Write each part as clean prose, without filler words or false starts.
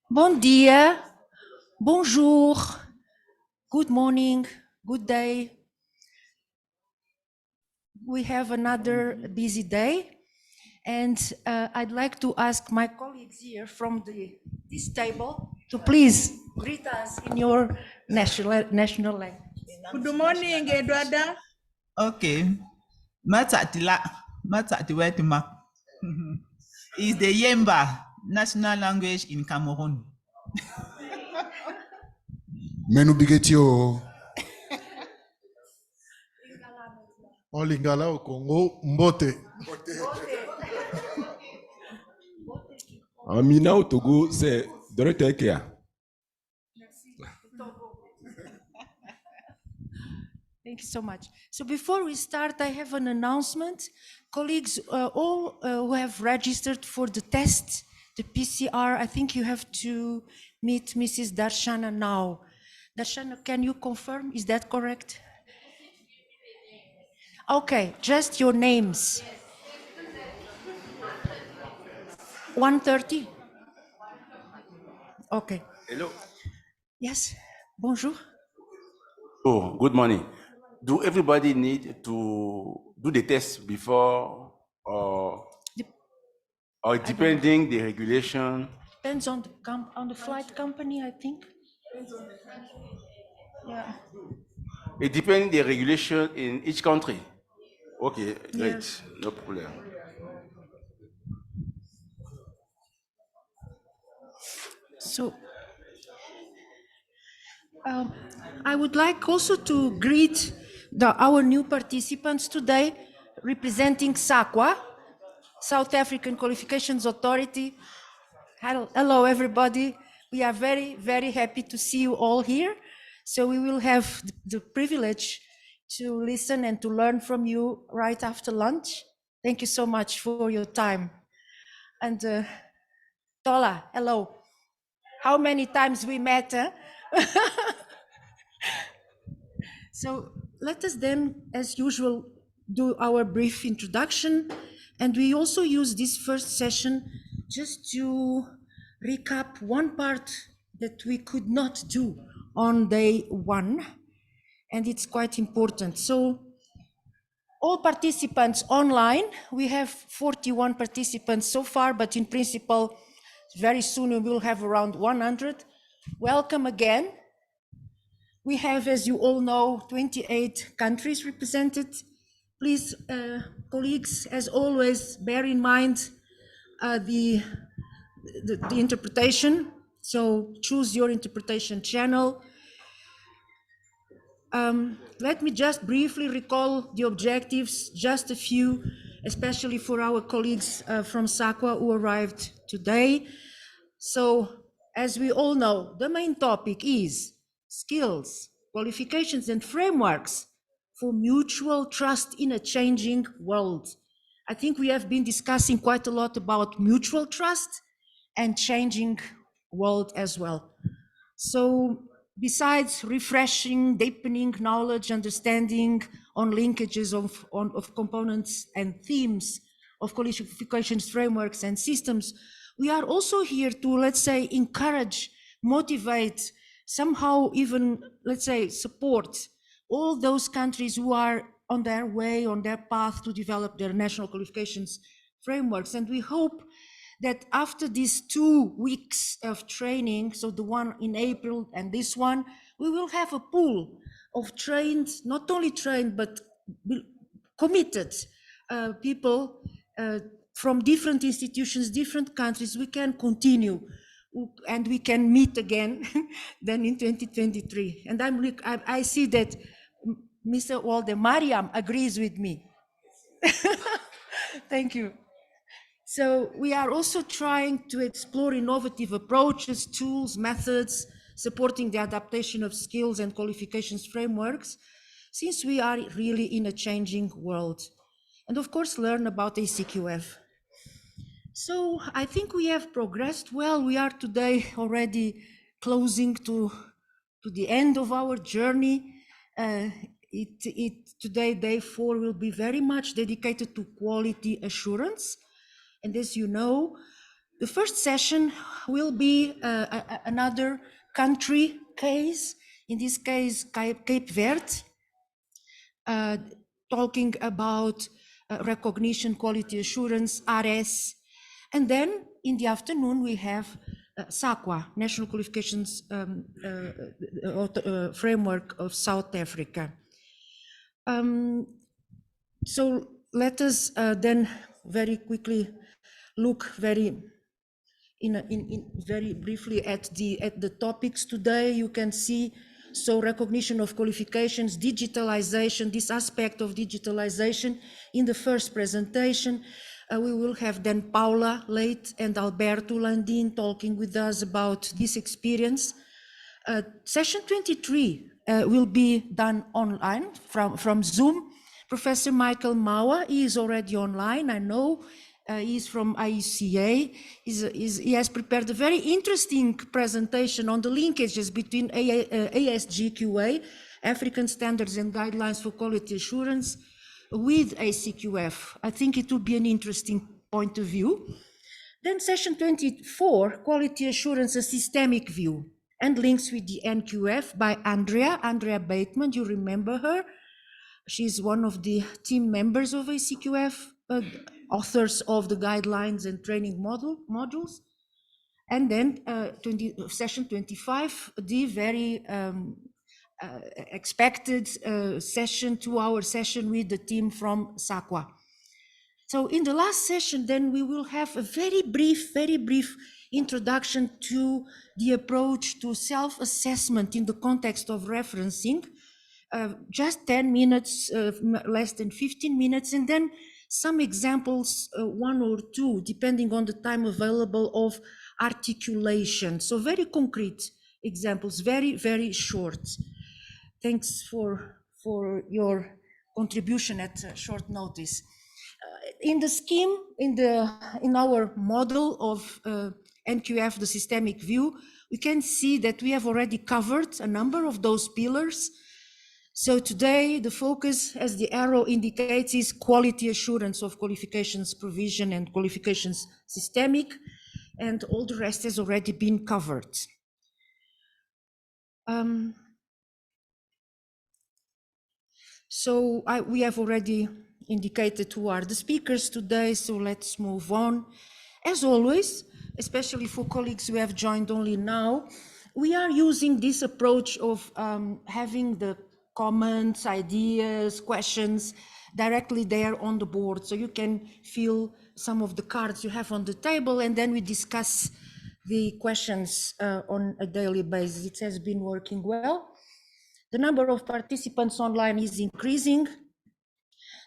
Bon dia, bonjour, good morning, good day. We have another busy day, and I'd like to ask my colleagues here from this table to please greet us in your national language. Good morning, Eduarda. Okay. Matsatila, Matsatiwetima is the Yemba national language in Cameroon. Menubigetio. En Lingala au Congo, Mbote. En Mina au Togo, c'est Dorothea. Thank you so much. So before we start, I have an announcement. Colleagues, all who have registered for the test, the PCR, I think you have to meet Mrs. Darshana now. Darshana, can you confirm? Is that correct? Okay, just your names. 1:30? Okay. Hello. Yes, bonjour. Oh, good morning. Do everybody need to do the test before or depending the regulation? Depends on the flight company, I think. Yeah. It depends the regulation in each country. Okay, great, Yes. no problem. So I would like also to greet our new participants today, representing SAQA, South African Qualifications Authority. Hello, everybody. We are very, very happy to see you all here. So we will have the privilege to listen and to learn from you right after lunch. Thank you so much for your time. And Tola, hello. How many times we met? Huh? So let us then, as usual, do our brief introduction. And we also use this first session just to recap one part that we could not do on day one. And it's quite important. So all participants online, we have 41 participants so far, but in principle, very soon we will have around 100. Welcome again. We have, as you all know, 28 countries represented. Please, colleagues, as always, bear in mind the interpretation. So choose your interpretation channel. Let me just briefly recall the objectives, just a few, especially for our colleagues from SAQA who arrived today. So, as we all know, the main topic is skills, qualifications, and frameworks for mutual trust in a changing world. I think we have been discussing quite a lot about mutual trust and changing world as well. So, besides refreshing, deepening knowledge, understanding on linkages of components and themes of qualifications, frameworks, and systems, we are also here to, let's say, encourage, motivate, somehow even, let's say, support all those countries who are on their way, on their path to develop their national qualifications frameworks. And we hope that after these 2 weeks of training, so the one in April and this one, we will have a pool of trained, not only trained, but committed people from different institutions, different countries. We can continue and we can meet again then in 2023. And I see that Mr. Waldemariam agrees with me. Thank you. So we are also trying to explore innovative approaches, tools, methods, supporting the adaptation of skills and qualifications frameworks, since we are really in a changing world. And of course, learn about ACQF. So I think we have progressed well. We are today already closing to the end of our journey today, day 4, will be very much dedicated to quality assurance. And as you know, the first session will be another country case, in this case, Cape Verde, talking about recognition, quality assurance, RS. And then in the afternoon, we have SAQA, National Qualifications Framework of South Africa. So let us then very quickly look very briefly at the topics today. You can see, so recognition of qualifications, digitalization, this aspect of digitalization in the first presentation. We will have then Paula Leite and Alberto Landim talking with us about this experience. Session 23 will be done online from Zoom. Professor Michael Mawa, he is already online, I know. He's from IECA. He has prepared a very interesting presentation on the linkages between ASGQA, African Standards and Guidelines for Quality Assurance, with ACQF. I think it will be an interesting point of view. Then session 24, Quality Assurance, a Systemic View, and links with the NQF by Andrea Bateman. You remember her? She's one of the team members of ACQF, authors of the guidelines and training modules. And then session 25, the very expected session, 2-hour session with the team from SAQA. So in the last session, then we will have a very brief introduction to the approach to self-assessment in the context of referencing. Just 10 minutes, less than 15 minutes, and then some examples, 1 or 2, depending on the time available, of articulation. So very concrete examples, very short. Thanks for your contribution at short notice. In the scheme, in our model of NQF, the systemic view, we can see that we have already covered a number of those pillars. So today, the focus, as the arrow indicates, is quality assurance of qualifications provision and qualifications systemic, and all the rest has already been covered. We have already indicated who are the speakers today, so let's move on. As always, especially for colleagues who have joined only now, we are using this approach of having the comments, ideas, questions directly there on the board, so you can fill some of the cards you have on the table, and then we discuss the questions on a daily basis. It has been working well. The number of participants online is increasing.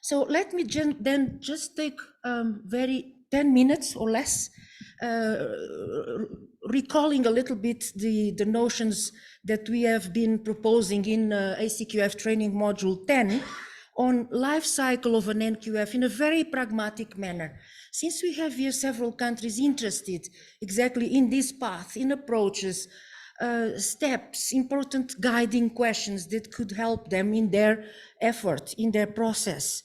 So let me then just take 10 minutes or less, recalling a little bit the notions that we have been proposing in ACQF training module 10 on life cycle of an NQF in a very pragmatic manner. Since we have here several countries interested exactly in this path, in approaches, steps, important guiding questions that could help them in their effort, in their process.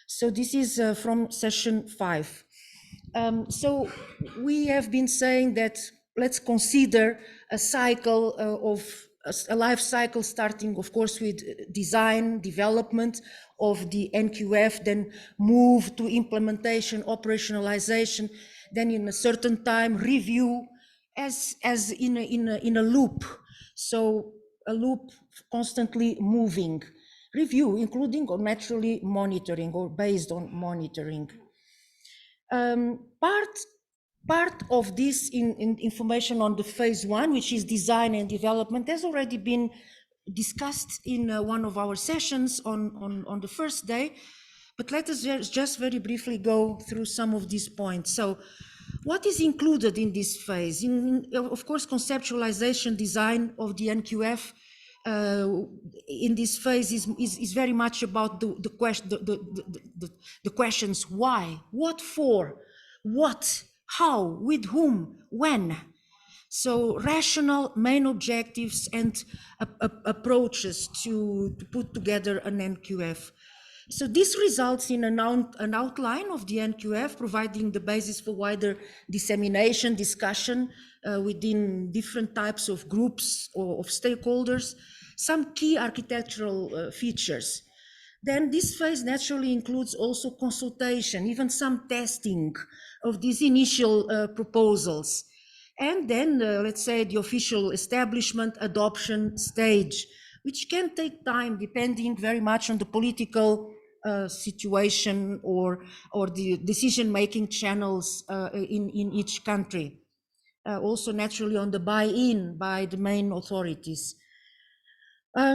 So this is from session 5. So we have been saying that let's consider a cycle of a life cycle, starting of course with design, development of the NQF, then move to implementation, operationalization, then in a certain time review, as in a loop. So a loop constantly moving. Review, including or naturally monitoring or based on monitoring. Part of this information on the phase 1, which is design and development, has already been discussed in one of our sessions on the first day, but let us just very briefly go through some of these points. So what is included in this phase? Of course, conceptualization, design of the NQF in this phase is very much about the questions: why, what for, what, how, with whom, when. So rational main objectives and approaches to put together an NQF. So this results in an outline of the NQF, providing the basis for wider dissemination, discussion within different types of groups or of stakeholders, some key architectural features. Then this phase naturally includes also consultation, even some testing of these initial proposals. And then, let's say, the official establishment adoption stage, which can take time depending very much on the political situation or the decision-making channels in each country. Also naturally on the buy-in by the main authorities.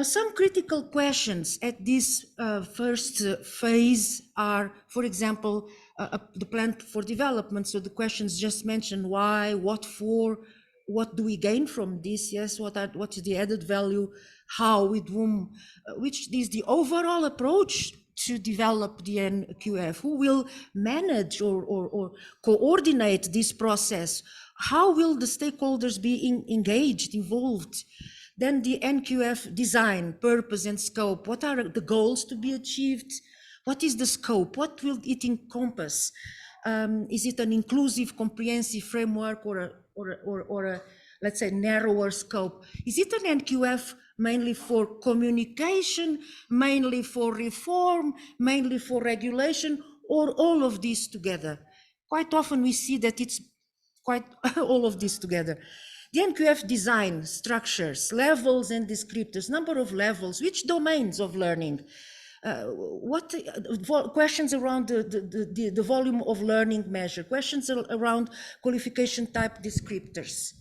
Some critical questions at this first phase are, for example, the plan for development. So the questions just mentioned: why, what for, what do we gain from this? Yes, what is the added value? How, with whom? Which is the overall approach to develop the NQF? Who will manage or coordinate this process? How will the stakeholders be engaged, involved? Then the NQF design, purpose and scope. What are the goals to be achieved? What is the scope? What will it encompass? Is it an inclusive, comprehensive framework or a, let's say, narrower scope? Is it an NQF mainly for communication, mainly for reform, mainly for regulation, or all of these together? Quite often we see that it's quite all of this together. The NQF design, structures, levels and descriptors, number of levels, which domains of learning, questions around the volume of learning measure, questions around qualification type descriptors.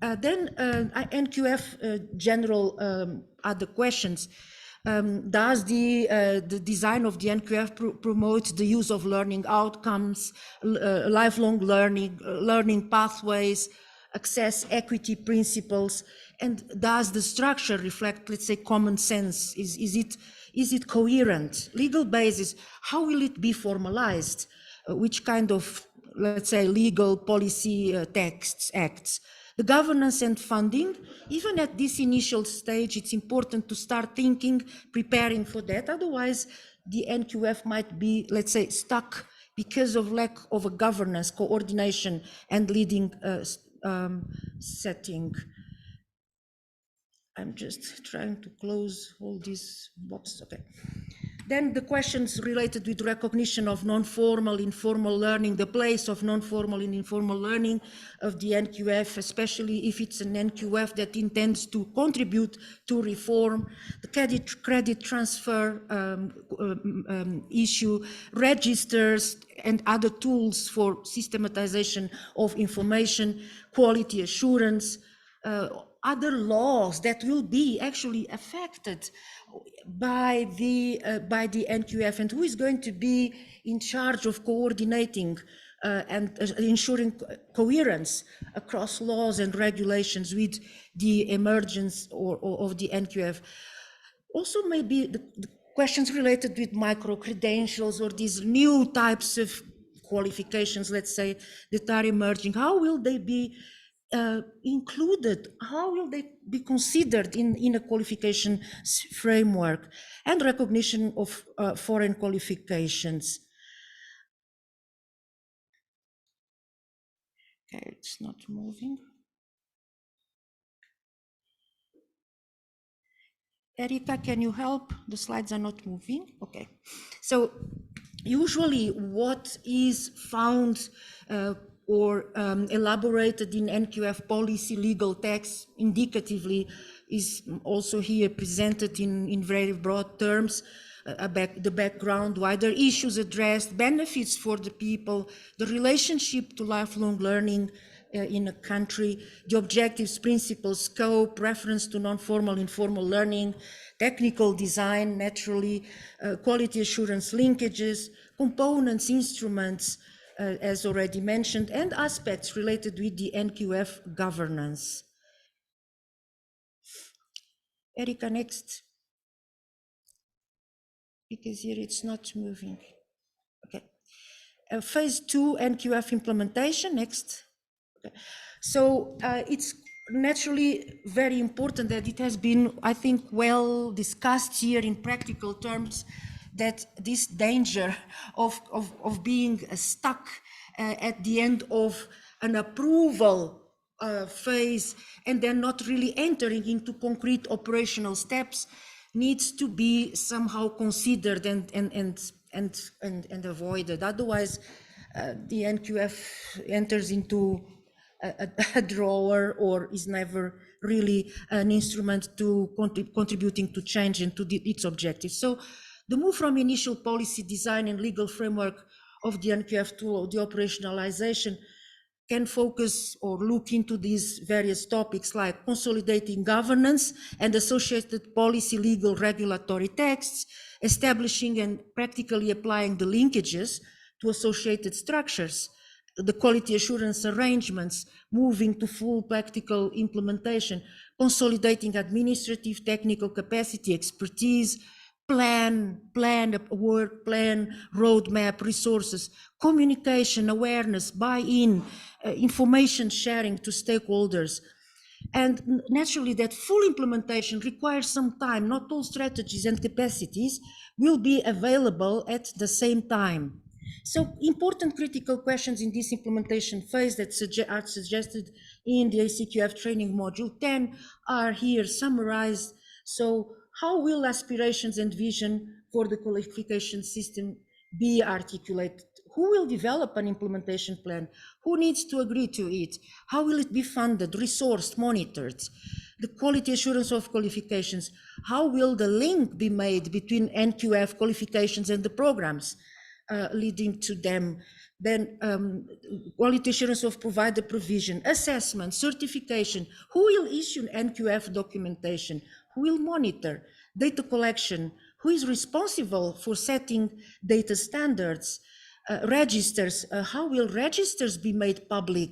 Then NQF general other questions. Does the design of the NQF promote the use of learning outcomes, lifelong learning, learning pathways, access equity principles, and does the structure reflect, let's say, common sense? Is it coherent? Legal basis, how will it be formalized? Which kind of, let's say, legal policy texts, acts? The governance and funding, even at this initial stage, it's important to start thinking, preparing for that. Otherwise, the NQF might be, let's say, stuck because of lack of a governance, coordination, and leading setting. I'm just trying to close all these boxes. Okay. Then the questions related with recognition of non-formal, informal learning, the place of non-formal and informal learning of the NQF, especially if it's an NQF that intends to contribute to reform, the credit transfer issue, registers and other tools for systematization of information, quality assurance, other laws that will be actually affected by the NQF, and who is going to be in charge of coordinating and ensuring coherence across laws and regulations with the emergence of the NQF. Also, maybe the questions related with micro-credentials or these new types of qualifications, let's say, that are emerging. How will they be included? How will they be considered in a qualification framework? And recognition of foreign qualifications. Okay, it's not moving. Erika, can you help? The slides are not moving. Okay. So usually what is found or elaborated in NQF policy legal text indicatively is also here presented in very broad terms. The background, wider issues addressed, benefits for the people, the relationship to lifelong learning in a country, the objectives, principles, scope, reference to non-formal, informal learning, technical design, naturally, quality assurance linkages, components, instruments, as already mentioned, and aspects related with the NQF governance. Erika, next. Because here it's not moving. Okay. Phase 2 NQF implementation, next. So it's naturally very important that it has been, I think, well discussed here in practical terms, that this danger of being stuck at the end of an approval phase and then not really entering into concrete operational steps needs to be somehow considered and avoided. Otherwise, the NQF enters into a drawer or is never really an instrument to contributing to change and to its objectives. So the move from initial policy design and legal framework of the NQF to the operationalization can focus or look into these various topics like consolidating governance and associated policy, legal, regulatory texts, establishing and practically applying the linkages to associated structures, the quality assurance arrangements, moving to full practical implementation, consolidating administrative, technical capacity, expertise, plan, work plan, roadmap, resources, communication, awareness, buy-in, information sharing to stakeholders. And naturally, that full implementation requires some time. Not all strategies and capacities will be available at the same time. So important critical questions in this implementation phase that are suggested in the ACQF training module 10 are here summarized. So how will aspirations and vision for the qualification system be articulated? Who will develop an implementation plan? Who needs to agree to it? How will it be funded, resourced, monitored? The quality assurance of qualifications. How will the link be made between NQF qualifications and the programs leading to them? Then quality assurance of provider provision, assessment, certification. Who will issue NQF documentation? Who will monitor? Data collection. Who is responsible for setting data standards? Registers, how will registers be made public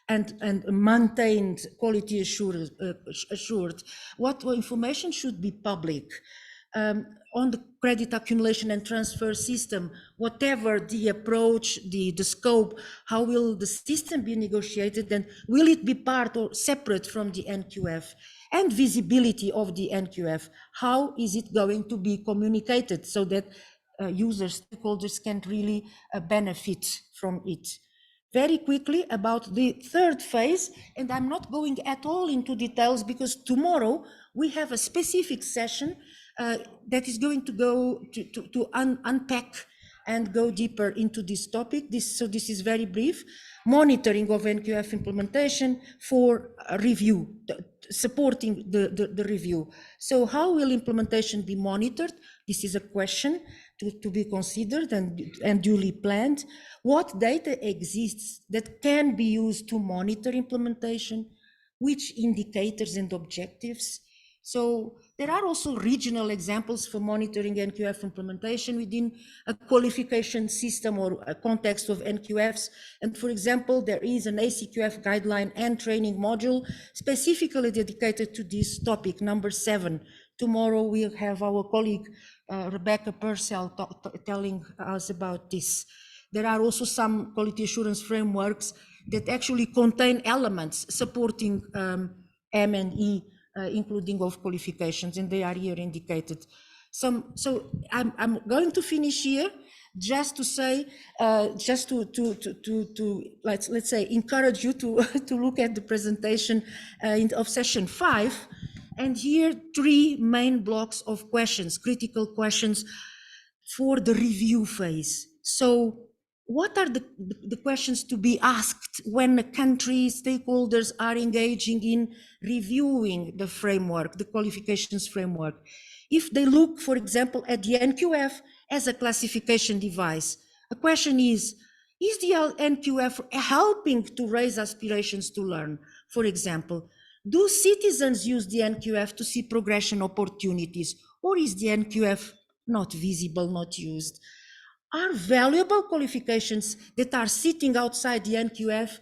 and maintained, quality assured? What information should be public? On the credit accumulation and transfer system, whatever the approach, the scope, how will the system be negotiated, and will it be part or separate from the NQF? And visibility of the NQF, how is it going to be communicated so that users, stakeholders can really benefit from it? Very quickly about the third phase, and I'm not going at all into details because tomorrow we have a specific session that is going to go to unpack and go deeper into this topic. So this is very brief. Monitoring of NQF implementation for review, supporting the review. So how will implementation be monitored? This is a question to be considered and duly planned. What data exists that can be used to monitor implementation? Which indicators and objectives? So there are also regional examples for monitoring NQF implementation within a qualification system or a context of NQFs. And for example, there is an ACQF guideline and training module specifically dedicated to this topic, number 7. Tomorrow we'll have our colleague Rebecca Purcell telling us about this. There are also some quality assurance frameworks that actually contain elements supporting M&E, including of qualifications, and they are here indicated. So I'm going to finish here just to say, just to let's say encourage you to to look at the presentation of session 5, and here 3 main blocks of questions, critical questions for the review phase. So what are the questions to be asked when the country stakeholders are engaging in reviewing the framework, the qualifications framework? If they look, for example, at the NQF as a classification device, a question is the NQF helping to raise aspirations to learn? For example, do citizens use the NQF to see progression opportunities, or is the NQF not visible, not used? Are valuable qualifications that are sitting outside the NQF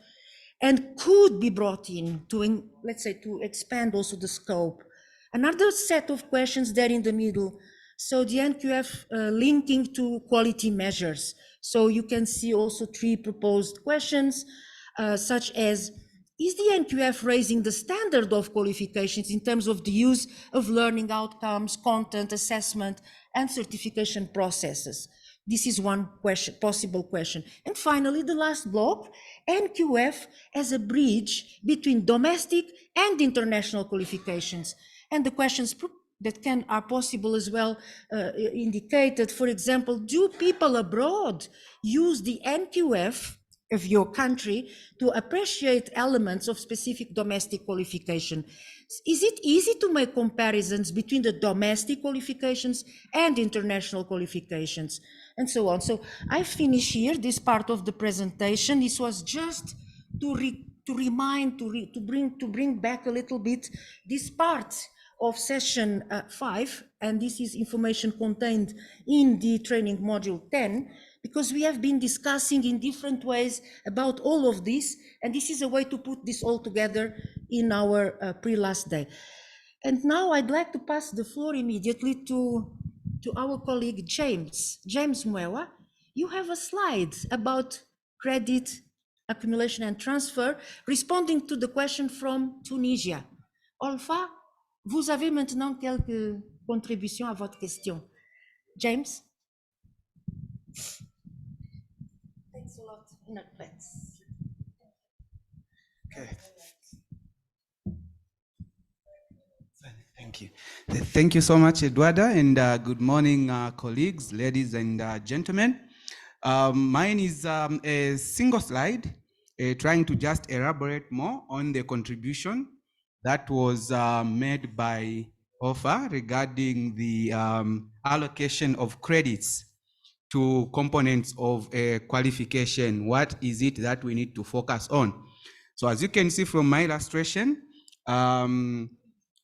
and could be brought in to, let's say, to expand also the scope? Another set of questions there in the middle. So the NQF linking to quality measures. So you can see also 3 proposed questions, such as is the NQF raising the standard of qualifications in terms of the use of learning outcomes, content, assessment, and certification processes? This is one question, possible question. And finally, the last block, NQF as a bridge between domestic and international qualifications. And the questions that are possible as well indicated, for example, do people abroad use the NQF of your country to appreciate elements of specific domestic qualification? Is it easy to make comparisons between the domestic qualifications and international qualifications, and so on? So I finish here this part of the presentation. This was just to bring back a little bit this part of session 5, and this is information contained in the training module 10, because we have been discussing in different ways about all of this, and this is a way to put this all together in our pre-last day. And now I'd like to pass the floor immediately to our colleague James Mwewa. You have a slide about credit accumulation and transfer, responding to the question from Tunisia. Olfa, vous avez maintenant quelques contributions à votre question. James? Thanks a lot in advance. Okay. Thank you. Thank you so much, Eduarda, and good morning, colleagues, ladies and gentlemen. Mine is a single slide, trying to just elaborate more on the contribution that was made by OFA regarding the allocation of credits to components of a qualification. What is it that we need to focus on? So as you can see from my illustration,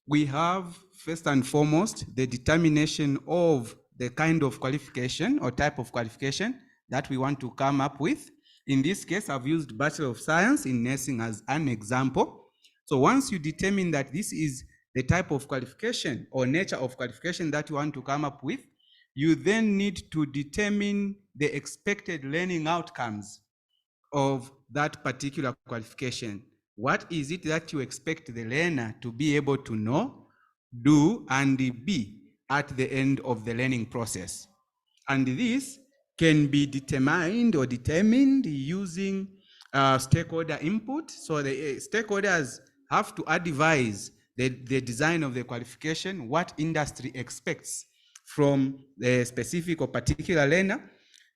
we have first and foremost the determination of the kind of qualification or type of qualification that we want to come up with. In this case, I've used Bachelor of Science in Nursing as an example. So once you determine that this is the type of qualification or nature of qualification that you want to come up with, you then need to determine the expected learning outcomes of that particular qualification. What is it that you expect the learner to be able to know, do, and be at the end of the learning process? And this can be determined using stakeholder input. So the stakeholders have to advise the design of the qualification, what industry expects from the specific or particular learner,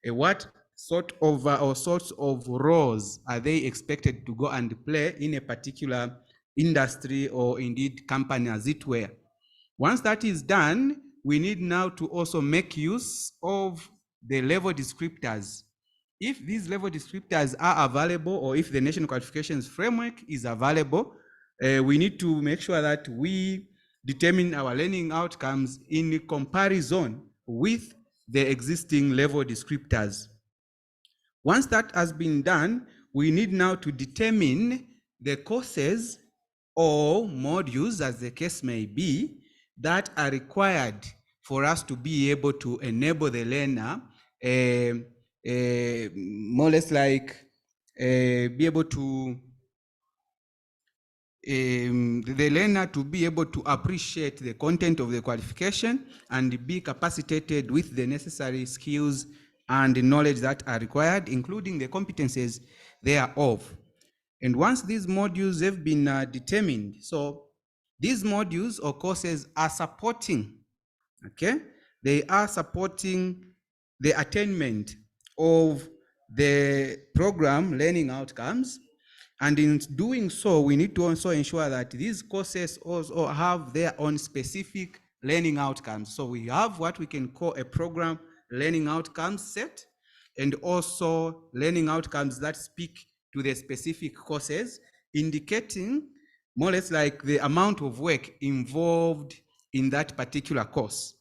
what sort of or sorts of roles are they expected to go and play in a particular industry or indeed company, as it were. Once that is done, we need now to also make use of the level descriptors. If these level descriptors are available, or if the National Qualifications Framework is available, we need to make sure that we determine our learning outcomes in comparison with the existing level descriptors. Once that has been done, we need now to determine the courses or modules, as the case may be, that are required for us to be able to enable the learner, more or less like be able to the learner to be able to appreciate the content of the qualification and be capacitated with the necessary skills and the knowledge that are required, including the competencies thereof. And once these modules have been determined, so these modules or courses are supporting, okay? They are supporting the attainment of the program learning outcomes. And in doing so, we need to also ensure that these courses also have their own specific learning outcomes. So we have what we can call a program learning outcomes set, and also learning outcomes that speak to the specific courses, indicating more or less like the amount of work involved in that particular course.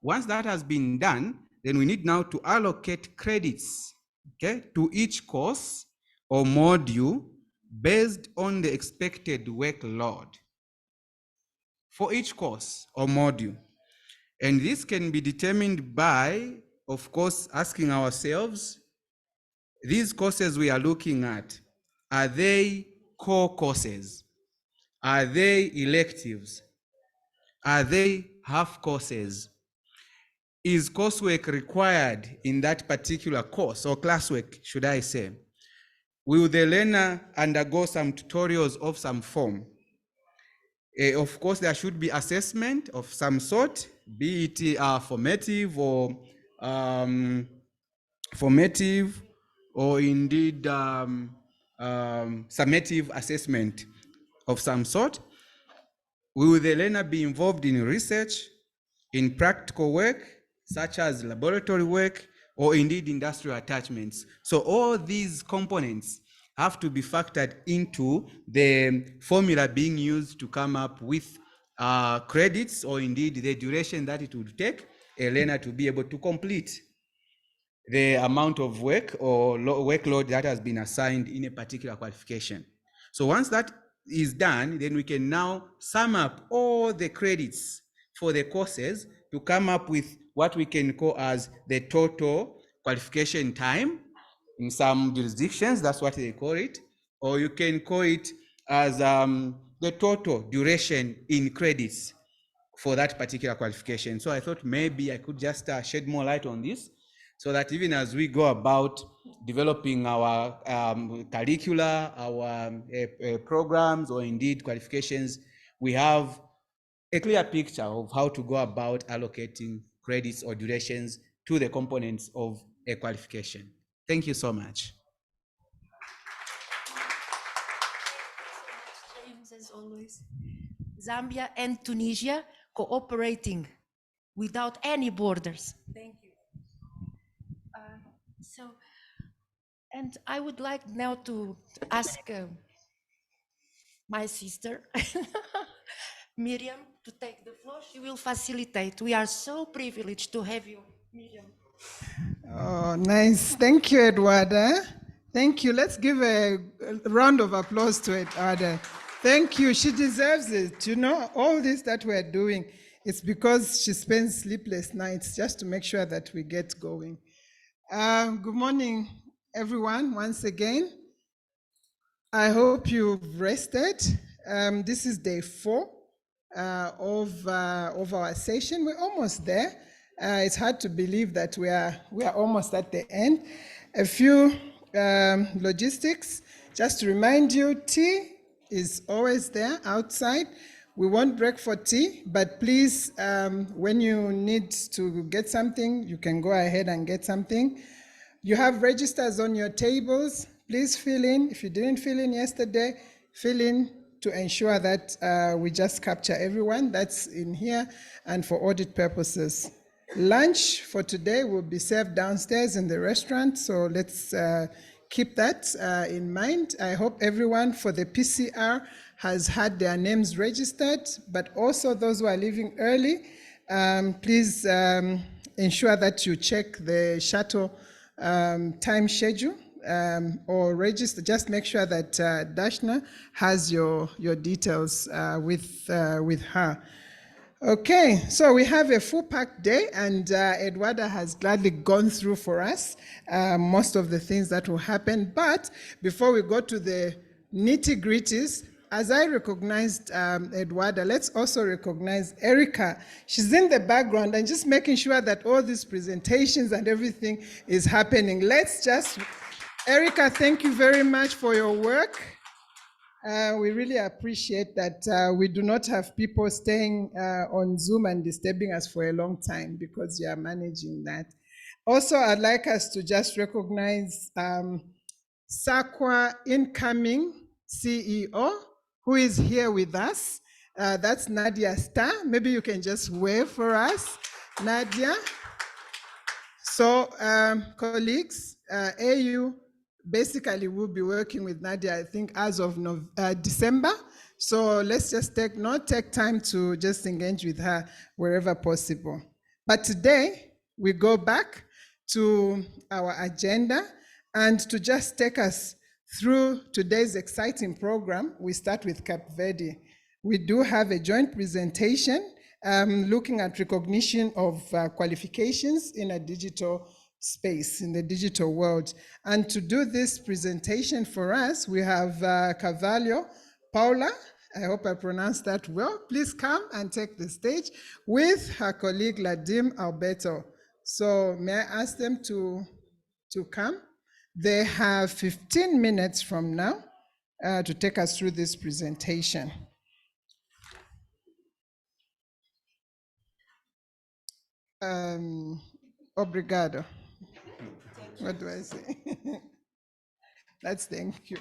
Once that has been done, then we need now to allocate credits, okay, to each course or module based on the expected workload for each course or module. And this can be determined by, of course, asking ourselves, these courses we are looking at, are they core courses? Are they electives? Are they half courses? Is coursework required in that particular course, or classwork, should I say? Will the learner undergo some tutorials of some form? Of course, there should be assessment of some sort, be it formative or indeed summative assessment of some sort. Will the learner be involved in research, in practical work, such as laboratory work, or indeed industrial attachments? So all these components have to be factored into the formula being used to come up with credits, or indeed the duration that it would take a learner to be able to complete the amount of work or workload that has been assigned in a particular qualification. So once that is done, then we can now sum up all the credits for the courses to come up with what we can call as the total qualification time. In some jurisdictions, that's what they call it. Or you can call it as the total duration in credits for that particular qualification. So I thought maybe I could just shed more light on this, so that even as we go about developing our curricula, our programs, or indeed qualifications, we have a clear picture of how to go about allocating credits or durations to the components of a qualification. Thank you so much. James, as always. Zambia and Tunisia cooperating without any borders. Thank you. And I would like now to ask my sister, Miriam, to take the floor. She will facilitate. We are so privileged to have you, Miriam. Oh, nice. Thank you, Eduarda. Thank you. Let's give a round of applause to Eduarda. Thank you. She deserves it. You know, all this that we're doing, it's because she spends sleepless nights just to make sure that we get going. Good morning, everyone, once again. I hope you've rested. This is day 4 of our session. We're almost there. It's hard to believe that we are almost at the end. A few logistics. Just to remind you, tea is always there outside. We won't break for tea, but please, when you need to get something, you can go ahead and get something. You have registers on your tables. Please fill in. If you didn't fill in yesterday, fill in to ensure that we just capture everyone that's in here and for audit purposes. Lunch for today will be served downstairs in the restaurant, so let's keep that in mind. I hope everyone for the PCR has had their names registered, but also those who are leaving early, please ensure that you check the shuttle time schedule or register. Just make sure that Dashna has your details with her. Okay, so we have a full-packed day, and Eduarda has gladly gone through for us most of the things that will happen. But before we go to the nitty-gritties, as I recognized Eduarda, let's also recognize Erica. She's in the background and just making sure that all these presentations and everything is happening. Erica, thank you very much for your work. We really appreciate that we do not have people staying on Zoom and disturbing us for a long time, because you are managing that. Also, I'd like us to just recognize SAQA incoming CEO, who is here with us. That's Nadia Starr. Maybe you can just wave for us, Nadia. So, colleagues, AU basically we'll be working with Nadia, I think, as of December. So let's just take time to just engage with her wherever possible. But today, we go back to our agenda, and to just take us through today's exciting program, we start with Cape Verde. We do have a joint presentation looking at recognition of qualifications in a digital space, in the digital world. And to do this presentation for us, we have Carvalho Paula. I hope I pronounced that well. Please come and take the stage with her colleague Ladim Alberto. So may I ask them to come? They have 15 minutes from now to take us through this presentation. Obrigado. What do I say? Let's thank you.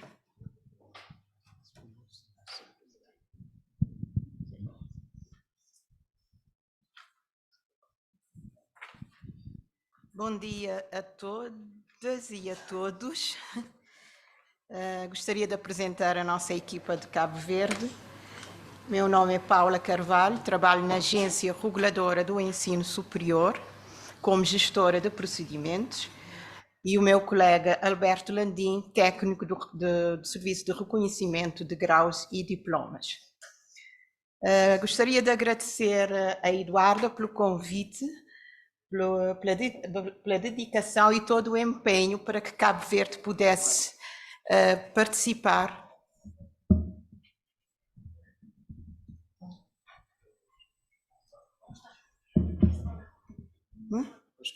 Bom dia a todas e a todos. Gostaria de apresentar a nossa equipa de Cabo Verde. Meu nome é Paula Carvalho, trabalho na Agência Reguladora do Ensino Superior como gestora de procedimentos, e o meu colega Alberto Landim, técnico do Serviço de Reconhecimento de Graus e Diplomas. Gostaria de agradecer a Eduarda pelo convite, pela dedicação e todo o empenho para que Cabo Verde pudesse participar.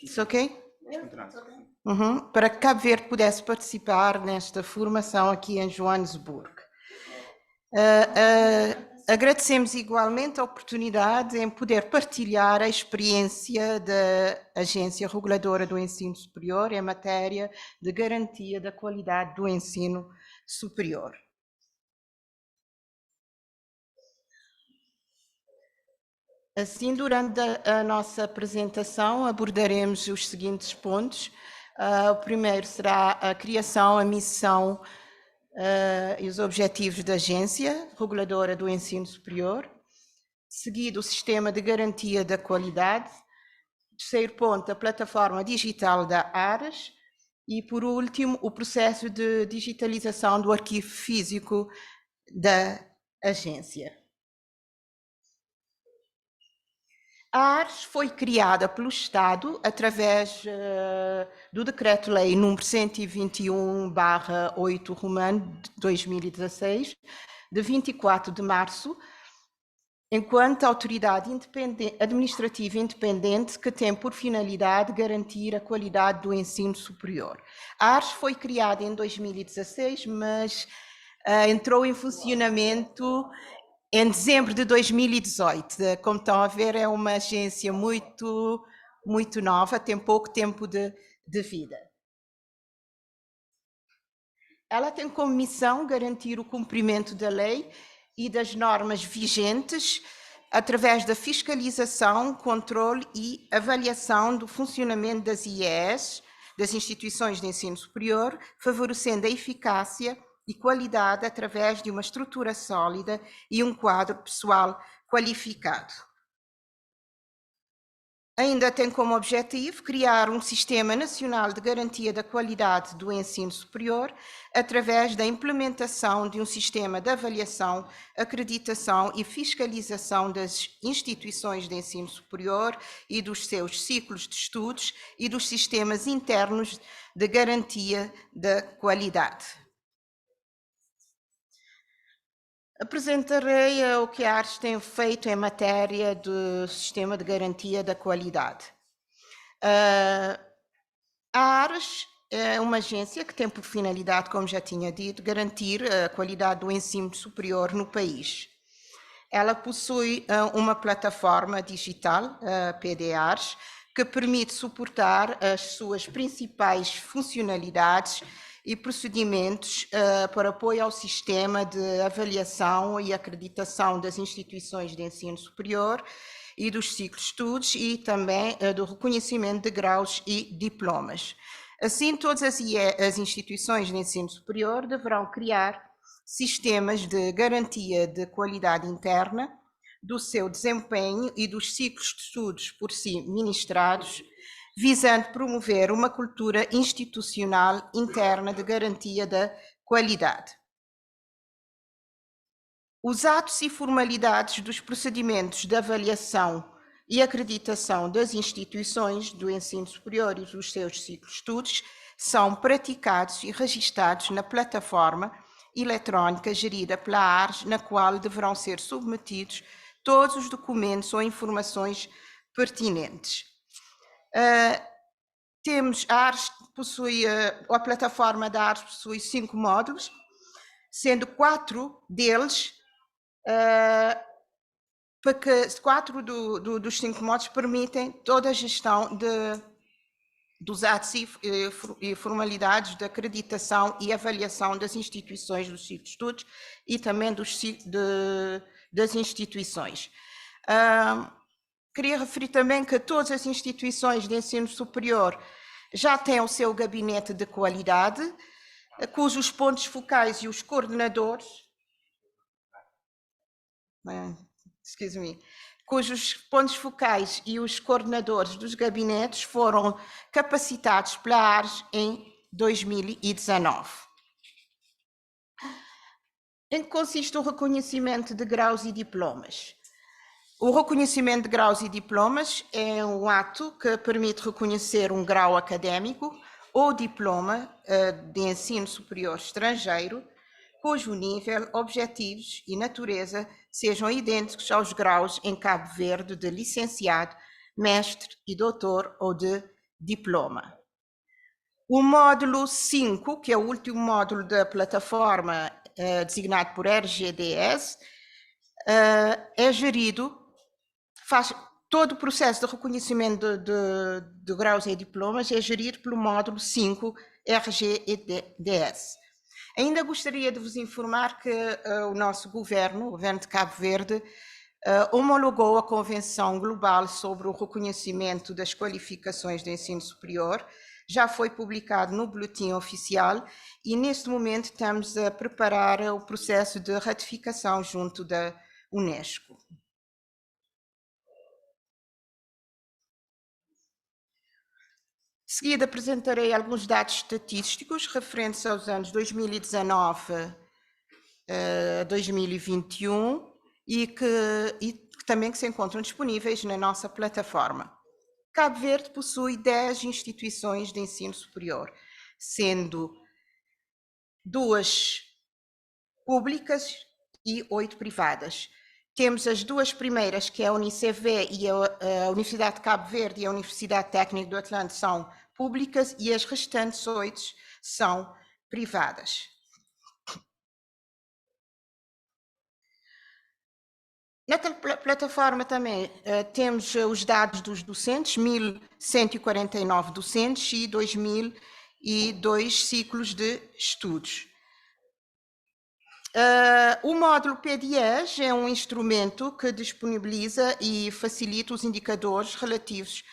Isso ok? Para que Cabo Verde pudesse participar nesta formação aqui em Joanesburgo. Agradecemos igualmente a oportunidade em poder partilhar a experiência da Agência Reguladora do Ensino Superior em matéria de garantia da qualidade do ensino superior. Assim, durante a nossa apresentação, abordaremos os seguintes pontos. O primeiro será a criação, a missão e os objetivos da Agência Reguladora do Ensino Superior. Seguido, o sistema de garantia da qualidade. Terceiro ponto, a plataforma digital da ARAS. E, por último, o processo de digitalização do arquivo físico da agência. A ARAS foi criada pelo Estado através do Decreto-Lei nº 121/8 romano de 2016, de 24 de março, enquanto autoridade administrativa independente que tem por finalidade garantir a qualidade do ensino superior. A ARAS foi criada em 2016, mas entrou em funcionamento em dezembro de 2018. Como estão a ver, é uma agência muito nova, tem pouco tempo de vida. Ela tem como missão garantir o cumprimento da lei e das normas vigentes através da fiscalização, controle e avaliação do funcionamento das IES, das instituições de ensino superior, favorecendo a eficácia e qualidade através de uma estrutura sólida e um quadro pessoal qualificado. Ainda tem como objetivo criar um Sistema Nacional de Garantia da Qualidade do Ensino Superior através da implementação de um sistema de avaliação, acreditação e fiscalização das instituições de ensino superior e dos seus ciclos de estudos e dos sistemas internos de garantia da qualidade. Apresentarei o que a ARAS tem feito em matéria do sistema de garantia da qualidade. A ARAS é uma agência que tem por finalidade, como já tinha dito, garantir a qualidade do ensino superior no país. Ela possui uma plataforma digital, a PDARS, que permite suportar as suas principais funcionalidades e procedimentos para apoio ao sistema de avaliação e acreditação das instituições de ensino superior e dos ciclos de estudos e também do reconhecimento de graus e diplomas. Assim, todas as instituições de ensino superior deverão criar sistemas de garantia de qualidade interna do seu desempenho e dos ciclos de estudos por si ministrados, visando promover uma cultura institucional interna de garantia da qualidade. Os atos e formalidades dos procedimentos de avaliação e acreditação das instituições do ensino superior e dos seus ciclos de estudos são praticados e registados na plataforma eletrónica gerida pela ARS, na qual deverão ser submetidos todos os documentos ou informações pertinentes. Temos a ARS possui, a plataforma da ARS possui 5 módulos, sendo 4 deles, porque 4 dos 5 módulos permitem toda a gestão dos atos e formalidades de acreditação e avaliação das instituições dos ciclos de estudos e também das instituições. Queria referir também que todas as instituições de ensino superior já têm o seu gabinete de qualidade, cujos pontos focais e os coordenadores, cujos pontos focais e os coordenadores dos gabinetes foram capacitados pela ARS em 2019. Em que consiste o reconhecimento de graus e diplomas? O reconhecimento de graus e diplomas é um ato que permite reconhecer um grau académico ou diploma de ensino superior estrangeiro, cujo nível, objetivos e natureza sejam idênticos aos graus em Cabo Verde de licenciado, mestre e doutor ou de diploma. O módulo 5, que é o último módulo da plataforma, designado por RGDS, é gerido, faz todo o processo de reconhecimento de graus e diplomas é gerido pelo módulo 5 RGDS. Ainda gostaria de vos informar que o nosso governo, o governo de Cabo Verde, homologou a Convenção Global sobre o Reconhecimento das Qualificações de Ensino Superior, já foi publicado no Boletim Oficial e neste momento estamos a preparar o processo de ratificação junto da Unesco. De seguida apresentarei alguns dados estatísticos referentes aos anos 2019 a 2021 e que também se encontram disponíveis na nossa plataforma. Cabo Verde possui 10 instituições de ensino superior, sendo 2 públicas e 8 privadas. Temos as 2 primeiras, que é a UNICEV e a Universidade de Cabo Verde e a Universidade Técnica do Atlântico, são públicas e as restantes 8 são privadas. Na plataforma também temos os dados dos docentes, 1.149 docentes e 2.002 ciclos de estudos. O módulo PDES é um instrumento que disponibiliza e facilita os indicadores relativos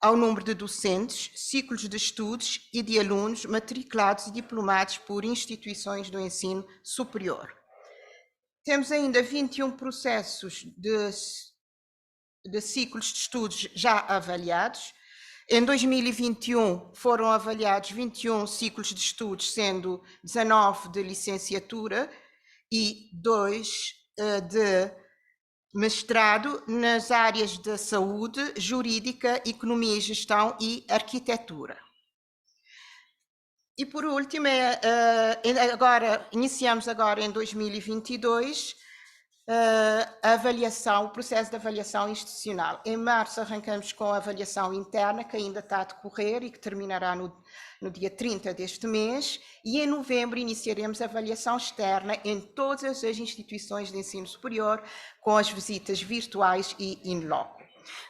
ao número de docentes, ciclos de estudos e de alunos matriculados e diplomados por instituições do ensino superior. Temos ainda 21 processos de ciclos de estudos já avaliados. Em 2021 foram avaliados 21 ciclos de estudos, sendo 19 de licenciatura e 2 de mestrado nas áreas da saúde, jurídica, economia e gestão e arquitetura. E por último, iniciamos agora em 2022 a avaliação, o processo de avaliação institucional. Em março arrancamos com a avaliação interna, que ainda está a decorrer e que terminará no dia 30 deste mês, e em novembro iniciaremos a avaliação externa em todas as instituições de ensino superior, com as visitas virtuais e in loco.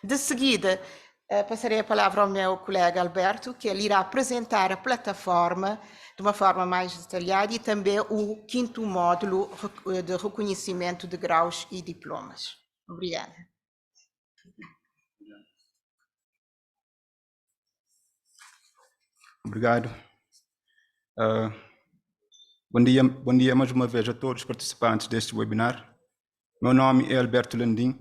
De seguida, passarei a palavra ao meu colega Alberto, que ele irá apresentar a plataforma de uma forma mais detalhada e também o 5º módulo de reconhecimento de graus e diplomas. Obrigada. Obrigado. Bom dia mais uma vez a todos os participantes deste webinar. Meu nome é Alberto Landim.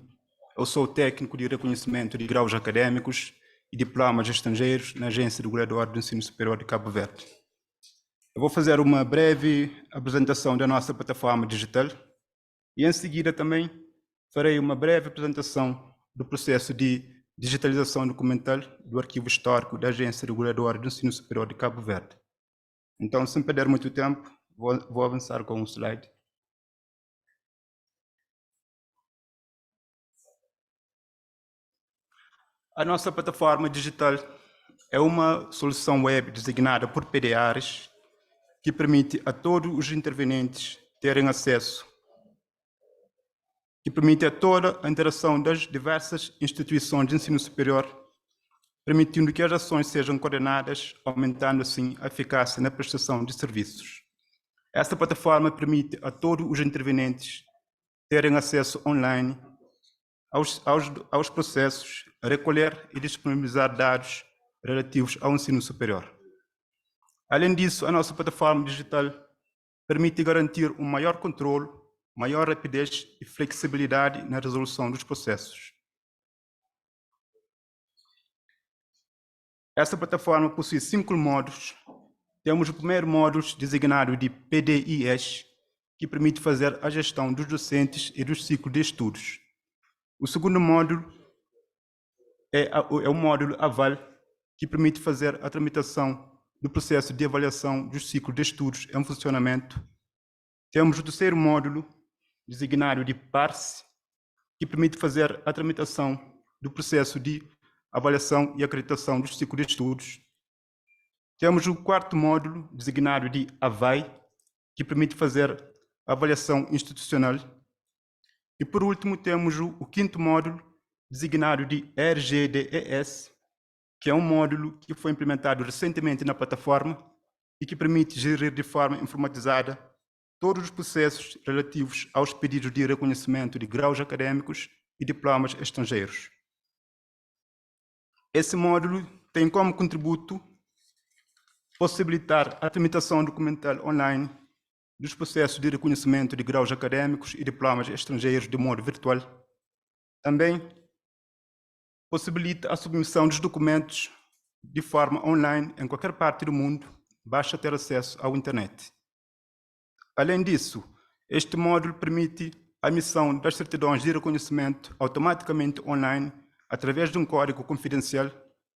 Eu sou técnico de reconhecimento de graus académicos e diplomas estrangeiros na Agência Reguladora do Ensino Superior de Cabo Verde. Eu vou fazer uma breve apresentação da nossa plataforma digital e em seguida também farei uma breve apresentação do processo de digitalização documental do arquivo histórico da Agência Reguladora do Ensino Superior de Cabo Verde. Então, sem perder muito tempo, vou avançar com o slide. A nossa plataforma digital é uma solução web designada por PDRs que permite a todos os intervenientes terem acesso, que permite a toda a interação das diversas instituições de ensino superior, permitindo que as ações sejam coordenadas, aumentando assim a eficácia na prestação de serviços. Esta plataforma permite a todos os intervenientes terem acesso online aos processos, recolher e disponibilizar dados relativos ao ensino superior. Além disso, a nossa plataforma digital permite garantir um maior controle, maior rapidez e flexibilidade na resolução dos processos. Essa plataforma possui 5 módulos. Temos o primeiro módulo designado de PDIs, que permite fazer a gestão dos docentes e dos ciclos de estudos. O segundo módulo é o módulo AVAL, que permite fazer a tramitação do processo de avaliação dos ciclos de estudos em funcionamento. Temos o terceiro módulo, designado de PARSE, que permite fazer a tramitação do processo de avaliação e acreditação dos ciclos de estudos. Temos o quarto módulo, designado de AVAI, que permite fazer a avaliação institucional. E, por último, temos o quinto módulo, designado de RGDES, que é um módulo que foi implementado recentemente na plataforma e que permite gerir de forma informatizada todos os processos relativos aos pedidos de reconhecimento de graus acadêmicos e diplomas estrangeiros. Esse módulo tem como contributo possibilitar a tramitação documental online dos processos de reconhecimento de graus acadêmicos e diplomas estrangeiros de modo virtual. Também possibilita a submissão dos documentos de forma online em qualquer parte do mundo, basta ter acesso à internet. Além disso, este módulo permite a emissão das certidões de reconhecimento automaticamente online através de um código confidencial,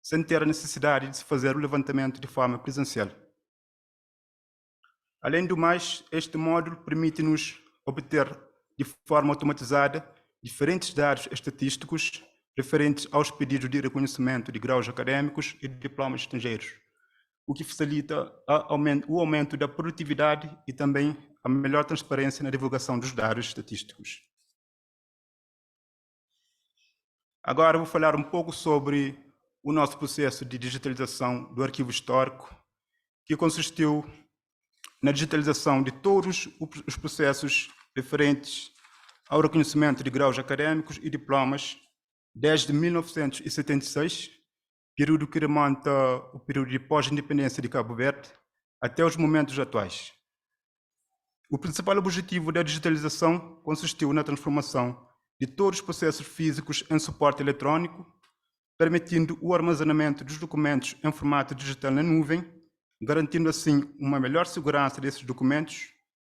sem ter a necessidade de se fazer o levantamento de forma presencial. Além do mais, este módulo permite-nos obter de forma automatizada diferentes dados estatísticos referentes aos pedidos de reconhecimento de graus acadêmicos e de diplomas estrangeiros, o que facilita o aumento da produtividade e também a melhor transparência na divulgação dos dados estatísticos. Agora vou falar um pouco sobre o nosso processo de digitalização do arquivo histórico, que consistiu na digitalização de todos os processos referentes ao reconhecimento de graus acadêmicos e diplomas desde 1976, período que remonta ao período de pós-independência de Cabo Verde, até os momentos atuais. O principal objetivo da digitalização consistiu na transformação de todos os processos físicos em suporte eletrônico, permitindo o armazenamento dos documentos em formato digital na nuvem, garantindo assim uma melhor segurança desses documentos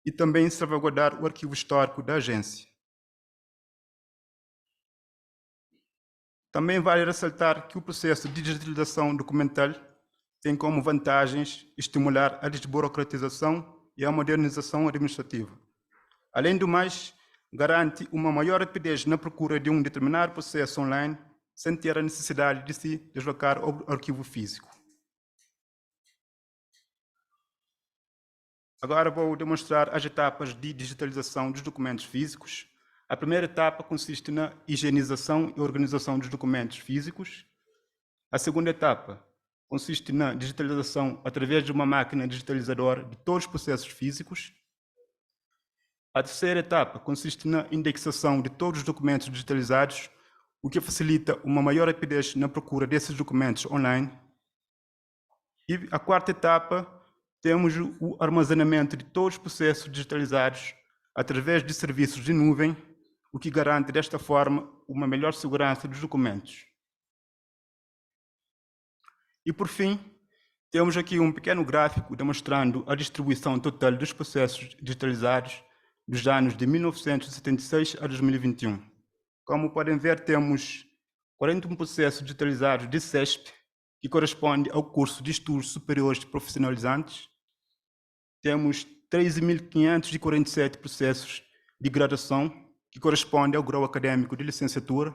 e também salvaguardar o arquivo histórico da agência. Também vale ressaltar que o processo de digitalização documental tem como vantagens estimular a desburocratização e a modernização administrativa. Além do mais, garante uma maior rapidez na procura de um determinado processo online, sem ter a necessidade de se deslocar ao arquivo físico. Agora vou demonstrar as etapas de digitalização dos documentos físicos. A primeira etapa consiste na higienização e organização dos documentos físicos. A segunda etapa consiste na digitalização através de uma máquina digitalizadora de todos os processos físicos. A terceira etapa consiste na indexação de todos os documentos digitalizados, o que facilita uma maior rapidez na procura desses documentos online. E a quarta etapa, temos o armazenamento de todos os processos digitalizados através de serviços de nuvem, o que garante, desta forma, uma melhor segurança dos documentos. E, por fim, temos aqui um pequeno gráfico demonstrando a distribuição total dos processos digitalizados dos anos de 1976 a 2021. Como podem ver, temos 41 processos digitalizados de CESP, que corresponde ao curso de estudos superiores profissionalizantes. Temos 13.547 processos de graduação, que corresponde ao grau acadêmico de licenciatura.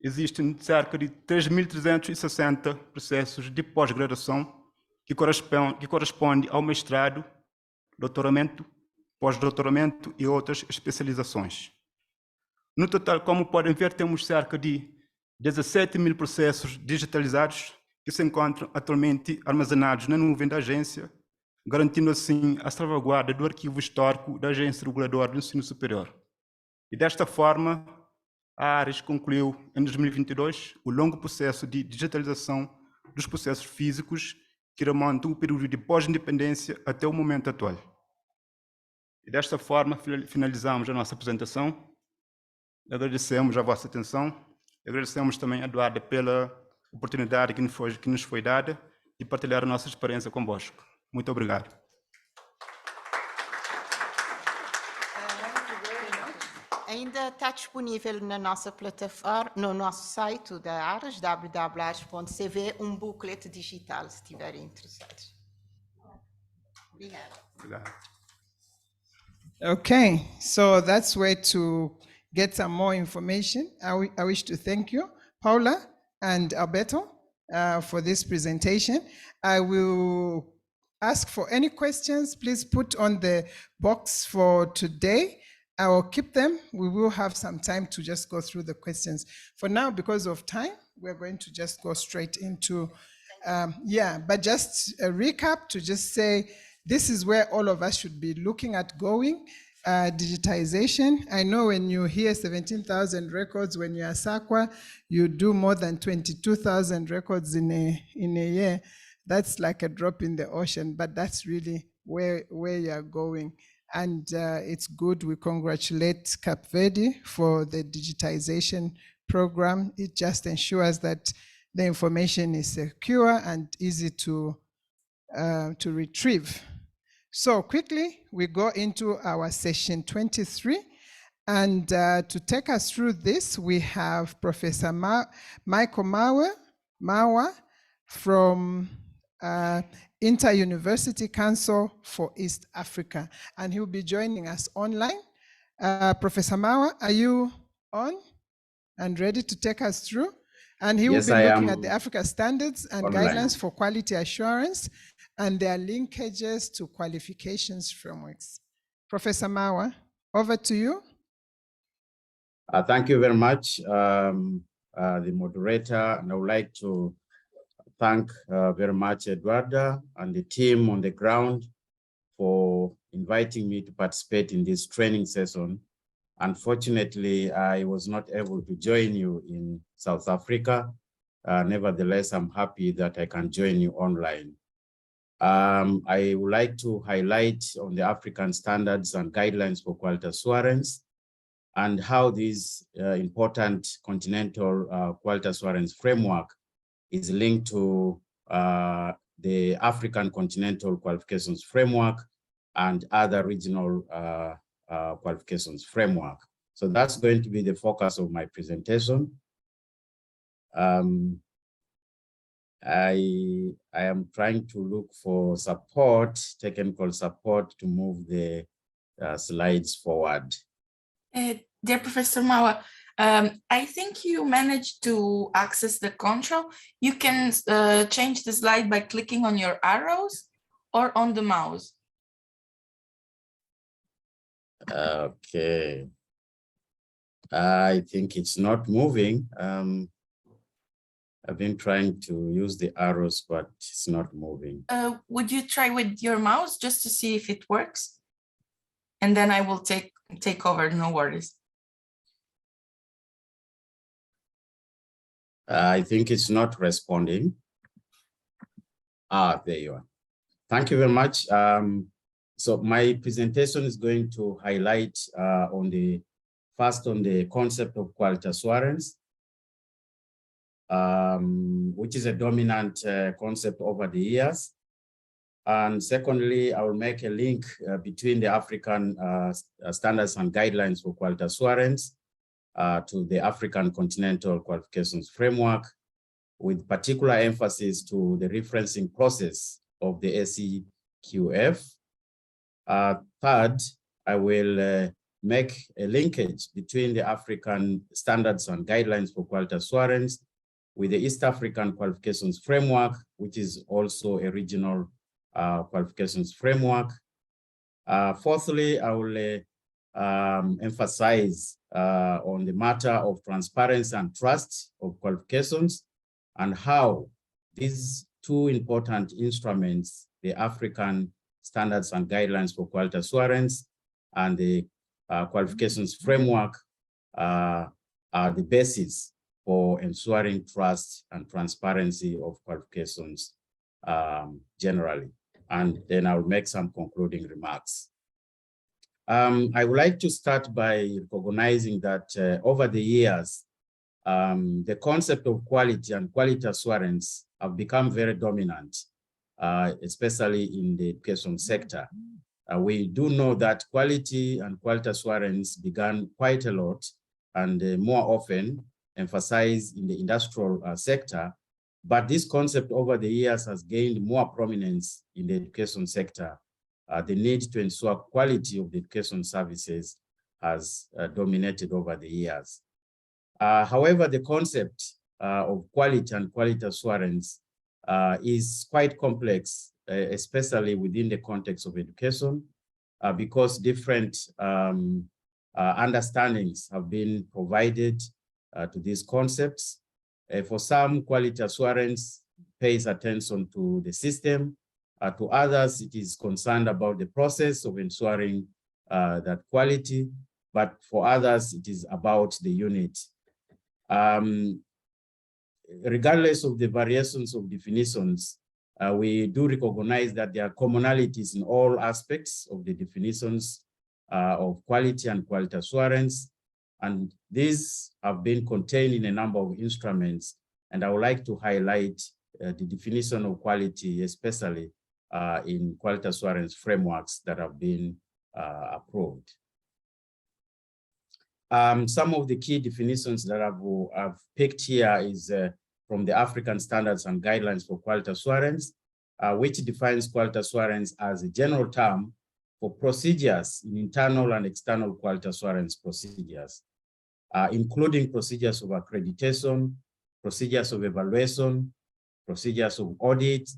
Existem cerca de 3.360 processos de pós-graduação, que corresponde ao mestrado, doutoramento, pós-doutoramento e outras especializações. No total, como podem ver, temos cerca de 17.000 processos digitalizados que se encontram atualmente armazenados na nuvem da agência, garantindo assim a salvaguarda do arquivo histórico da Agência Reguladora do Ensino Superior. E desta forma, a ARES concluiu em 2022 o longo processo de digitalização dos processos físicos que remontam o período de pós-independência até o momento atual. E desta forma, finalizamos a nossa apresentação. Agradecemos a vossa atenção. Agradecemos também a Eduarda pela oportunidade que nos foi dada de partilhar a nossa experiência convosco. Muito obrigado. Ainda está disponível na nossa plataforma, no nosso site da ARES, www.ares.cv, um booklet digital, se estiverem interessados. Obrigada. Obrigado. Okay, so that's where to get some more information. I wish to thank you, Paula and Alberto, for this presentation. I will ask for any questions. Please put on the box for today. I will keep them. We will have some time to just go through the questions. For now, because of time, we're going to just go straight into, but just a recap to just say, this is where all of us should be looking at going. Digitization. I know when you hear 17,000 records, when you're SAQA, you do more than 22,000 records in a year. That's like a drop in the ocean, but that's really where you're going. And it's good. We congratulate Cape Verde for the digitization program. It just ensures that the information is secure and easy to retrieve. So quickly, we go into our session 23. And to take us through this, we have Professor Michael Mawa from Inter-University Council for East Africa. And he'll be joining us online. Professor Mawa, are you on and ready to take us through? And he will be looking at the Africa standards and guidelines for quality assurance and their linkages to qualifications frameworks. Professor Mawa, over to you. Thank you very much, the moderator, and I would like to thank very much Eduarda and the team on the ground for inviting me to participate in this training session. Unfortunately, I was not able to join you in South Africa. Nevertheless, I'm happy that I can join you online. I would like to highlight on the African standards and guidelines for quality assurance and how this important continental quality assurance framework is linked to the African continental qualifications framework and other regional qualifications framework. So that's going to be the focus of my presentation. I am trying to look for support, technical support, to move the slides forward. Dear Professor Mawa, I think you managed to access the control. You can change the slide by clicking on your arrows or on the mouse. Okay. I think it's not moving. I've been trying to use the arrows, but it's not moving. Would you try with your mouse just to see if it works? And then I will take over, no worries. I think it's not responding. There you are. Thank you very much. So my presentation is going to highlight on the concept of quality assurance, which is a dominant concept over the years. And secondly, I will make a link between the African standards and guidelines for quality assurance to the African Continental Qualifications Framework, with particular emphasis to the referencing process of the ACQF. Third, I will make a linkage between the African Standards and Guidelines for Quality Assurance with the East African Qualifications Framework, which is also a regional qualifications framework. Fourthly, I will emphasize on the matter of transparency and trust of qualifications and how these two important instruments, the African Standards and Guidelines for Quality Assurance and the Qualifications Framework, are the basis for ensuring trust and transparency of qualifications generally. And then I'll make some concluding remarks. I would like to start by recognizing that over the years, the concept of quality and quality assurance have become very dominant, especially in the education sector. We do know that quality and quality assurance began quite a lot and more often emphasized in the industrial sector, but this concept over the years has gained more prominence in the education sector. The need to ensure quality of the education services has dominated over the years. However, the concept of quality and quality assurance is quite complex, especially within the context of education, because different understandings have been provided to these concepts. For some, quality assurance pays attention to the system. To others, it is concerned about the process of ensuring that quality, but for others, it is about the unit. Regardless of the variations of definitions, we do recognize that there are commonalities in all aspects of the definitions of quality and quality assurance, and these have been contained in a number of instruments, and I would like to highlight the definition of quality, especially in quality assurance frameworks that have been approved. Some of the key definitions that I've picked here is from the African Standards and Guidelines for Quality Assurance, which defines quality assurance as a general term for procedures in internal and external quality assurance procedures, including procedures of accreditation, procedures of evaluation, procedures of audit,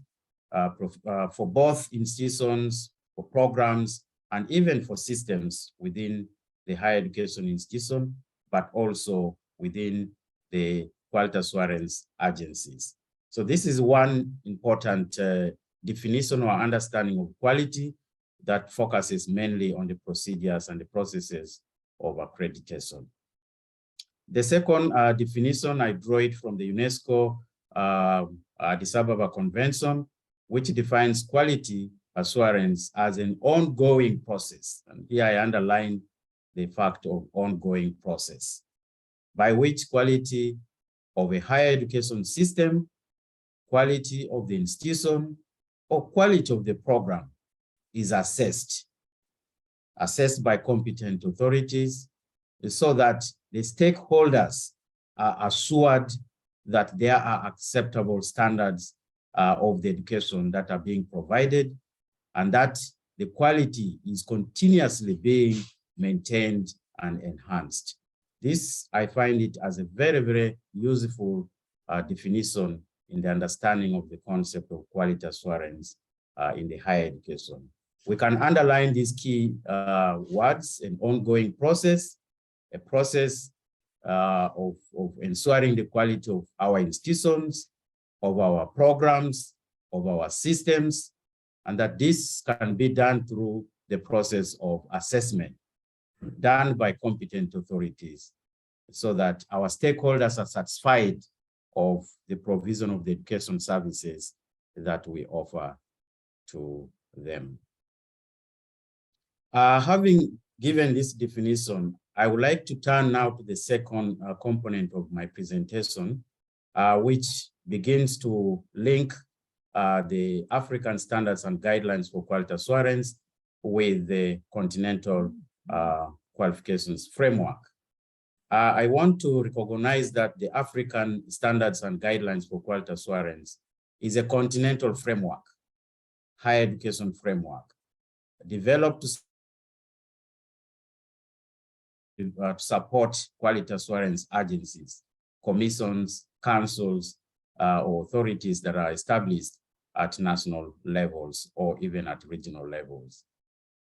for both institutions, for programs, and even for systems within the higher education institution, but also within the quality assurance agencies. So this is one important definition or understanding of quality that focuses mainly on the procedures and the processes of accreditation. The second definition, I draw it from the UNESCO Addis Ababa Convention, which defines quality assurance as an ongoing process. And here I underline the fact of ongoing process, by which quality of a higher education system, quality of the institution, or quality of the program is assessed by competent authorities, so that the stakeholders are assured that there are acceptable standards of the education that are being provided, and that the quality is continuously being maintained and enhanced. This, I find it as a very, very useful definition in the understanding of the concept of quality assurance in the higher education. We can underline these key words: an ongoing process, a process of ensuring the quality of our institutions, of our programs, of our systems, and that this can be done through the process of assessment done by competent authorities, so that our stakeholders are satisfied of the provision of the education services that we offer to them. Having given this definition, I would like to turn now to the second component of my presentation, which begins to link the African Standards and Guidelines for Quality Assurance with the Continental Qualifications Framework. I want to recognize that the African Standards and Guidelines for Quality Assurance is a continental framework, higher education framework, developed to support quality assurance agencies, commissions, councils, or authorities that are established at national levels or even at regional levels.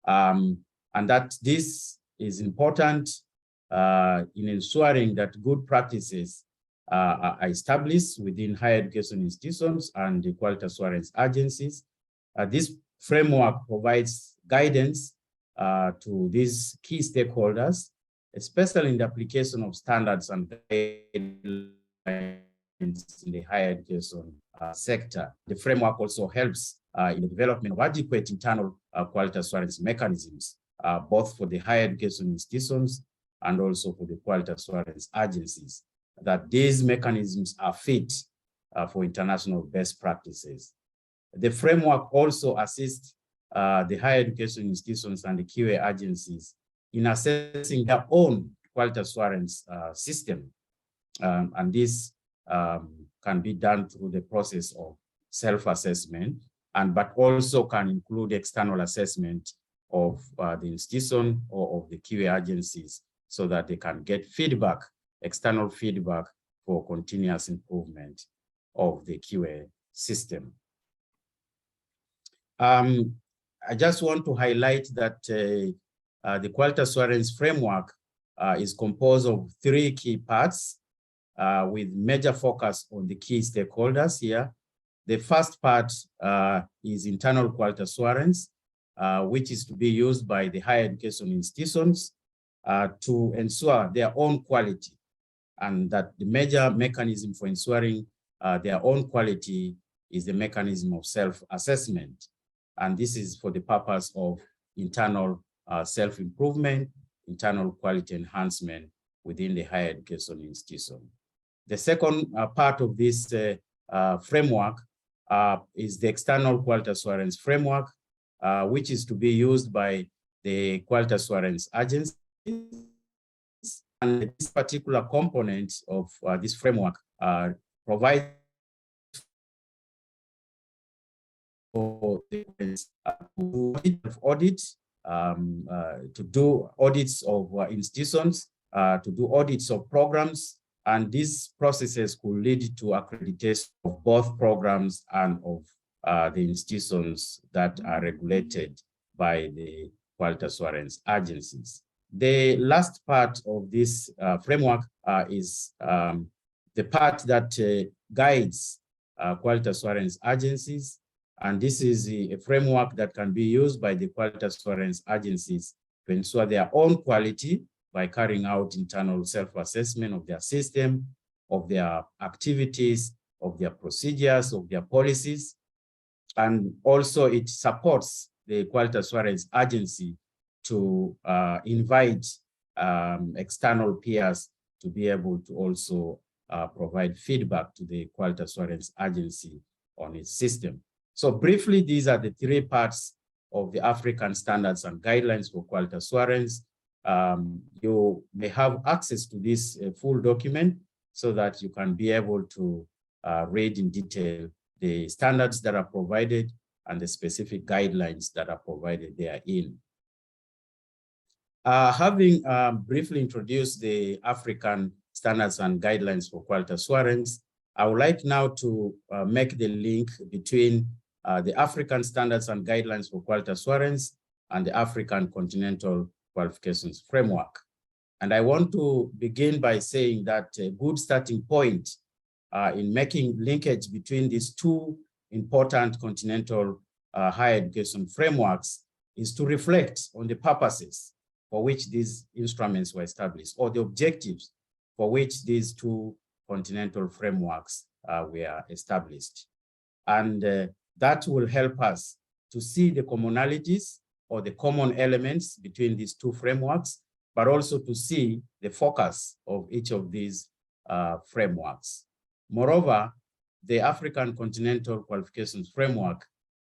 And that this is important in ensuring that good practices are established within higher education institutions and the quality assurance agencies. This framework provides guidance to these key stakeholders, especially in the application of standards and guidelines in the higher education sector. The framework also helps in the development of adequate internal quality assurance mechanisms, both for the higher education institutions and also for the quality assurance agencies, that these mechanisms are fit for international best practices. The framework also assists the higher education institutions and the QA agencies in assessing their own quality assurance system. And this can be done through the process of self-assessment, but also can include external assessment of the institution or of the QA agencies so that they can get feedback, external feedback for continuous improvement of the QA system. I just want to highlight that the quality assurance framework is composed of 3 key parts with major focus on the key stakeholders here. The first part is internal quality assurance, which is to be used by the higher education institutions to ensure their own quality, and that the major mechanism for ensuring their own quality is the mechanism of self-assessment. And this is for the purpose of internal self-improvement, internal quality enhancement within the higher education institution. The second part of this framework is the external quality assurance framework, which is to be used by the quality assurance agencies. And this particular component of this framework provides for the audits, to do audits of institutions, to do audits of programs, and these processes could lead to accreditation of both programs and of the institutions that are regulated by the quality assurance agencies. The last part of this framework is the part that guides quality assurance agencies. And this is a framework that can be used by the quality assurance agencies to ensure their own quality by carrying out internal self-assessment of their system, of their activities, of their procedures, of their policies. And also it supports the quality assurance agency to invite external peers to be able to also provide feedback to the quality assurance agency on its system. So briefly, these are the 3 parts of the African Standards and Guidelines for Quality Assurance. You may have access to this full document so that you can be able to read in detail the standards that are provided and the specific guidelines that are provided therein. Having briefly introduced the African Standards and Guidelines for Quality Assurance, I would like now to make the link between the African Standards and Guidelines for Quality Assurance and the African Continental Qualifications Framework. And I want to begin by saying that a good starting point in making linkage between these 2 important continental higher education frameworks is to reflect on the purposes for which these instruments were established, or the objectives for which these 2 continental frameworks were established. And that will help us to see the commonalities or the common elements between these 2 frameworks, but also to see the focus of each of these frameworks. Moreover, the African Continental Qualifications Framework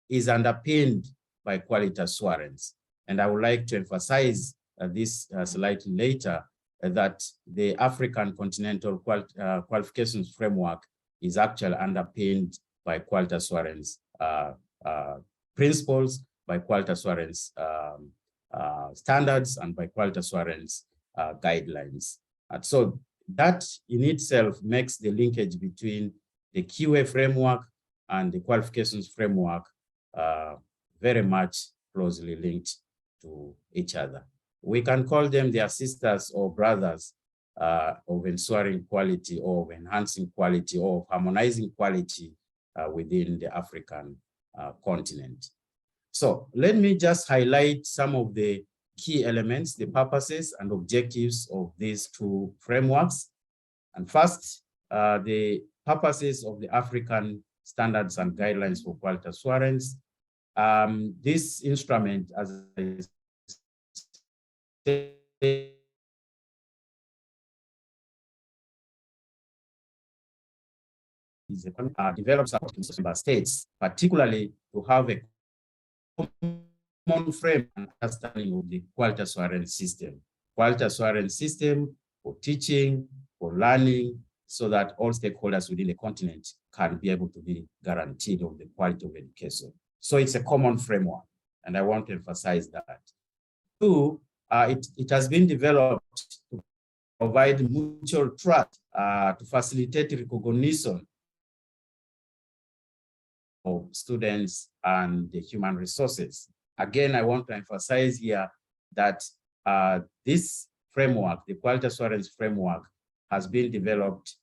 is underpinned by quality assurance. And I would like to emphasize this slightly later, that the African Continental Qualifications Framework is actually underpinned by quality assurance principles, by quality assurance standards, and by quality assurance guidelines. And so that in itself makes the linkage between the QA framework and the qualifications framework very much closely linked to each other. We can call them their sisters or brothers of ensuring quality, or of enhancing quality, or of harmonizing quality within the African continent. So let me just highlight some of the key elements, the purposes and objectives of these two frameworks. And first, the purposes of the African Standards and Guidelines for Quality Assurance. This instrument, as I said, develops member states, particularly to have a common frame and understanding of the quality assurance system. Quality assurance system for teaching, for learning, so that all stakeholders within the continent can be able to be guaranteed of the quality of education. So it's a common framework, and I want to emphasize that. Two, it has been developed to provide mutual trust, to facilitate recognition of students and the human resources. Again, I want to emphasize here that this framework, the quality assurance framework, has been developed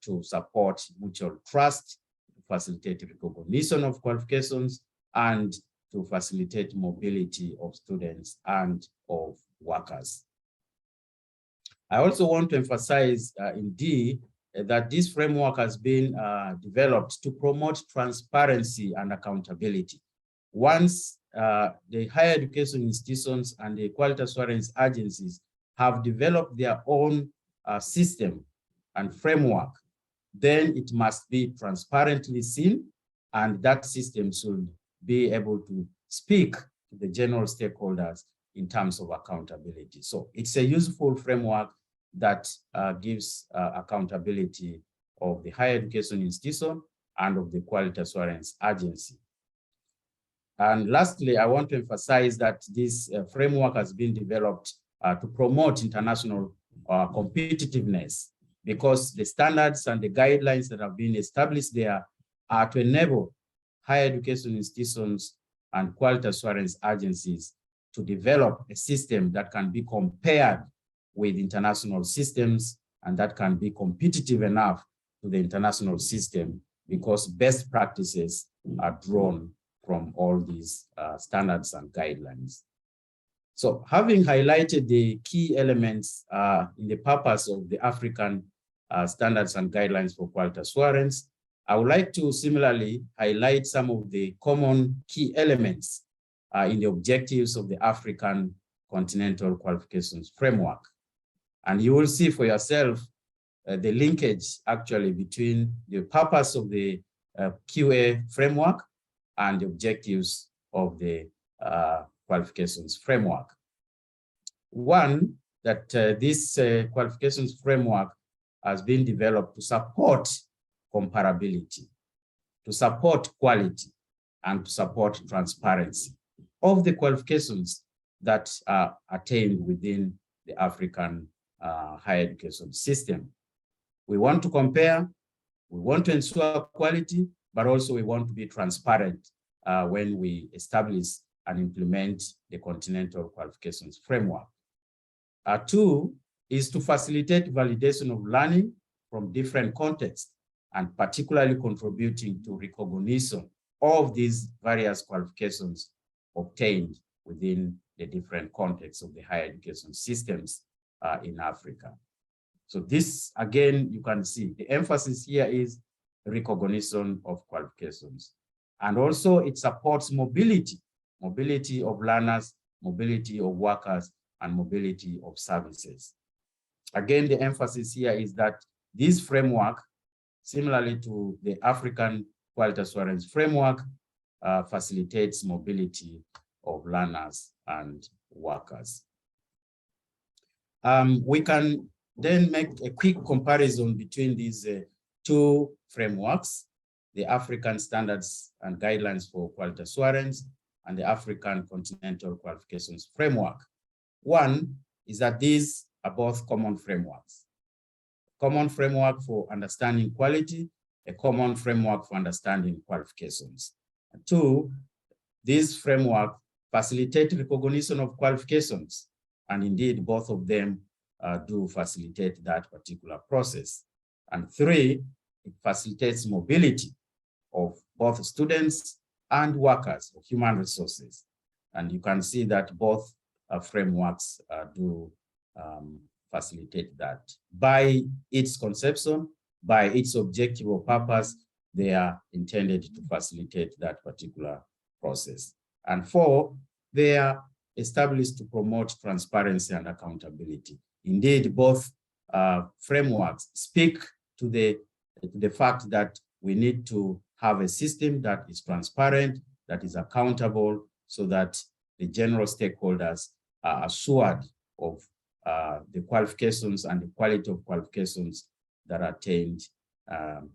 to support mutual trust, to facilitate recognition of qualifications, and to facilitate mobility of students and of workers. I also want to emphasize indeed that this framework has been developed to promote transparency and accountability. Once the higher education institutions and the quality assurance agencies have developed their own system and framework, then it must be transparently seen, and that system should be able to speak to the general stakeholders in terms of accountability. So it's a useful framework that gives accountability of the higher education institution and of the quality assurance agency. And lastly, I want to emphasize that this framework has been developed to promote international competitiveness, because the standards and the guidelines that have been established there are to enable higher education institutions and quality assurance agencies to develop a system that can be compared with international systems and that can be competitive enough to the international system, because best practices are drawn from all these standards and guidelines. So having highlighted the key elements in the purpose of the African standards and guidelines for quality assurance, I would like to similarly highlight some of the common key elements in the objectives of the African Continental Qualifications Framework. And you will see for yourself the linkage actually between the purpose of the QA framework and the objectives of the qualifications framework. One, that this qualifications framework has been developed to support comparability, to support quality, and to support transparency of the qualifications that are attained within the African higher education system. We want to compare, we want to ensure quality, but also we want to be transparent when we establish and implement the Continental Qualifications Framework. Two is to facilitate validation of learning from different contexts, and particularly contributing to recognition of these various qualifications obtained within the different contexts of the higher education systems in Africa. So this, again, you can see the emphasis here is recognition of qualifications. And also it supports mobility, mobility of learners, mobility of workers, and mobility of services. Again, the emphasis here is that this framework, similarly to the African Quality Assurance Framework, facilitates mobility of learners and workers. We can then make a quick comparison between these two frameworks, the African Standards and Guidelines for Quality Assurance and the African Continental Qualifications Framework. One is that these are both common frameworks. Common framework for understanding quality, a common framework for understanding qualifications. And two, these frameworks facilitate recognition of qualifications, and indeed both of them do facilitate that particular process. And three, it facilitates mobility of both students and workers of human resources. And you can see that both frameworks do facilitate that. By its conception, by its objective or purpose, they are intended to facilitate that particular process. And four, they are established to promote transparency and accountability. Indeed, both frameworks speak to the fact that we need to have a system that is transparent, that is accountable, so that the general stakeholders are assured of the qualifications and the quality of qualifications that are attained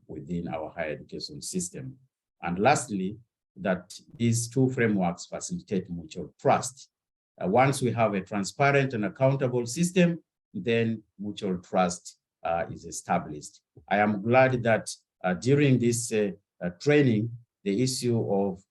within our higher education system. And lastly, that these two frameworks facilitate mutual trust. Once we have a transparent and accountable system, then mutual trust is established. I am glad that during this training, the issue of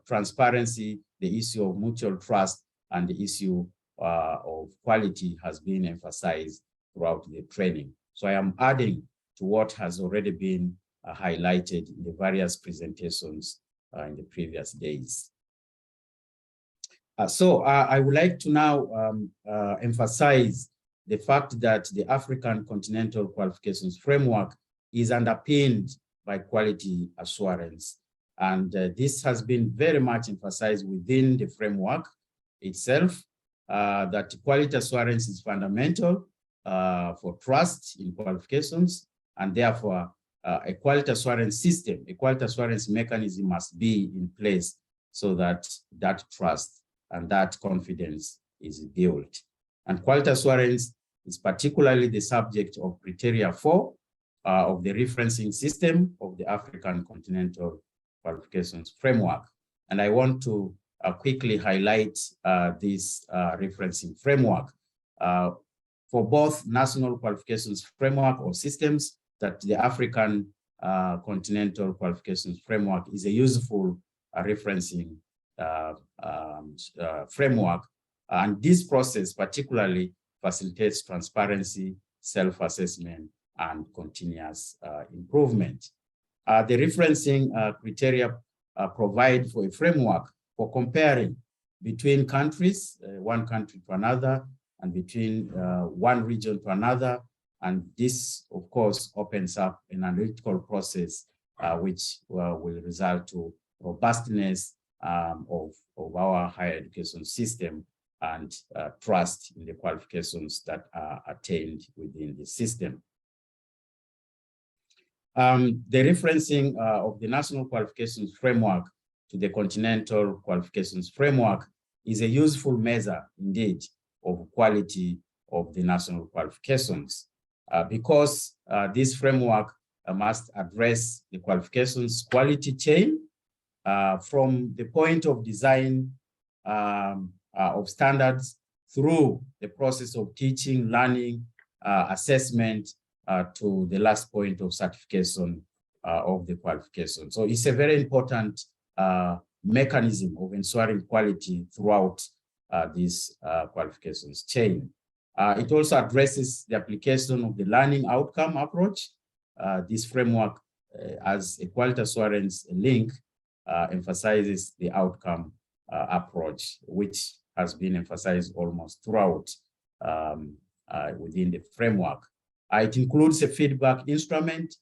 transparency, the issue of mutual trust, and the issue of quality has been emphasized throughout the training. So I am adding to what has already been highlighted in the various presentations in the previous days. So I would like to now emphasize the fact that the African Continental Qualifications Framework is underpinned by quality assurance. And this has been very much emphasized within the framework itself, that quality assurance is fundamental for trust in qualifications, and therefore a quality assurance system, a quality assurance mechanism must be in place so that that trust and that confidence is built. And quality assurance is particularly the subject of criteria 4 of the referencing system of the African Continental Qualifications Framework. And I want to quickly highlight this referencing framework. For both national qualifications framework or systems, that the African Continental Qualifications Framework is a useful referencing framework. And this process particularly facilitates transparency, self-assessment, and continuous improvement. The referencing criteria provide for a framework for comparing between countries, one country to another, and between one region to another. And this, of course, opens up an analytical process which will result to robustness of our higher education system and trust in the qualifications that are attained within the system. The referencing of the National Qualifications Framework to the Continental Qualifications Framework is a useful measure, indeed, of quality of the national qualifications, because this framework must address the qualifications quality chain from the point of design of standards through the process of teaching, learning, assessment, to the last point of certification of the qualification. So it's a very important mechanism of ensuring quality throughout this qualifications chain. It also addresses the application of the learning outcome approach. This framework, as a quality assurance link, emphasizes the outcome approach, which has been emphasized almost throughout within the framework. It includes a feedback instrument,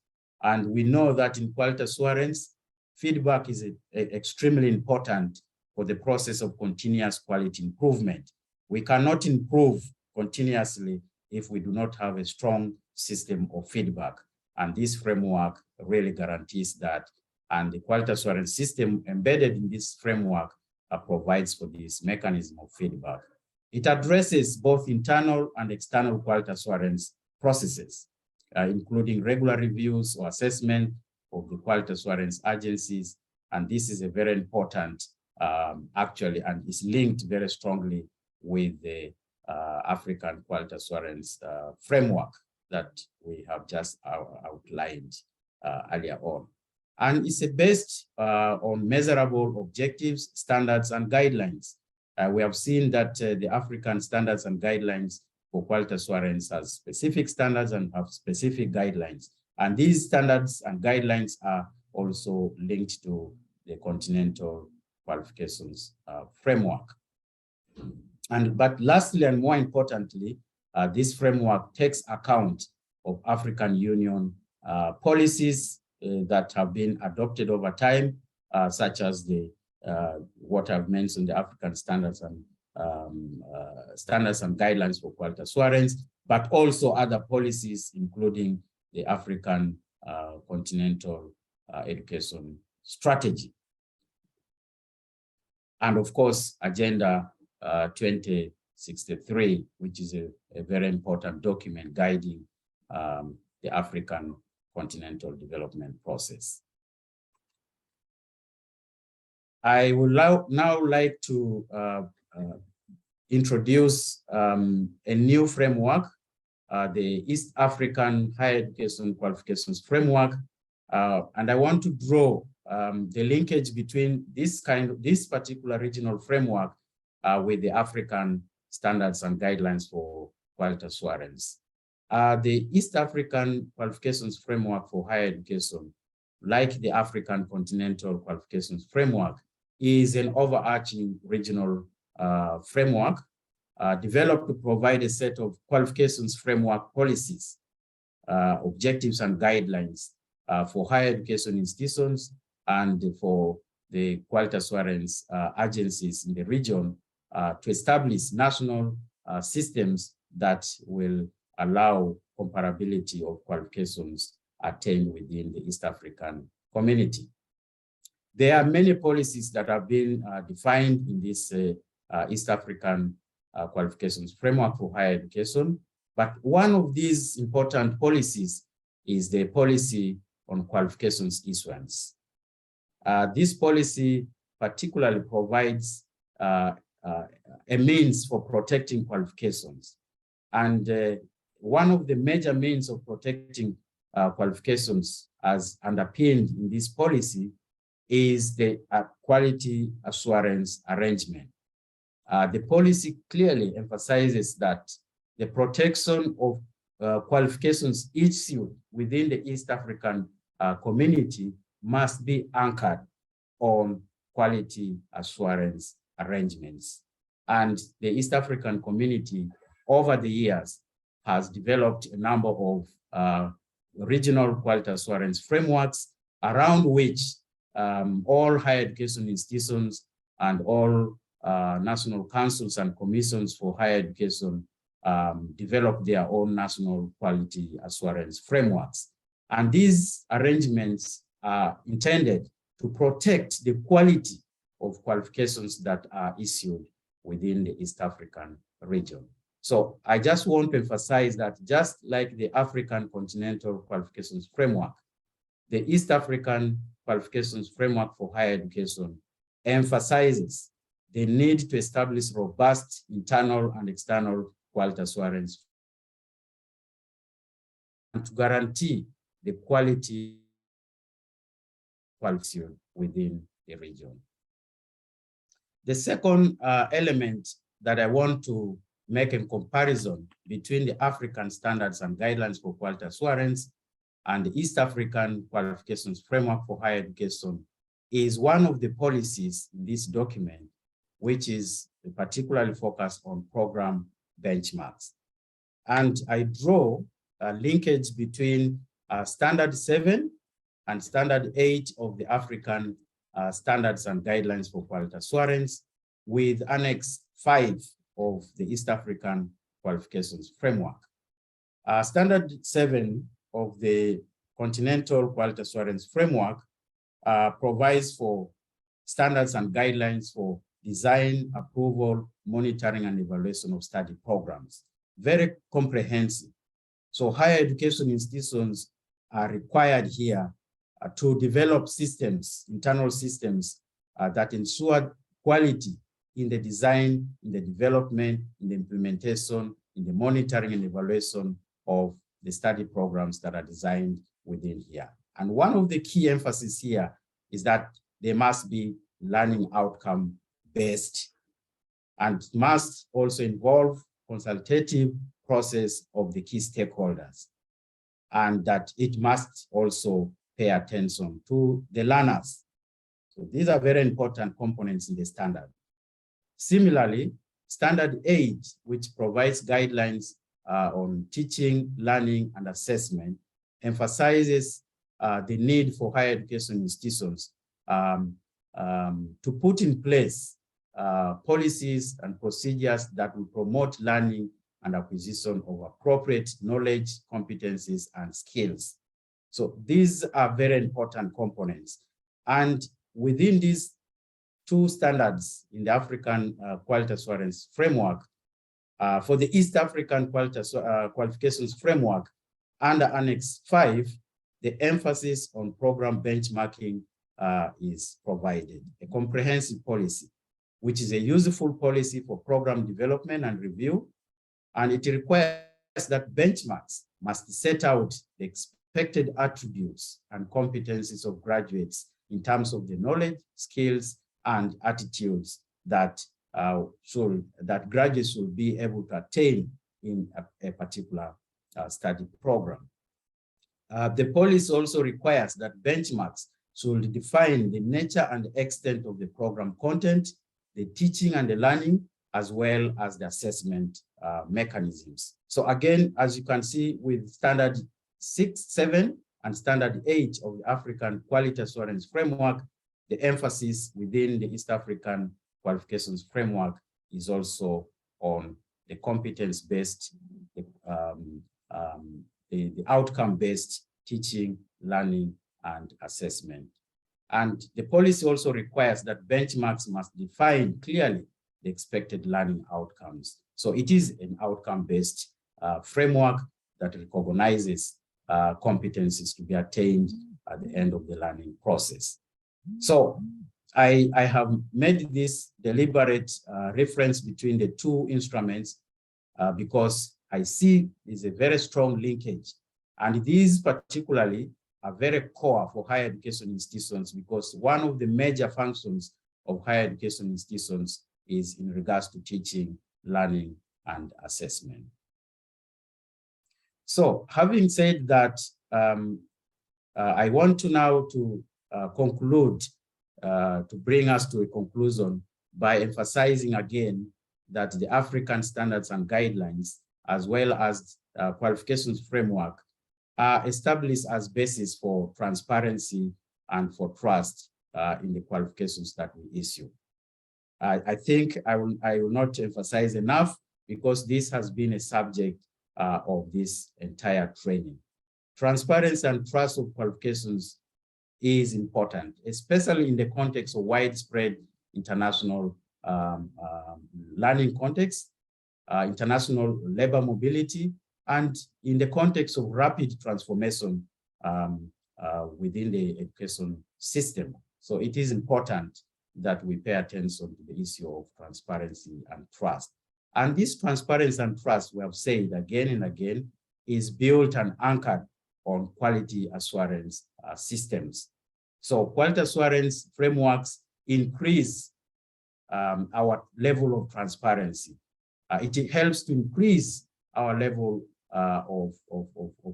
and we know that in quality assurance, feedback is extremely important for the process of continuous quality improvement. We cannot improve continuously if we do not have a strong system of feedback, and this framework really guarantees that, and the quality assurance system embedded in this framework provides for this mechanism of feedback. It addresses both internal and external quality assurance processes, including regular reviews or assessment of the quality assurance agencies. And this is a very important, actually, and is linked very strongly with the African quality assurance framework that we have just outlined earlier on. And it's based on measurable objectives, standards, and guidelines. We have seen that the African standards and guidelines for quality assurance has specific standards and have specific guidelines. And these standards and guidelines are also linked to the continental qualifications framework. But lastly, and more importantly, this framework takes account of African Union policies that have been adopted over time, such as the what I've mentioned, the African standards and guidelines for quality assurance, but also other policies, including the African continental education strategy. And of course, Agenda 2063, which is a very important document guiding the African continental development process. I would now like to introduce a new framework, the East African Higher Education Qualifications Framework. And I want to draw the linkage between this particular regional framework with the African standards and guidelines for quality assurance. The East African Qualifications Framework for Higher Education, like the African Continental Qualifications Framework, is an overarching regional framework developed to provide a set of qualifications framework policies, objectives, and guidelines for higher education institutions and for the quality assurance agencies in the region to establish national systems that will allow comparability of qualifications attained within the East African community. There are many policies that have been defined in this East African Qualifications Framework for Higher Education, but one of these important policies is the policy on qualifications issuance. This policy particularly provides a means for protecting qualifications. And one of the major means of protecting qualifications as underpinned in this policy is the quality assurance arrangement. The policy clearly emphasizes that the protection of qualifications issued within the East African community must be anchored on quality assurance arrangements. And the East African community over the years has developed a number of regional quality assurance frameworks around which all higher education institutions and all national councils and commissions for higher education develop their own national quality assurance frameworks. And these arrangements are intended to protect the quality of qualifications that are issued within the East African region. So I just want to emphasize that just like the African Continental Qualifications Framework, the East African Qualifications Framework for Higher Education emphasizes the need to establish robust internal and external quality assurance and to guarantee the quality qualification within the region. The second element that I want to make a comparison between the African standards and guidelines for quality assurance and the East African Qualifications Framework for Higher Education is one of the policies in this document, which is particularly focused on program benchmarks. And I draw a linkage between Standard 7 and Standard 8 of the African Standards and Guidelines for Quality Assurance with Annex 5 of the East African Qualifications Framework. Standard 7 of the Continental Quality Assurance Framework provides for standards and guidelines for design, approval, monitoring, and evaluation of study programs. Very comprehensive. So higher education institutions are required here to develop systems, internal systems that ensure quality in the design, in the development, in the implementation, in the monitoring and evaluation of the study programs that are designed within here. And one of the key emphasis here is that they must be learning outcome based and must also involve consultative process of the key stakeholders, and that it must also pay attention to the learners. So these are very important components in the standard. Similarly, Standard 8, which provides guidelines on teaching, learning, and assessment, emphasizes the need for higher education institutions to put in place policies and procedures that will promote learning and acquisition of appropriate knowledge, competencies, and skills. So these are very important components. And within these two standards in the African Quality Assurance Framework, for the East African Qualifications Framework, under Annex 5, the emphasis on program benchmarking is provided, a comprehensive policy, which is a useful policy for program development and review. And it requires that benchmarks must set out the expected attributes and competencies of graduates in terms of the knowledge, skills, and attitudes that graduates will be able to attain in a particular study program. The policy also requires that benchmarks should define the nature and extent of the program content, the teaching and the learning, as well as the assessment mechanisms. So again, as you can see with Standard 6, 7, and Standard 8 of the African Quality Assurance Framework, the emphasis within the East African Qualifications Framework is also on the competence-based, the outcome-based teaching, learning, and assessment. And the policy also requires that benchmarks must define clearly the expected learning outcomes. So it is an outcome-based framework that recognizes competencies to be attained at the end of the learning process. So I have made this deliberate reference between the two instruments because I see is a very strong linkage. And these particularly are very core for higher education institutions, because one of the major functions of higher education institutions is in regards to teaching, learning, and assessment. So having said that, I want to now to conclude, to bring us to a conclusion by emphasizing again that the African standards and guidelines, as well as qualifications framework, are established as basis for transparency and for trust in the qualifications that we issue. I think I will not emphasize enough, because this has been a subject of this entire training. Transparency and trust of qualifications is important, especially in the context of widespread international learning context, international labor mobility, and in the context of rapid transformation within the education system. So it is important that we pay attention to the issue of transparency and trust. And this transparency and trust, we have said again and again, is built and anchored on quality assurance systems. So quality assurance frameworks increase our level of transparency. It helps to increase our level of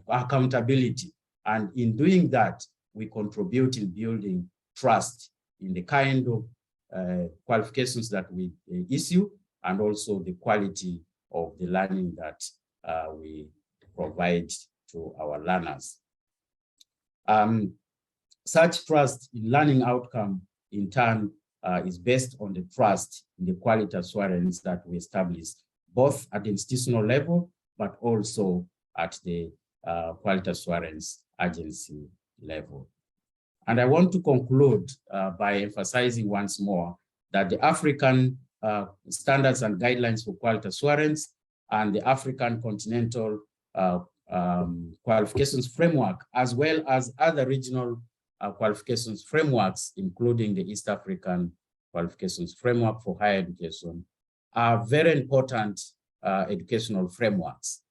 accountability. And in doing that, we contribute in building trust in the kind of qualifications that we issue, and also the quality of the learning that we provide to our learners. Such trust in learning outcome, in turn, is based on the trust in the quality assurance that we establish, both at the institutional level, but also at the quality assurance agency level. And I want to conclude by emphasizing once more that the African standards and guidelines for quality assurance and the African continental qualifications framework, as well as other regional qualifications frameworks, including the East African qualifications framework for higher education, are very important educational frameworks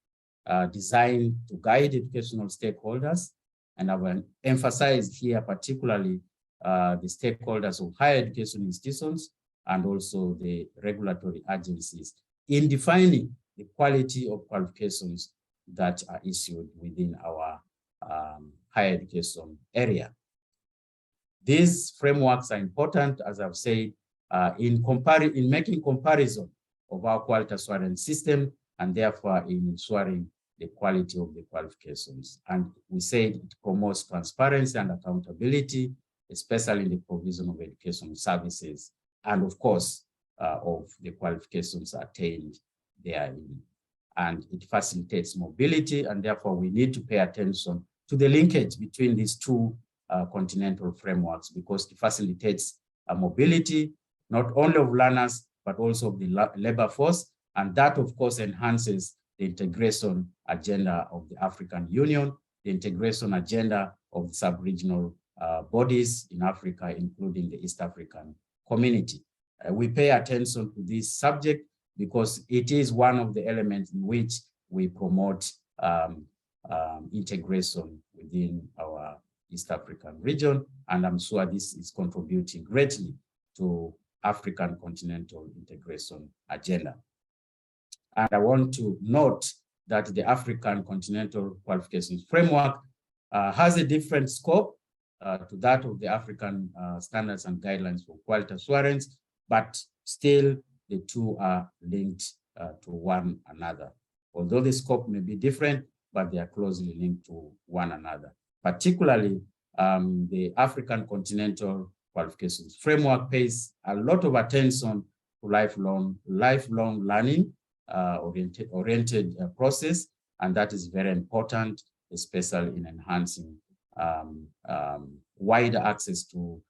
designed to guide educational stakeholders. And I will emphasize here particularly the stakeholders of higher education institutions and also the regulatory agencies in defining the quality of qualifications that are issued within our higher education area. These frameworks are important, as I've said, in making comparison of our quality assurance system and therefore in ensuring the quality of the qualifications. And we said it promotes transparency and accountability, especially in the provision of education services, and of course, of the qualifications attained therein. And it facilitates mobility, and therefore we need to pay attention to the linkage between these two continental frameworks, because it facilitates mobility, not only of learners, but also of the labor force. And that, of course, enhances the integration agenda of the African Union, the integration agenda of the sub-regional bodies in Africa, including the East African community. We pay attention to this subject because it is one of the elements in which we promote integration within our East African region. And I'm sure this is contributing greatly to African continental integration agenda. And I want to note that the African Continental Qualifications Framework has a different scope to that of the African Standards and Guidelines for Quality Assurance, but still the two are linked to one another. Although the scope may be different, but they are closely linked to one another. Particularly, the African Continental Qualifications Framework pays a lot of attention to lifelong learning oriented process, and that is very important, especially in enhancing wider access to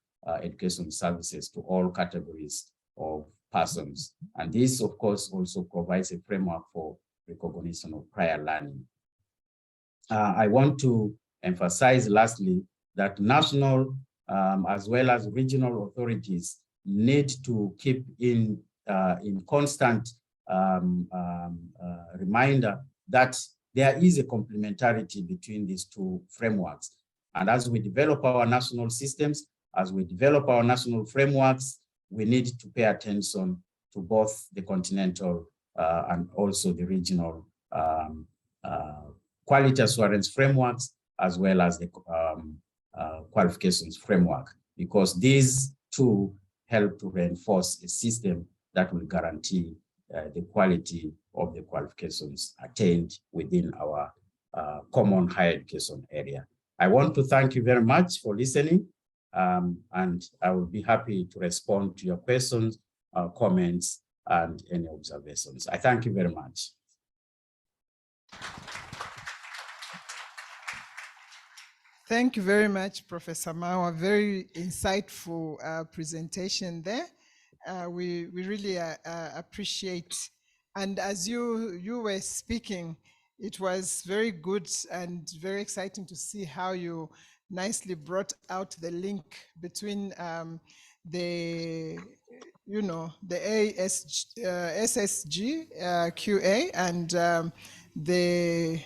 education services to all categories of persons. And this, of course, also provides a framework for recognition of prior learning. I want to emphasize lastly that national as well as regional authorities need to keep in constant reminder that there is a complementarity between these two frameworks. And as we develop our national systems, as we develop our national frameworks, we need to pay attention to both the continental and also the regional quality assurance frameworks, as well as the qualifications framework, because these two help to reinforce a system that will guarantee the quality of the qualifications attained within our common higher education area. I want to thank you very much for listening, and I will be happy to respond to your questions, comments, and any observations. I thank you very much. Thank you very much, Professor Mawa. Very insightful presentation there. We really appreciate. And as you were speaking, it was very good and very exciting to see how you nicely brought out the link between the SSG QA and the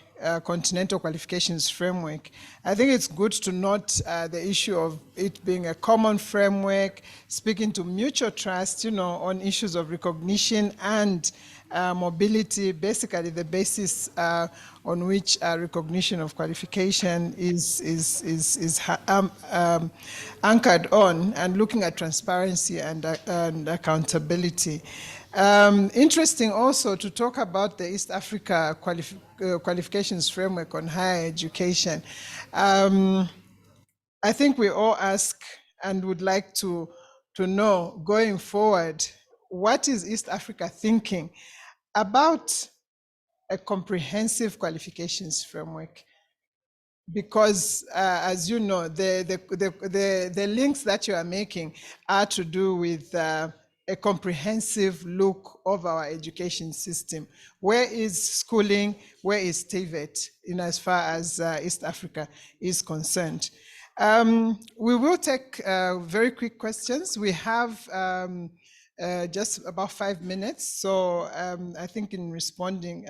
Continental Qualifications Framework. I think it's good to note the issue of it being a common framework, speaking to mutual trust, on issues of recognition and mobility, basically the basis on which recognition of qualification is anchored on, and looking at transparency and accountability. Interesting also to talk about the East Africa Qualifications Framework on higher education. I think we all ask and would like to know, going forward, what is East Africa thinking about a comprehensive qualifications framework? Because as you know, the links that you are making are to do with a comprehensive look of our education system. Where is schooling? Where is TVET in as far as East Africa is concerned? We will take very quick questions. We have just about 5 minutes. So I think in responding,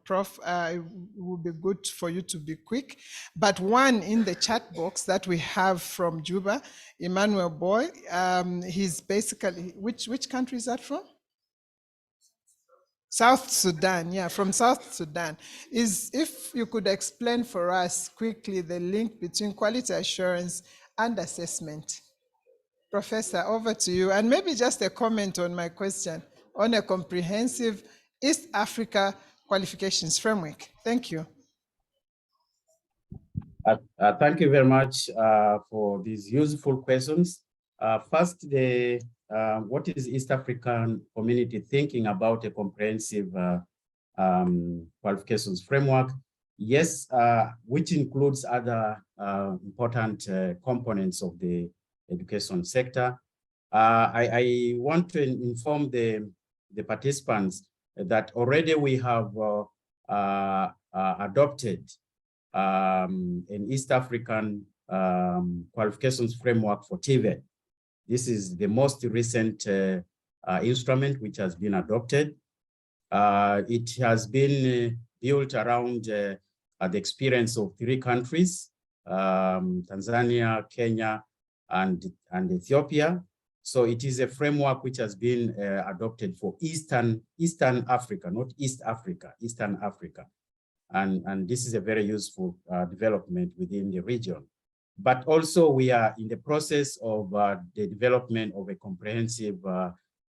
Prof, it would be good for you to be quick. But one in the chat box that we have from Juba, Emmanuel Boy, he's basically, which country is that from? South Sudan, yeah, from South Sudan. Is if you could explain for us quickly the link between quality assurance and assessment. Professor, over to you. And maybe just a comment on my question on a comprehensive East Africa qualifications framework. Thank you. Thank you very much for these useful questions. First, what is East African community thinking about a comprehensive qualifications framework? Yes, which includes other important components of the education sector. I want to inform the participants that already we have adopted an East African qualifications framework for TVET. This is the most recent instrument which has been adopted. It has been built around the experience of 3 countries, Tanzania, Kenya, and Ethiopia. So it is a framework which has been adopted for Eastern Africa, not East Africa, Eastern Africa. And this is a very useful development within the region. But also we are in the process of the development of a comprehensive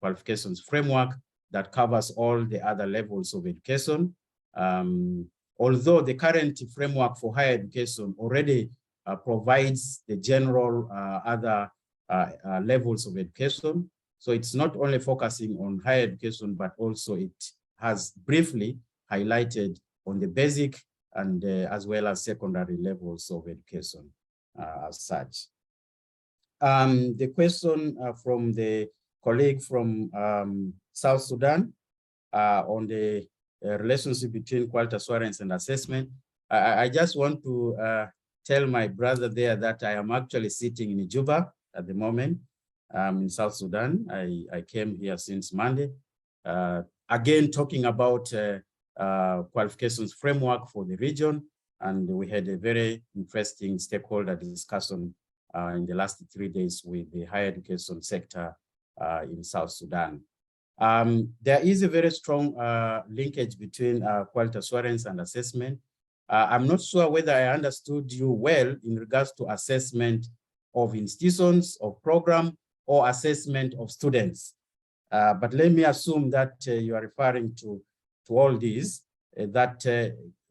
qualifications framework that covers all the other levels of education. Although the current framework for higher education already provides the general other levels of education. So it's not only focusing on higher education, but also it has briefly highlighted on the basic and as well as secondary levels of education as such. The question from the colleague from South Sudan on the relationship between quality assurance and assessment. I just want to tell my brother there that I am actually sitting in Juba at the moment in South Sudan. I came here since Monday. Again, talking about qualifications framework for the region. And we had a very interesting stakeholder discussion in the last 3 days with the higher education sector in South Sudan. There is a very strong linkage between quality assurance and assessment. I'm not sure whether I understood you well in regards to assessment of institutions, of program, or assessment of students. But let me assume that you are referring to all these, that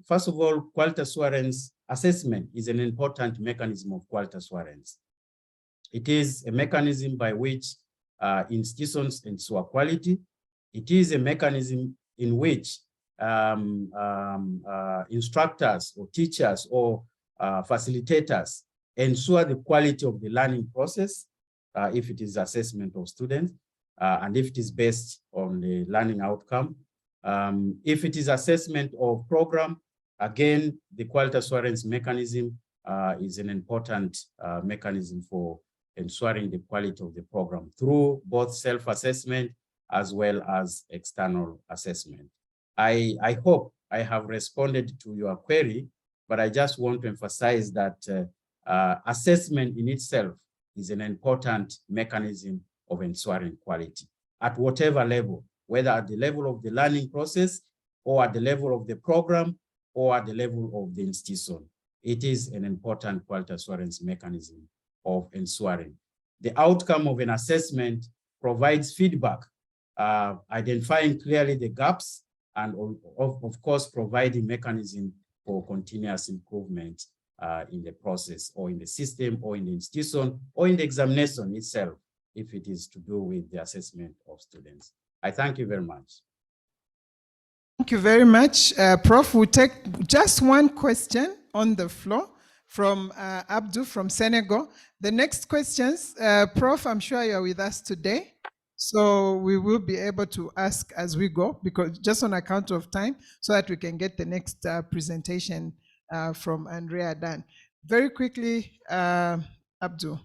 first of all, quality assurance assessment is an important mechanism of quality assurance. It is a mechanism by which institutions ensure quality. It is a mechanism in which instructors or teachers or facilitators ensure the quality of the learning process if it is assessment of students and if it is based on the learning outcome. If it is assessment of program, again, the quality assurance mechanism is an important mechanism for ensuring the quality of the program through both self-assessment as well as external assessment. I hope I have responded to your query, but I just want to emphasize that assessment in itself is an important mechanism of ensuring quality at whatever level, whether at the level of the learning process or at the level of the program or at the level of the institution. It is an important quality assurance mechanism of ensuring. The outcome of an assessment provides feedback, identifying clearly the gaps and of course providing mechanism for continuous improvement in the process or in the system or in the institution or in the examination itself, if it is to do with the assessment of students. I thank you very much. Thank you very much. Prof, we'll take just one question on the floor from Abdou from Senegal. The next questions, Prof, I'm sure you're with us today. So we will be able to ask as we go, because just on account of time, so that we can get the next presentation from Andrea done. Very quickly, Abdul.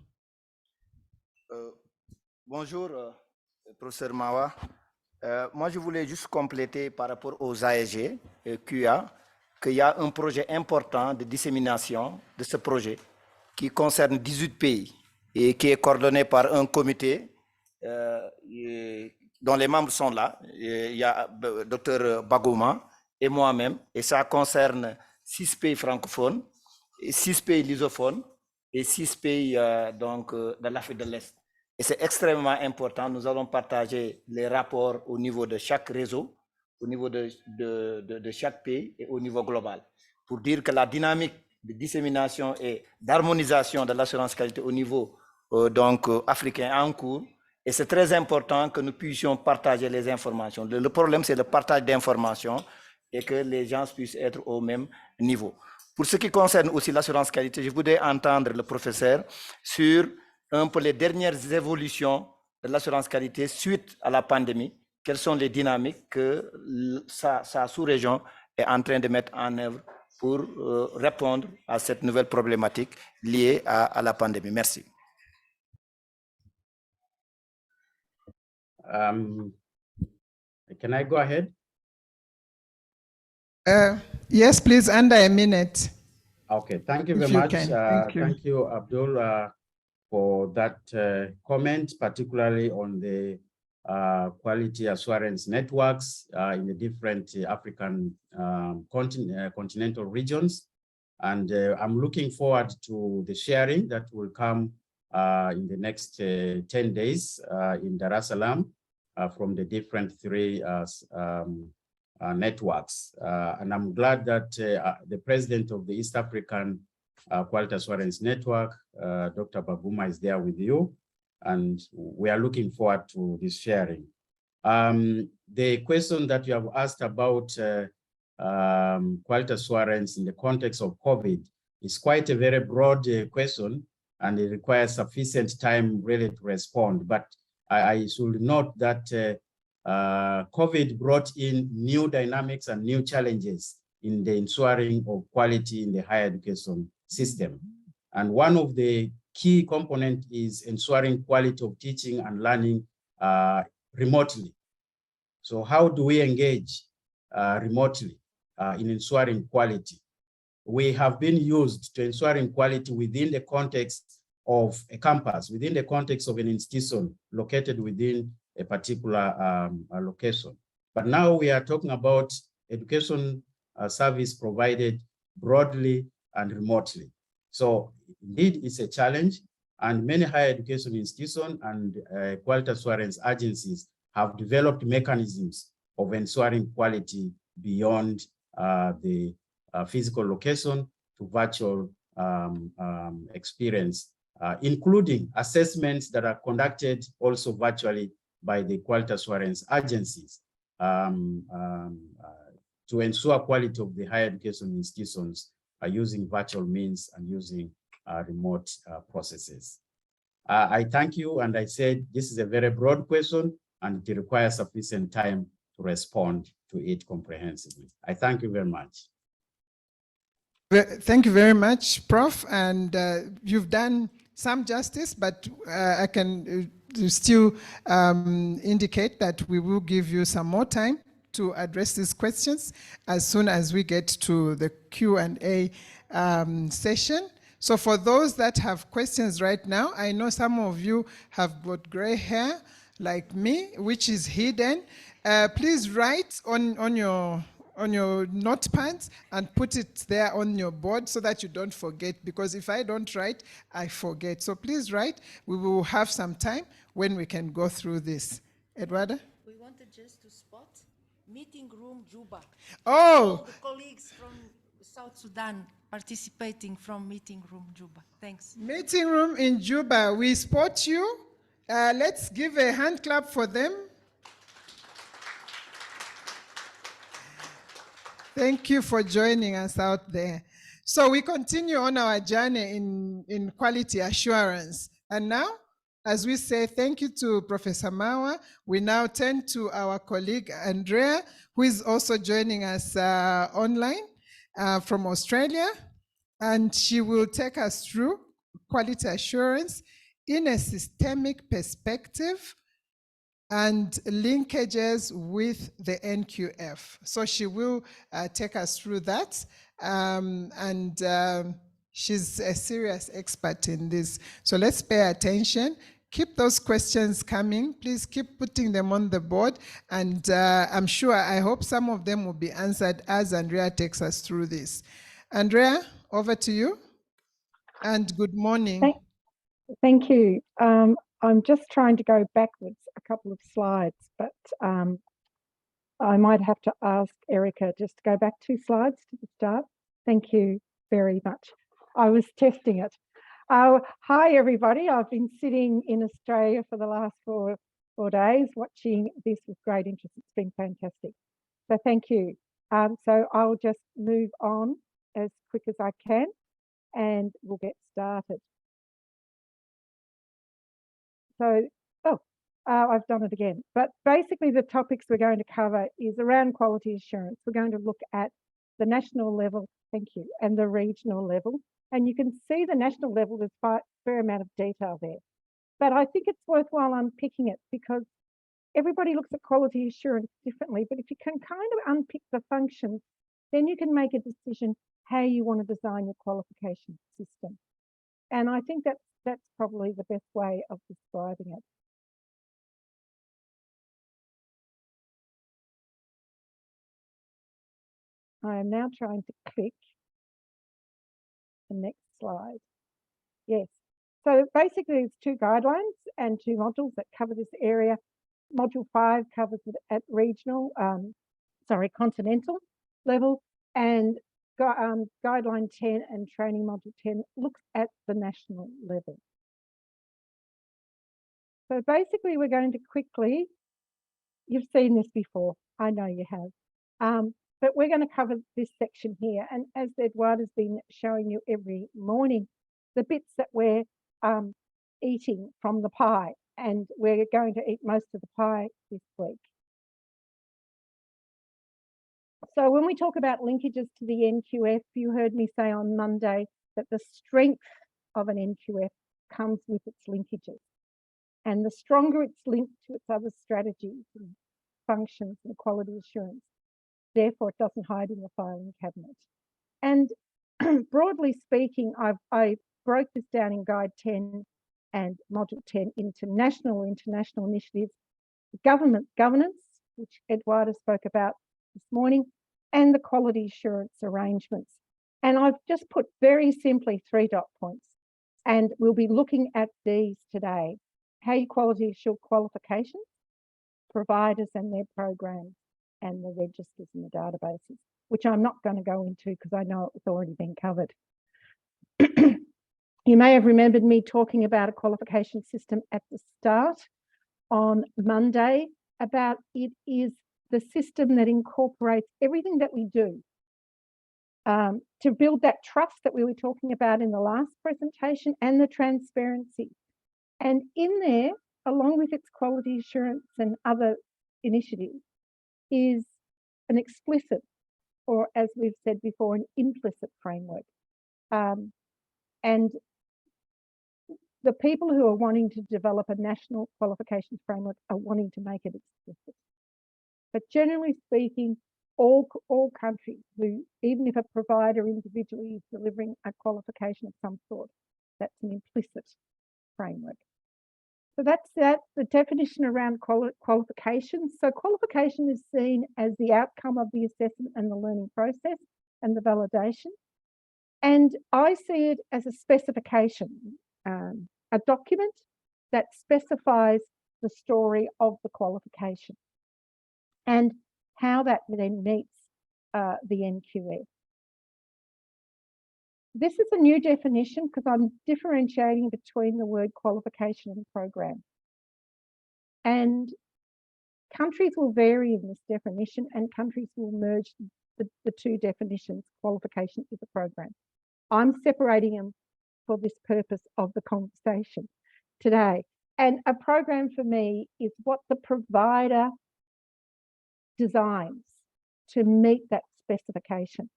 Bonjour, professeur Mawa. Moi, je voulais juste compléter par rapport aux AEG et QA qu'il y a un projet important de dissémination de ce projet qui concerne 18 pays et qui est coordonné par un comité dont les membres sont là. Il y a Dr Bagouma et moi-même, et ça concerne 6 pays francophones, 6 pays lusophones et 6 pays de l'Afrique de l'Est. Et c'est extrêmement important. Nous allons partager les rapports au niveau de chaque réseau, au niveau de chaque pays et au niveau global, pour dire que la dynamique de dissémination et d'harmonisation de l'assurance qualité au niveau africain est en cours. Et c'est très important que nous puissions partager les informations. Le problème, c'est le partage d'informations et que les gens puissent être au même niveau. Pour ce qui concerne aussi l'assurance qualité, je voudrais entendre le professeur sur un peu les dernières évolutions de l'assurance qualité suite à la pandémie. Quelles sont les dynamiques que sa sous-région est en train de mettre en œuvre pour répondre à cette nouvelle problématique liée à la pandémie. Merci. Can I go ahead? Yes, please, under a minute. Okay, thank you If very you much. can. Thank you, Abdul, for that comment, particularly on the quality assurance networks in the different African continental regions. And I'm looking forward to the sharing that will come in the next 10 days in Dar es Salaam from the different 3 networks. And I'm glad that the president of the East African Quality Assurance Network, Dr. Baguma, is there with you. And we are looking forward to this sharing. The question that you have asked about quality assurance in the context of COVID is quite a very broad question, and it requires sufficient time really to respond. But I should note that COVID brought in new dynamics and new challenges in the ensuring of quality in the higher education system. And one of the key components is ensuring quality of teaching and learning remotely. So how do we engage remotely in ensuring quality? We have been used to ensuring quality within the context of a campus, within the context of an institution located within a particular location. But now we are talking about education service provided broadly and remotely. So indeed, it's a challenge, and many higher education institutions and quality assurance agencies have developed mechanisms of ensuring quality beyond the physical location to virtual experience, including assessments that are conducted also virtually by the quality assurance agencies to ensure quality of the higher education institutions using virtual means and using remote processes. I thank you, and I said this is a very broad question and it requires sufficient time to respond to it comprehensively. I thank you very much. Thank you very much, Prof. And you've done some justice, but I can still indicate that we will give you some more time to address these questions as soon as we get to the Q&A session. So for those that have questions right now, I know some of you have got gray hair like me, which is hidden. Please write on your notepads and put it there on your board so that you don't forget, because if I don't write, I forget. So please write. We will have some time when we can go through this. Eduardo? We wanted just to spot meeting room Juba. Oh! All the colleagues from South Sudan participating from meeting room Juba. Thanks. Meeting room in Juba, we spot you. Let's give a hand clap for them. Thank you for joining us out there. So we continue on our journey in quality assurance. And now As we say thank you to Professor Mawa, we now turn to our colleague Andrea, who is also joining us online from Australia, and she will take us through quality assurance in a systemic perspective and linkages with the NQF. So she will take us through that, she's a serious expert in this. So let's pay attention. Keep those questions coming. Please keep putting them on the board. And I'm sure, I hope some of them will be answered as Andrea takes us through this. Andrea, over to you. And good morning. Thank you. I'm just trying to go backwards a couple of slides, but I might have to ask Erica just to go back 2 slides to the start. Thank you very much. I was testing it. Hi, everybody. I've been sitting in Australia for the last four days watching this with great interest. It's been fantastic. So thank you. So I'll just move on as quick as I can and we'll get started. So, I've done it again. But basically the topics we're going to cover is around quality assurance. We're going to look at the national level, thank you, and the regional level. And you can see the national level, there's a fair amount of detail there. But I think it's worthwhile unpicking it because everybody looks at quality assurance differently. But if you can kind of unpick the functions, then you can make a decision how you want to design your qualification system. And I think that's probably the best way of describing it. I am now trying to click the next slide. Yes. So basically it's 2 guidelines and 2 modules that cover this area. Module 5 covers it at regional, continental level, and guideline 10 and training module 10 looks at the national level. So basically we're going to quickly, you've seen this before, I know you have, but we're going to cover this section here. And as Edward has been showing you every morning, the bits that we're eating from the pie, and we're going to eat most of the pie this week. So when we talk about linkages to the NQF, you heard me say on Monday that the strength of an NQF comes with its linkages. And the stronger it's linked to its other strategies and functions and quality assurance, therefore it doesn't hide in the filing cabinet. And broadly speaking, I broke this down in Guide 10 and Module 10 into national or international initiatives, government governance, which Eduardo spoke about this morning, and the quality assurance arrangements. And I've just put very simply 3 dot points, and we'll be looking at these today. How you quality assure qualifications, providers and their programs, and the registers and the databases, which I'm not going to go into because I know it's already been covered. You may have remembered me talking about a qualification system at the start on Monday about it is the system that incorporates everything that we do to build that trust that we were talking about in the last presentation and the transparency. And in there, along with its quality assurance and other initiatives, is an explicit, or as we've said before, an implicit framework. And the people who are wanting to develop a national qualifications framework are wanting to make it explicit. But generally speaking, all countries who, even if a provider individually is delivering a qualification of some sort, that's an implicit framework. So that's the definition around qualifications. So qualification is seen as the outcome of the assessment and the learning process and the validation. And I see it as a specification, a document that specifies the story of the qualification and how that then meets the NQF. This is a new definition because I'm differentiating between the word qualification and program. And countries will vary in this definition and countries will merge the 2 definitions. Qualification is a program. I'm separating them for this purpose of the conversation today. And a program for me is what the provider designs to meet that specification.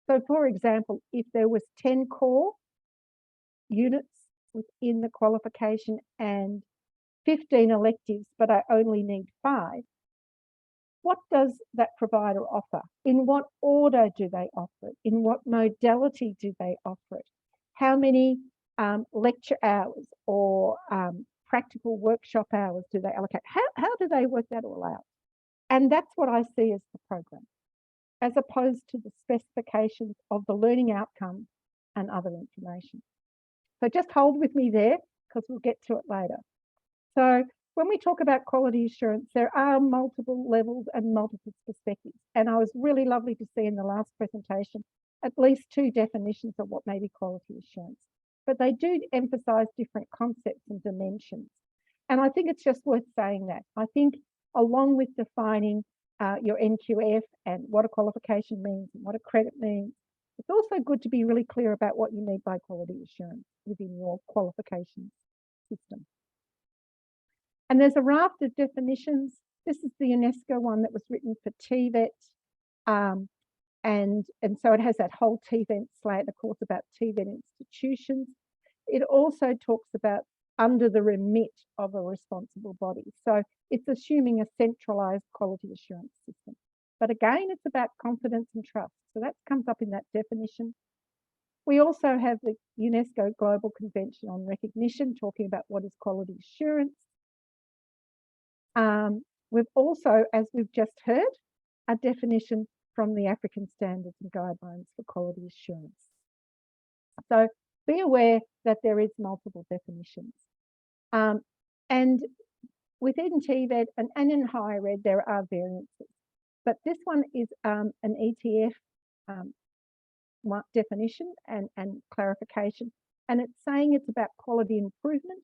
So for example, if there was 10 core units within the qualification and 15 electives, but I only need 5, what does that provider offer? In what order do they offer it? In what modality do they offer it? How many lecture hours or practical workshop hours do they allocate? How do they work that all out? And that's what I see as the program, as opposed to the specifications of the learning outcomes and other information. So just hold with me there because we'll get to it later. So when we talk about quality assurance, there are multiple levels and multiple perspectives. And I was really lovely to see in the last presentation at least 2 definitions of what may be quality assurance. But they do emphasize different concepts and dimensions. And I think it's just worth saying that. I think along with defining your NQF and what a qualification means and what a credit means, it's also good to be really clear about what you mean by quality assurance within your qualifications system. And there's a raft of definitions. This is the UNESCO one that was written for TVET. And so it has that whole TVET slant, of course, about TVET institutions. It also talks about under the remit of a responsible body. So it's assuming a centralized quality assurance system. But again, it's about confidence and trust. So that comes up in that definition. We also have the UNESCO Global Convention on Recognition, talking about what is quality assurance. We've also, as we've just heard, a definition from the African Standards and Guidelines for Quality Assurance. So be aware that there is multiple definitions. And within TVET and in higher ed, there are variances. But this one is an ETF definition and clarification. And it's saying it's about quality improvement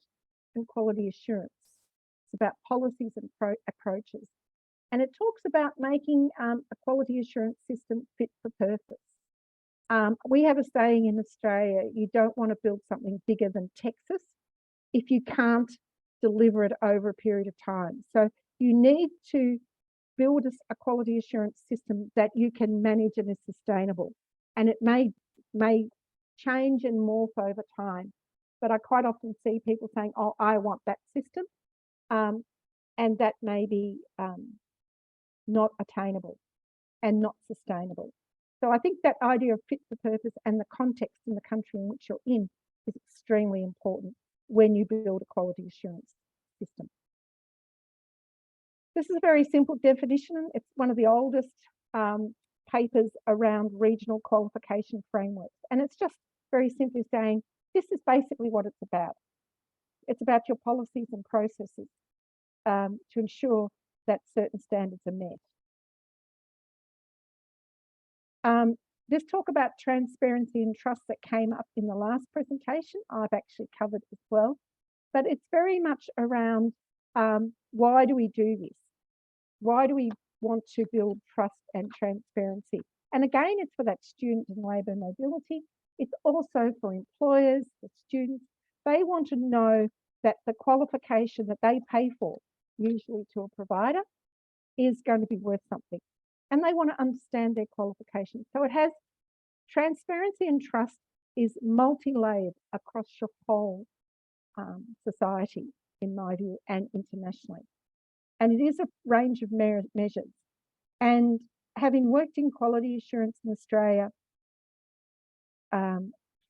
and quality assurance. It's about policies and approaches. And it talks about making a quality assurance system fit for purpose. We have a saying in Australia, you don't want to build something bigger than Texas if you can't deliver it over a period of time. So you need to build a quality assurance system that you can manage and is sustainable. And it may change and morph over time. But I quite often see people saying, oh, I want that system. And that may be not attainable and not sustainable. So I think that idea of fit for purpose and the context in the country in which you're in is extremely important when you build a quality assurance system. This is a very simple definition. It's one of the oldest papers around regional qualification frameworks. And it's just very simply saying, this is basically what it's about. It's about your policies and processes to ensure that certain standards are met. This talk about transparency and trust that came up in the last presentation, I've actually covered as well, but it's very much around why do we do this? Why do we want to build trust and transparency? And again, it's for that student and labour mobility. It's also for employers, for students. They want to know that the qualification that they pay for, usually to a provider, is going to be worth something. And they want to understand their qualifications. So it has transparency and trust is multi-layered across your whole society, in my view, and internationally. And it is a range of measures. And having worked in quality assurance in Australia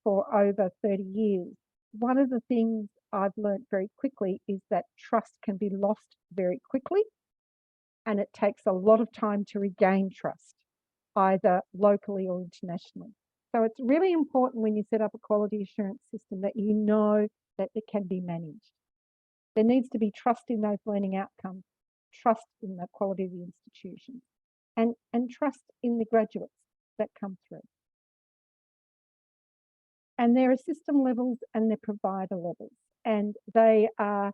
for over 30 years, one of the things I've learned very quickly is that trust can be lost very quickly. And it takes a lot of time to regain trust, either locally or internationally. So it's really important when you set up a quality assurance system that you know that it can be managed. There needs to be trust in those learning outcomes, trust in the quality of the institution, and trust in the graduates that come through. And there are system levels and there are provider levels. And they are,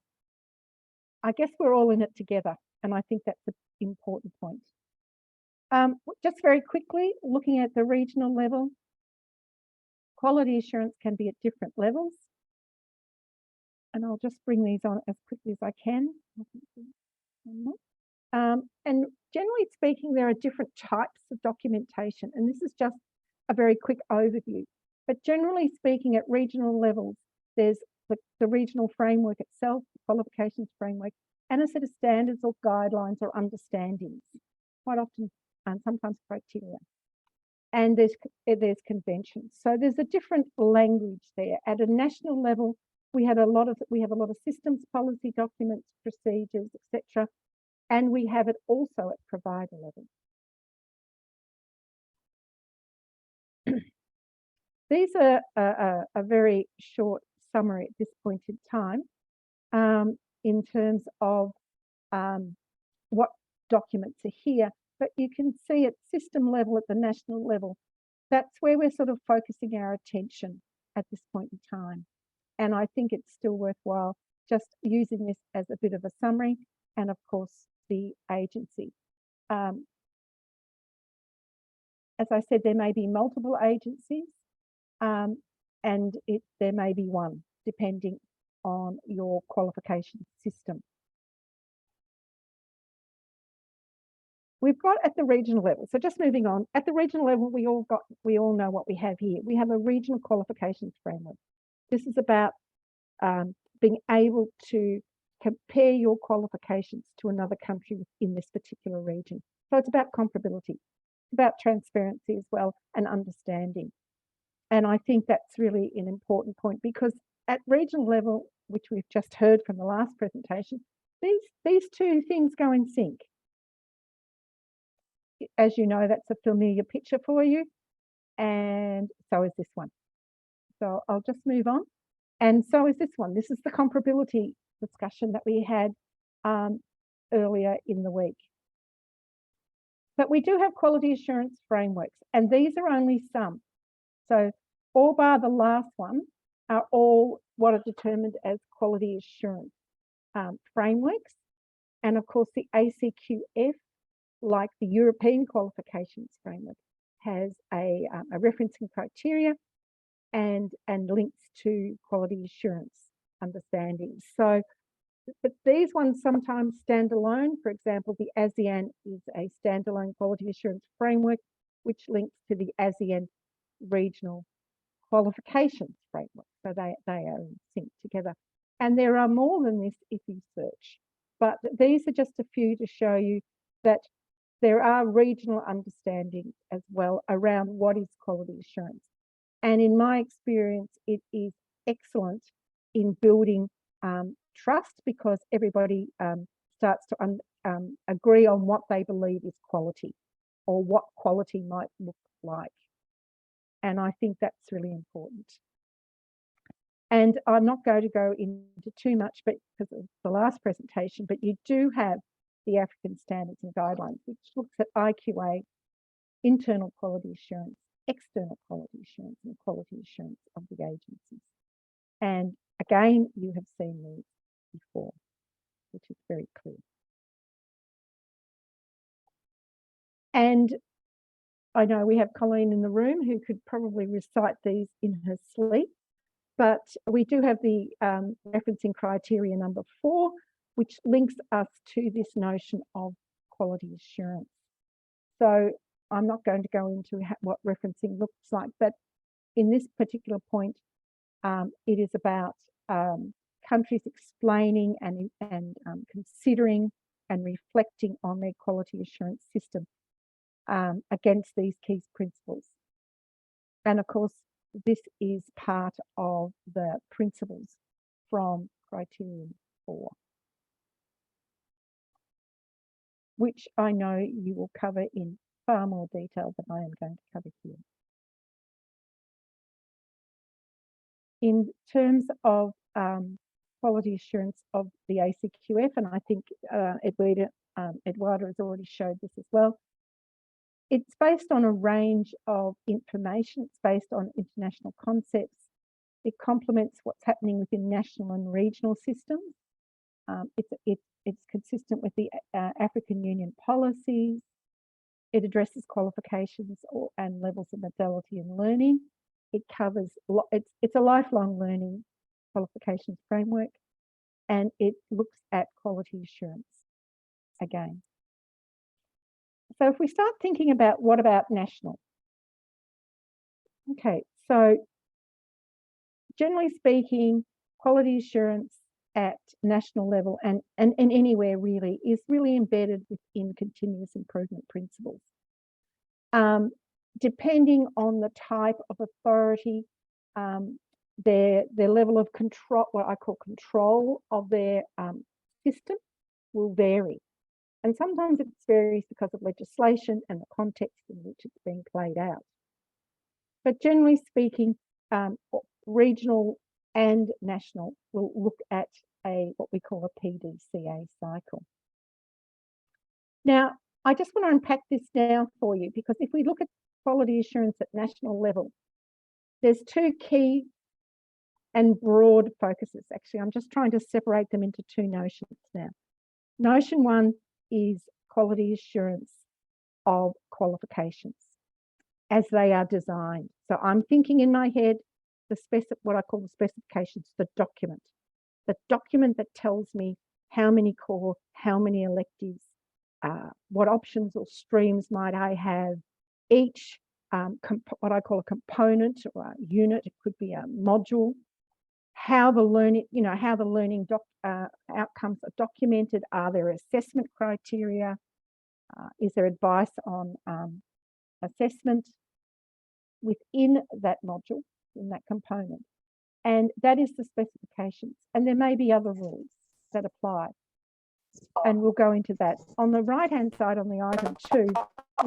I guess we're all in it together. And I think that's an important point. Just very quickly, looking at the regional level, quality assurance can be at different levels. And I'll just bring these on as quickly as I can. And generally speaking, there are different types of documentation, and this is just a very quick overview. But generally speaking, at regional levels, there's the regional framework itself, the qualifications framework, and a set of standards or guidelines or understandings, quite often and sometimes criteria. And there's conventions. So there's a different language there. At a national level, we have a lot of systems, policy documents, procedures, etc. And we have it also at provider level. These are a very short summary at this point in time in terms of what documents are here. But you can see at system level, at the national level, that's where we're sort of focusing our attention at this point in time. And I think it's still worthwhile just using this as a bit of a summary, and of course, the agency. As I said, there may be multiple agencies, and there may be one, depending on your qualification system. We've got at the regional level, so just moving on, at the regional level, we all know what we have here. We have a regional qualifications framework. This is about being able to compare your qualifications to another country in this particular region. So it's about comparability, about transparency as well, and understanding. And I think that's really an important point, because at regional level, which we've just heard from the last presentation, these two things go in sync. As you know, that's a familiar picture for you, and so is this one. So I'll just move on. And so is this one. This is the comparability discussion that we had earlier in the week. But we do have quality assurance frameworks, and these are only some. So all bar the last one are all what are determined as quality assurance frameworks. And of course, the ACQF, like the European Qualifications Framework, has a referencing criteria and links to quality assurance understandings. So, but these ones sometimes stand alone. For example, the ASEAN is a standalone quality assurance framework, which links to the ASEAN Regional Qualifications Framework. So they are in sync together. And there are more than this if you search. But these are just a few to show you that there are regional understandings as well around what is quality assurance. And in my experience, it is excellent in building trust, because everybody starts to agree on what they believe is quality, or what quality might look like. And I think that's really important. And I'm not going to go into too much because of the last presentation, but you do have the African Standards and Guidelines, which looks at IQA, internal quality assurance, external quality assurance, and quality assurance of the agencies. And again, you have seen these before, which is very clear. And I know we have Colleen in the room who could probably recite these in her sleep, but we do have the referencing criteria number 4, which links us to this notion of quality assurance. So I'm not going to go into what referencing looks like, but in this particular point, it is about countries explaining and considering and reflecting on their quality assurance system against these key principles. And of course, this is part of the principles from criterion 4, which I know you will cover in far more detail than I am going to cover here. In terms of quality assurance of the ACQF, and I think Eduardo has already showed this as well, it's based on a range of information. It's based on international concepts. It complements what's happening within national and regional systems. It's consistent with the African Union policies. It addresses qualifications and levels of modality and learning. It covers, it's a lifelong learning qualifications framework. and it looks at quality assurance again. So if we start thinking about what about national? Okay, so generally speaking, quality assurance at national level and anywhere really is really embedded within continuous improvement principles. Depending on the type of authority, their level of control, what I call control of their system, will vary. And sometimes it varies because of legislation and the context in which it's being played out. But generally speaking, regional and national will look at what we call a PDCA cycle. Now, I just want to unpack this now for you, because if we look at quality assurance at national level, there's two key and broad focuses. Actually, I'm just trying to separate them into two notions now. Notion one is quality assurance of qualifications as they are designed. So I'm thinking in my head, what I call the specifications, the document that tells me how many core, how many electives, what options or streams might I have, each what I call a component or a unit, it could be a module, how the learning, how the learning outcomes are documented. Are there assessment criteria? Is there advice on assessment within that module, in that component? And that is the specifications. And there may be other rules that apply. And we'll go into that. On the right-hand side, on the item 2,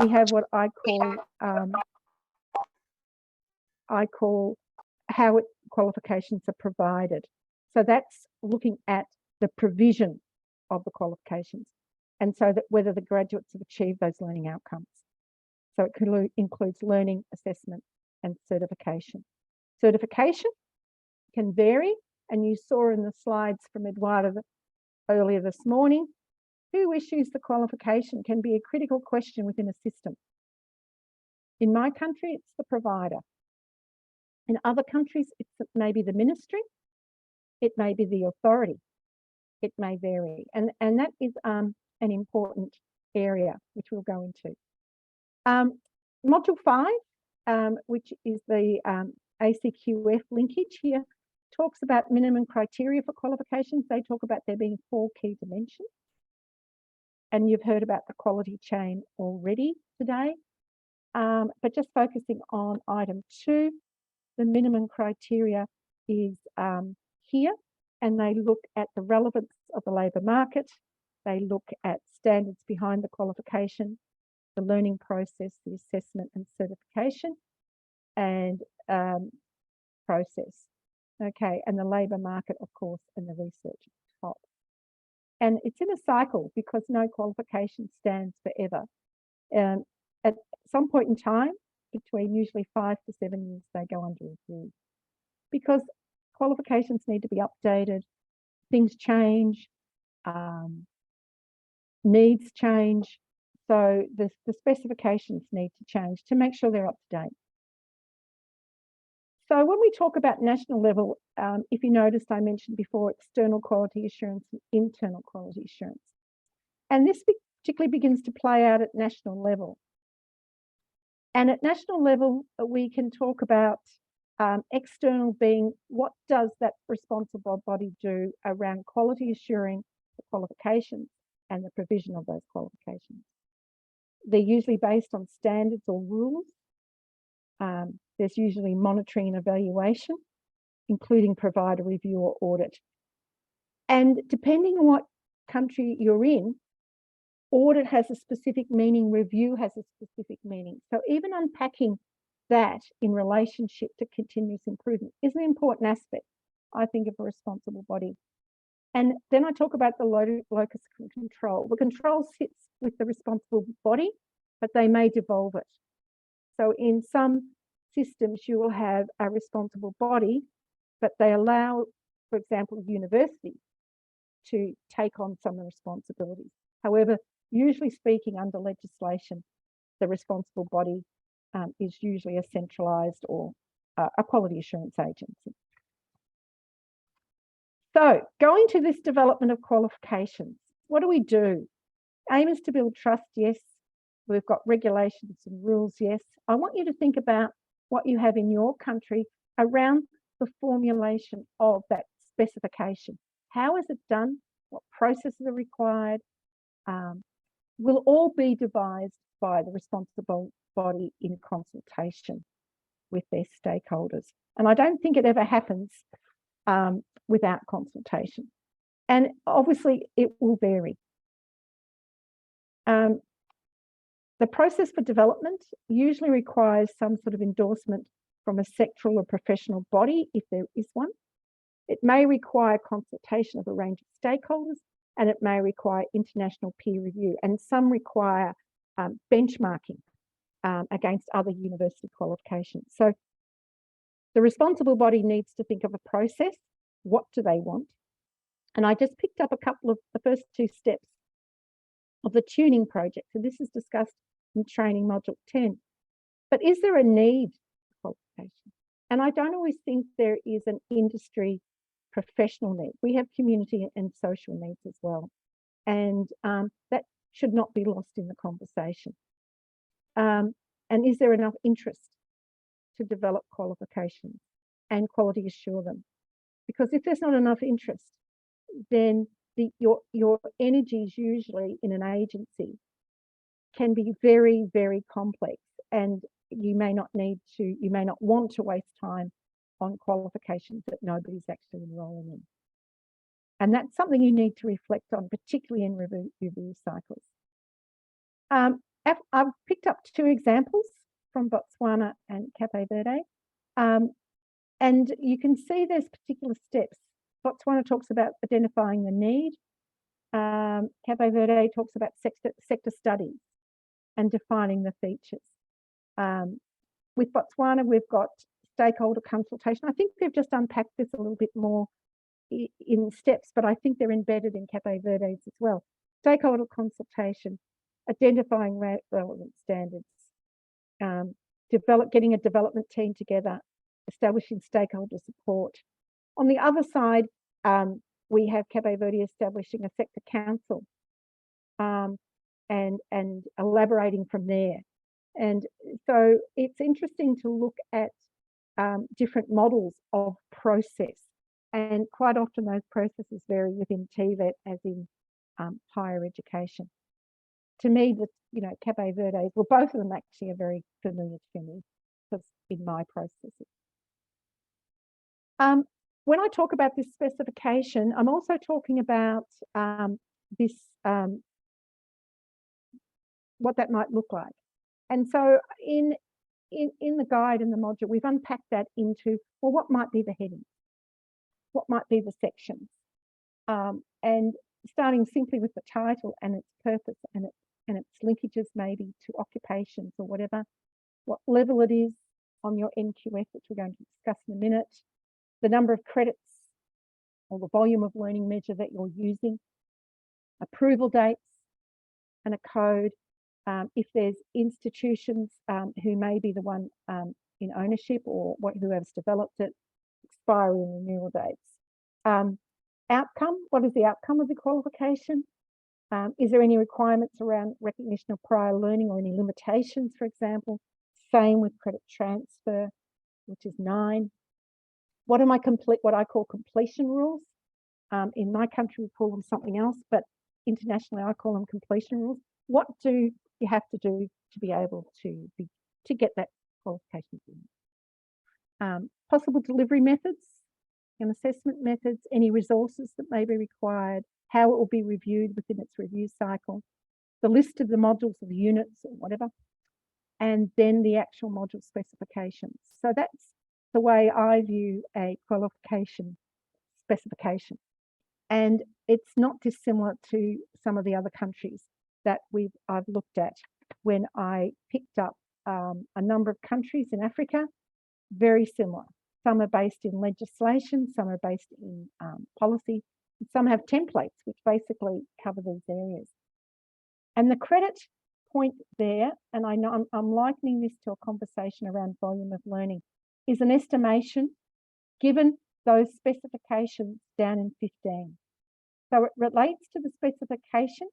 we have what I call how qualifications are provided. So that's looking at the provision of the qualifications, and so that whether the graduates have achieved those learning outcomes. So it includes learning, assessment, and certification. Certification can vary, and you saw in the slides from Eduardo earlier this morning, who issues the qualification can be a critical question within a system. In my country, it's the provider. In other countries, it's maybe the ministry, it may be the authority, it may vary. And that is an important area, which we'll go into. Module 5, which is the ACQF linkage here, talks about minimum criteria for qualifications. They talk about there being 4 key dimensions. And you've heard about the quality chain already today. But just focusing on item 2, the minimum criteria is here, and they look at the relevance of the labour market. They look at standards behind the qualification, the learning process, the assessment and certification, and process. Okay, and the labour market, of course, and the research at the top. And it's in a cycle because no qualification stands forever. At some point in time, between usually 5 to 7 years, they go under review because qualifications need to be updated, things change, needs change. So the specifications need to change to make sure they're up to date. So when we talk about national level, if you noticed, I mentioned before external quality assurance and internal quality assurance. And this particularly begins to play out at national level. And at national level, we can talk about external being what does that responsible body do around quality assuring the qualifications and the provision of those qualifications. They're usually based on standards or rules. There's usually monitoring and evaluation, including provider review or audit. And depending on what country you're in, audit has a specific meaning, review has a specific meaning. So even unpacking that in relationship to continuous improvement is an important aspect, I think, of a responsible body. And then I talk about the locus of control. The control sits with the responsible body, but they may devolve it. So in some systems, you will have a responsible body, but they allow, for example, universities to take on some of the responsibilities. However, usually speaking, under legislation, the responsible body is usually a centralised or a quality assurance agency. So going to this development of qualifications, what do? Aim is to build trust, yes. We've got regulations and rules, yes. I want you to think about what you have in your country around the formulation of that specification. How is it done? What processes are required? Will all be devised by the responsible body in consultation with their stakeholders. And I don't think it ever happens without consultation. And obviously it will vary. The process for development usually requires some sort of endorsement from a sectoral or professional body, if there is one. It may require consultation of a range of stakeholders, and it may require international peer review, and some require benchmarking against other university qualifications. So the responsible body needs to think of a process. What do they want? And I just picked up a couple of the first two steps of the tuning project. So this is discussed in training module 10. But is there a need for qualification? And I don't always think there is an industry professional need. We have community and social needs as well. And that should not be lost in the conversation. And is there enough interest to develop qualifications and quality assure them? Because if there's not enough interest, then your energies usually in an agency can be very, very complex, and you may not want to waste time on qualifications that nobody's actually enrolling in. And that's something you need to reflect on, particularly in review cycles. I've picked up two examples from Botswana and Cape Verde. And you can see there's particular steps. Botswana talks about identifying the need. Cape Verde talks about sector studies and defining the features. With Botswana, we've got stakeholder consultation. I think they've just unpacked this a little bit more in steps, but I think they're embedded in Cape Verde's as well. Stakeholder consultation, identifying relevant standards, getting a development team together, establishing stakeholder support. On the other side, we have Cape Verde establishing a sector council and elaborating from there. And so it's interesting to look at different models of process. And quite often those processes vary within TVET as in higher education. To me, Cape Verde, well, both of them actually are very familiar to me because in my processes. When I talk about this specification, I'm also talking about what that might look like. And so in the guide and the module, we've unpacked that into, well, what might be the heading? What might be the sections? And starting simply with the title and its purpose and its linkages maybe to occupations or whatever, what level it is on your NQF, which we're going to discuss in a minute, the number of credits or the volume of learning measure that you're using, approval dates and a code. If there's institutions who may be the one in ownership or whoever's developed it, expiry and renewal dates. Outcome, what is the outcome of the qualification? Is there any requirements around recognition of prior learning or any limitations, for example? Same with credit transfer, which is 9. What I call completion rules. In my country, we call them something else, but internationally, I call them completion rules. What do you have to do to be able to get that qualification? Possible delivery methods and assessment methods, any resources that may be required, how it will be reviewed within its review cycle, the list of the modules of units or whatever, and then the actual module specifications. So that's the way I view a qualification specification. And it's not dissimilar to some of the other countries that I've looked at when I picked up a number of countries in Africa, very similar. Some are based in legislation, some are based in policy, and some have templates which basically cover these areas. And the credit point there, and I know I'm likening this to a conversation around volume of learning, is an estimation given those specifications down in 15. So it relates to the specification,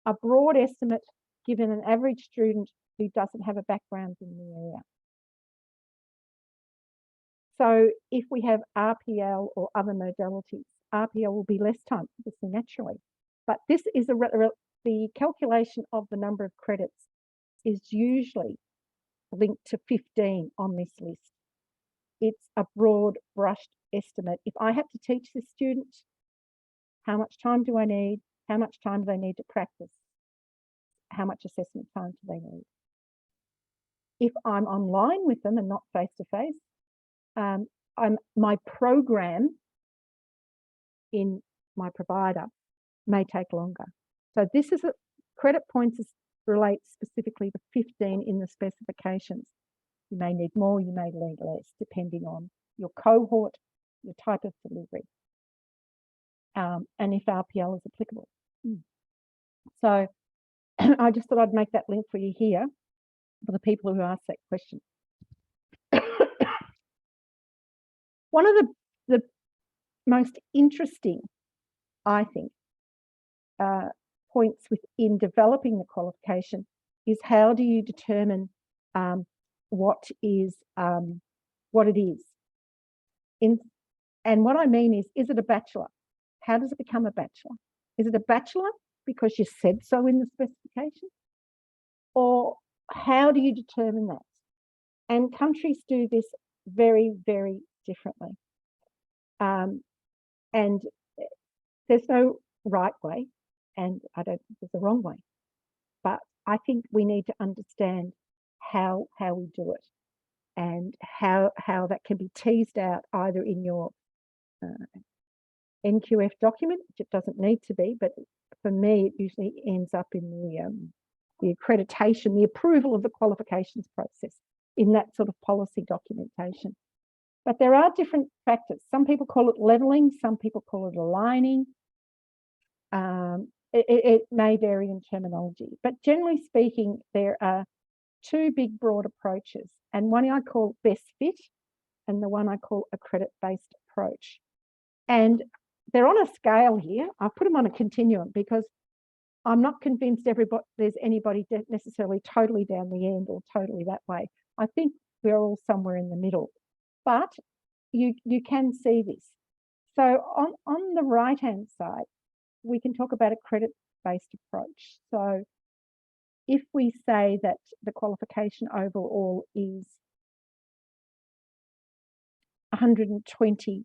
a broad estimate given an average student who doesn't have a background in the area. So if we have RPL or other modalities, RPL will be less time, obviously, naturally. But this is the calculation of the number of credits is usually linked to 15 on this list. It's a broad brushed estimate. If I have to teach this student, how much time do I need? How much time do they need to practice? How much assessment time do they need? If I'm online with them and not face-to-face, my program in my provider may take longer. So this is credit points relates specifically to 15 in the specifications. You may need more, you may need less, depending on your cohort, your type of delivery, and if RPL is applicable. So I just thought I'd make that link for you here for the people who asked that question. One of the most interesting, I think, points within developing the qualification is how do you determine what it is. And what I mean is it a bachelor? How does it become a bachelor? Is it a bachelor because you said so in the specification? Or how do you determine that? And countries do this very, very differently. And there's no right way, and I don't think there's a wrong way. But I think we need to understand how we do it and how that can be teased out either in your NQF document, which it doesn't need to be, but for me, it usually ends up in the accreditation, the approval of the qualifications process in that sort of policy documentation. But there are different factors. Some people call it leveling, some people call it aligning. It may vary in terminology, but generally speaking, there are two big broad approaches, and one I call best fit and the one I call a credit-based approach. And they're on a scale here. I've put them on a continuum because I'm not convinced there's anybody necessarily totally down the end or totally that way. I think we're all somewhere in the middle, but you can see this. So on the right-hand side, we can talk about a credit-based approach. So if we say that the qualification overall is 120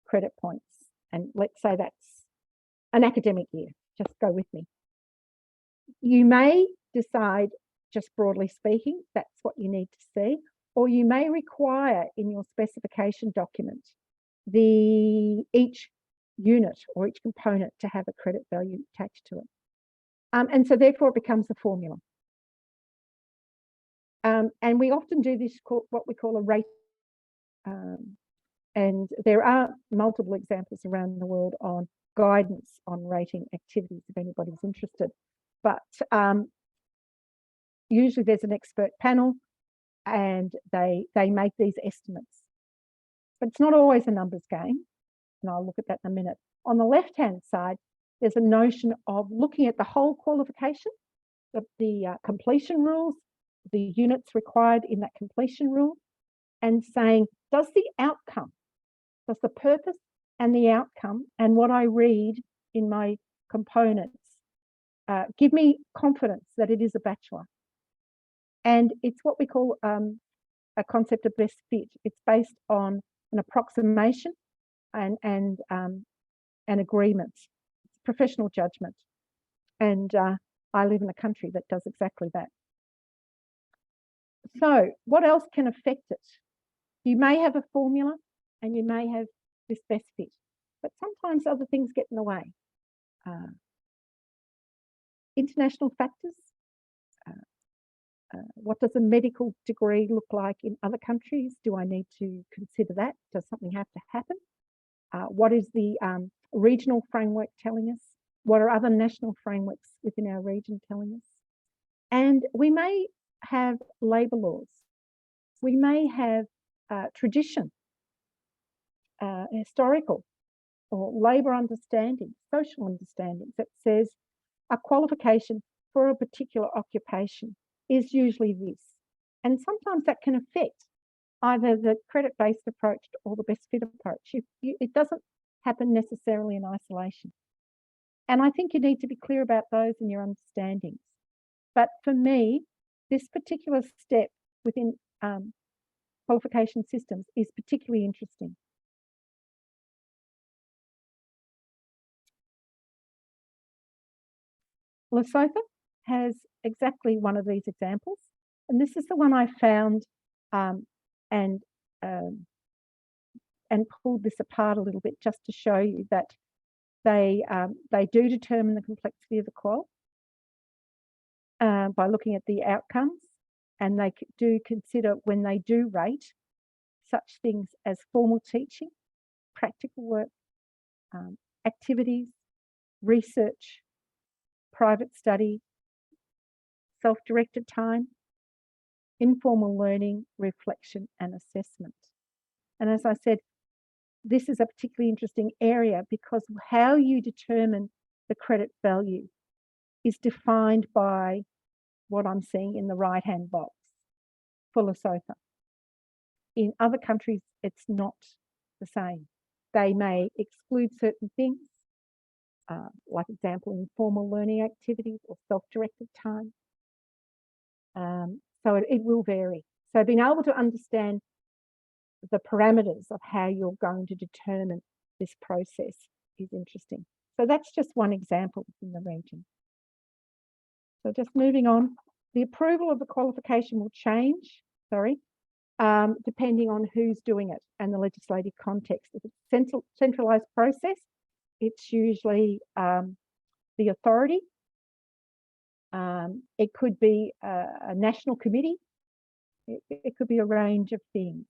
credit points, and let's say that's an academic year, just go with me. You may decide, just broadly speaking, that's what you need to see, or you may require in your specification document each unit or each component to have a credit value attached to it. And so therefore it becomes a formula. And we often do this, what we call a rate. And there are multiple examples around the world on guidance on rating activities if anybody's interested. But usually there's an expert panel and they make these estimates. But it's not always a numbers game, and I'll look at that in a minute. On the left-hand side, there's a notion of looking at the whole qualification, the completion rules, the units required in that completion rule, and saying, does the outcome, does the purpose and the outcome and what I read in my components give me confidence that it is a bachelor? And it's what we call a concept of best fit. It's based on an approximation and an agreement. It's professional judgment. And I live in a country that does exactly that. So what else can affect it? You may have a formula and you may have this best fit, but sometimes other things get in the way. International factors. What does a medical degree look like in other countries? Do I need to consider that? Does something have to happen? What is the regional framework telling us? What are other national frameworks within our region telling us? And we may have labour laws. We may have tradition. historical or labour understanding, social understandings that says a qualification for a particular occupation is usually this. And sometimes that can affect either the credit-based approach or the best fit approach. It doesn't happen necessarily in isolation. And I think you need to be clear about those in your understandings. But for me, this particular step within qualification systems is particularly interesting. Lesotho has exactly one of these examples. And this is the one I found and pulled this apart a little bit just to show you that they do determine the complexity of the qual by looking at the outcomes, and they do consider, when they do rate, such things as formal teaching, practical work, activities, research, private study, self-directed time, informal learning, reflection, and assessment. And as I said, this is a particularly interesting area because how you determine the credit value is defined by what I'm seeing in the right-hand box for Lesotho. In other countries, it's not the same. They may exclude certain things, like example, informal learning activities or self-directed time. So it will vary. So being able to understand the parameters of how you're going to determine this process is interesting. So that's just one example in the region. So just moving on, the approval of the qualification will change, depending on who's doing it and the legislative context. If it's a centralised process, it's usually the authority. It could be a national committee. It could be a range of things.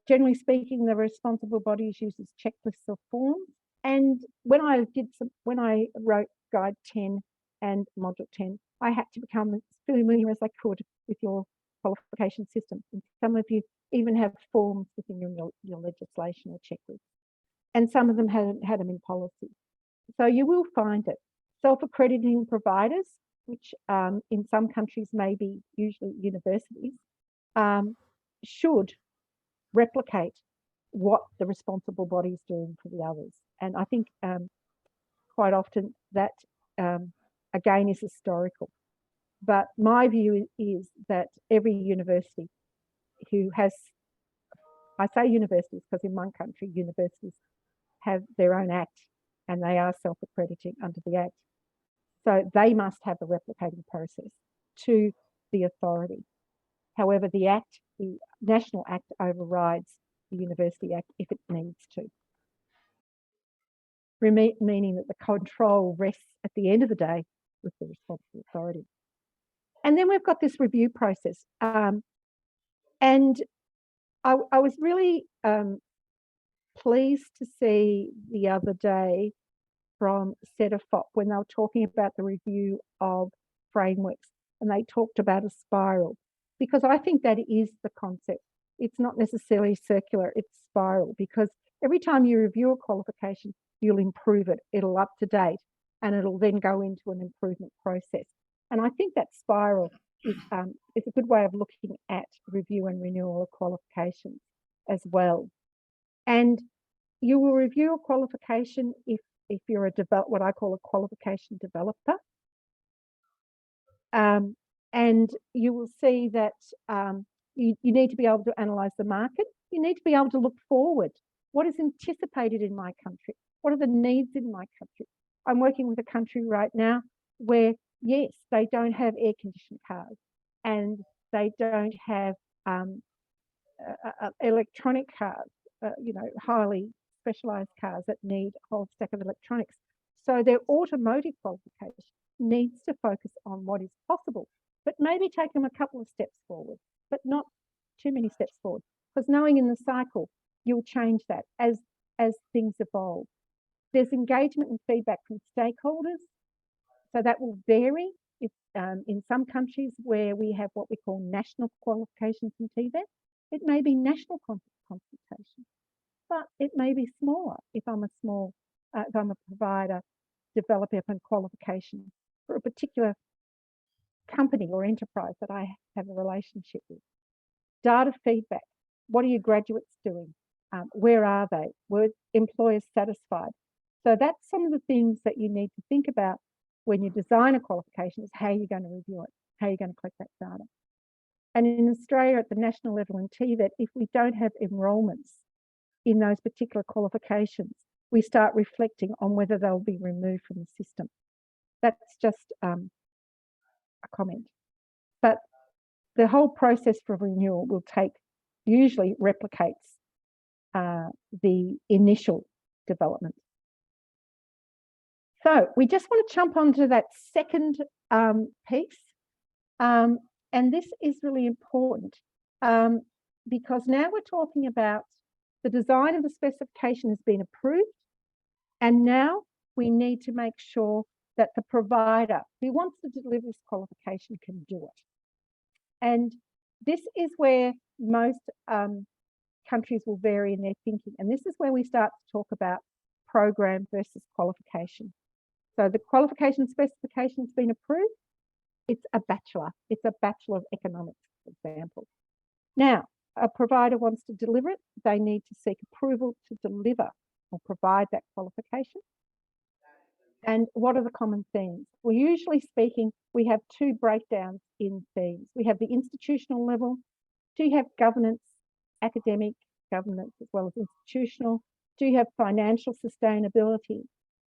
Generally speaking, the responsible bodies uses checklists or forms. And when I wrote Guide 10 and Module 10, I had to become as familiar as I could with your qualification system. And some of you even have forms within your legislation or checklists. And some of them had them in policy. So you will find it. Self-accrediting providers, which in some countries may be usually universities, should replicate what the responsible body is doing for the others. And I think quite often that, again, is historical. But my view is that every university who has, I say universities because in one country, universities have their own act and they are self-accrediting under the act. So they must have a replicating process to the authority. However, the act, the national act, overrides the University Act if it needs to. Meaning that the control rests at the end of the day with the responsible authority. And then we've got this review process. And I was really pleased to see the other day from CEDAFOP when they were talking about the review of frameworks, and they talked about a spiral, because I think that is the concept. It's not necessarily circular, it's spiral, because every time you review a qualification, you'll improve it, it'll up to date, and it'll then go into an improvement process. And I think that spiral is a good way of looking at review and renewal of qualifications as well. And you will review a qualification if you're what I call a qualification developer. And you will see that you need to be able to analyse the market. You need to be able to look forward. What is anticipated in my country? What are the needs in my country? I'm working with a country right now where, yes, they don't have air-conditioned cars and they don't have electronic cars, highly specialised cars that need a whole stack of electronics. So their automotive qualification needs to focus on what is possible, but maybe take them a couple of steps forward, but not too many steps forward, because knowing in the cycle, you'll change that as things evolve. There's engagement and feedback from stakeholders, so that will vary. If, in some countries where we have what we call national qualifications and TVET, it may be national consultation. but it may be smaller if I'm if I'm a provider developing a qualification for a particular company or enterprise that I have a relationship with. Data feedback. What are your graduates doing? Where are they? Were employers satisfied? So that's some of the things that you need to think about when you design a qualification, is how you're going to review it, how you're going to collect that data. And in Australia at the national level in TVET, if we don't have enrolments in those particular qualifications, we start reflecting on whether they'll be removed from the system. That's just a comment. But the whole process for renewal will usually replicates the initial development. So we just want to jump onto that second piece. And this is really important because now we're talking about the design of the specification has been approved. And now we need to make sure that the provider who wants to deliver this qualification can do it. And this is where most countries will vary in their thinking. And this is where we start to talk about program versus qualification. So the qualification specification has been approved. It's a bachelor. It's a Bachelor of Economics, for example. Now, a provider wants to deliver it. They need to seek approval to deliver or provide that qualification. And what are the common themes? Well, usually speaking, we have two breakdowns in themes. We have the institutional level. Do you have governance, academic governance as well as institutional? Do you have financial sustainability?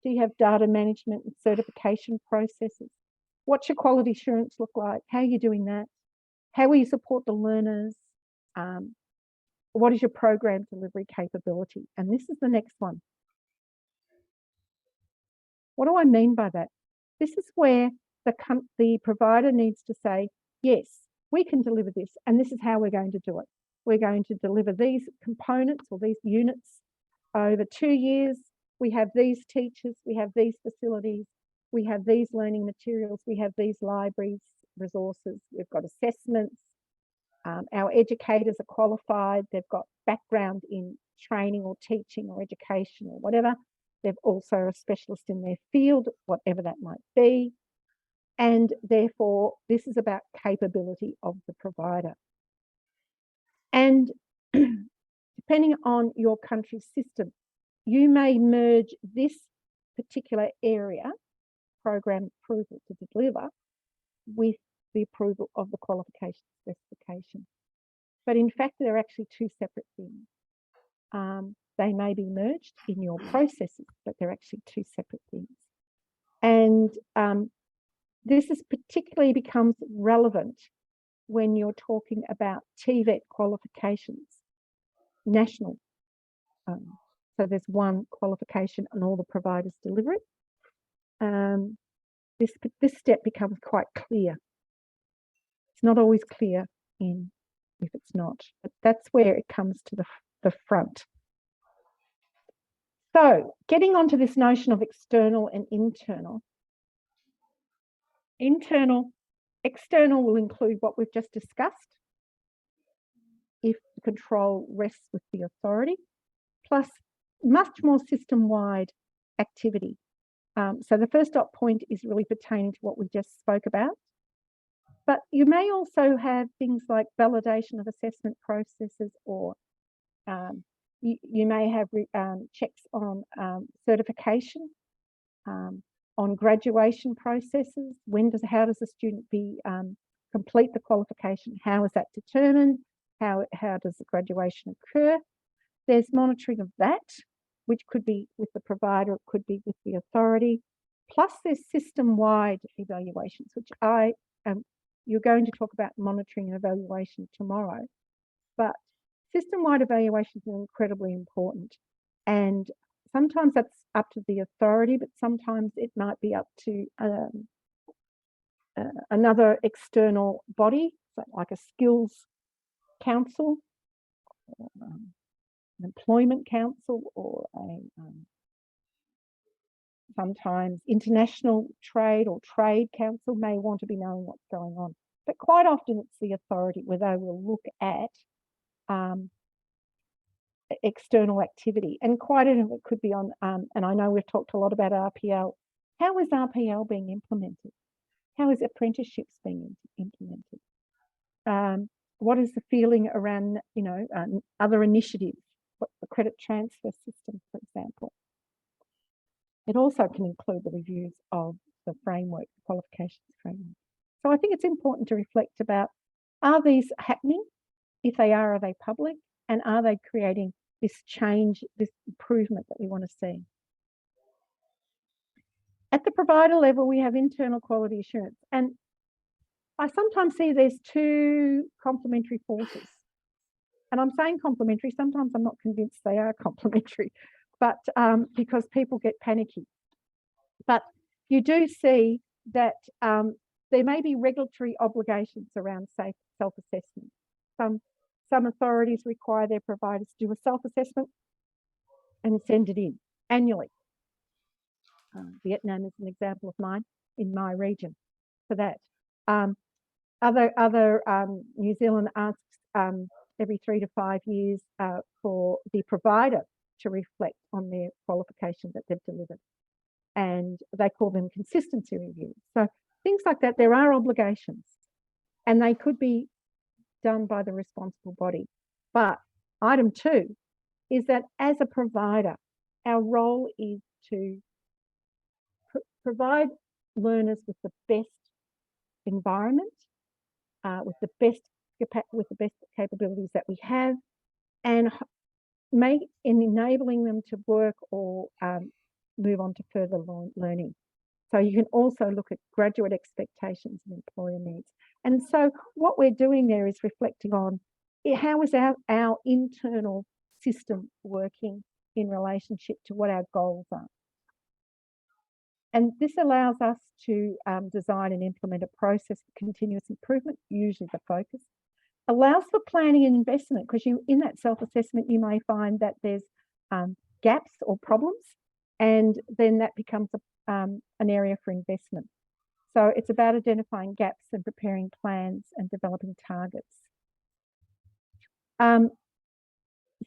Do you have data management and certification processes? What's your quality assurance look like? How are you doing that? How will you support the learners? What is your program delivery capability? And this is the next one. What do I mean by that? This is where the provider needs to say, yes, we can deliver this, and this is how we're going to do it. We're going to deliver these components or these units over 2 years. We have these teachers, we have these facilities, we have these learning materials, we have these libraries, resources, we've got assessments. Our educators are qualified, they've got background in training or teaching or education or whatever. They're also a specialist in their field, whatever that might be. And therefore, this is about capability of the provider. And depending on your country's system, you may merge this particular area, program approval to deliver, with the approval of the qualification specification. But in fact, they're actually two separate things. They may be merged in your processes, but they're actually two separate things. And this is particularly becomes relevant when you're talking about TVET qualifications, national. So there's one qualification and all the providers deliver it. This step becomes quite clear. It's not always clear if it's not, but that's where it comes to the front. So getting onto this notion of external and internal. External will include what we've just discussed, if the control rests with the authority, plus much more system-wide activity. So the first dot point is really pertaining to what we just spoke about. But you may also have things like validation of assessment processes, or you may have checks on certification, on graduation processes. How does a student complete the qualification? How is that determined? How does the graduation occur? There's monitoring of that, which could be with the provider, it could be with the authority. Plus there's system-wide evaluations, which you're going to talk about monitoring and evaluation tomorrow. But system-wide evaluations are incredibly important. And sometimes that's up to the authority, but sometimes it might be up to another external body, like a skills council, or, an employment council, or sometimes international trade or trade council may want to be knowing what's going on. But quite often it's the authority where they will look at external activity. And quite a it could be on, and I know we've talked a lot about RPL. How is RPL being implemented? How is apprenticeships being implemented? What is the feeling around, other initiatives, what the credit transfer system, for example? It also can include the reviews of the framework, the qualifications framework. So I think it's important to reflect about, are these happening? If they are they public? And are they creating this change, this improvement that we want to see? At the provider level, we have internal quality assurance. And I sometimes see there's two complementary forces. And I'm saying complementary, sometimes I'm not convinced they are complementary, but because people get panicky. But you do see that there may be regulatory obligations around safe self-assessment. Some authorities require their providers to do a self-assessment and send it in annually. Vietnam is an example of mine in my region for that. New Zealand asks every 3 to 5 years for the provider to reflect on their qualification that they've delivered. And they call them consistency reviews. So things like that, there are obligations and they could be done by the responsible body. But item 2 is that as a provider, our role is to provide learners with the best environment, with the best capabilities that we have, and enabling them to work or move on to further learning. So you can also look at graduate expectations and employer needs. And so what we're doing there is reflecting on how is our internal system working in relationship to what our goals are. And this allows us to design and implement a process for continuous improvement, usually the focus. Allows for planning and investment, because in that self-assessment, you may find that there's gaps or problems, and then that becomes an area for investment. So it's about identifying gaps and preparing plans and developing targets.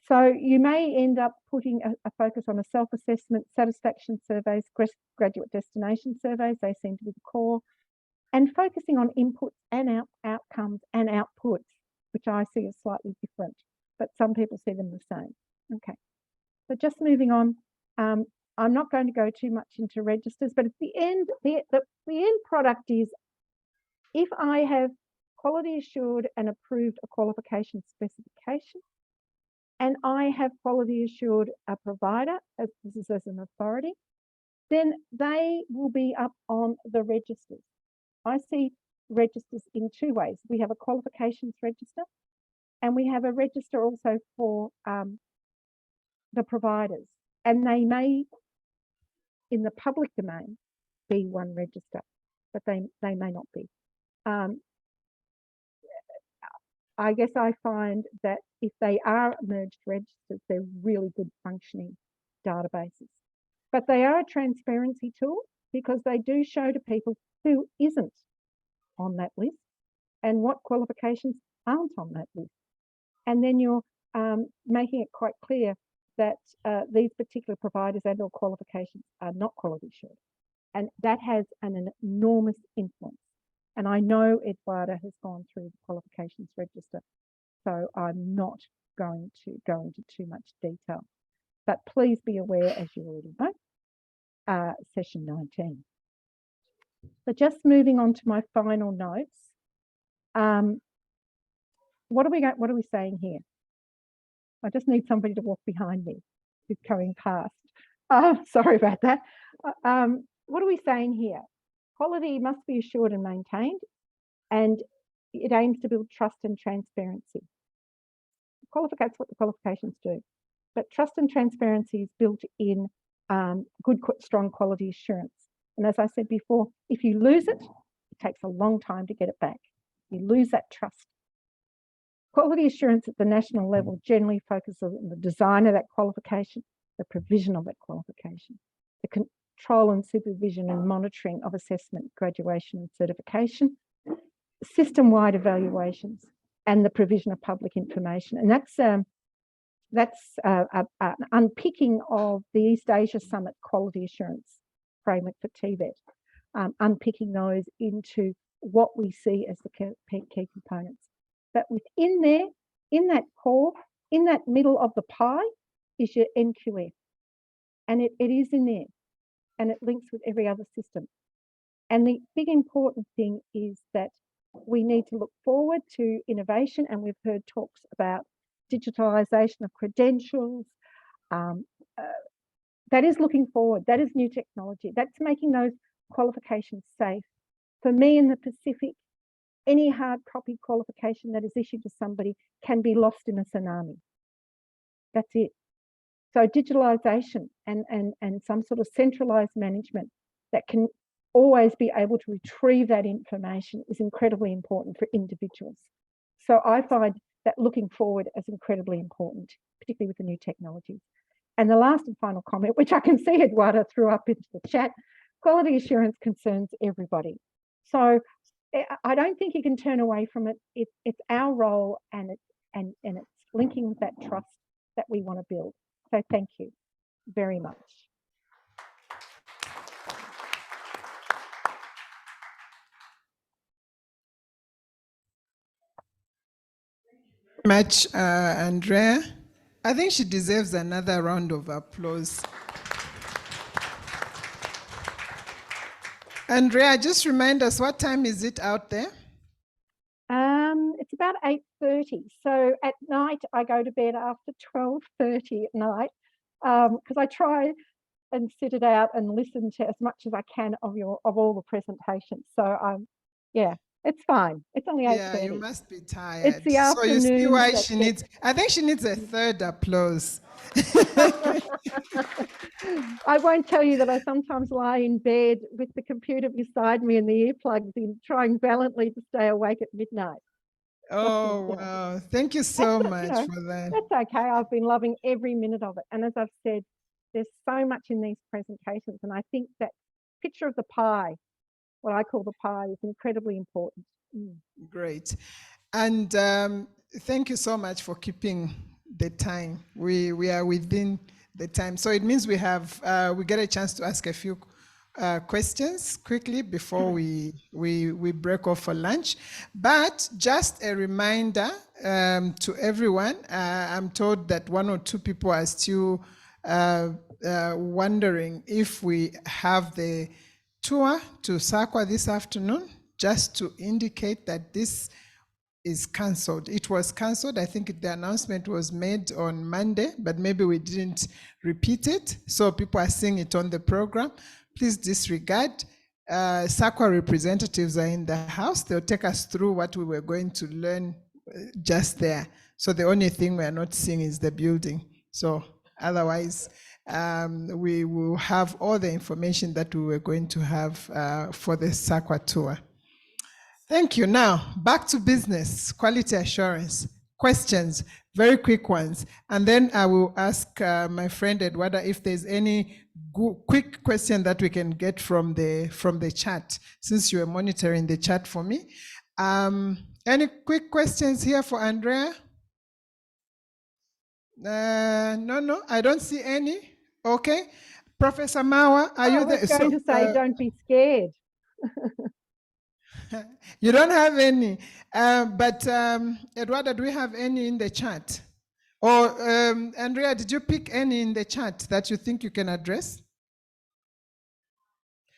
So you may end up putting a focus on a self-assessment, satisfaction surveys, graduate destination surveys, they seem to be the core, and focusing on inputs and outcomes and outputs, which I see as slightly different, but some people see them the same. Okay, so just moving on, I'm not going to go too much into registers, but at the end, the end product is, if I have quality assured and approved a qualification specification, and I have quality assured a provider, as this is as an authority, then they will be up on the registers. I see registers in 2 ways. We have a qualifications register, and we have a register also for the providers. And they may, in the public domain, be one register, but they may not be. I guess I find that if they are merged registers, they're really good functioning databases. But they are a transparency tool because they do show to people who isn't on that list and what qualifications aren't on that list. And then you're making it quite clear that these particular providers and/or qualifications are not quality assured. And that has an enormous influence. And I know Eduarda has gone through the qualifications register, so I'm not going to go into too much detail. But please be aware, as you already know, session 19. So just moving on to my final notes. What are we saying here? I just need somebody to walk behind me who's going past. Sorry about that. What are we saying here? Quality must be assured and maintained, and it aims to build trust and transparency. That's what the qualifications do. But trust and transparency is built in good, strong quality assurance. And as I said before, if you lose it, it takes a long time to get it back. You lose that trust. Quality assurance at the national level generally focuses on the design of that qualification, the provision of that qualification, the control and supervision and monitoring of assessment, graduation and certification, system-wide evaluations, and the provision of public information. And that's That's an unpicking of the East Asia Summit Quality Assurance Framework for TVET, unpicking those into what we see as the key components. But within there, in that core, in that middle of the pie, is your NQF. And it is in there, and it links with every other system. And the big important thing is that we need to look forward to innovation, and we've heard talks about digitalisation of credentials. That is looking forward. That is new technology. That's making those qualifications safe. For me in the Pacific, any hard copy qualification that is issued to somebody can be lost in a tsunami. That's it. So digitalisation and some sort of centralised management that can always be able to retrieve that information is incredibly important for individuals. So I find that looking forward as incredibly important, particularly with the new technologies. And the last and final comment, which I can see Eduardo threw up into the chat, quality assurance concerns everybody. So I don't think you can turn away from it. It's our role, and it's linking with that trust that we want to build. So thank you very much. Much, Andrea. I think she deserves another round of applause. Andrea, just remind us, what time is it out there? It's about 8:30. So at night, I go to bed after 12:30 at night because I try and sit it out and listen to as much as I can of all the presentations. So yeah, it's fine. It's only 8:30. Yeah, you must be tired. It's the afternoon. So you see why she needs, I think she needs a third applause. I won't tell you that I sometimes lie in bed with the computer beside me and the earplugs in, trying valiantly to stay awake at midnight. Oh, wow. Thank you so much for that. That's okay. I've been loving every minute of it. And as I've said, there's so much in these presentations. And I think that picture of the pie, what I call the pie, is incredibly important. Great. And thank you so much for keeping the time. We are within the time. So it means we get a chance to ask a few questions quickly before we break off for lunch. But just a reminder to everyone, I'm told that one or two people are still wondering if we have the tour to SAQA this afternoon, just to indicate that this is cancelled. It was cancelled. I think the announcement was made on Monday, but maybe we didn't repeat it. So people are seeing it on the program. Please disregard. SAQA representatives are in the house. They'll take us through what we were going to learn just there. So the only thing we're not seeing is the building. So otherwise, we will have all the information that we were going to have for the SAQA tour. Thank you. Now, back to business, quality assurance. Questions, very quick ones. And then I will ask my friend Eduardo if there's any quick question that we can get from the chat, since you are monitoring the chat for me. Any quick questions here for Andrea? No, I don't see any. Okay. Professor Mawa, are you there? I was going to say, don't be scared. You don't have any, but Eduardo, do we have any in the chat? Or Andrea, did you pick any in the chat that you think you can address?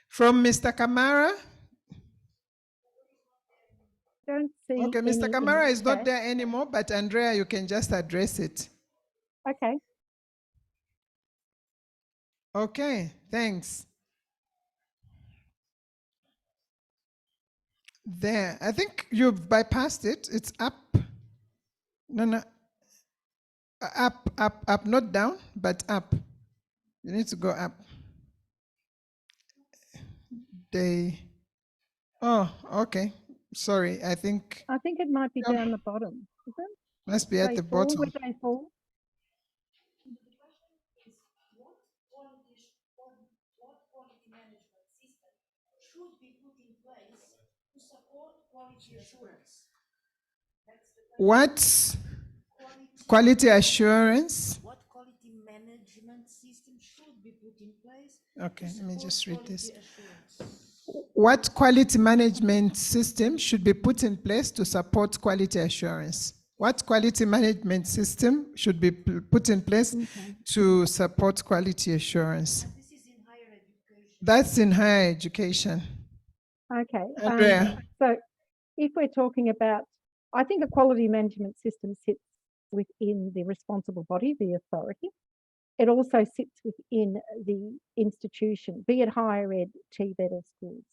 From Mr. Kamara? Don't see. Okay, Mr. Kamara is not there anymore, but Andrea, you can just address it. Okay. Okay, thanks. There, I think you've bypassed it. It's up. No, up, not down, but up. You need to go up. Oh, okay. Sorry, I think it might be down the bottom. Is it? Must be at the bottom. Where they fall? What quality management system should be put in place to support quality assurance? What Quality assurance. What quality management system should be put in place? Okay, let me just read this. Assurance? What quality management system should be put in place to support quality assurance? What quality management system should be put in place to support quality assurance? This is in higher education. That's in higher education. Okay. Andrea. So if we're talking about, I think a quality management system sits within the responsible body, the authority. It also sits within the institution, be it higher ed, TVET or schools.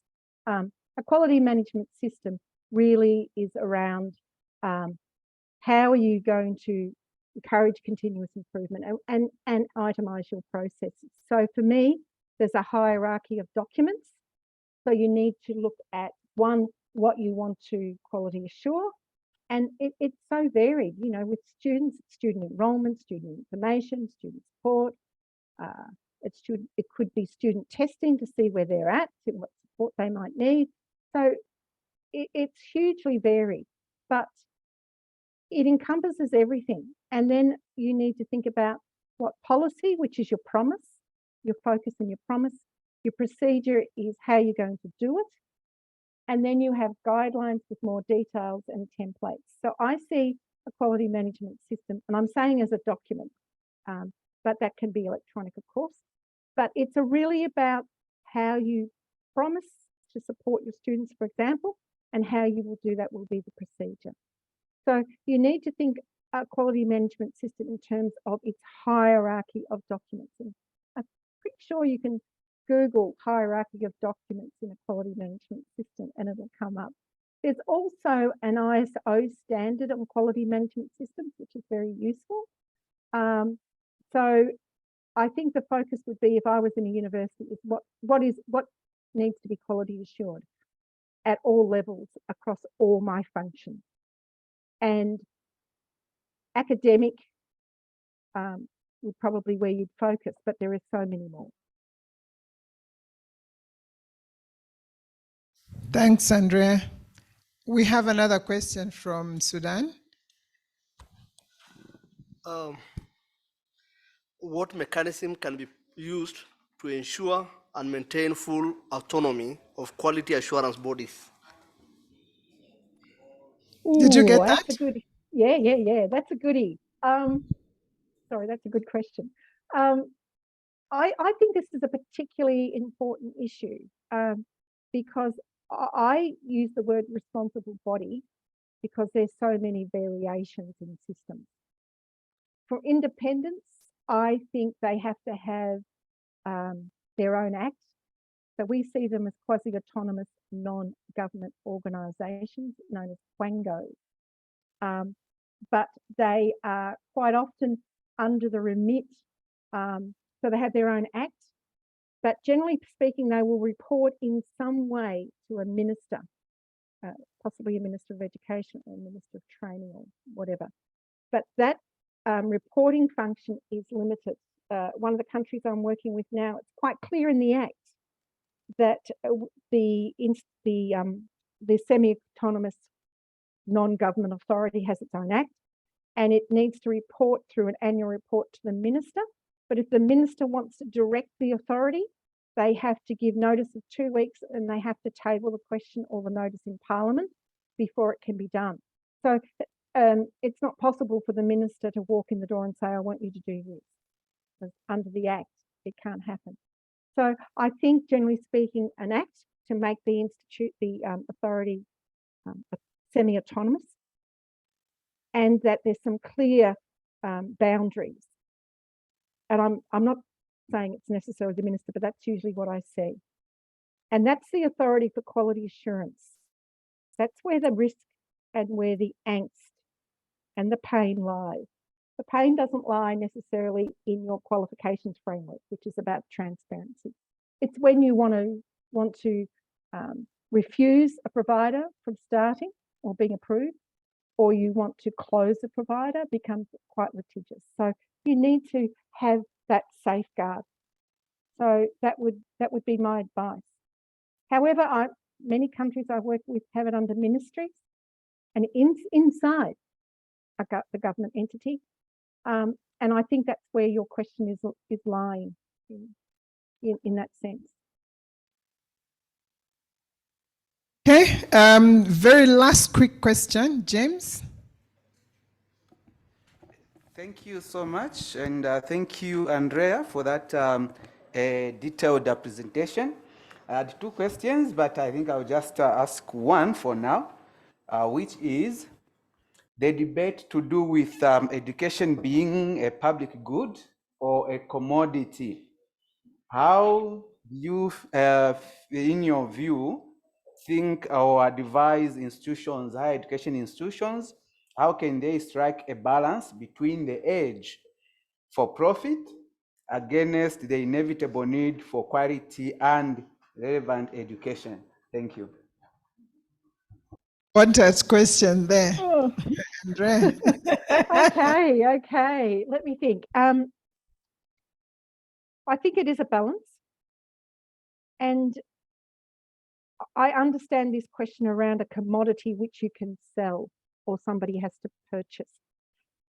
A quality management system really is around how are you going to encourage continuous improvement and itemize your processes. So for me, there's a hierarchy of documents. So you need to look at one, what you want to quality assure. And it's so varied, you know, with students, student enrollment, student information, student support. It could be student testing to see where they're at, see what support they might need. So it's hugely varied, but it encompasses everything. And then you need to think about what policy, which is your promise, your focus and your promise. Your procedure is how you're going to do it. And then you have guidelines with more details and templates. So I see a quality management system, and I'm saying as a document, but that can be electronic, of course. But it's really about how you promise to support your students, for example, and how you will do that will be the procedure. So you need to think a quality management system in terms of its hierarchy of documents. And I'm pretty sure you can Google hierarchy of documents in a quality management system and it'll come up. There's also an ISO standard on quality management systems, which is very useful. So I think the focus would be, if I was in a university, is what needs to be quality assured at all levels across all my functions. And academic would probably where you'd focus, but there are so many more. Thanks, Andrea. We have another question from Sudan. What mechanism can be used to ensure and maintain full autonomy of quality assurance bodies? Did you get That's that? a good, yeah. That's a goodie. Sorry, that's a good question. I think this is a particularly important issue because I use the word responsible body because there's so many variations in systems. For independence, I think they have to have their own act. So we see them as quasi-autonomous non-government organisations known as quangos. But they are quite often under the remit, so they have their own act, but generally speaking, they will report in some way to a minister, possibly a Minister of Education or a Minister of Training or whatever. But that reporting function is limited. One of the countries I'm working with now, it's quite clear in the Act that the semi-autonomous non-government authority has its own act, and it needs to report through an annual report to the minister. But if the minister wants to direct the authority, they have to give notice of 2 weeks and they have to table the question or the notice in Parliament before it can be done. So it's not possible for the minister to walk in the door and say, I want you to do this. Because under the Act, it can't happen. So I think, generally speaking, an act to make the authority semi-autonomous, and that there's some clear boundaries. And I'm not saying it's necessarily the minister, but that's usually what I see. And that's the authority for quality assurance. That's where the risk and where the angst and the pain lies. The pain doesn't lie necessarily in your qualifications framework, which is about transparency. It's when you want to refuse a provider from starting or being approved, or you want to close the provider, becomes quite litigious. So you need to have that safeguard. So that would be my advice. However, many countries I've worked with have it under ministries, and inside the government entity, And I think that's where your question is lying in that sense. Okay, very last quick question, James. Thank you so much, and thank you, Andrea, for that detailed presentation. I had two questions, but I think I'll just ask one for now, which is the debate to do with education being a public good or a commodity. How do you, in your view, think or advise institutions, higher education institutions, how can they strike a balance between the urge for profit against the inevitable need for quality and relevant education? Thank you. One touch question there, Oh. Andrea. Okay. Let me think. I think it is a balance. And I understand this question around a commodity which you can sell or somebody has to purchase.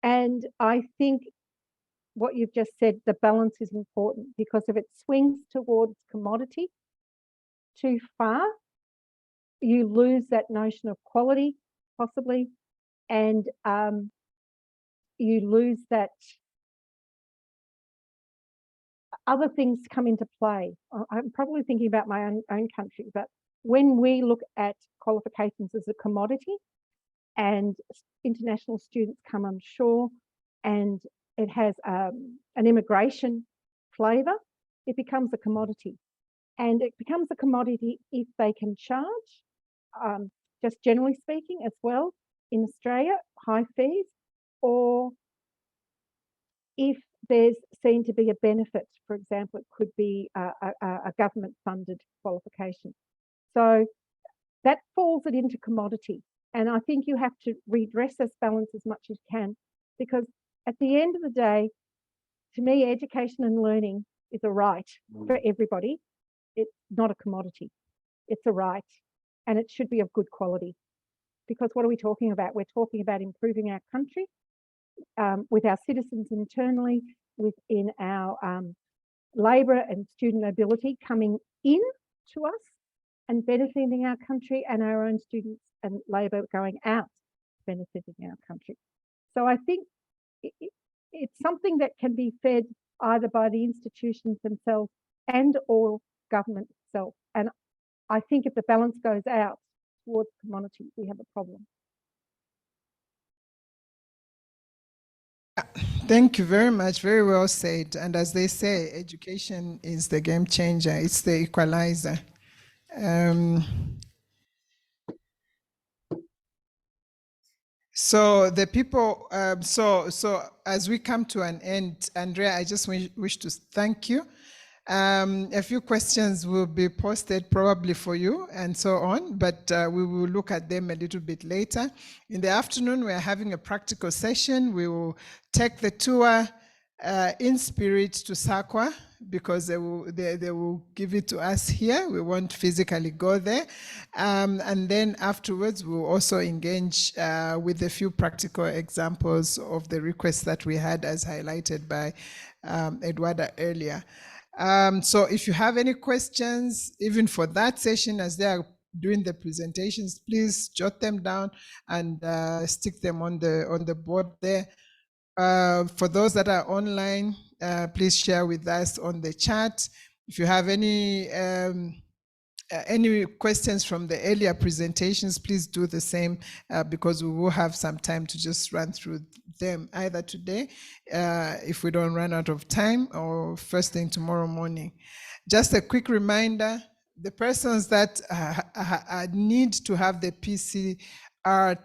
And I think what you've just said, the balance is important, because if it swings towards commodity too far, you lose that notion of quality, possibly, and you lose that. Other things come into play. I'm probably thinking about my own country, but when we look at qualifications as a commodity and international students come on shore and it has an immigration flavour, it becomes a commodity. And it becomes a commodity if they can charge, just generally speaking as well, in Australia, high fees, or if there's seen to be a benefit. For example, it could be a government-funded qualification. So that falls it into commodity. And I think you have to redress this balance as much as you can, because at the end of the day, to me, education and learning is a right for everybody. It's not a commodity. It's a right, and it should be of good quality. Because what are we talking about? We're talking about improving our country with our citizens internally, within our labour and student mobility coming in to us and benefiting our country, and our own students and labour going out benefiting our country. So I think it's something that can be fed either by the institutions themselves and or government itself. And I think if the balance goes out towards commodity, we have a problem. Thank you very much. Very well said. And as they say, education is the game changer. It's the equalizer. So the people, so as we come to an end, Andrea, I just wish to thank you. A few questions will be posted probably for you and so on, but we will look at them a little bit later. In the afternoon, we are having a practical session. We will take the tour in spirit to SAQA, because they will give it to us here. We won't physically go there. And then afterwards, we'll also engage with a few practical examples of the requests that we had, as highlighted by Eduarda earlier. So if you have any questions, even for that session, as they are doing the presentations, please jot them down and stick them on the board there. For those that are online, please share with us on the chat. If you have any questions from the earlier presentations, please do the same, because we will have some time to just run through them either today, if we don't run out of time, or first thing tomorrow morning. Just a quick reminder, the persons that need to have the PCR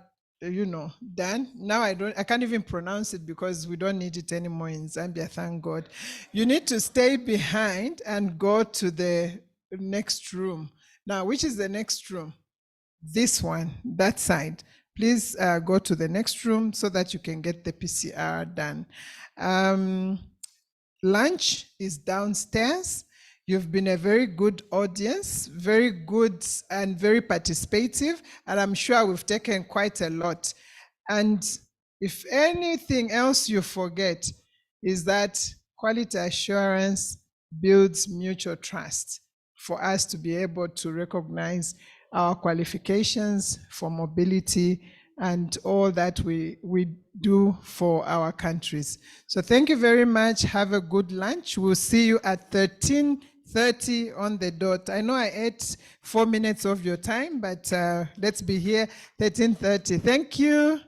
done. Now I can't even pronounce it, because we don't need it anymore in Zambia, thank God. You need to stay behind and go to the next room. Now, which is the next room? This one, that side. Please go to the next room so that you can get the PCR done. Lunch is downstairs. You've been a very good audience, very good and very participative, and I'm sure we've taken quite a lot. And If anything else you forget, is that quality assurance builds mutual trust for us to be able to recognize our qualifications for mobility and all that we do for our countries. So thank you very much. Have a good lunch. We'll see you at 13:30 on the dot. I know I ate 4 minutes of your time, but let's be here 13:30. Thank you.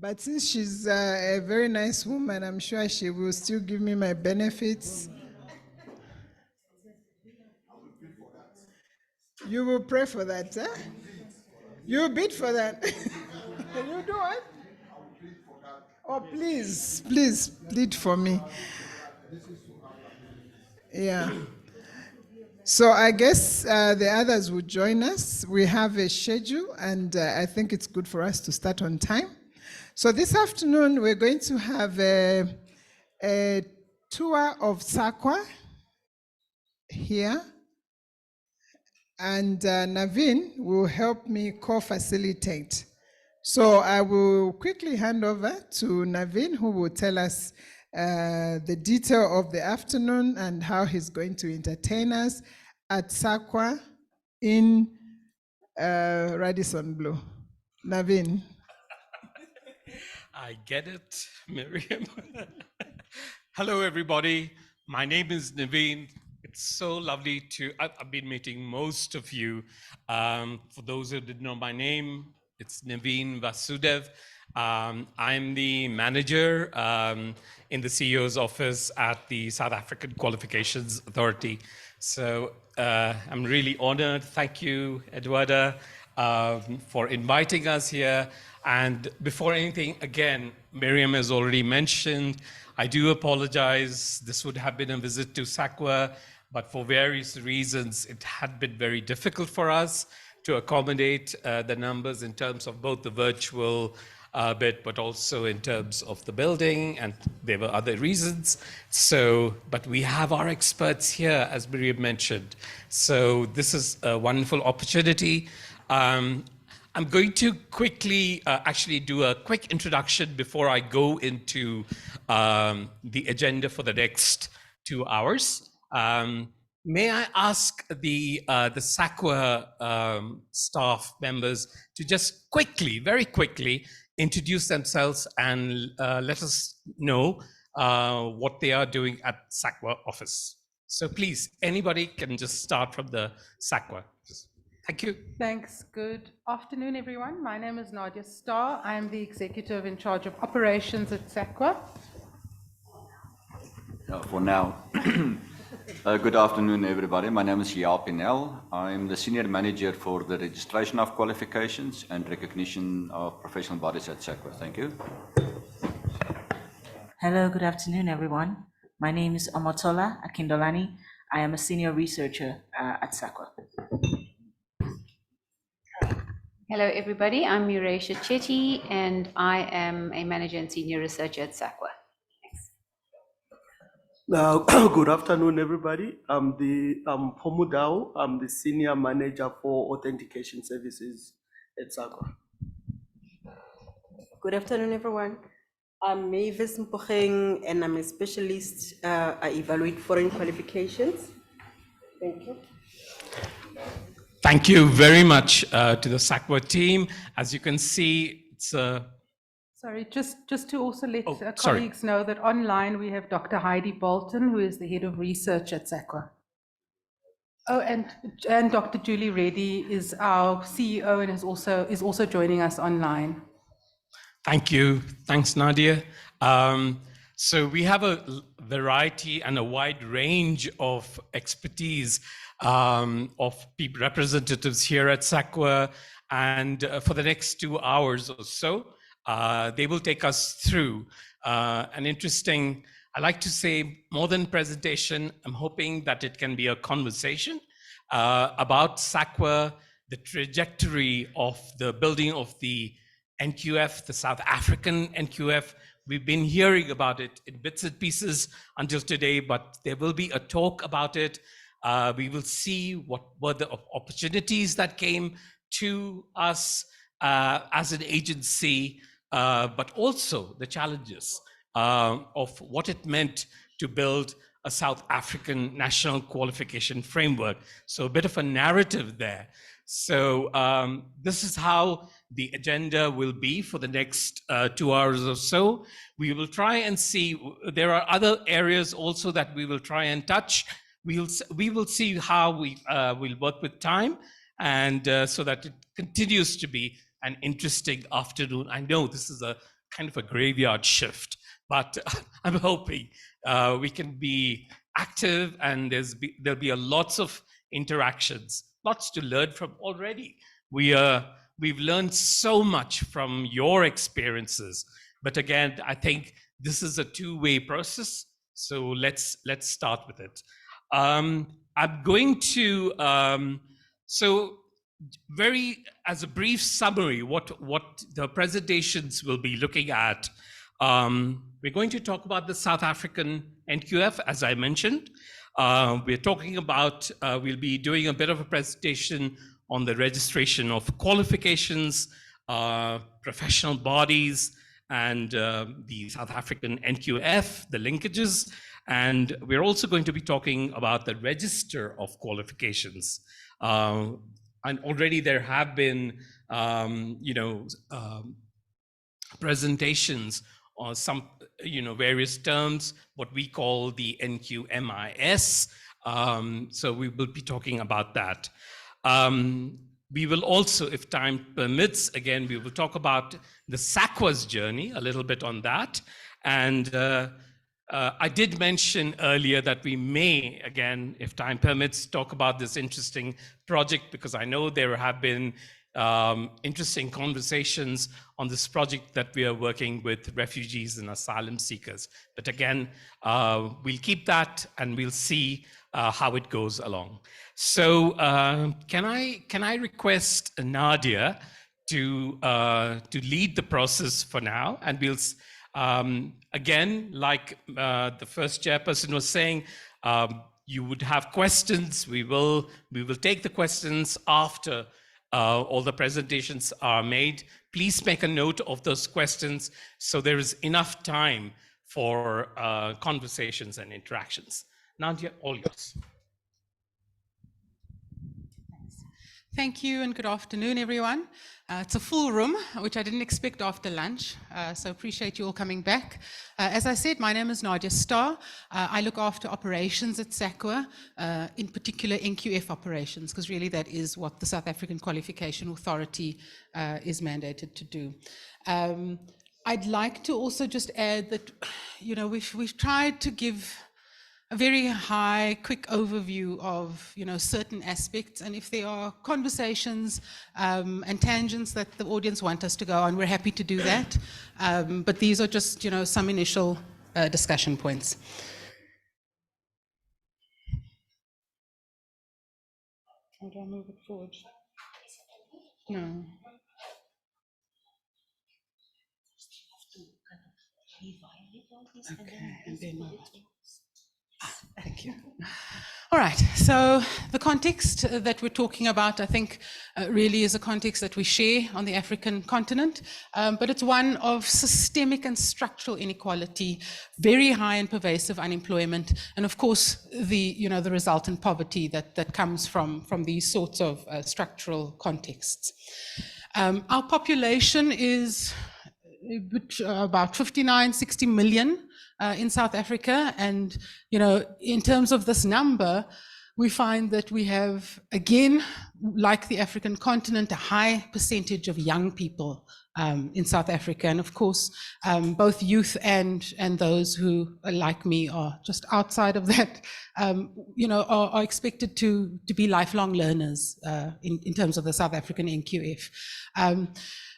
But since she's a very nice woman, I'm sure she will still give me my benefits. You will pray for that, huh? You will bid for that. You do it? Oh, please, please, plead for me. Yeah. So I guess the others will join us. We have a schedule, and I think it's good for us to start on time. So this afternoon, we're going to have a tour of SAQA here, and Naveen will help me co-facilitate. So I will quickly hand over to Naveen, who will tell us the detail of the afternoon and how he's going to entertain us at SAQA in Radisson Blu. Naveen. I get it, Miriam. Hello, everybody. My name is Naveen. It's so lovely to, I've been meeting most of you. For those who didn't know my name, it's Naveen Vasudev. I'm the manager in the CEO's office at the South African Qualifications Authority. So I'm really honored. Thank you, Eduarda, for inviting us here. And before anything, again, Miriam has already mentioned, I do apologize. This would have been a visit to SAQA, but for various reasons, it had been very difficult for us to accommodate the numbers in terms of both the virtual bit, but also in terms of the building, and there were other reasons. So, but we have our experts here, as Miriam mentioned. So this is a wonderful opportunity. I'm going to quickly actually do a quick introduction before I go into the agenda for the next 2 hours. May I ask the SAQA staff members to just quickly, very quickly, introduce themselves and let us know what they are doing at SAQA office. So please, anybody can just start from the SAQA. Thank you. Thanks. Good afternoon, everyone. My name is Nadia Starr. I am the executive in charge of operations at SAQA. For now. Good afternoon, everybody. My name is Jaap Pinel. I'm the senior manager for the registration of qualifications and recognition of professional bodies at SAQA. Thank you. Hello, good afternoon, everyone. My name is Omotola Akindolani. I am a senior researcher at SAQA. Hello, everybody. I'm Muresha Chetty, and I am a manager and senior researcher at SAQA. Good afternoon, everybody. I'm Pomudao. I'm the senior manager for authentication services at SAQA. Good afternoon, everyone. I'm Mavis Mpocheng, and I'm a specialist. I evaluate foreign qualifications. Thank you. Thank you very much to the SAQA team. As you can see, it's a... Sorry, just to also let colleagues know that online we have Dr. Heidi Bolton, who is the head of research at SAQA. Oh, and Dr. Julie Reddy is our CEO and is also joining us online. Thank you. Thanks, Nadia. So we have a variety and a wide range of expertise of representatives here at SAQA, and for the next 2 hours or so, they will take us through an interesting, I like to say, more than presentation. I'm hoping that it can be a conversation about SAQA, the trajectory of the building of the NQF, the South African NQF. We've been hearing about it in bits and pieces until today, but there will be a talk about it. We will see what were the opportunities that came to us as an agency, but also the challenges of what it meant to build a South African national qualification framework. So a bit of a narrative there. So this is how the agenda will be for the next 2 hours or so. We will try and see, there are other areas also that we will try and touch. We will see how we will work with time, and so that it continues to be an interesting afternoon. I know this is a kind of a graveyard shift, but I'm hoping we can be active, and there'll be lots of interactions, lots to learn from already. We've learned so much from your experiences, but again, I think this is a two-way process. So let's start with it. I'm going to as a brief summary, what the presentations will be looking at. We're going to talk about the South African NQF, as I mentioned. We're talking about, we'll be doing a bit of a presentation on the registration of qualifications, professional bodies, and the South African NQF, the linkages. And we're also going to be talking about the register of qualifications. And already there have been, presentations on some, various terms, what we call the NQMIS. So we will be talking about that. We will also, if time permits, again, we will talk about the SAQA's journey, a little bit on that. And I did mention earlier that we may, again, if time permits, talk about this interesting project, because I know there have been interesting conversations on this project that we are working with refugees and asylum seekers. But again, we'll keep that and we'll see how it goes along. So can I request Nadia to lead the process for now, and we'll again, like the first chairperson was saying, you would have questions. We will take the questions after all the presentations are made. Please make a note of those questions so there is enough time for conversations and interactions. Nadia, all yours. Thank you and good afternoon, everyone. It's a full room, which I didn't expect after lunch, so appreciate you all coming back. As I said, my name is Nadia Starr. I look after operations at SAQA, in particular NQF operations, because really that is what the South African Qualification Authority is mandated to do. I'd like to also just add that, we've tried to give a very high, quick overview of, certain aspects. And if there are conversations and tangents that the audience want us to go on, we're happy to do that. But these are just, some initial discussion points. How do I move it forward? No. Okay, and then thank you. All right, so the context that we're talking about, I think, really is a context that we share on the African continent, but it's one of systemic and structural inequality, very high and pervasive unemployment, and of course, the resultant poverty that comes from these sorts of structural contexts. Our population is about 59, 60 million in South Africa. And, in terms of this number, we find that we have, again, like the African continent, a high percentage of young people in South Africa. And of course, both youth and those who, like me, are just outside of that, are expected to be lifelong learners in terms of the South African NQF.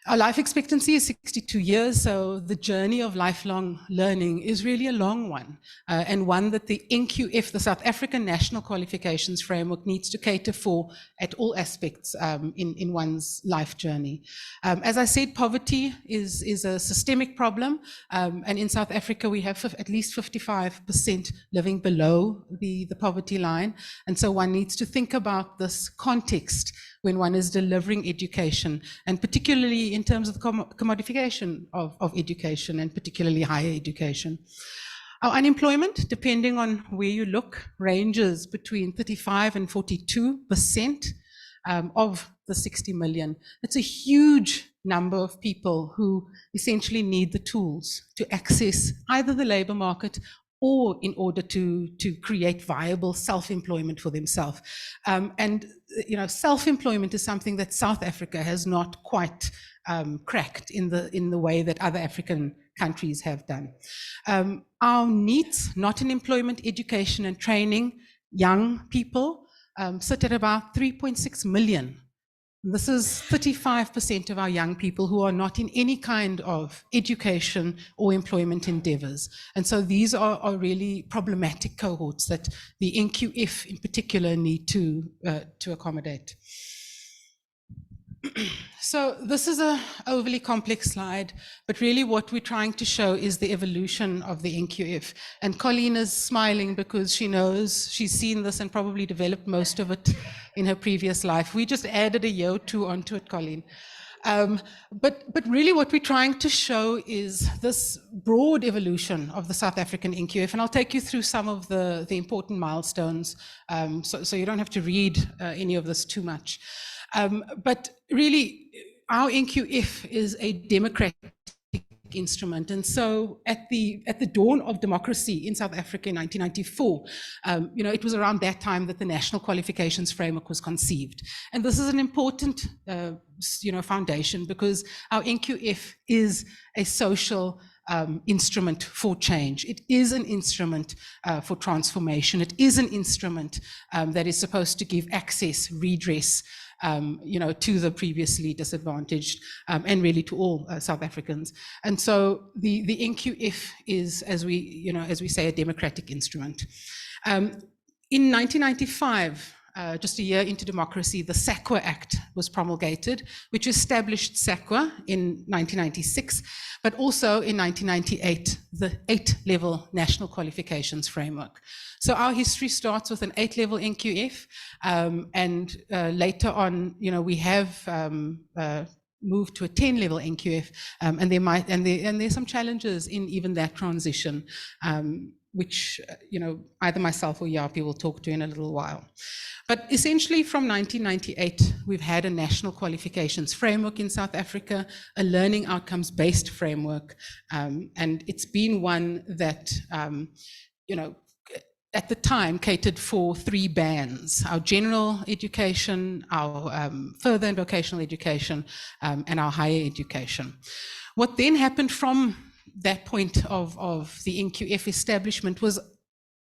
Our life expectancy is 62 years, so the journey of lifelong learning is really a long one, and one that the NQF, the South African National Qualifications Framework, needs to cater for at all aspects in one's life journey. As I said, poverty is a systemic problem, and in South Africa we have at least 55% living below the poverty line, and so one needs to think about this context when one is delivering education, and particularly in terms of the commodification of education, and particularly higher education. Our unemployment, depending on where you look, ranges between 35 and 42% of the 60 million. It's a huge number of people who essentially need the tools to access either the labor market or in order to create viable self-employment for themselves. And self-employment is something that South Africa has not quite cracked in the way that other African countries have done. Our needs, not in employment, education and training, young people sit at about 3.6 million. This is 35% of our young people who are not in any kind of education or employment endeavors. And so these are really problematic cohorts that the NQF in particular need to accommodate. So this is an overly complex slide, but really what we're trying to show is the evolution of the NQF. And Colleen is smiling because she knows she's seen this and probably developed most of it in her previous life. We just added a year or two onto it, Colleen. But really what we're trying to show is this broad evolution of the South African NQF, and I'll take you through some of the important milestones, so you don't have to read any of this too much. But really, our NQF is a democratic instrument. And so at the dawn of democracy in South Africa in 1994, it was around that time that the National Qualifications Framework was conceived. And this is an important foundation, because our NQF is a social instrument for change. It is an instrument for transformation. It is an instrument that is supposed to give access, redress, to the previously disadvantaged, and really to all South Africans. And so the NQF is, as we say, a democratic instrument. In 1995, just a year into democracy, the ACQF Act was promulgated, which established ACQF in 1996, but also in 1998, the 8-level National Qualifications Framework. So our history starts with an 8-level NQF, and later on, we have moved to a 10-level NQF, and there's some challenges in even that transition, which either myself or Yapi will talk to in a little while. But essentially from 1998, we've had a national qualifications framework in South Africa, a learning outcomes-based framework, and it's been one that, at the time catered for 3 bands: our general education, our further and vocational education, and our higher education. What then happened from that point of the NQF establishment was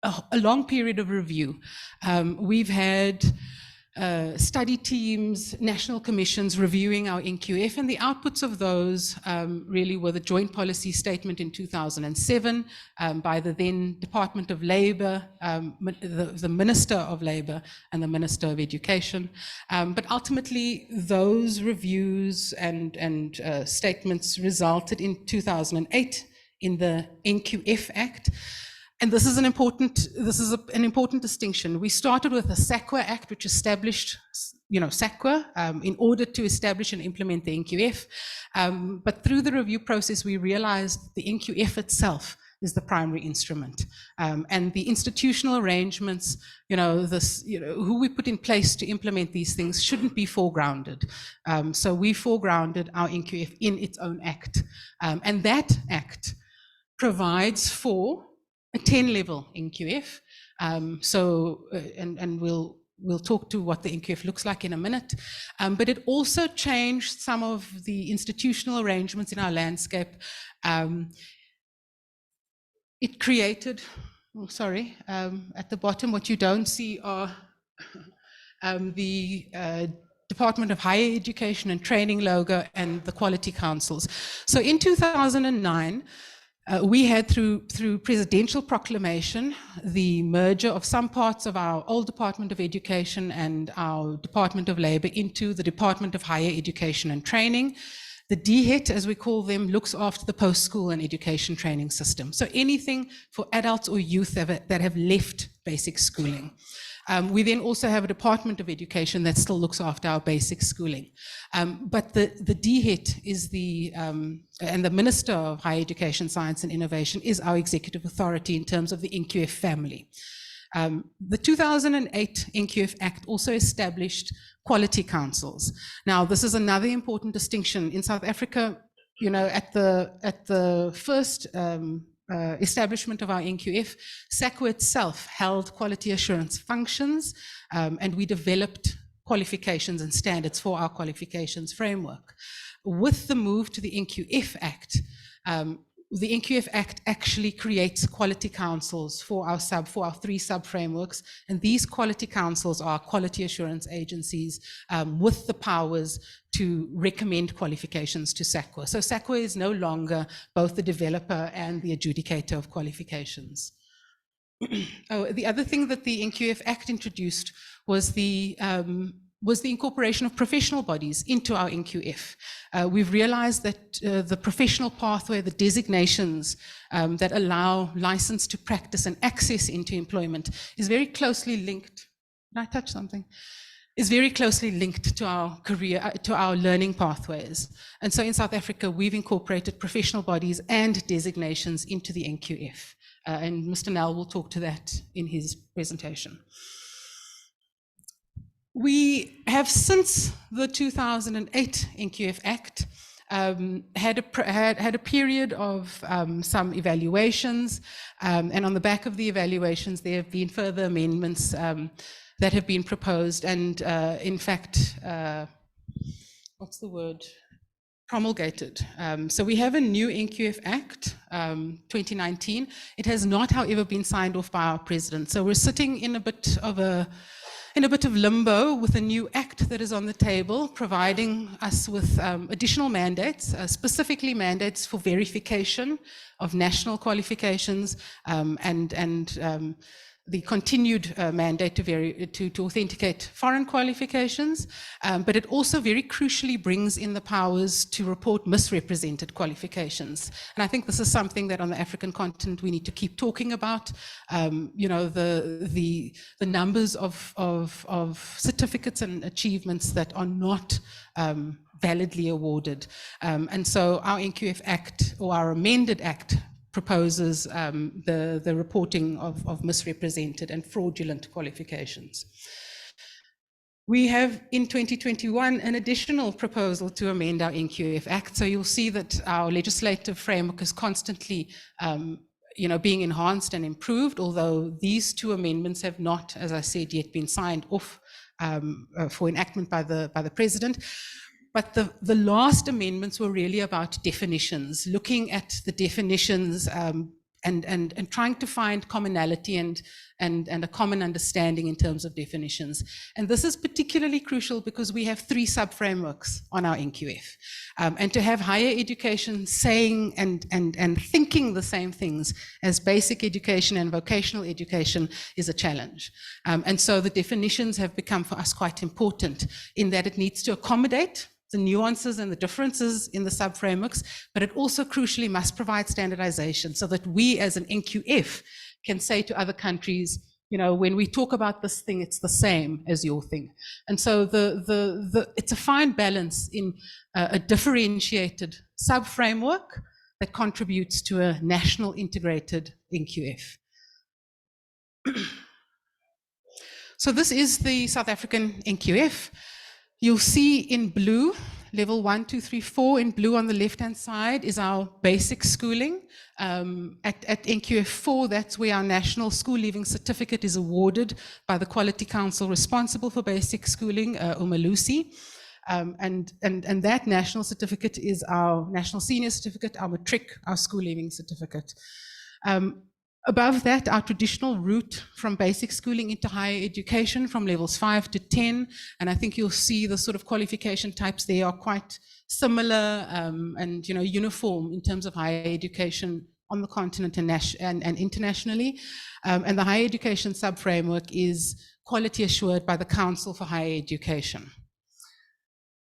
a long period of review. We've had study teams, national commissions reviewing our NQF, and the outputs of those really were the joint policy statement in 2007 by the then Department of Labour, the Minister of Labour and the Minister of Education. But ultimately, those reviews and statements resulted in 2008 in the NQF Act. And this is an important distinction. We started with the ACQF Act, which established, ACQF in order to establish and implement the NQF. But through the review process, we realized the NQF itself is the primary instrument, and the institutional arrangements, who we put in place to implement these things shouldn't be foregrounded. So we foregrounded our NQF in its own act, and that act provides for a 10-level NQF. And we'll talk to what the NQF looks like in a minute. But it also changed some of the institutional arrangements in our landscape. It created, at the bottom, what you don't see are the Department of Higher Education and Training logo and the quality councils. So in 2009, we had, through presidential proclamation, the merger of some parts of our old Department of Education and our Department of Labour into the Department of Higher Education and Training. The DHET, as we call them, looks after the post-school and education training system. So anything for adults or youth that have left basic schooling. We then also have a Department of Education that still looks after our basic schooling. But the DHET is and the Minister of Higher Education, Science and Innovation is our executive authority in terms of the NQF family. The 2008 NQF Act also established quality councils. Now, this is another important distinction. In South Africa, at the first establishment of our NQF, SAQA itself held quality assurance functions, and we developed qualifications and standards for our qualifications framework. With the move to the NQF Act, the NQF Act actually creates quality councils for our three sub-frameworks, and these quality councils are quality assurance agencies with the powers to recommend qualifications to SAQA. So SAQA is no longer both the developer and the adjudicator of qualifications. The other thing that the NQF Act introduced was the incorporation of professional bodies into our NQF. We've realized that the professional pathway, the designations that allow license to practice and access into employment is very closely linked. Did I touch something? Is very closely linked to our career, to our learning pathways. And so in South Africa, we've incorporated professional bodies and designations into the NQF. And Mr. Nell will talk to that in his presentation. We have, since the 2008 NQF Act, had a period of some evaluations, and on the back of the evaluations, there have been further amendments that have been proposed, and in fact, what's the word? Promulgated. So we have a new NQF Act, 2019. It has not, however, been signed off by our president. So we're sitting in a bit of limbo with a new act that is on the table, providing us with additional mandates, specifically mandates for verification of national qualifications and the continued mandate to authenticate foreign qualifications, but it also very crucially brings in the powers to report misrepresented qualifications. And I think this is something that on the African continent we need to keep talking about. You know, the numbers of certificates and achievements that are not validly awarded. And so our NQF Act, or our amended Act, proposes the reporting of misrepresented and fraudulent qualifications. We have in 2021 an additional proposal to amend our NQF Act. So you'll see that our legislative framework is constantly being enhanced and improved, although these two amendments have not, as I said, yet been signed off for enactment by the president. But the last amendments were really about definitions, looking at the definitions and trying to find commonality and a common understanding in terms of definitions. And this is particularly crucial because we have three sub-frameworks on our NQF. And to have higher education saying and thinking the same things as basic education and vocational education is a challenge. And so the definitions have become for us quite important in that it needs to accommodate the nuances and the differences in the sub-frameworks, but it also crucially must provide standardization so that we as an NQF can say to other countries, you know, when we talk about this thing, it's the same as your thing. And so it's a fine balance in a differentiated sub-framework that contributes to a national integrated NQF. So this is the South African NQF. You'll see in blue, level 1, 2, 3, 4 in blue on the left-hand side is our basic schooling. At NQF 4, that's where our national school leaving certificate is awarded by the Quality Council responsible for basic schooling, Umalusi. And that national certificate is our national senior certificate, our matric, our school leaving certificate. Above that, our traditional route from basic schooling into higher education from levels 5 to 10. And I think you'll see the sort of qualification types there are quite similar and uniform in terms of higher education on the continent and internationally. And the higher education sub-framework is quality assured by the Council for Higher Education.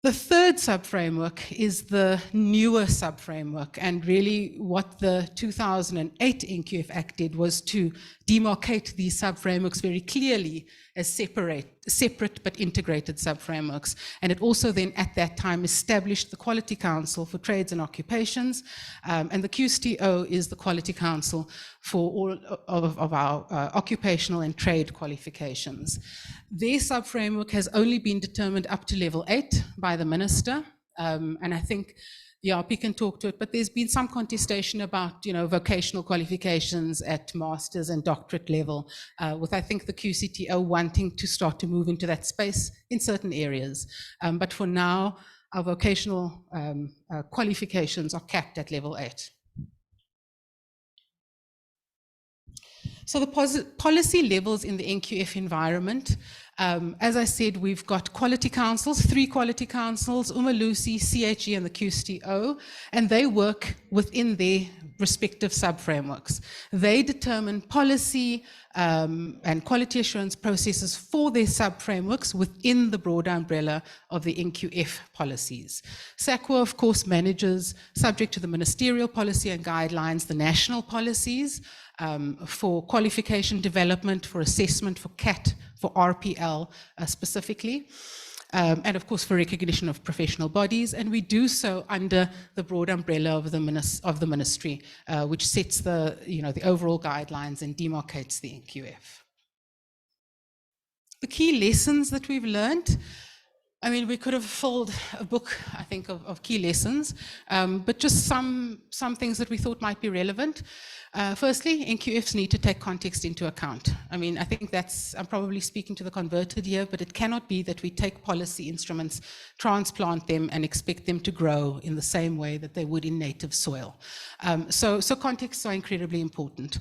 The third sub-framework is the newer sub-framework, and really what the 2008 NQF Act did was to demarcate these sub-frameworks very clearly as separate but integrated sub-frameworks. And it also then at that time established the Quality Council for Trades and Occupations, and the QSTO is the Quality Council for all of our occupational and trade qualifications. Their sub-framework has only been determined up to level 8 by the Minister, And I think Yapi can talk to it, but there's been some contestation about, vocational qualifications at master's and doctorate level, with I think the QCTO wanting to start to move into that space in certain areas. But for now, our vocational qualifications are capped at level 8. So the policy levels in the NQF environment, as I said, we've got quality councils, 3 quality councils, Umalusi, CHE, and the QCTO, and they work within their respective sub-frameworks. They determine policy and quality assurance processes for their sub-frameworks within the broader umbrella of the NQF policies. SAQA, of course, manages, subject to the ministerial policy and guidelines, the national policies, for qualification development, for assessment, for CAT, for RPL specifically, and of course for recognition of professional bodies. And we do so under the broad umbrella of the ministry, which sets the overall guidelines and demarcates the NQF. The key lessons that we've learned, I mean, we could have filled a book, I think, of key lessons, but just some things that we thought might be relevant. Firstly, NQFs need to take context into account. I mean, I think I'm probably speaking to the converted here, but it cannot be that we take policy instruments, transplant them, and expect them to grow in the same way that they would in native soil. So contexts are incredibly important.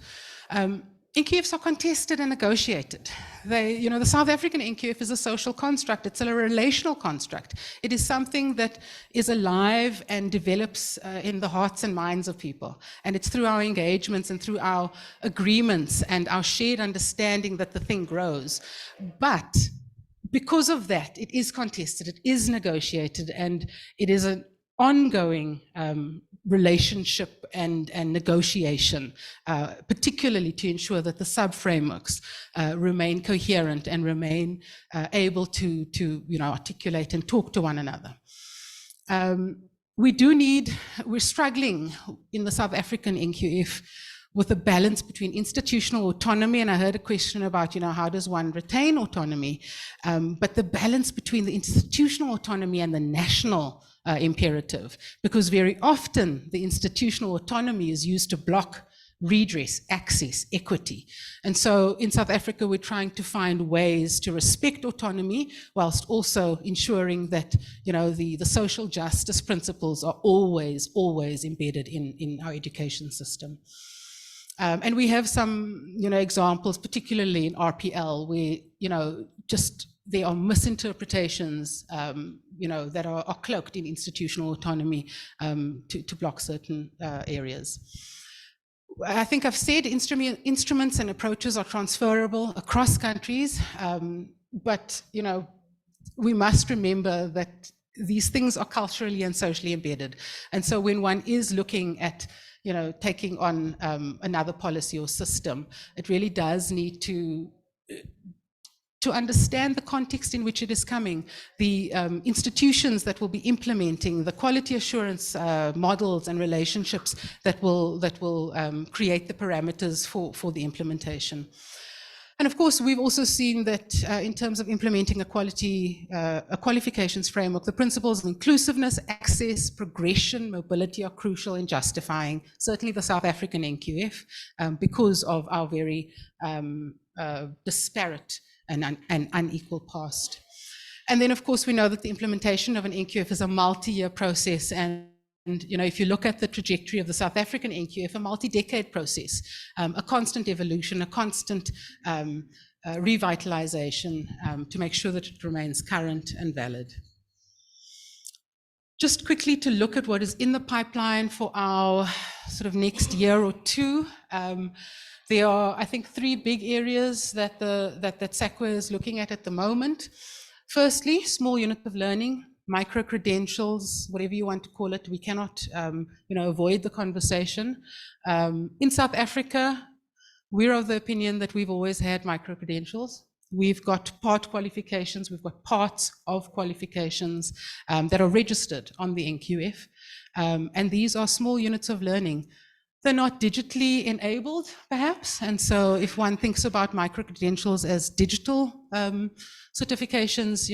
NQFs are contested and negotiated. The South African NQF is a social construct. It's a relational construct. It is something that is alive and develops in the hearts and minds of people. And it's through our engagements and through our agreements and our shared understanding that the thing grows. But because of that, it is contested, it is negotiated, and it is an ongoing relationship and negotiation, particularly to ensure that the sub-frameworks remain coherent and remain able to articulate and talk to one another. We're struggling in the South African NQF with a balance between institutional autonomy, and I heard a question about, how does one retain autonomy, but the balance between the institutional autonomy and the national imperative, because very often the institutional autonomy is used to block redress, access, equity. And so in South Africa, we're trying to find ways to respect autonomy whilst also ensuring that, the social justice principles are always embedded in our education system. And we have some, examples, particularly in RPL, where, there are misinterpretations, that are cloaked in institutional autonomy to block certain areas. I think I've said instruments and approaches are transferable across countries, but, we must remember that these things are culturally and socially embedded. And so when one is looking at taking on another policy or system, it really does need to understand the context in which it is coming, the institutions that will be implementing, the quality assurance models and relationships that will create the parameters for the implementation. And of course, we've also seen that in terms of implementing a qualifications framework, the principles of inclusiveness, access, progression, mobility are crucial in justifying certainly the South African NQF because of our very disparate and unequal past. And then, of course, we know that the implementation of an NQF is a multi-year process, and if you look at the trajectory of the South African NQF, a multi-decade process, a constant evolution, a constant revitalization to make sure that it remains current and valid. Just quickly to look at what is in the pipeline for our sort of next year or two. There are, I think, 3 big areas that SAQA is looking at the moment. Firstly, small unit of learning, micro-credentials, whatever you want to call it. We cannot, avoid the conversation. In South Africa, we're of the opinion that we've always had micro-credentials. We've got part qualifications, we've got parts of qualifications that are registered on the NQF. And these are small units of learning. They're not digitally enabled, perhaps. And so if one thinks about micro-credentials as digital certifications,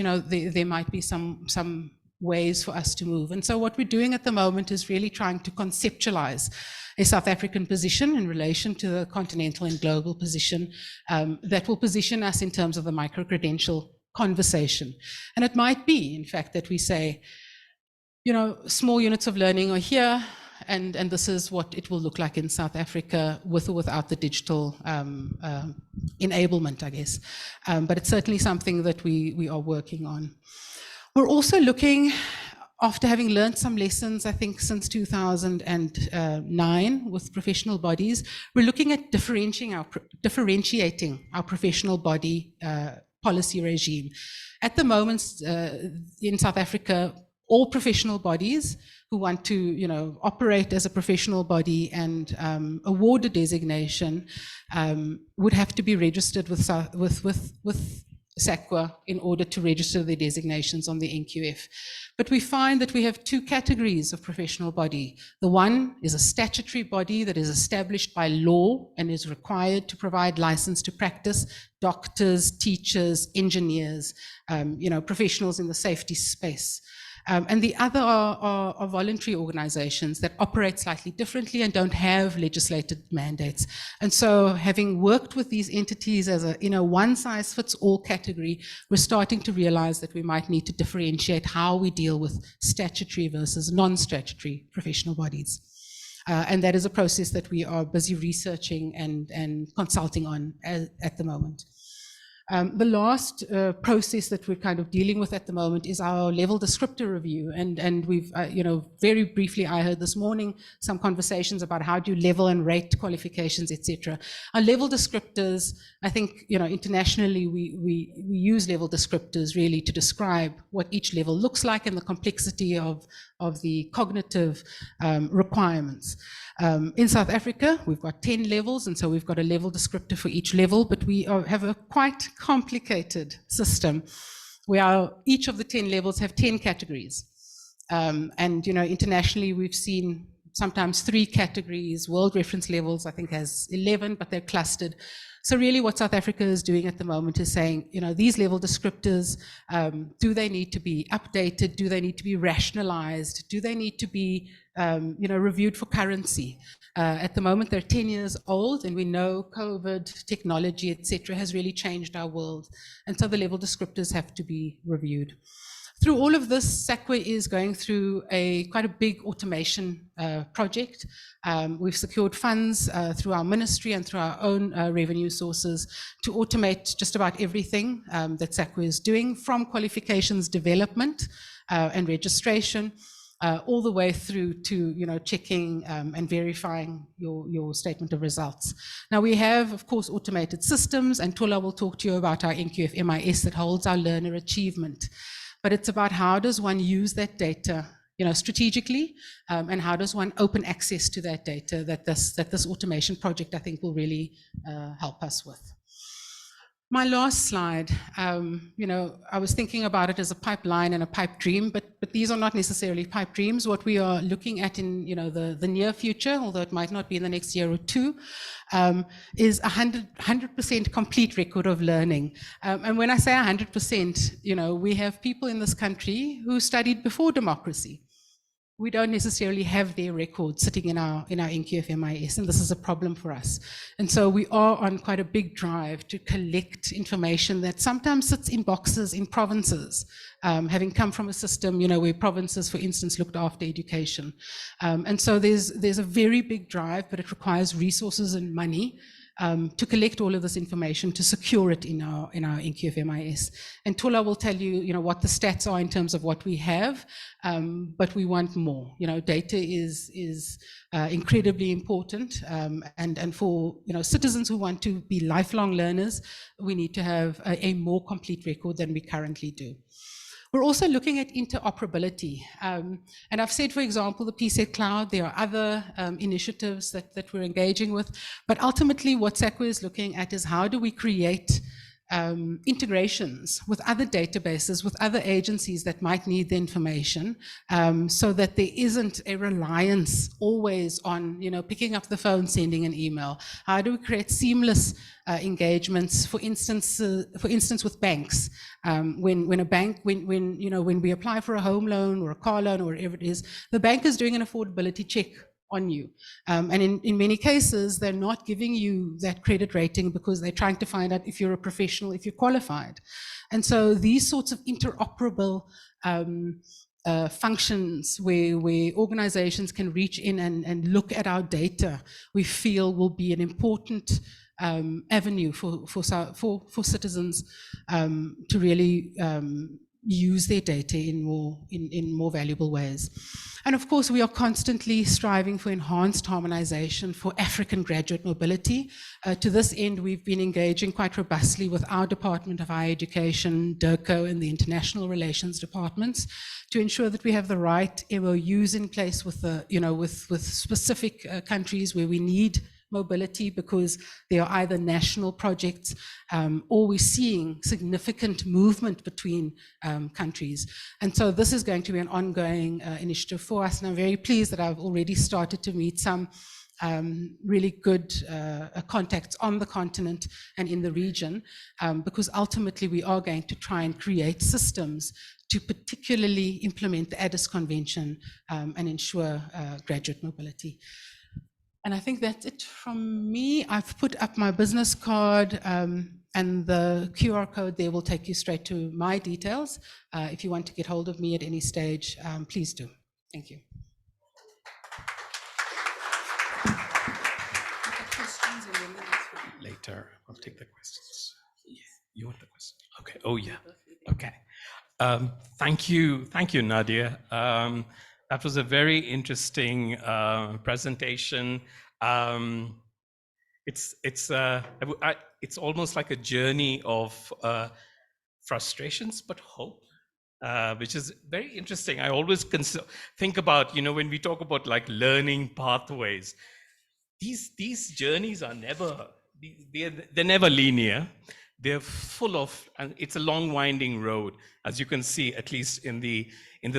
there might be some ways for us to move. And so what we're doing at the moment is really trying to conceptualize a South African position in relation to the continental and global position that will position us in terms of the micro-credential conversation. And it might be, in fact, that we say, small units of learning are here, and this is what it will look like in South Africa with or without the digital enablement, I guess. But it's certainly something that we are working on. We're also looking, after having learned some lessons, I think since 2009 with professional bodies, we're looking at differentiating our professional body policy regime. At the moment, in South Africa, all professional bodies who want to, operate as a professional body and award a designation would have to be registered with ACQF in order to register their designations on the NQF. But we find that we have two categories of professional body. The one is a statutory body that is established by law and is required to provide license to practice, doctors, teachers, engineers, professionals in the safety space. And the other are voluntary organizations that operate slightly differently and don't have legislated mandates. And so having worked with these entities as a one-size-fits-all category, we're starting to realize that we might need to differentiate how we deal with statutory versus non-statutory professional bodies. And that is a process that we are busy researching and consulting on at the moment. The last process that we're kind of dealing with at the moment is our level descriptor review. And we've, very briefly, I heard this morning some conversations about how do you level and rate qualifications, etc. Our level descriptors, I think, internationally, we use level descriptors really to describe what each level looks like and the complexity of the cognitive requirements. In South Africa, we've got 10 levels, and so we've got a level descriptor for each level, but we have a quite complicated system where each of the 10 levels have 10 categories. And, internationally, we've seen sometimes 3 categories. World reference levels, I think, has 11, but they're clustered. So really what South Africa is doing at the moment is saying, these level descriptors, do they need to be updated? Do they need to be rationalized? Do they need to be, reviewed for currency? At the moment, they're 10 years old, and we know COVID, technology, etc., has really changed our world. And so the level descriptors have to be reviewed. Through all of this, ACQF is going through quite a big automation project. We've secured funds through our ministry and through our own revenue sources to automate just about everything that ACQF is doing, from qualifications development and registration all the way through to checking and verifying your statement of results. Now we have, of course, automated systems, and Tola will talk to you about our NQF MIS that holds our learner achievement. But it's about how does one use that data, strategically, and how does one open access to that data that this automation project, I think, will really help us with. My last slide, I was thinking about it as a pipeline and a pipe dream, but these are not necessarily pipe dreams. What we are looking at in the near future, although it might not be in the next year or two, is 100% complete record of learning. And when I say 100%, we have people in this country who studied before democracy. We don't necessarily have their records sitting in our NQF MIS, and this is a problem for us. And so we are on quite a big drive to collect information that sometimes sits in boxes in provinces, having come from a system, where provinces, for instance, looked after education. And so there's a very big drive, but it requires resources and money to collect all of this information, to secure it in our NQF MIS. And Tola will tell you, what the stats are in terms of what we have, but we want more. Data is incredibly important, and for citizens who want to be lifelong learners, we need to have a more complete record than we currently do. We're also looking at interoperability. And I've said, for example, the PSET Cloud, there are other initiatives that we're engaging with, but ultimately what ACQF is looking at is how do we create integrations with other databases, with other agencies that might need the information, so that there isn't a reliance always on, picking up the phone, sending an email. How do we create seamless engagements? For instance, with banks, when we apply for a home loan or a car loan or whatever it is, the bank is doing an affordability check on you. And in many cases, they're not giving you that credit rating because they're trying to find out if you're a professional, if you're qualified. And so these sorts of interoperable functions where organizations can reach in and look at our data, we feel will be an important avenue for citizens to really use their data in more valuable ways. And of course, we are constantly striving for enhanced harmonization for African graduate mobility. To this end, we've been engaging quite robustly with our Department of Higher Education, DIRCO, and the International Relations departments to ensure that we have the right MOUs in place with with specific countries where we need mobility, because they are either national projects or we're seeing significant movement between countries. And so this is going to be an ongoing initiative for us. And I'm very pleased that I've already started to meet some really good contacts on the continent and in the region, because ultimately we are going to try and create systems to particularly implement the Addis Convention and ensure graduate mobility. And I think that's it from me. I've put up my business card and the QR code there will take you straight to my details. If you want to get hold of me at any stage, please do. Thank you. Later, I'll take the questions. Yeah. You want the question? Okay. Oh, yeah. Okay. Thank you, Nadia. That was a very interesting presentation. It's almost like a journey of frustrations but hope, which is very interesting. I always think about, when we talk about like learning pathways, these journeys are never they're never linear. They're full of, and it's a long winding road, as you can see, at least in the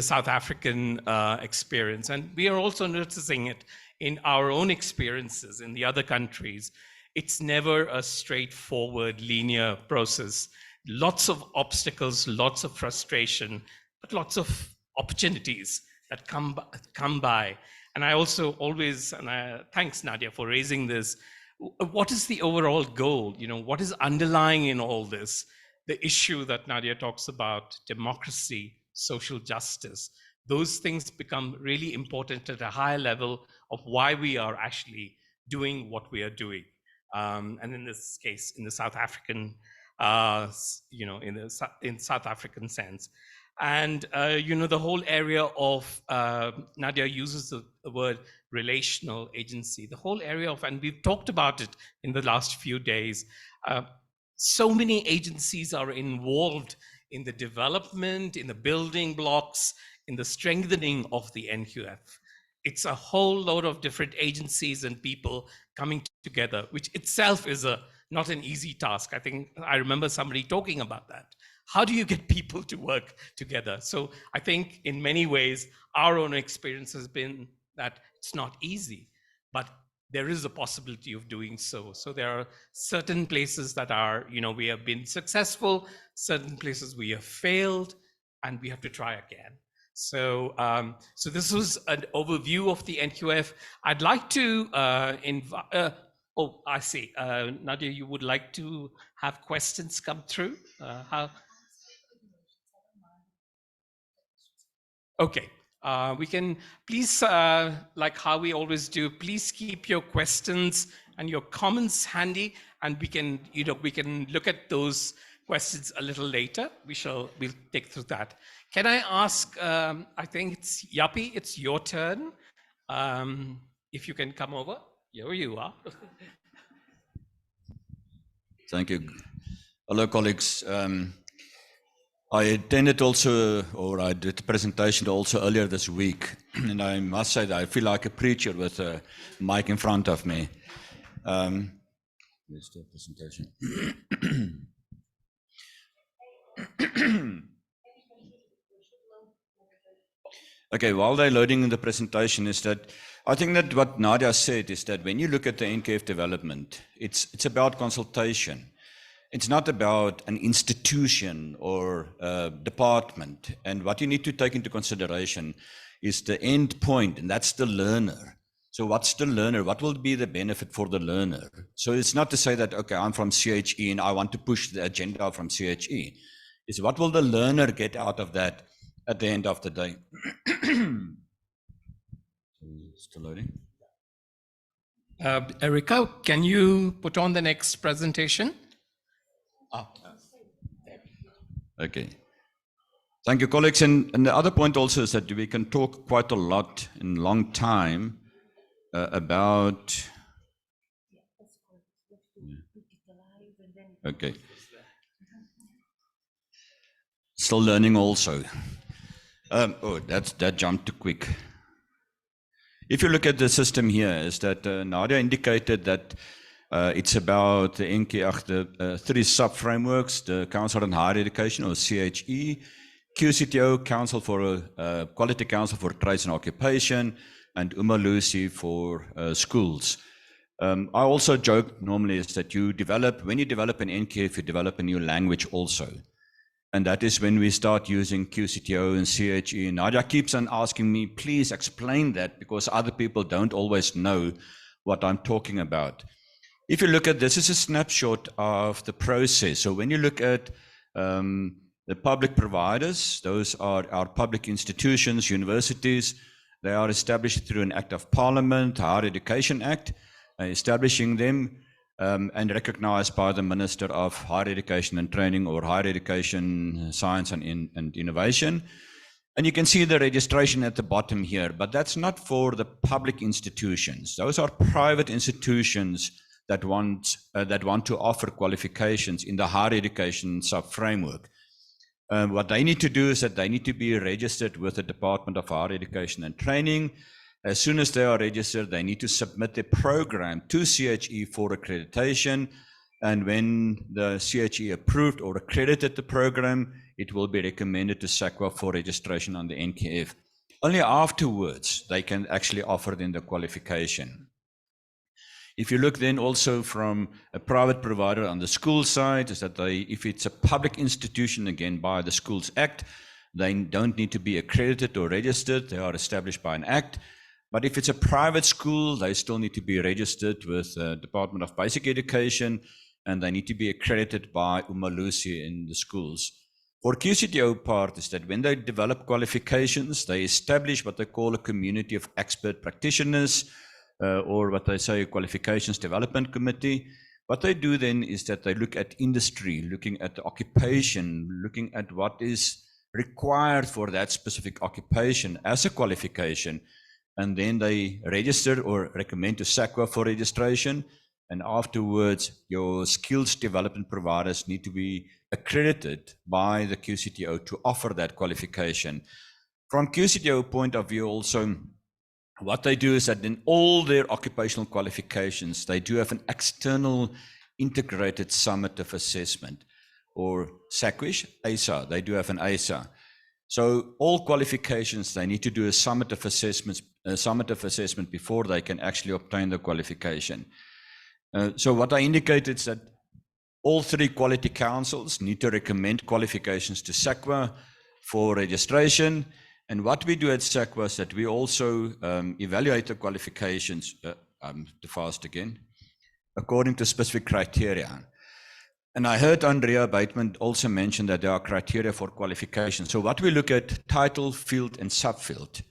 South African experience. And we are also noticing it in our own experiences in the other countries. It's never a straightforward, linear process. Lots of obstacles, lots of frustration, but lots of opportunities that come by. And I also always, thanks Nadia for raising this, what is the overall goal? What is underlying in all this? The issue that Nadia talks about, democracy, social justice, those things become really important at a higher level of why we are actually doing what we are doing. And in this case, in the South African, in South African sense. And, the whole area of, Nadia uses the word relational agency, the whole area of, and we've talked about it in the last few days, so many agencies are involved in the development, in the building blocks, in the strengthening of the NQF. It's a whole load of different agencies and people coming together, which itself is not an easy task. I think I remember somebody talking about that. How do you get people to work together? So I think in many ways, our own experience has been that it's not easy, but there is a possibility of doing so. So there are certain places that are, we have been successful, certain places we have failed, and we have to try again. So, so this was an overview of the NQF. I'd like to invite, oh, I see. Nadia, you would like to have questions come through? Okay, we can please, like how we always do, please keep your questions and your comments handy, and we can, we can look at those questions a little later. We'll take through that. Can I ask, I think it's Yapi, it's your turn. If you can come over, here you are. Thank you. Hello, colleagues. I attended also, or I did a presentation also earlier this week, and I must say that I feel like a preacher with a mic in front of me. Where's the presentation? Okay, while they're loading the presentation, is that I think that what Nadia said is that when you look at the NKF development, it's about consultation. It's not about an institution or a department. And what you need to take into consideration is the end point, and that's the learner. So what's the learner? What will be the benefit for the learner? So it's not to say that, okay, I'm from CHE and I want to push the agenda from CHE. It's what will the learner get out of that at the end of the day? Still loading. Erica, can you put on the next presentation? Okay. Thank you, colleagues. And the other point also is that we can talk quite a lot in long time about... Okay. Still learning also. That jumped too quick. If you look at the system here, is that Nadia indicated that it's about the NKF, the 3 sub-frameworks, the Council on Higher Education, or CHE, QCTO, Council for Quality Council for Trades and Occupation, and Umalusi for schools. I also joke normally is that when you develop an NKF, you develop a new language also. And that is when we start using QCTO and CHE. Nadia keeps on asking me, please explain that, because other people don't always know what I'm talking about. If you look at this, is a snapshot of the process. So when you look at the public providers, those are our public institutions, universities. They are established through an Act of Parliament, Higher Education Act, establishing them and recognized by the Minister of Higher Education and Training, or Higher Education, Science and Innovation. And you can see the registration at the bottom here, but that's not for the public institutions. Those are private institutions that want to offer qualifications in the higher education sub-framework. What they need to do is that they need to be registered with the Department of Higher Education and Training. As soon as they are registered, they need to submit their program to CHE for accreditation. And when the CHE approved or accredited the program, it will be recommended to SAQA for registration on the NKF. Only afterwards, they can actually offer them the qualification. If you look then also from a private provider on the school side, is that if it's a public institution, again by the Schools Act, they don't need to be accredited or registered. They are established by an act. But if it's a private school, they still need to be registered with the Department of Basic Education, and they need to be accredited by Umalusi in the schools. For QCTO part is that when they develop qualifications, they establish what they call a community of expert practitioners, or what they say a qualifications development committee. What they do then is that they look at industry, looking at the occupation, looking at what is required for that specific occupation as a qualification. And then they register or recommend to SAQA for registration. And afterwards, your skills development providers need to be accredited by the QCTO to offer that qualification. From QCTO point of view also, what they do is that in all their occupational qualifications, they do have an external integrated summative assessment, or SAQISH, ASA. They do have an ASA. So all qualifications, they need to do a summative assessment before they can actually obtain the qualification. So what I indicated is that all 3 quality councils need to recommend qualifications to SAQA for registration. And what we do at SAQA is that we also evaluate the qualifications, too fast again, according to specific criteria. And I heard Andrea Bateman also mention that there are criteria for qualification. So what we look at, title, field, and subfield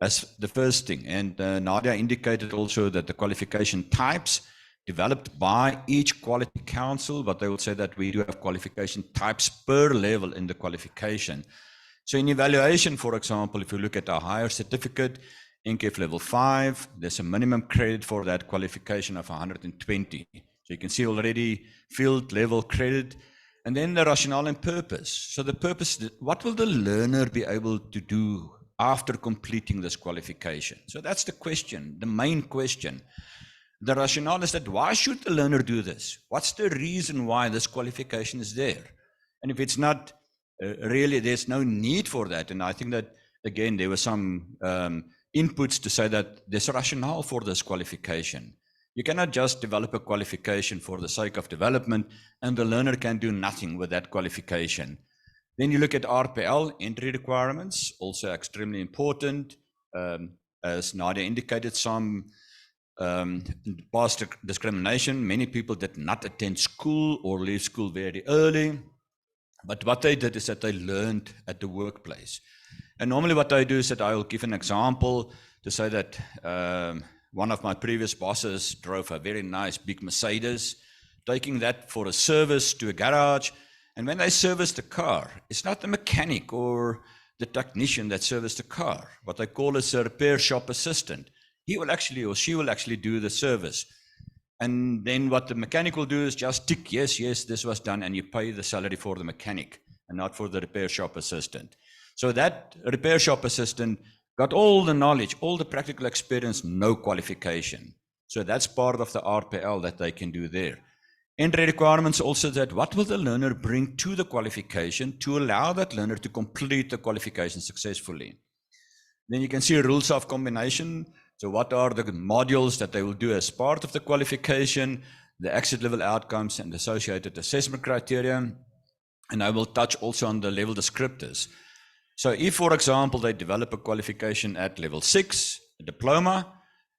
as the first thing. And Nadia indicated also that the qualification types developed by each quality council, but they will say that we do have qualification types per level in the qualification. So in evaluation, for example, if you look at a higher certificate, NKF level 5, there's a minimum credit for that qualification of 120. So you can see already field level credit, and then the rationale and purpose. So the purpose, what will the learner be able to do after completing this qualification? So that's the question, the main question. The rationale is that why should the learner do this? What's the reason why this qualification is there? And if it's not really, there's no need for that. And I think that, again, there were some inputs to say that there's a rationale for this qualification. You cannot just develop a qualification for the sake of development and the learner can do nothing with that qualification. Then you look at RPL, entry requirements, also extremely important. As Nadia indicated, some past discrimination, many people did not attend school or leave school very early. But what they did is that they learned at the workplace. And normally what I do is that I will give an example to say that one of my previous bosses drove a very nice big Mercedes, taking that for a service to a garage. And when they service the car, it's not the mechanic or the technician that serviced the car. What I call is a repair shop assistant. He will actually, or she will actually do the service. And then what the mechanic will do is just tick, yes, yes, this was done, and you pay the salary for the mechanic and not for the repair shop assistant. So that repair shop assistant got all the knowledge, all the practical experience, no qualification. So that's part of the RPL that they can do there. Entry requirements also that what will the learner bring to the qualification to allow that learner to complete the qualification successfully. Then you can see rules of combination. So what are the modules that they will do as part of the qualification, the exit level outcomes and associated assessment criteria. And I will touch also on the level descriptors. So if, for example, they develop a qualification at level 6, a diploma,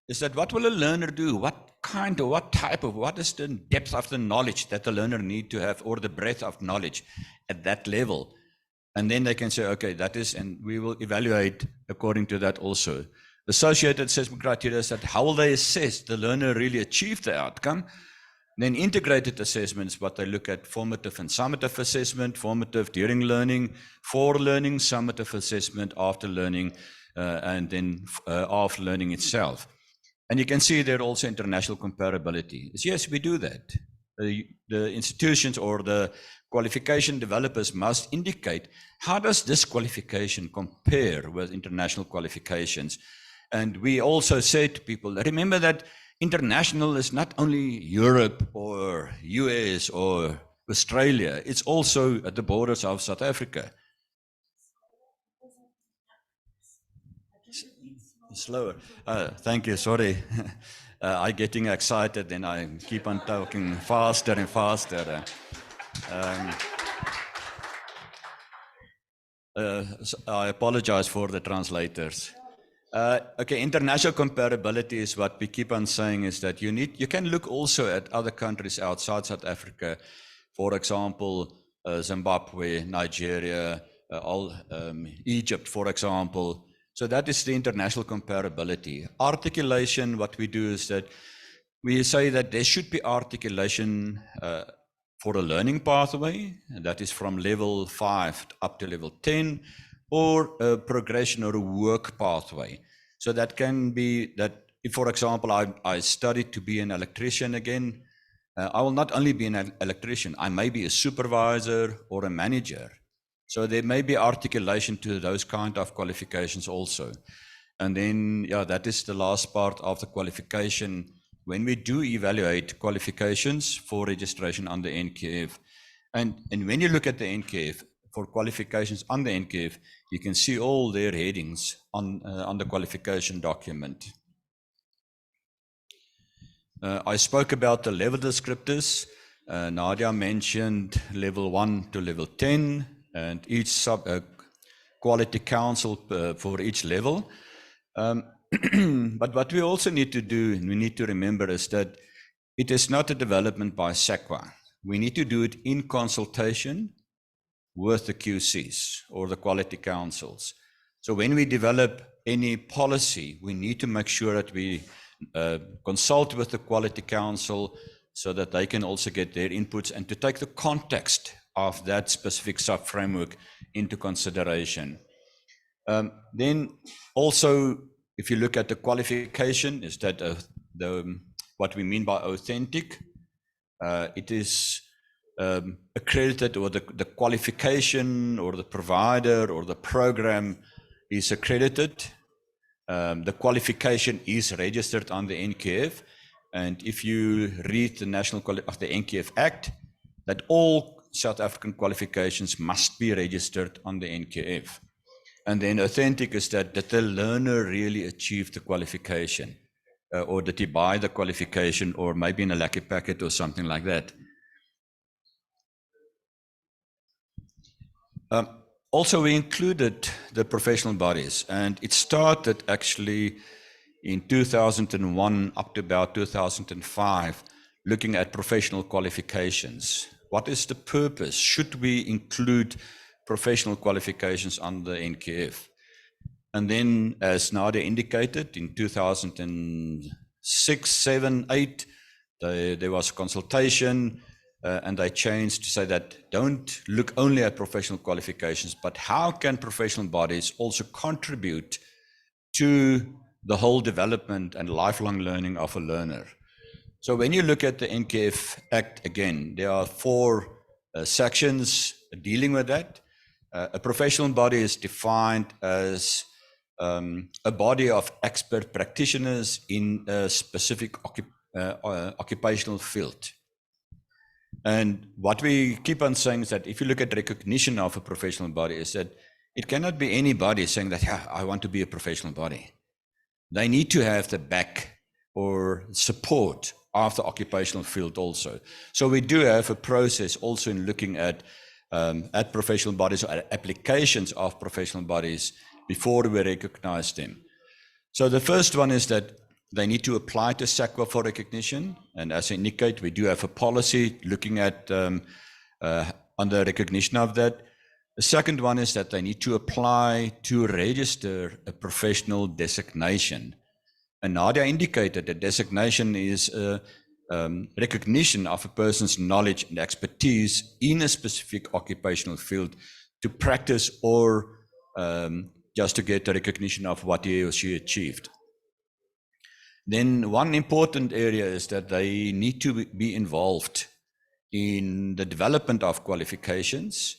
is that what will a learner do? What kind of, what type of, what is the depth of the knowledge that the learner need to have, or the breadth of knowledge at that level? And then they can say, okay, that is, and we will evaluate according to that also. Associated assessment criteria is that how will they assess the learner really achieve the outcome? Then integrated assessments, what they look at formative and summative assessment, formative during learning, for learning, summative assessment after learning, and then after learning itself. And you can see there also international comparability. Yes, we do that. The institutions or the qualification developers must indicate how does this qualification compare with international qualifications. And we also say to people, remember that international is not only Europe or US or Australia, it's also at the borders of South Africa. Slower. Thank you, sorry. I'm getting excited and I keep on talking faster and faster. I apologize for the translators. Okay, international comparability is what we keep on saying is that you can look also at other countries outside South Africa, for example, Zimbabwe, Nigeria, Egypt, for example. So that is the international comparability. Articulation, what we do is that we say that there should be articulation for a learning pathway, and that is from level 5 up to level 10, or a progression or a work pathway. So that can be that if, for example, I studied to be an electrician again, I will not only be an electrician, I may be a supervisor or a manager. So there may be articulation to those kind of qualifications also. And then, yeah, that is the last part of the qualification. When we do evaluate qualifications for registration on the NQF, and when you look at the NQF, for qualifications on the NQF, you can see all their headings on the qualification document. I spoke about the level descriptors. Nadia mentioned level 1 to level 10, and each quality council for each level. But what we also need to do, and we need to remember, is that it is not a development by SAQA. We need to do it in consultation with the QCs or the quality councils. So when we develop any policy, we need to make sure that we consult with the quality council so that they can also get their inputs and to take the context of that specific sub-framework into consideration. Then also, if you look at the qualification, is that what we mean by authentic, it is accredited, or the qualification or the provider or the program is accredited. The qualification is registered on the NQF, and if you read the National of the NQF Act, that all South African qualifications must be registered on the NQF. And then authentic is that did the learner really achieve the qualification? Or did he buy the qualification, or maybe in a lucky packet or something like that? Also, we included the professional bodies, and it started actually in 2001 up to about 2005, looking at professional qualifications. What is the purpose? Should we include professional qualifications on the NQF? And then, as Nadia indicated, in 2006, 7, 8, there was a consultation, and they changed to say that don't look only at professional qualifications, but how can professional bodies also contribute to the whole development and lifelong learning of a learner? So when you look at the NQF Act, again, there are 4 sections dealing with that. A professional body is defined as a body of expert practitioners in a specific occupational field. And what we keep on saying is that if you look at recognition of a professional body, is that it cannot be anybody saying that, yeah, I want to be a professional body. They need to have the back or support of the occupational field also. So we do have a process also in looking at professional bodies or applications of professional bodies before we recognize them. So the first one is that they need to apply to SAQA for recognition. And as I indicate, we do have a policy looking at on the recognition of that. The second one is that they need to apply to register a professional designation. And Nadia indicated that designation is a recognition of a person's knowledge and expertise in a specific occupational field to practice or just to get the recognition of what he or she achieved. Then one important area is that they need to be involved in the development of qualifications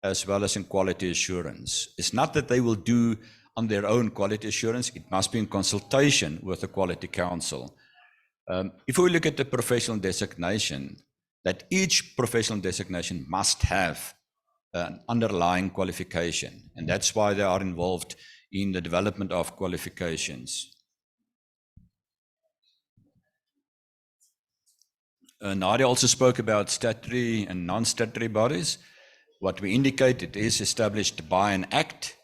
as well as in quality assurance. It's not that they will do on their own quality assurance, it must be in consultation with the Quality Council. If we look at the professional designation, that each professional designation must have an underlying qualification, and that's why they are involved in the development of qualifications. Nadia also spoke about statutory and non-statutory bodies. What we indicate, it is established by an act,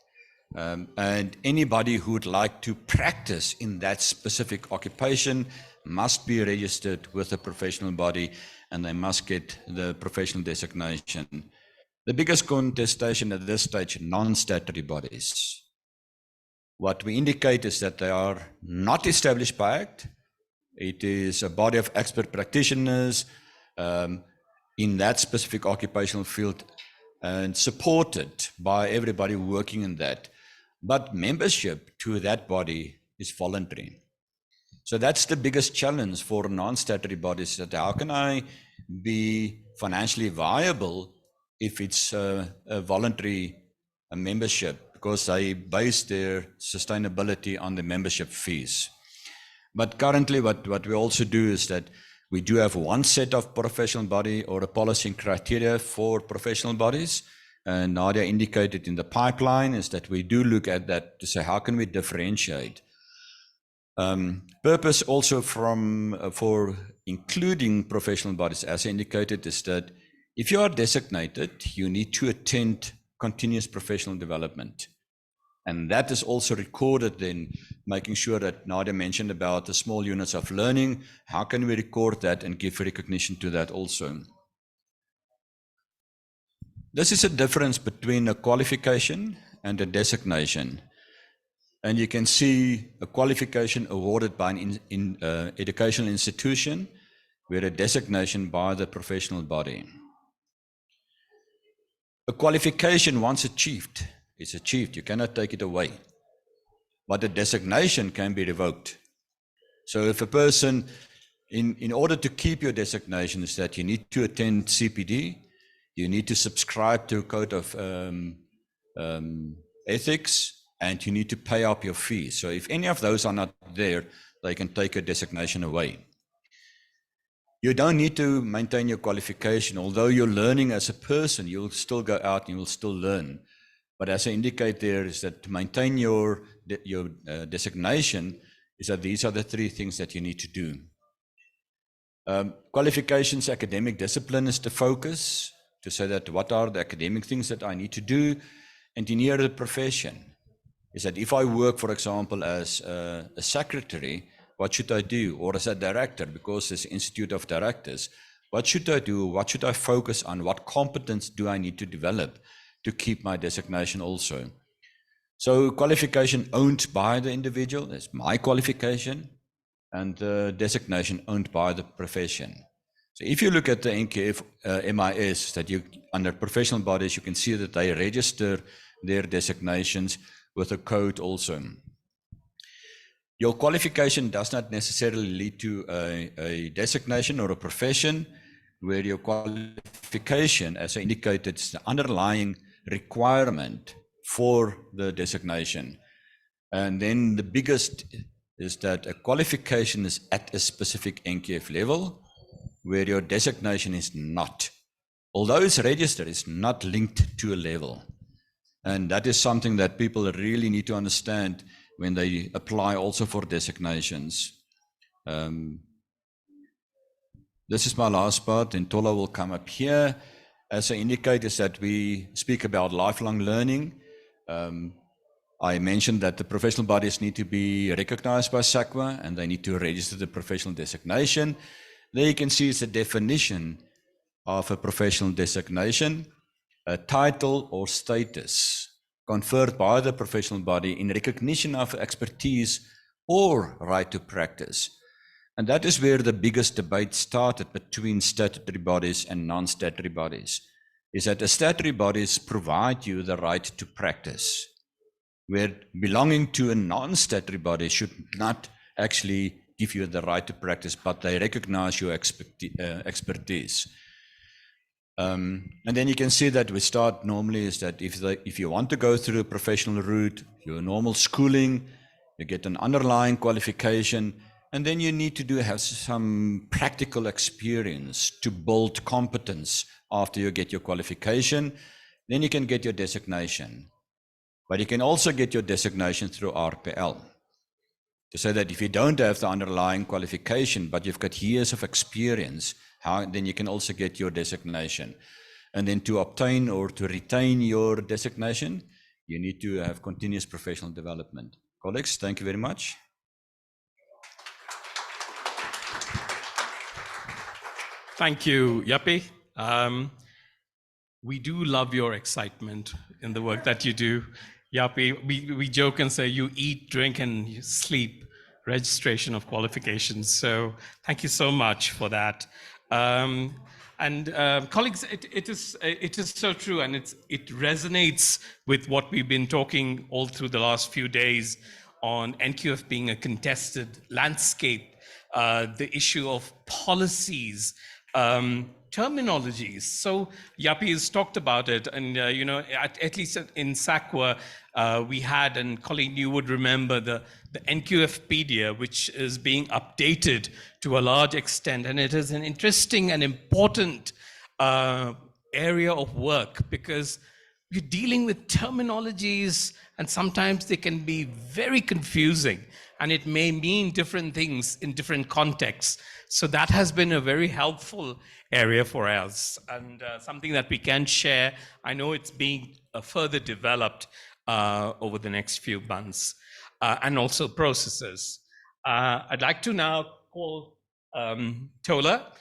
and anybody who would like to practice in that specific occupation must be registered with a professional body, and they must get the professional designation. The biggest contestation at this stage, non-statutory bodies. What we indicate is that they are not established by act. It is a body of expert practitioners in that specific occupational field and supported by everybody working in that. But membership to that body is voluntary. So that's the biggest challenge for non-statutory bodies, that how can I be financially viable if it's a voluntary membership, because they base their sustainability on the membership fees. But currently what we also do is that we do have one set of professional body or a policy and criteria for professional bodies. And Nadia indicated in the pipeline is that we do look at that to say, how can we differentiate? Purpose also for including professional bodies, as indicated, is that if you are designated, you need to attend continuous professional development. And that is also recorded then, making sure that Nadia mentioned about the small units of learning. How can we record that and give recognition to that also? This is a difference between a qualification and a designation. And you can see a qualification awarded by an educational institution, where a designation by the professional body. A qualification, once achieved, is achieved. You cannot take it away. But a designation can be revoked. So if a person, in order to keep your designation, is that you need to attend CPD, you need to subscribe to a code of ethics, and you need to pay up your fees. So if any of those are not there, they can take a designation away. You don't need to maintain your qualification. Although you're learning as a person, you'll still go out and you will still learn. But as I indicate there is that to maintain your designation is that these are the 3 things that you need to do. Qualifications, academic discipline is the focus, to say that what are the academic things that I need to do. Engineer the profession is that if I work, for example, as a secretary, what should I do? Or as a director, because there's Institute of Directors, what should I do? What should I focus on? What competence do I need to develop to keep my designation also? So qualification owned by the individual is my qualification, and the designation owned by the profession. So if you look at the NQF MIS, that you under professional bodies, you can see that they register their designations with a code also. Your qualification does not necessarily lead to a designation or a profession, where your qualification, as I indicated, is the underlying requirement for the designation. And then the biggest is that a qualification is at a specific NQF level, where your designation is not. Although it's registered, it's not linked to a level. And that is something that people really need to understand when they apply also for designations. This is my last part, and Tola will come up here. As I indicate, is that we speak about lifelong learning. I mentioned that the professional bodies need to be recognized by SAQA, and they need to register the professional designation. There you can see it's a definition of a professional designation, a title or status conferred by the professional body in recognition of expertise or right to practice. And that is where the biggest debate started between statutory bodies and non-statutory bodies, is that the statutory bodies provide you the right to practice, where belonging to a non-statutory body should not actually give you the right to practice, but they recognize your expertise. And then you can see that we start normally is that if you want to go through a professional route, your normal schooling, you get an underlying qualification, and then you need to have some practical experience to build competence after you get your qualification. Then you can get your designation. But you can also get your designation through RPL. To say that if you don't have the underlying qualification, but you've got years of experience, then you can also get your designation. And then to obtain or to retain your designation, you need to have continuous professional development. Colleagues, thank you very much. Thank you, Yapi. We do love your excitement in the work that you do. Yapi, we joke and say you eat, drink, and you sleep registration of qualifications. So thank you so much for that. Colleagues, it is so true, and it resonates with what we've been talking all through the last few days on NQF being a contested landscape, the issue of policies, terminologies. So Yapi has talked about it, and at least in SAQA, we had, and Colleen, you would remember the NQFpedia, which is being updated to a large extent, and it is an interesting and important area of work, because you're dealing with terminologies, and sometimes they can be very confusing, and it may mean different things in different contexts. So that has been a very helpful area for us, and something that we can share. I know it's being further developed over the next few months, and also processes. I'd like to now call Tola,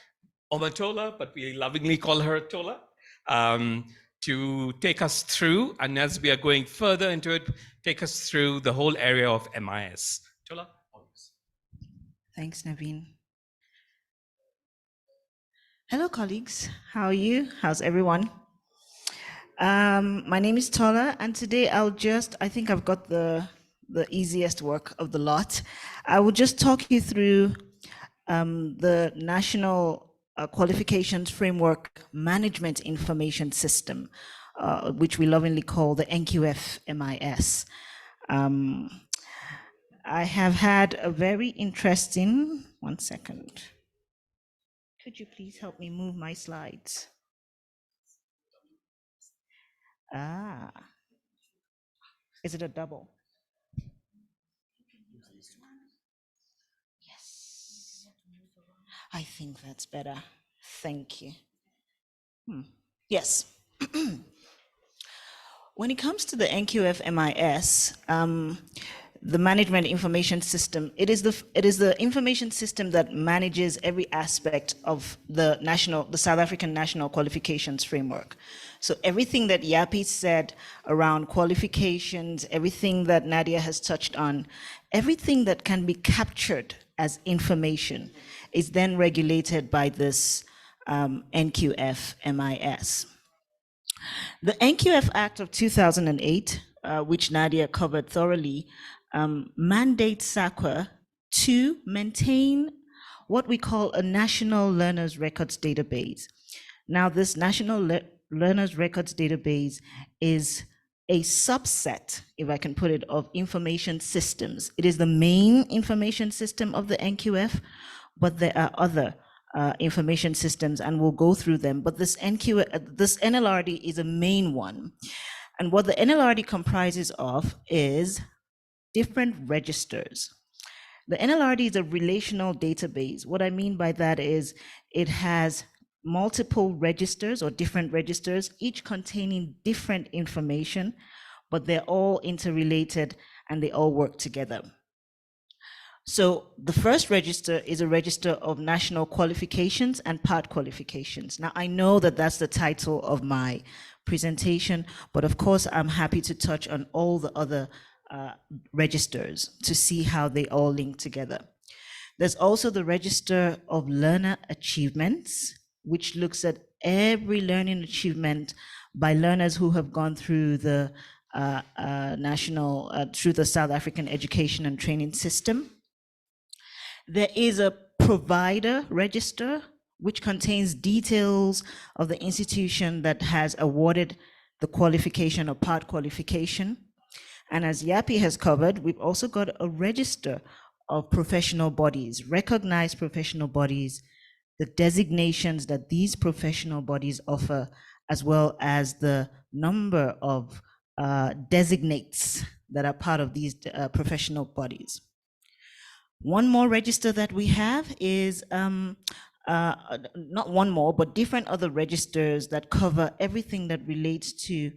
Omatola, but we lovingly call her Tola, to take us through, and as we are going further into it, take us through the whole area of MIS. Tola? Thanks, Naveen. Hello, colleagues. How are you? How's everyone? My name is Tola, and today I think I've got the easiest work of the lot. I will just talk you through the National Qualifications Framework Management Information System, which we lovingly call the NQF MIS. I have had a very interesting, one second. Could you please help me move my slides? Ah, is it a double? Yes, I think that's better. Thank you. Yes. When it comes to the NQF MIS, the management information system, it is the information system that manages every aspect of the South African National Qualifications Framework. So everything that Yapi said around qualifications, everything that Nadia has touched on, everything that can be captured as information is then regulated by this NQF MIS. The NQF Act of 2008, which Nadia covered thoroughly, mandates SAQA to maintain what we call a National Learners Records Database. Now, this National Learners Records Database is a subset, if I can put it, of information systems. It is the main information system of the NQF, but there are other information systems, and we'll go through them. But this NLRD is a main one. And what the NLRD comprises of is different registers. The NLRD is a relational database. What I mean by that is it has multiple registers or different registers, each containing different information, but they're all interrelated and they all work together. So the first register is a register of national qualifications and part qualifications. Now, I know that that's the title of my presentation, but of course, I'm happy to touch on all the other registers to see how they all link together. There's also the register of learner achievements, which looks at every learning achievement by learners who have gone through the through the South African education and training system. There is a provider register, which contains details of the institution that has awarded the qualification or part qualification. And as Yapi has covered, we've also got a register of professional bodies, recognized professional bodies, the designations that these professional bodies offer, as well as the number of designates that are part of these professional bodies. One more register that we have is, not one more, but different other registers that cover everything that relates to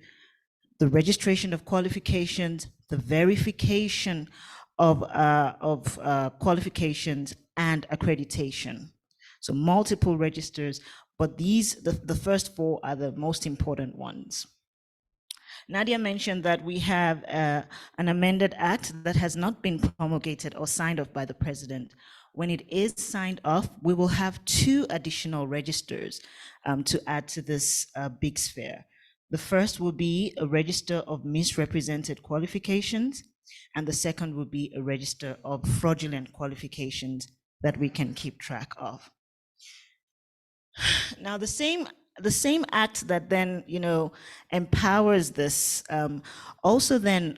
the registration of qualifications, the verification of qualifications, and accreditation. So multiple registers, but the first four are the most important ones. Nadia mentioned that we have an amended act that has not been promulgated or signed off by the president. When it is signed off, we will have 2 additional registers to add to this big sphere. The first will be a register of misrepresented qualifications, and the second will be a register of fraudulent qualifications that we can keep track of. Now, the same act that then, empowers this also then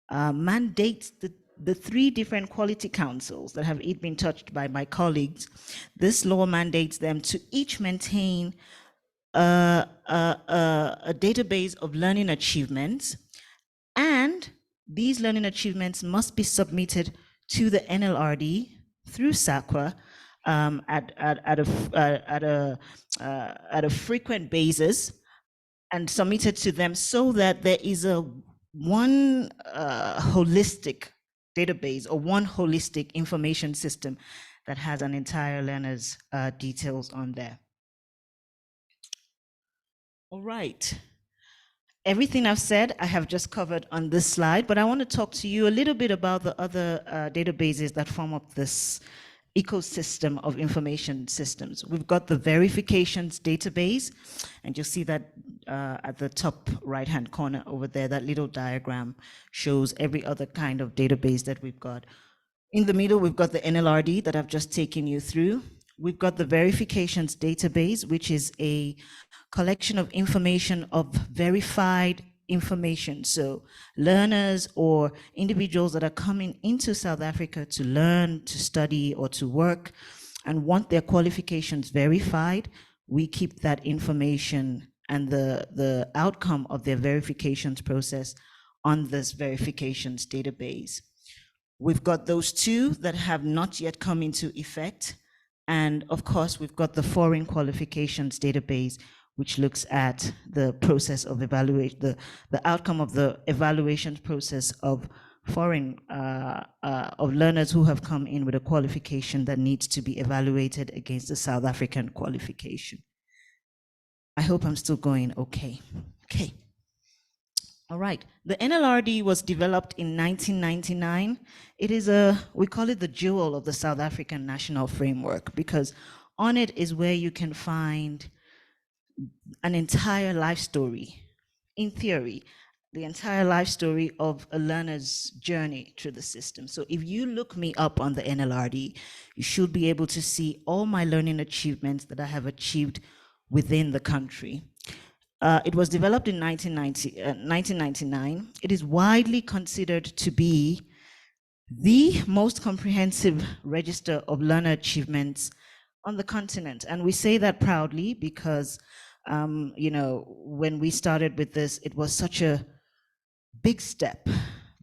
mandates the 3 different quality councils that have been touched by my colleagues. This law mandates them to each maintain a database of learning achievements, and these learning achievements must be submitted to the NLRD through SAQA at a frequent basis, and submitted to them so that there is one holistic database or one holistic information system that has an entire learner's details on there. All right. Everything I've said, I have just covered on this slide, but I want to talk to you a little bit about the other databases that form up this ecosystem of information systems. We've got the verifications database, and you'll see that at the top right-hand corner over there, that little diagram shows every other kind of database that we've got. In the middle, we've got the NLRD that I've just taken you through. We've got the verifications database, which is a collection of information of verified information. So learners or individuals that are coming into South Africa to learn, to study, or to work and want their qualifications verified, we keep that information and the outcome of their verifications process on this verifications database. We've got those two that have not yet come into effect. And of course, we've got the foreign qualifications database, which looks at the process of evaluation, the outcome of the evaluation process of foreign, of learners who have come in with a qualification that needs to be evaluated against the South African qualification. I hope I'm still going okay. Okay. All right. The NLRD was developed in 1999. It is we call it the jewel of the South African National Framework, because on it is where you can find an entire life story, in theory, the entire life story of a learner's journey through the system. So if you look me up on the NLRD, you should be able to see all my learning achievements that I have achieved within the country. It was developed in 1999. It is widely considered to be the most comprehensive register of learner achievements on the continent. And we say that proudly because, you know, when we started with this, it was such a big step,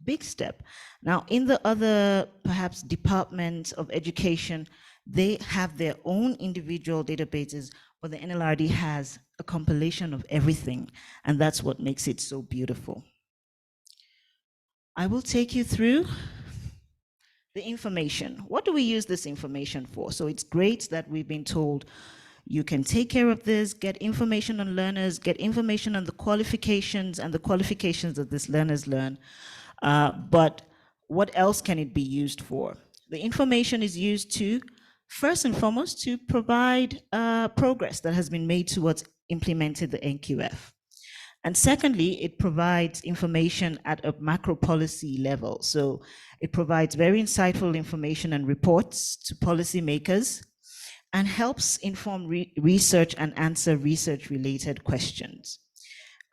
big step. Now, in the other, perhaps, departments of education, they have their own individual databases, but the NLRD has a compilation of everything, and that's what makes it so beautiful. I will take you through the information. What do we use this information for? So it's great that we've been told you can take care of this, get information on learners, get information on the qualifications and the qualifications that these learners learn. But what else can it be used for? The information is used to, first and foremost, to provide progress that has been made towards implementing the NQF. And secondly, it provides information at a macro policy level. So it provides very insightful information and reports to policymakers and helps inform research and answer research-related questions.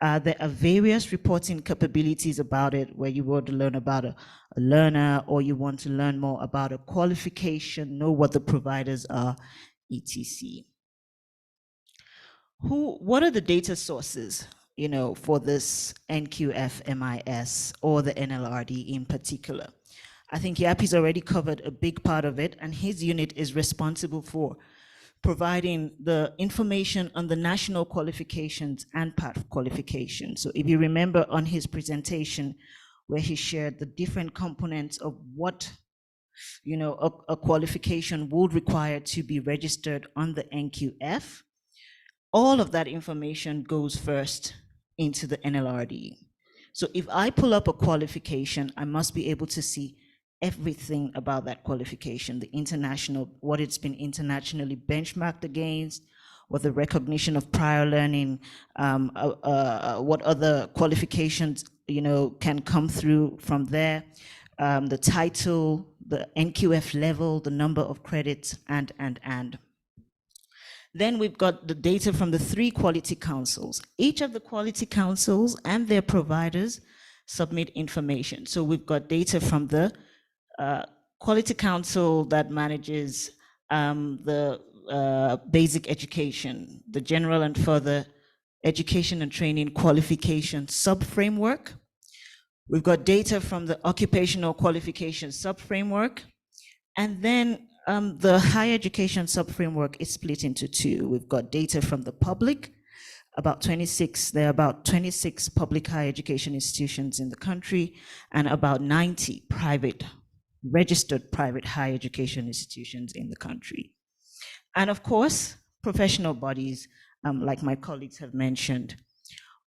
There are various reporting capabilities about it, where you want to learn about a learner, or you want to learn more about a qualification, know what the providers are, etc. What are the data sources, you know, for this NQF MIS or the NLRD in particular? I think Yapi's already covered a big part of it, and his unit is responsible for providing the information on the national qualifications and path qualifications. So if you remember on his presentation, where he shared the different components of what, you know, a qualification would require to be registered on the NQF, all of that information goes first into the NLRD. So if I pull up a qualification, I must be able to see everything about that qualification, the international, what it's been internationally benchmarked against, what the recognition of prior learning, what other qualifications, you know, can come through from there, the title, the NQF level, the number of credits, and. Then we've got the data from the 3 quality councils. Each of the quality councils and their providers submit information. So we've got data from the quality council that manages the basic education, the general and further education and training qualification sub-framework. We've got data from the occupational qualification sub-framework. And then the higher education sub-framework is split into 2. We've got data from the public, about 26, there are about 26 public higher education institutions in the country, and about 90 private, registered private higher education institutions in the country. And of course, professional bodies, like my colleagues have mentioned.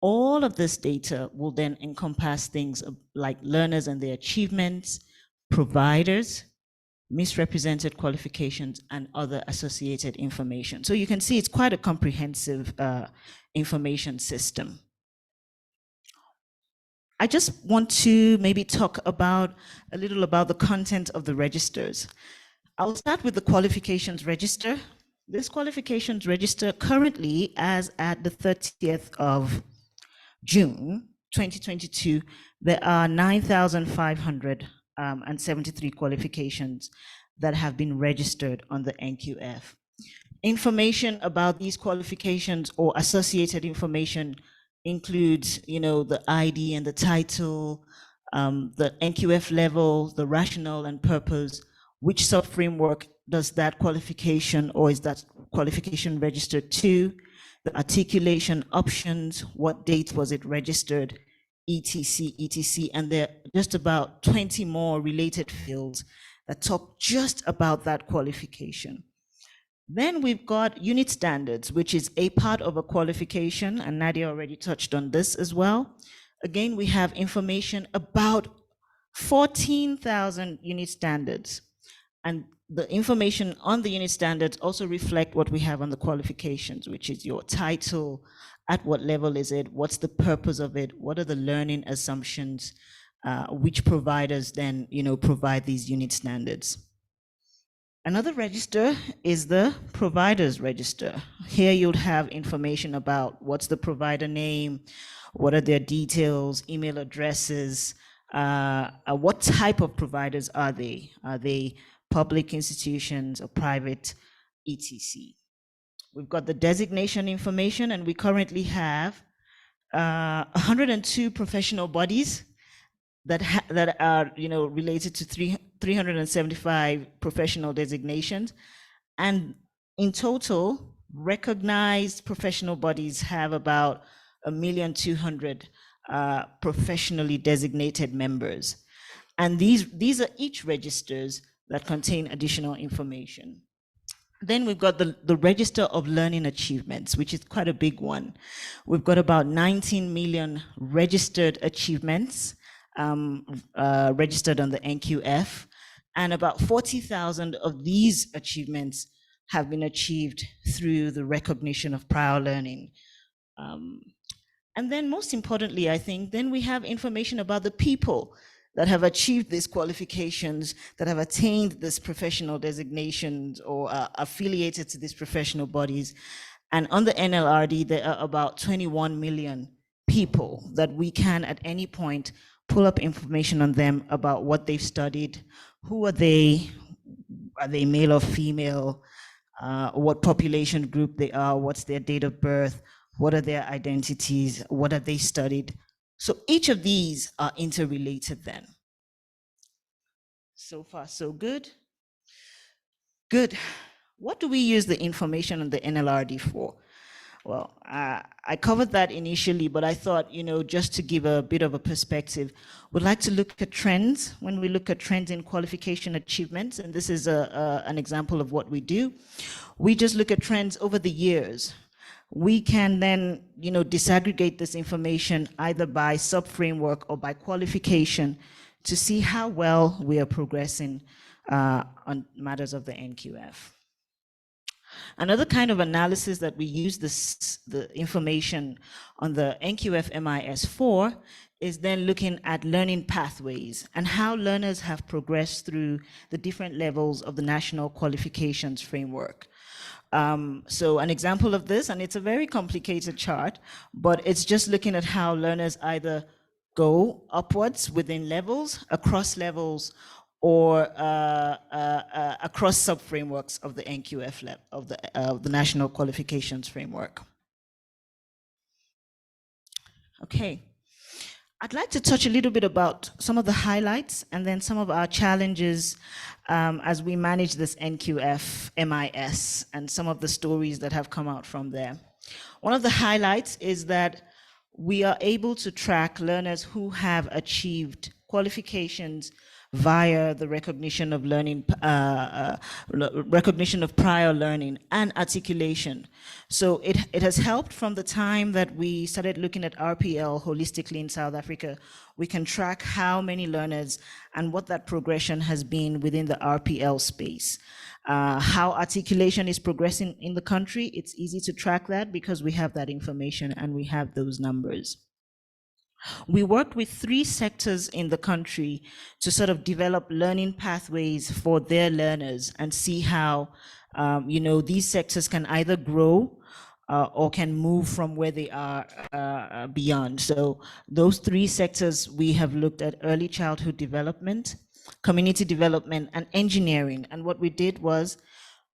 All of this data will then encompass things like learners and their achievements, providers, misrepresented qualifications, and other associated information. So you can see it's quite a comprehensive information system. I just want to maybe talk about a little about the content of the registers. I'll start with the qualifications register. This qualifications register currently, as at the 30th of June 2022, there are 9,573 qualifications that have been registered on the NQF. Information about these qualifications or associated information includes, the ID and the title, the NQF level, the rationale and purpose, which sub-framework does that qualification or is that qualification registered to, the articulation options, what date was it registered, etc., etc. And there are just about 20 more related fields that talk just about that qualification. Then we've got unit standards, which is a part of a qualification, and Nadia already touched on this as well. Again, we have information about 14,000 unit standards. And the information on the unit standards also reflect what we have on the qualifications, which is your title, at what level is it, what's the purpose of it, what are the learning assumptions, which providers then, provide these unit standards. Another register is the providers register. Here you'll have information about what's the provider name, what are their details, email addresses, what type of providers are they? Are they public institutions or private, etc. We've got the designation information, and we currently have 102 professional bodies that are related to 375 professional designations, and in total, recognized professional bodies have about 1,200,000 professionally designated members, and these are each registers that contain additional information. Then we've got the Register of Learning Achievements, which is quite a big one. We've got about 19 million registered achievements registered on the NQF, and about 40,000 of these achievements have been achieved through the recognition of prior learning. And then most importantly, I think, then we have information about the people that have achieved these qualifications, that have attained this professional designations or are affiliated to these professional bodies. And on the NLRD, there are about 21 million people that we can at any point pull up information on them about what they've studied, who are they male or female, what population group they are, what's their date of birth, what are their identities, what have they studied. So each of these are interrelated then. So far, so good. Good. What do we use the information on the NLRD for? Well, I covered that initially, but I thought, just to give a bit of a perspective, we'd like to look at trends. When we look at trends in qualification achievements, and this is an example of what we do, we just look at trends over the years. We can then, disaggregate this information either by sub-framework or by qualification to see how well we are progressing on matters of the NQF. Another kind of analysis that we use the information on the NQF MIS for is then looking at learning pathways and how learners have progressed through the different levels of the National Qualifications Framework. So an example of this, and it's a very complicated chart, but it's just looking at how learners either go upwards within levels, across levels, or across sub-frameworks of the NQF of the National Qualifications Framework. Okay. I'd like to touch a little bit about some of the highlights and then some of our challenges as we manage this NQF MIS and some of the stories that have come out from there. One of the highlights is that we are able to track learners who have achieved qualifications via the recognition of learning, recognition of prior learning and articulation. So it has helped from the time that we started looking at RPL holistically in South Africa. We can track how many learners and what that progression has been within the RPL space. How articulation is progressing in the country, it's easy to track that because we have that information and we have those numbers. We worked with 3 sectors in the country to sort of develop learning pathways for their learners and see how, these sectors can either grow or can move from where they are beyond. So those 3 sectors, we have looked at early childhood development, community development, and engineering. And what we did was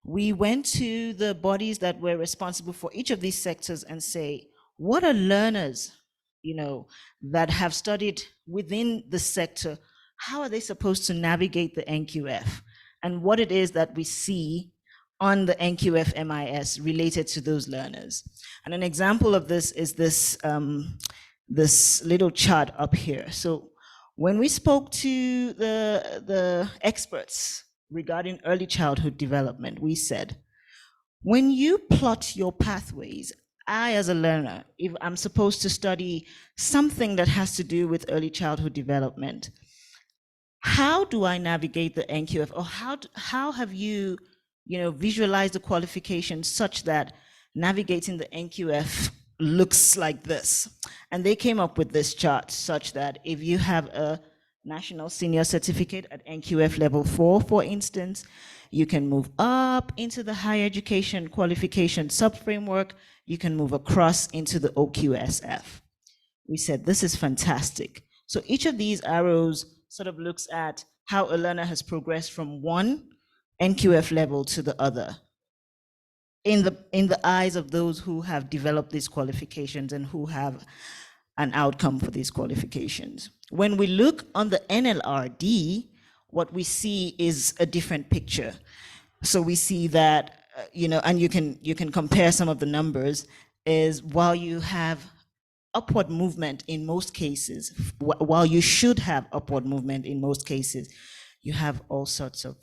we went to the bodies that were responsible for each of these sectors and say, what are learners, that have studied within the sector, how are they supposed to navigate the NQF? And what it is that we see on the NQF MIS related to those learners. And an example of this is this, this little chart up here. So when we spoke to the experts regarding early childhood development, we said, when you plot your pathways, I, as a learner, if I'm supposed to study something that has to do with early childhood development, how do I navigate the NQF, or how have you, visualized the qualifications such that navigating the NQF looks like this? And they came up with this chart such that if you have a National Senior Certificate at NQF Level 4, for instance, you can move up into the higher education qualification sub-framework, you can move across into the OQSF. We said, this is fantastic. So each of these arrows sort of looks at how a learner has progressed from one NQF level to the other in the eyes of those who have developed these qualifications and who have an outcome for these qualifications. When we look on the NLRD, what we see is a different picture. So we see that, and you can compare some of the numbers, is while you have upward movement in most cases, while you should have upward movement in most cases, you have all sorts of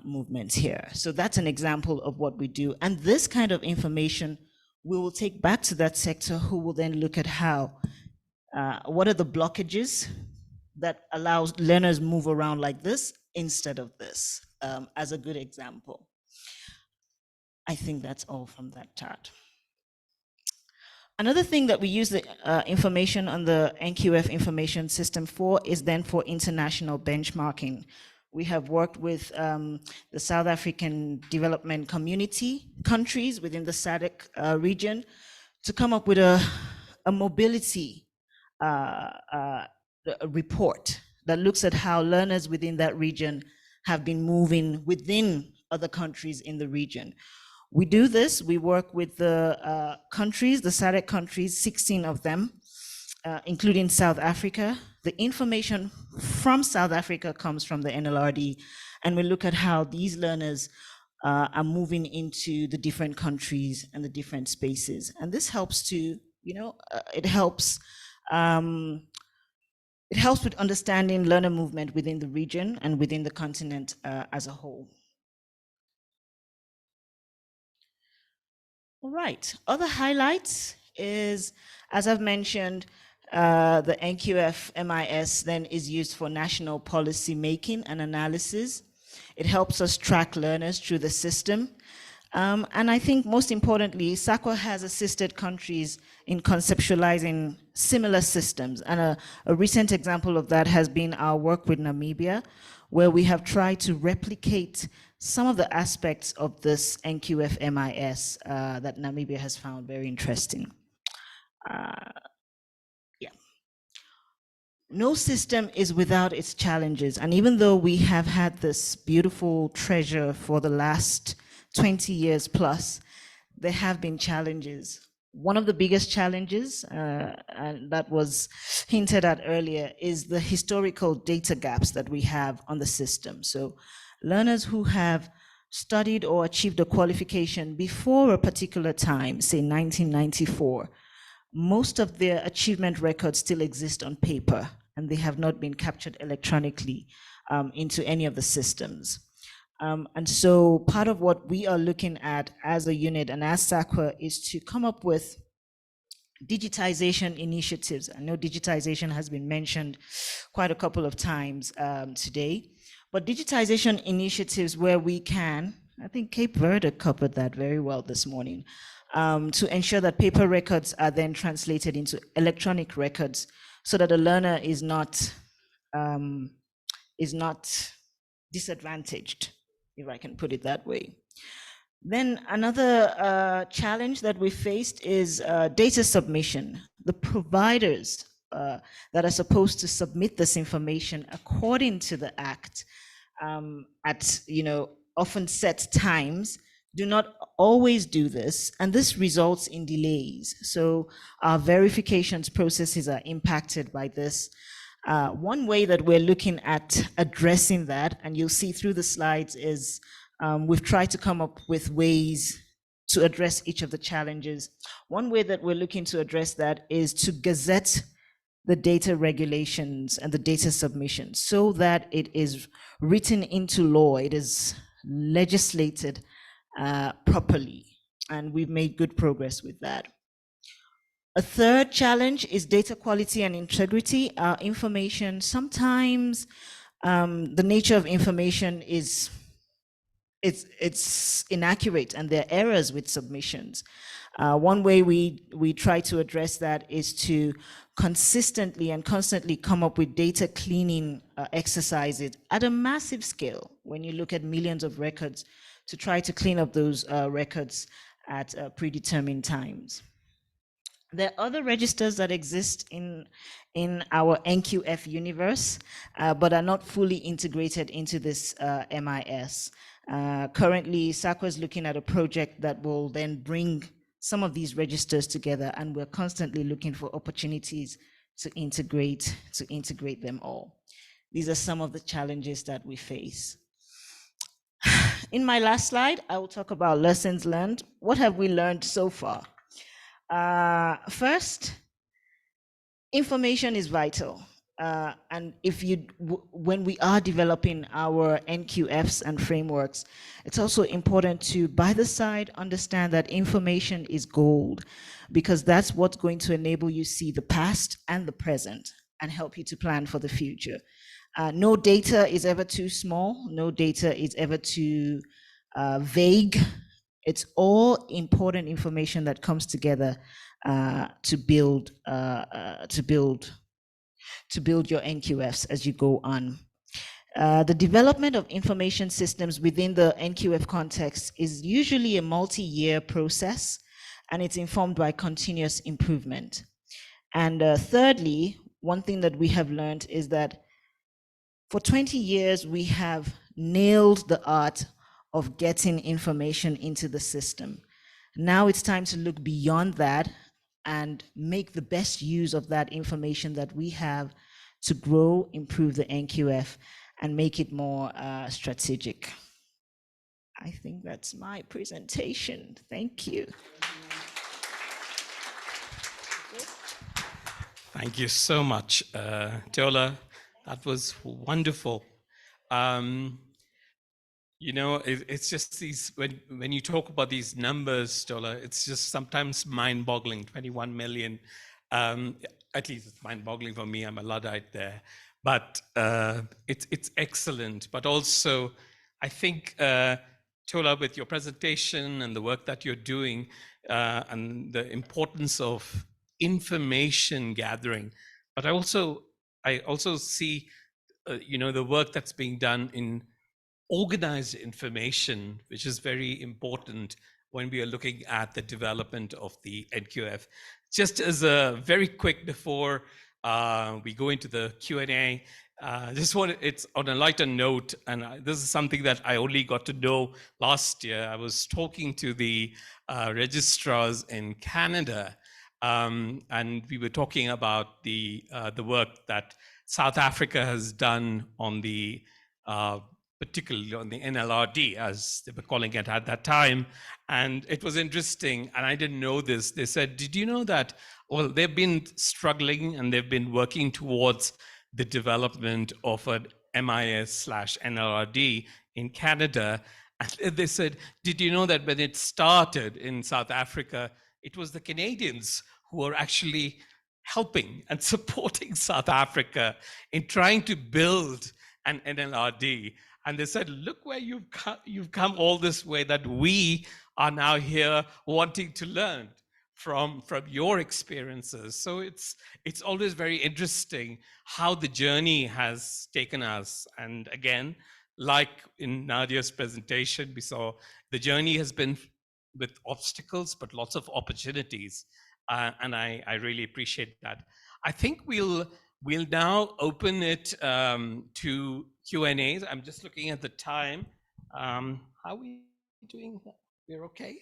movements here. So that's an example of what we do. And this kind of information we will take back to that sector, who will then look at how, what are the blockages that allows learners move around like this instead of this, as a good example. I think that's all from that chart. Another thing that we use the information on the NQF information system for is then for international benchmarking. We have worked with the South African Development Community countries within the SADC region to come up with a mobility report that looks at how learners within that region have been moving within other countries in the region. We do this, we work with the countries, the SADC countries, 16 of them, including South Africa. The information from South Africa comes from the NLRD, and we look at how these learners are moving into the different countries and the different spaces. And this helps to, it helps with understanding learner movement within the region and within the continent as a whole. All right, other highlights is, as I've mentioned, the NQF MIS then is used for national policy making and analysis. It helps us track learners through the system. And I think most importantly, SAQA has assisted countries in conceptualizing similar systems. And a recent example of that has been our work with Namibia, where we have tried to replicate some of the aspects of this NQF MIS that Namibia has found very interesting. No system is without its challenges. And even though we have had this beautiful treasure for the last 20 years plus, there have been challenges. One of the biggest challenges, and that was hinted at earlier, is the historical data gaps that we have on the system. So learners who have studied or achieved a qualification before a particular time, say 1994, most of their achievement records still exist on paper, and they have not been captured electronically into any of the systems. And so part of what we are looking at as a unit and as SAQA is to come up with digitization initiatives. I know digitization has been mentioned quite a couple of times today, but digitization initiatives where we can, I think Cape Verde covered that very well this morning, to ensure that paper records are then translated into electronic records so that a learner is not disadvantaged, if I can put it that way. Then another challenge that we faced is data submission. The providers that are supposed to submit this information according to the Act at often set times do not always do this, and this results in delays. So our verifications processes are impacted by this. One way that we're looking at addressing that, and you'll see through the slides, is we've tried to come up with ways to address each of the challenges. One way that we're looking to address that is to gazette the data regulations and the data submissions so that it is written into law, it is legislated properly, and we've made good progress with that. A third challenge is data quality and integrity. Our information, sometimes the nature of information is it's inaccurate and there are errors with submissions. One way we try to address that is to consistently and constantly come up with data cleaning exercises at a massive scale. When you look at millions of records, to try to clean up those records at predetermined times. There are other registers that exist in our NQF universe, but are not fully integrated into this MIS. Currently, SAQA is looking at a project that will then bring some of these registers together, and we're constantly looking for opportunities to integrate them all. These are some of the challenges that we face. In my last slide, I will talk about lessons learned. What have we learned so far? First, information is vital. And when we are developing our NQFs and frameworks, it's also important to, by the side, understand that information is gold, because that's what's going to enable you see the past and the present and help you to plan for the future. No data is ever too small. No data is ever too vague. It's all important information that comes together to build your NQFs as you go on. The development of information systems within the NQF context is usually a multi-year process, and it's informed by continuous improvement. And thirdly, one thing that we have learned is that for 20 years, we have nailed the art of getting information into the system. Now it's time to look beyond that and make the best use of that information that we have to grow, improve the NQF, and make it more strategic. I think that's my presentation. Thank you. Thank you so much, Teola. That was wonderful. It's just these, when you talk about these numbers, Teola, it's just sometimes mind-boggling, 21 million. At least it's mind-boggling for me, I'm a Luddite there. But it's excellent. But also, I think, Teola, with your presentation and the work that you're doing, and the importance of information gathering, but I also see, the work that's being done in organized information, which is very important when we are looking at the development of the NQF. Just as a very quick before we go into the Q&A, it's on a lighter note, and this is something that I only got to know last year. I was talking to the registrars in Canada, and we were talking about the work that South Africa has done on the particularly on the NLRD, as they were calling it at that time. And it was interesting, and I didn't know this. They said, did you know that, well, they've been struggling and they've been working towards the development of an MIS/NLRD in Canada. And they said, did you know that when it started in South Africa, it was the Canadians who were actually helping and supporting South Africa in trying to build an NLRD. And they said, look where you've come all this way, that we are now here wanting to learn from your experiences. So it's always very interesting how the journey has taken us. And again, like in Nadia's presentation, we saw the journey has been with obstacles, but lots of opportunities. And I really appreciate that. I think we'll now open it to Q&As. I'm just looking at the time. How are we doing? We're okay?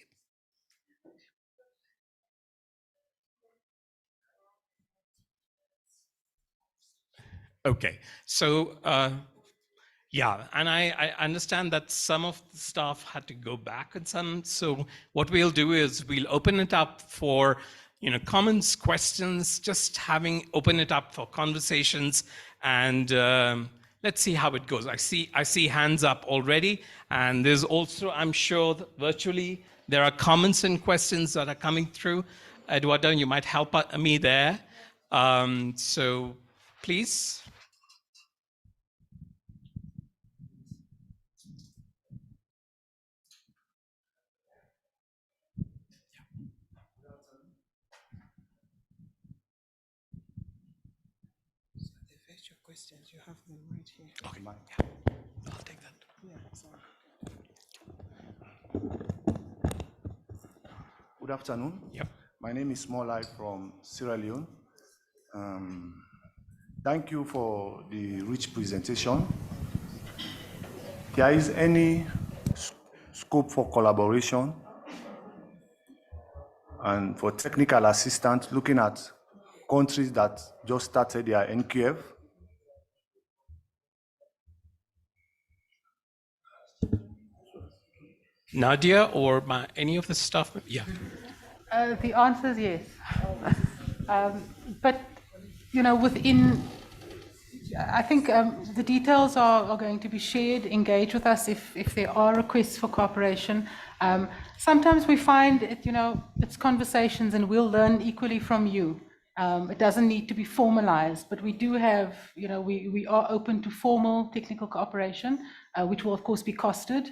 Okay, so yeah, and I understand that some of the staff had to go back and some. So what we'll do is we'll open it up for comments, questions, just open it up for conversations, and let's see how it goes. I see hands up already, and there's also, I'm sure, virtually there are comments and questions that are coming through. Eduardo, you might help me there. So please. Questions, you have them right here. Okay, yeah. I'll take that. Yeah, sorry. Good afternoon. Yep. My name is Molai from Sierra Leone. Thank you for the rich presentation. There is any scope for collaboration and for technical assistance looking at countries that just started their NQF? Nadia or any of the staff? Yeah. The answer is yes. But, within, I think the details are going to be shared. Engage with us if there are requests for cooperation. Sometimes we find it's conversations, and we'll learn equally from you. It doesn't need to be formalized, but we do have, we are open to formal technical cooperation, which will of course be costed.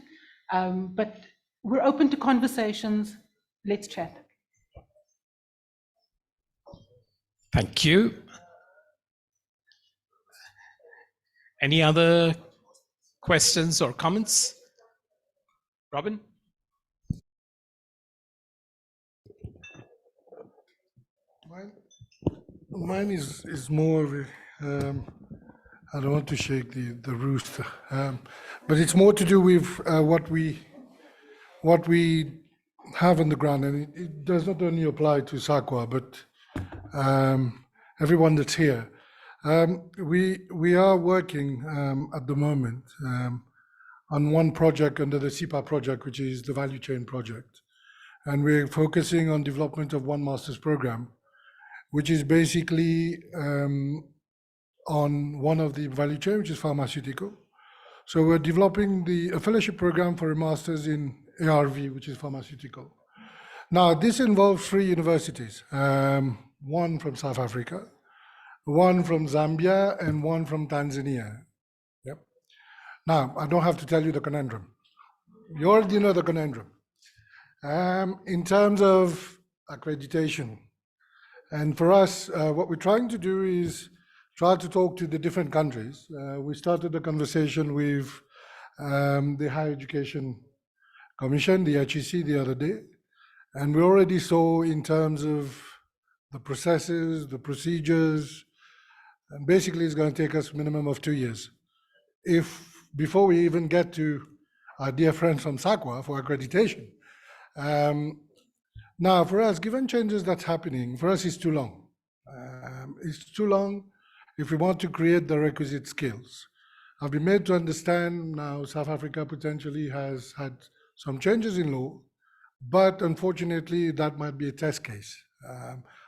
But we're open to conversations. Let's chat. Thank you. Any other questions or comments? Robin? Mine is more of a, I don't want to shake the rooster, but it's more to do with what we have on the ground, and it does not only apply to SAQA, but everyone that's here. We are working at the moment on one project under the CIPA project, which is the value chain project, and we're focusing on development of one master's program, which is basically on one of the value chain, which is pharmaceutical. So we're developing a fellowship program for a master's in ARV, which is pharmaceutical. Now, this involves 3 universities, one from South Africa, one from Zambia, and one from Tanzania. Yep. Now, I don't have to tell you the conundrum. You already know the conundrum. In terms of accreditation, and for us, what we're trying to do is try to talk to the different countries. We started a conversation with the Higher Education Commission, the HEC, the other day, and we already saw in terms of the processes, the procedures, and basically it's going to take us a minimum of 2 years. Before we even get to our dear friends from SAQA for accreditation. Now, for us, given changes that's happening, for us it's too long. It's too long if we want to create the requisite skills. I've been made to understand now South Africa potentially has had some changes in law, but unfortunately that might be a test case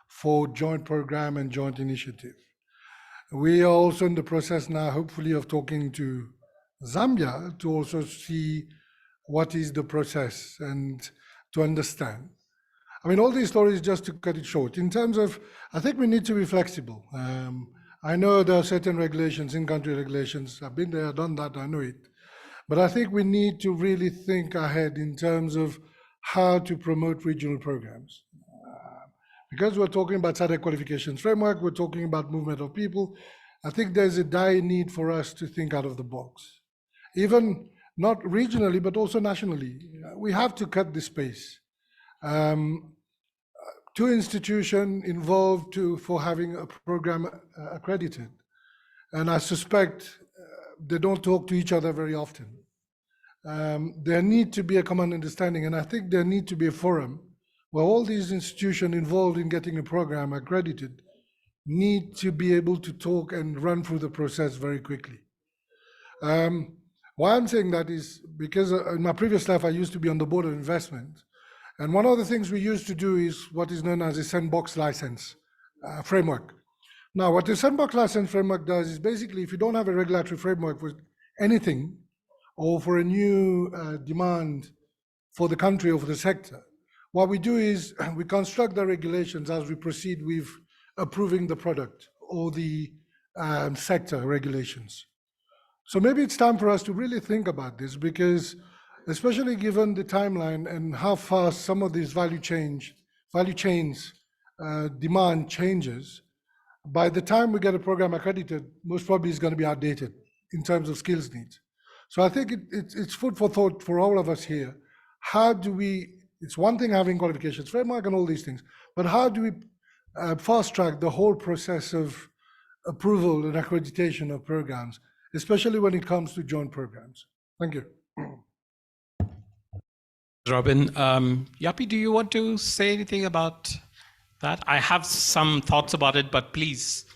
for joint program and joint initiative. We are also in the process now, hopefully, of talking to Zambia to also see what is the process and to understand. I mean, all these stories, just to cut it short, in terms of, I think we need to be flexible. I know there are certain regulations, in-country regulations. I've been there, done that, I know it. But I think we need to really think ahead in terms of how to promote regional programs. Because we're talking about SADC qualifications framework, we're talking about movement of people. I think there's a dire need for us to think out of the box. Even not regionally, but also nationally. We have to cut the space. two institutions involved for having a program accredited. And I suspect they don't talk to each other very often. There need to be a common understanding, and I think there need to be a forum where all these institutions involved in getting a program accredited need to be able to talk and run through the process very quickly. Why I'm saying that is because in my previous life, I used to be on the board of investment. And one of the things we used to do is what is known as a sandbox license framework. Now, what the sandbox license framework does is basically, if you don't have a regulatory framework for anything or for a new demand for the country or for the sector, what we do is we construct the regulations as we proceed with approving the product or the sector regulations. So maybe it's time for us to really think about this, because especially given the timeline and how fast some of these value chains demand changes, by the time we get a program accredited, most probably it's going to be outdated in terms of skills needs. So I think it's food for thought for all of us here. How do we, it's one thing having qualifications framework and all these things, but how do we fast track the whole process of approval and accreditation of programs, especially when it comes to joint programs? Thank you. Robin, Yapi, do you want to say anything about that? I have some thoughts about it, but please.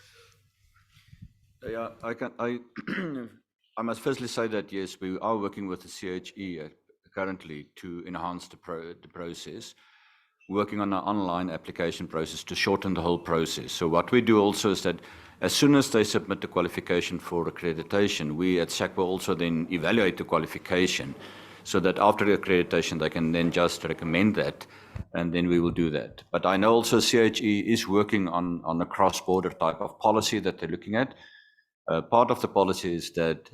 Yeah, I must firstly say that yes, we are working with the CHE currently to enhance the process, working on an online application process to shorten the whole process. So what we do also is that as soon as they submit the qualification for accreditation, we at SAQA also then evaluate the qualification, so that after the accreditation, they can then just recommend that, and then we will do that. But I know also CHE is working on a cross-border type of policy that they're looking at. Part of the policy is that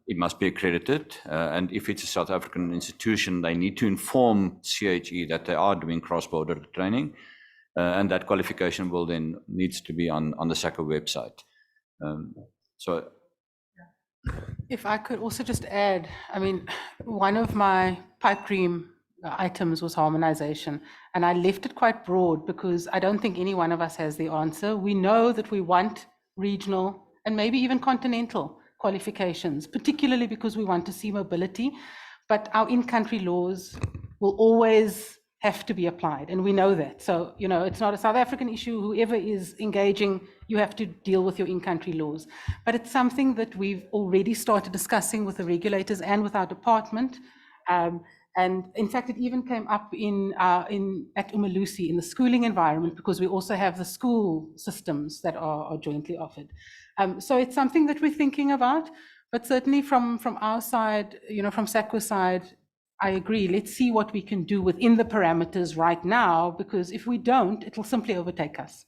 it must be accredited, and if it's a South African institution, they need to inform CHE that they are doing cross-border training, and that qualification will then needs to be on the SAQA website. If I could also just add, I mean, one of my pipe dream items was harmonization, and I left it quite broad because I don't think any one of us has the answer. We know that we want regional and maybe even continental qualifications, particularly because we want to see mobility, but our in-country laws will always have to be applied, and we know that. So, you know, it's not a South African issue. Whoever is engaging, you have to deal with your in-country laws. But it's something that we've already started discussing with the regulators and with our department. And in fact, it even came up at Umalusi in the schooling environment, because we also have the school systems that are jointly offered. So it's something that we're thinking about, but certainly from our side, you know, from SAQA's side, I agree. Let's see what we can do within the parameters right now, because if we don't, it will simply overtake us.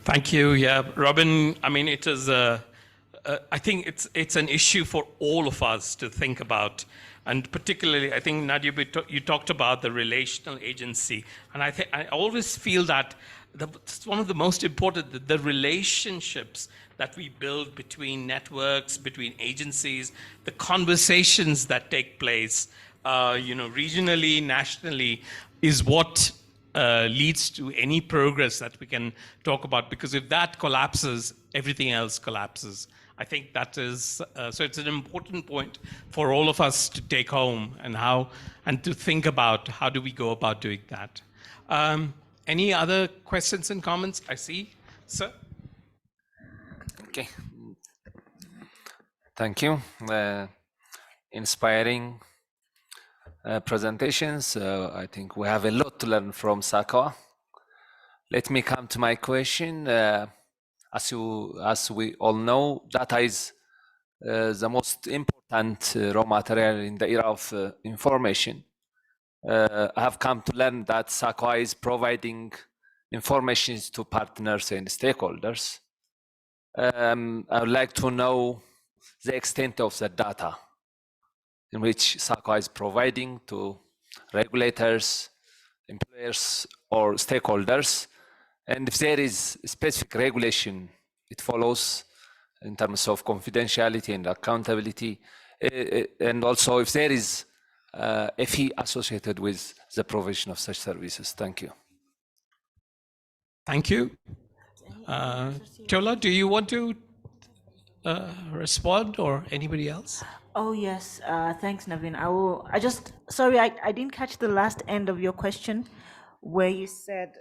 Thank you. Yeah, Robin, I mean, it is I think it's an issue for all of us to think about. And particularly, I think, Nadia, you talked about the relational agency. And I always feel that it's one of the most important, the relationships that we build between networks, between agencies, the conversations that take place, you know, regionally, nationally, is what leads to any progress that we can talk about. Because if that collapses, everything else collapses. I think that is, so it's an important point for all of us to take home, and to think about how do we go about doing that. Any other questions and comments? I see, sir. Okay. Thank you. Inspiring presentations. I think we have a lot to learn from SAQA. Let me come to my question. As we all know, data is the most important raw material in the era of information. I have come to learn that SAQA is providing information to partners and stakeholders. I would like to know the extent of the data in which SAQA is providing to regulators, employers, or stakeholders, and if there is specific regulation it follows in terms of confidentiality and accountability, and also if there is a fee associated with the provision of such services. Thank you. Thank you. Tola, do you want to respond, or anybody else? Oh, yes. Thanks, Naveen. Sorry, I didn't catch the last end of your question where you said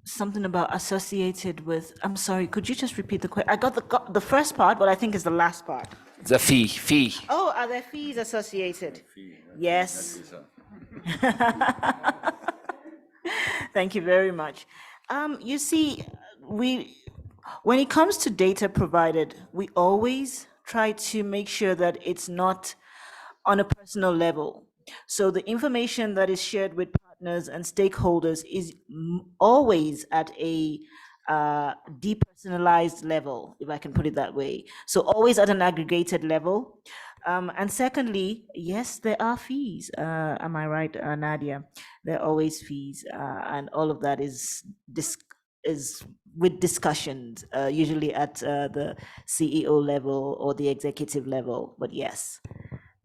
something about associated with. I'm sorry, could you just repeat the question? I got the first part, but I think it's the last part. The fee. Oh, are there fees associated? Yes. Thank you very much. You see, when it comes to data provided, we always try to make sure that it's not on a personal level. So the information that is shared with partners and stakeholders is always at a depersonalized level, if I can put it that way. So always at an aggregated level. And secondly, yes, there are fees. Am I right, Nadia? There are always fees, and all of that is with discussions, usually at the CEO level or the executive level. But yes,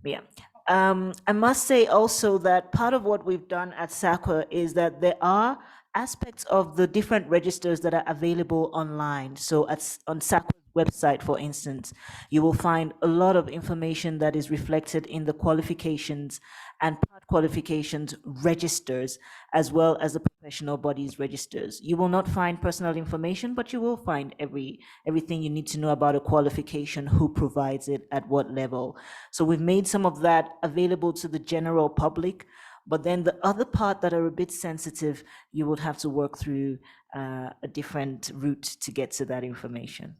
yeah. I must say also that part of what we've done at SAQA is that there are aspects of the different registers that are available online. So on SAQA's website, for instance, you will find a lot of information that is reflected in the qualifications and part qualifications registers, as well as the professional bodies registers. You will not find personal information, but you will find everything you need to know about a qualification, who provides it, at what level. So we've made some of that available to the general public, but then the other part that are a bit sensitive, you would have to work through a different route to get to that information.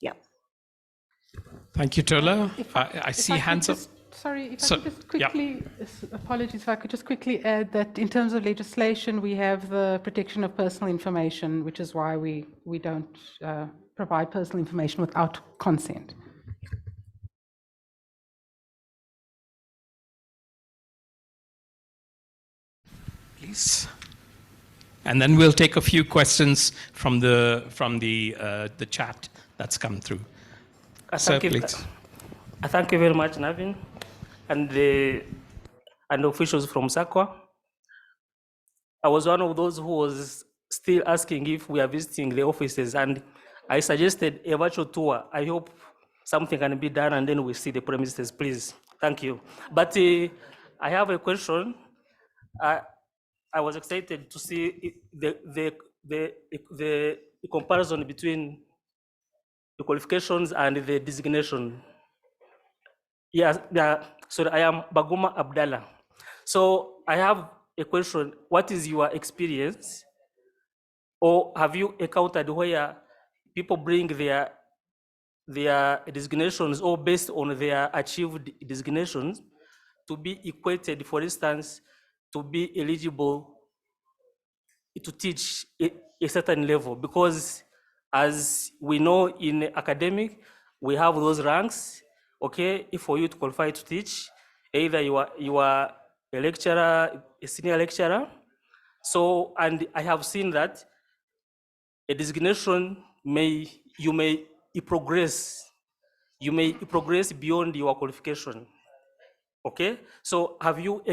Yeah. Thank you, Tola. I see hands up. Sorry, if I could just quickly, apologies, if I could just quickly add that in terms of legislation, we have the protection of personal information, which is why we don't provide personal information without consent. Please. And then we'll take a few questions from the chat that's come through. Sir, please. Thank you very much, Naveen, and officials from SAQA. I was one of those who was still asking if we are visiting the offices, and I suggested a virtual tour. I hope something can be done, and then we see the premises, please. Thank you. But I have a question. I was excited to see the comparison between the qualifications and the designation. Yes, so I am Baguma Abdallah. So I have a question. What is your experience, or have you encountered where people bring their designations, or based on their achieved designations, to be equated, for instance, to be eligible to teach a certain level? Because as we know in academic, we have those ranks. Okay, if for you to qualify to teach, either you are a lecturer, a senior lecturer. So, and I have seen that a designation you may progress beyond your qualification. Okay, so have you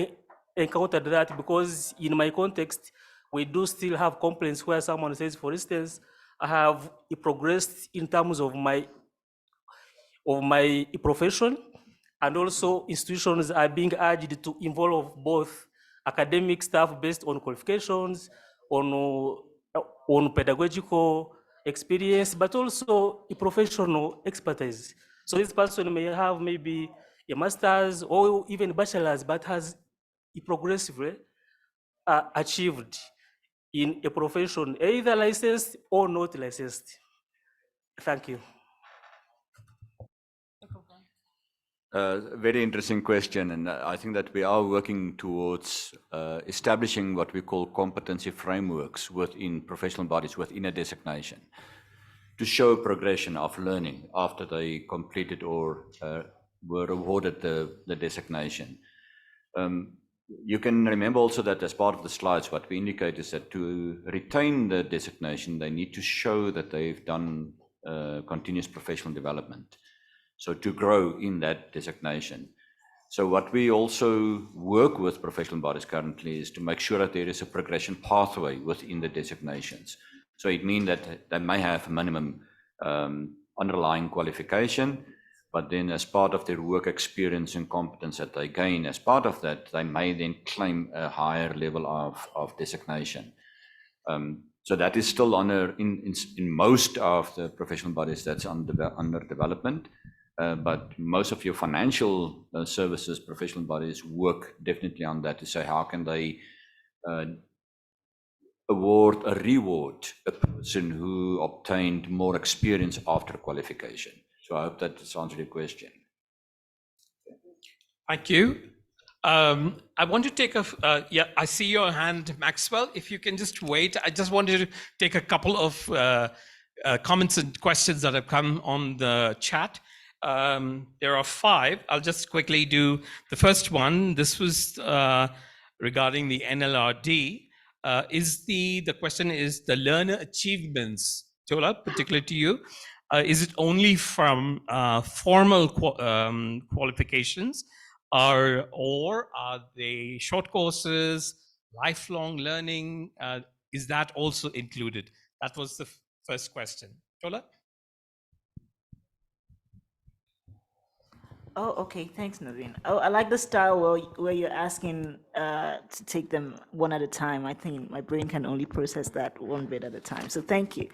encountered that? Because in my context, we do still have complaints where someone says, for instance, I have progressed in terms of my profession, and also institutions are being urged to involve both academic staff based on qualifications, on pedagogical experience, but also a professional expertise. So this person may have maybe a master's or even bachelor's, but has progressively achieved in a profession, either licensed or not licensed. Thank you. Very interesting question, and I think that we are working towards establishing what we call competency frameworks within professional bodies, within a designation, to show progression of learning after they completed or were awarded the designation. You can remember also that as part of the slides, what we indicate is that to retain the designation, they need to show that they've done continuous professional development. So to grow in that designation. So what we also work with professional bodies currently is to make sure that there is a progression pathway within the designations. So it means that they may have a minimum underlying qualification, but then as part of their work experience and competence that they gain, as part of that, they may then claim a higher level of designation. So that is still in most of the professional bodies that's under development. But most of your financial services professional bodies work definitely on that to say how can they reward a person who obtained more experience after qualification. So I hope that answers your question. Thank you. I want to take yeah, I see your hand, Maxwell. If you can just wait, I just wanted to take a couple of comments and questions that have come on the chat. There are 5. I'll just quickly do the first one. This was regarding the NLRD. The question is the learner achievements, Tola, particularly to you, is it only from formal qualifications, or are they short courses, lifelong learning? Is that also included? That was the first question. Tola? Oh, okay. Thanks, Naveen. Oh, I like the style where you're asking to take them one at a time. I think my brain can only process that one bit at a time. So thank you.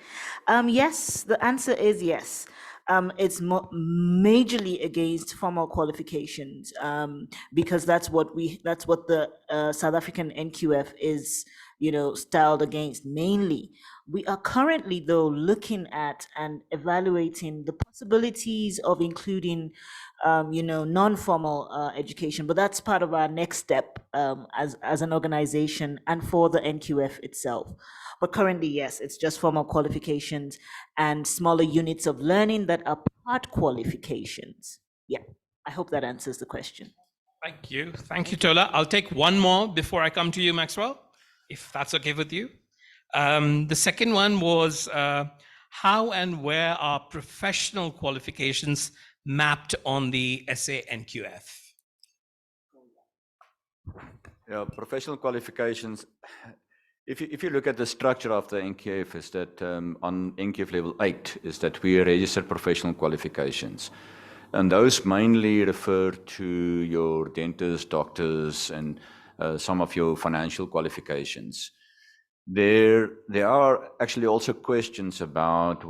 Yes, the answer is yes. It's majorly against formal qualifications because that's what the South African NQF is, styled against mainly. We are currently, though, looking at and evaluating the possibilities of including non-formal education, but that's part of our next step as an organization and for the NQF itself. But currently, yes, it's just formal qualifications and smaller units of learning that are part qualifications. Yeah, I hope that answers the question. Thank you. Thank you, Tola. I'll take one more before I come to you, Maxwell, if that's okay with you. The second one was how and where are professional qualifications mapped on the SA NQF? Yeah, professional qualifications. If you look at the structure of the NQF, is that on NQF level 8 is that we register professional qualifications, and those mainly refer to your dentists, doctors, and some of your financial qualifications. There are actually also questions about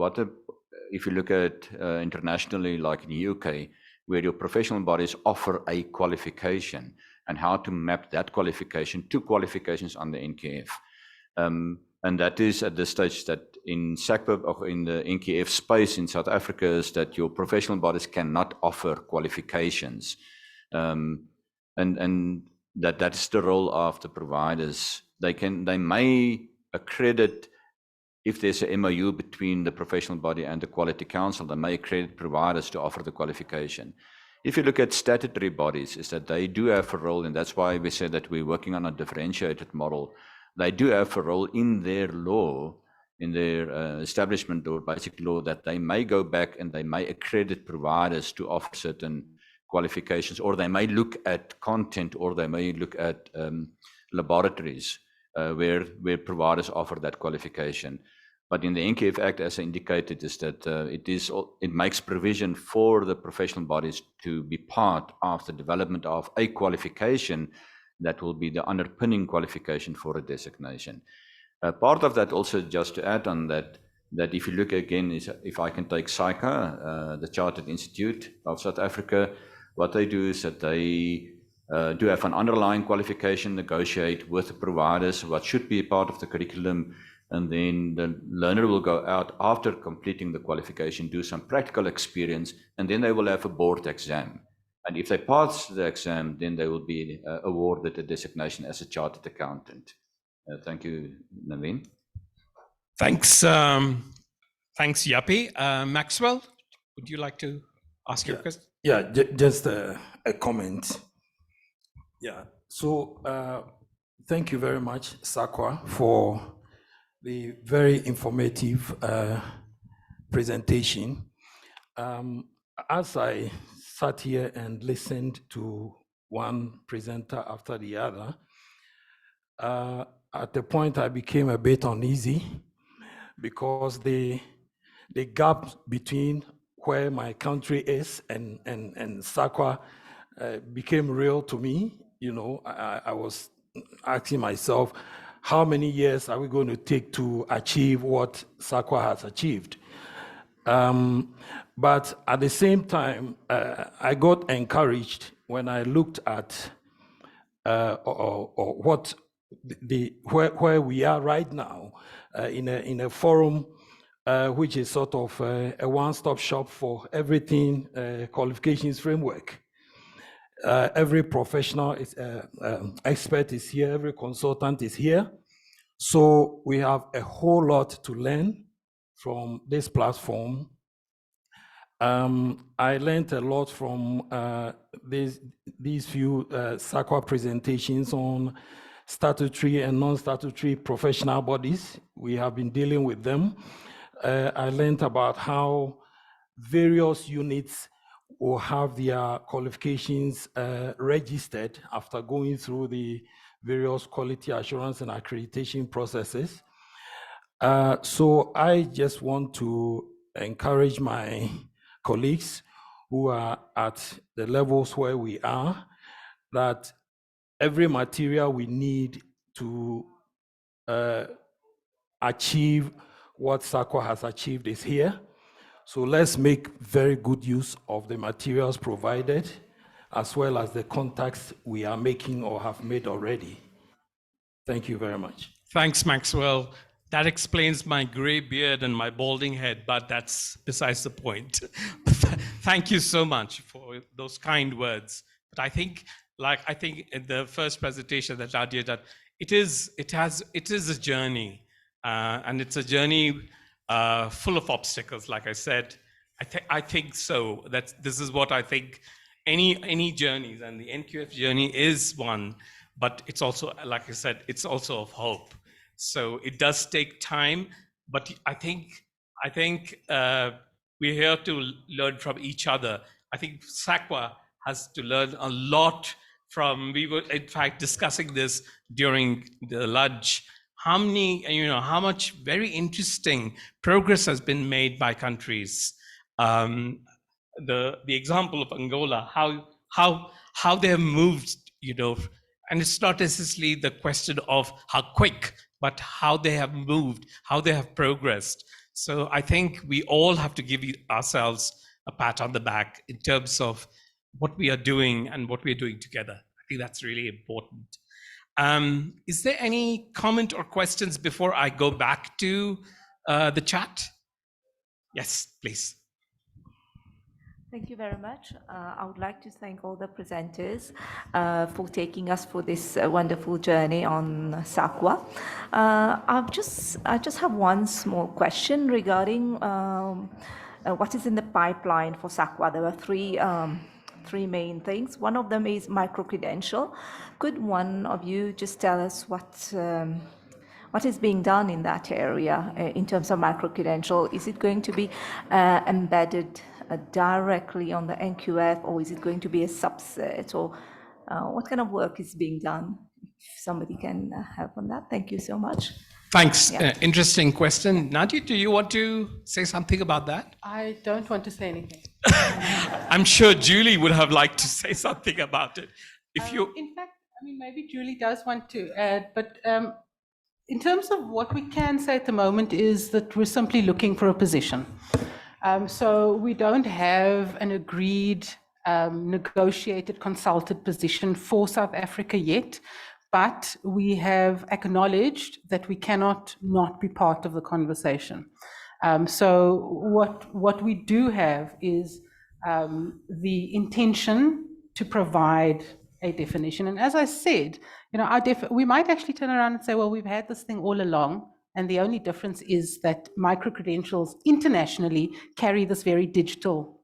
if you look at internationally, like in the UK, where your professional bodies offer a qualification and how to map that qualification to qualifications on the NQF. And that is at this stage that in SACPA or in the NQF space in South Africa is that your professional bodies cannot offer qualifications. And that's the role of the providers. They may accredit, if there's a MOU between the professional body and the quality council, they may accredit providers to offer the qualification. If you look at statutory bodies, is that they do have a role, and that's why we say that we're working on a differentiated model. They do have a role in their law, in their establishment or basic law, that they may go back and they may accredit providers to offer certain qualifications, or they may look at content, or they may look at laboratories where providers offer that qualification. But in the NQF Act, as I indicated, is that it makes provision for the professional bodies to be part of the development of a qualification that will be the underpinning qualification for a designation. Part of that also, just to add on that if you look again, is if I can take SAICA, the Chartered Institute of South Africa, what they do is that they do have an underlying qualification, negotiate with the providers what should be part of the curriculum, and then the learner will go out after completing the qualification, do some practical experience, and then they will have a board exam. And if they pass the exam, then they will be awarded a designation as a chartered accountant. Thank you, Naveen. Thanks, thanks, Yapi. Maxwell, would you like to ask your question? Yeah, just a comment. Yeah, so thank you very much, SACWA, for the very informative presentation. As I sat here and listened to one presenter after the other. At the point, I became a bit uneasy because the gap between where my country is and SAQA became real to me. You know, I was asking myself, how many years are we going to take to achieve what SAQA has achieved? But at the same time, I got encouraged when I looked at or what where we are right now in a forum which is sort of a one-stop shop for everything qualifications framework. Every professional is expert is here, every consultant is here. So we have a whole lot to learn from this platform. I learned a lot from these few SAQA presentations on statutory and non-statutory professional bodies. We have been dealing with them. I learned about how various units will have their qualifications registered after going through the various quality assurance and accreditation processes. So I just want to encourage my colleagues who are at the levels where we are, that every material we need to achieve what SAQA has achieved is here. So let's make very good use of the materials provided, as well as the contacts we are making or have made already. Thank you very much. Thanks, Maxwell. That explains my gray beard and my balding head, but that's besides the point. Thank you so much for those kind words. But I think in the first presentation that I did, that it is a journey, and it's a journey full of obstacles. Like I said, I think so. This is what I think. Any journeys, and the NQF journey is one, but it's also, like I said, it's also of hope. So it does take time, but I think we're here to learn from each other. I think SAQA has to learn a lot from. We were in fact discussing this during the lunch. How much very interesting progress has been made by countries. The example of Angola, how they have moved, and it's not necessarily the question of how quick, but how they have moved, how they have progressed. So I think we all have to give ourselves a pat on the back in terms of what we are doing and what we're doing together. I think that's really important. Is there any comment or questions before I go back to the chat? Yes, please. Thank you very much. I would like to thank all the presenters for taking us for this wonderful journey on SAQA. I just have one small question regarding what is in the pipeline for SAQA. There are three main things. One of them is micro-credential. Could one of you just tell us what is being done in that area in terms of micro-credential? Is it going to be embedded directly on the NQF, or is it going to be a subset, or what kind of work is being done? If somebody can help on that. Thank you so much. Thanks. Yeah. Interesting question. Nadia, do you want to say something about that? I don't want to say anything. I'm sure Julie would have liked to say something about it. If you, in fact, I mean, maybe Julie does want to add, but in terms of what we can say at the moment is that we're simply looking for a position. So we don't have an agreed, negotiated, consulted position for South Africa yet, but we have acknowledged that we cannot not be part of the conversation. So what we do have is the intention to provide a definition. And as I said, we might actually turn around and say, well, we've had this thing all along, and the only difference is that micro-credentials internationally carry this very digital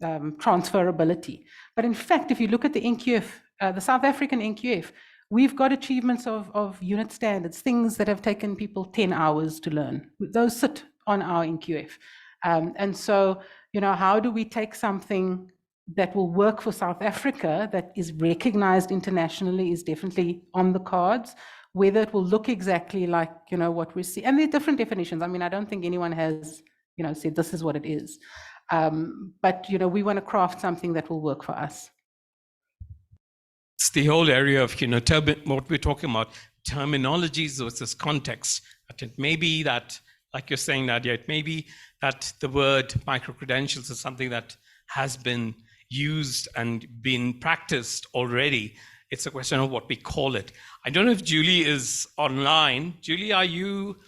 transferability. But in fact, if you look at the NQF, the South African NQF, we've got achievements of unit standards, things that have taken people 10 hours to learn. Those sit on our NQF. And so, how do we take something that will work for South Africa, that is recognized internationally, is definitely on the cards. Whether it will look exactly like, what we see, and there are different definitions. I mean, I don't think anyone has, said this is what it is. But, we want to craft something that will work for us. It's the whole area of, what we're talking about, terminologies versus context. But it may be that, like you're saying, Nadia, it may be that the word micro-credentials is something that has been used and been practiced already. It's a question of what we call it. I don't know if Julie is online. Julie,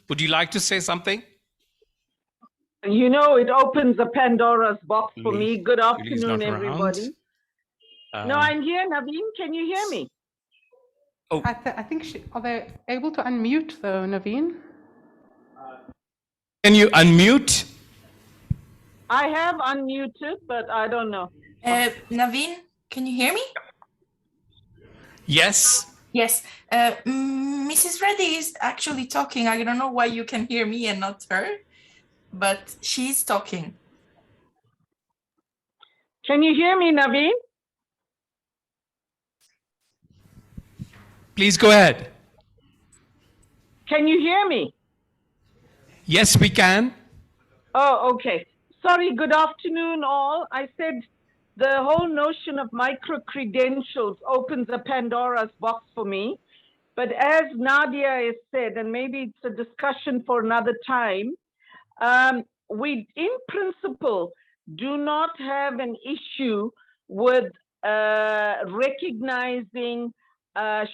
would you like to say something? It opens a Pandora's box for me. Good Julie's afternoon, not everybody. No, I'm here, Naveen. Can you hear me? Oh, I think, are they able to unmute though, Naveen? Can you unmute? I have unmuted, but I don't know. Naveen, can you hear me? Yes. Yes. Mrs. Reddy is actually talking. I don't know why you can hear me and not her, but she's talking. Can you hear me, Naveen? Please go ahead. Can you hear me? Yes, we can. Oh, okay. Sorry, good afternoon, all. I said the whole notion of micro-credentials opens a Pandora's box for me. But as Nadia has said, and maybe it's a discussion for another time, we, in principle, do not have an issue with recognizing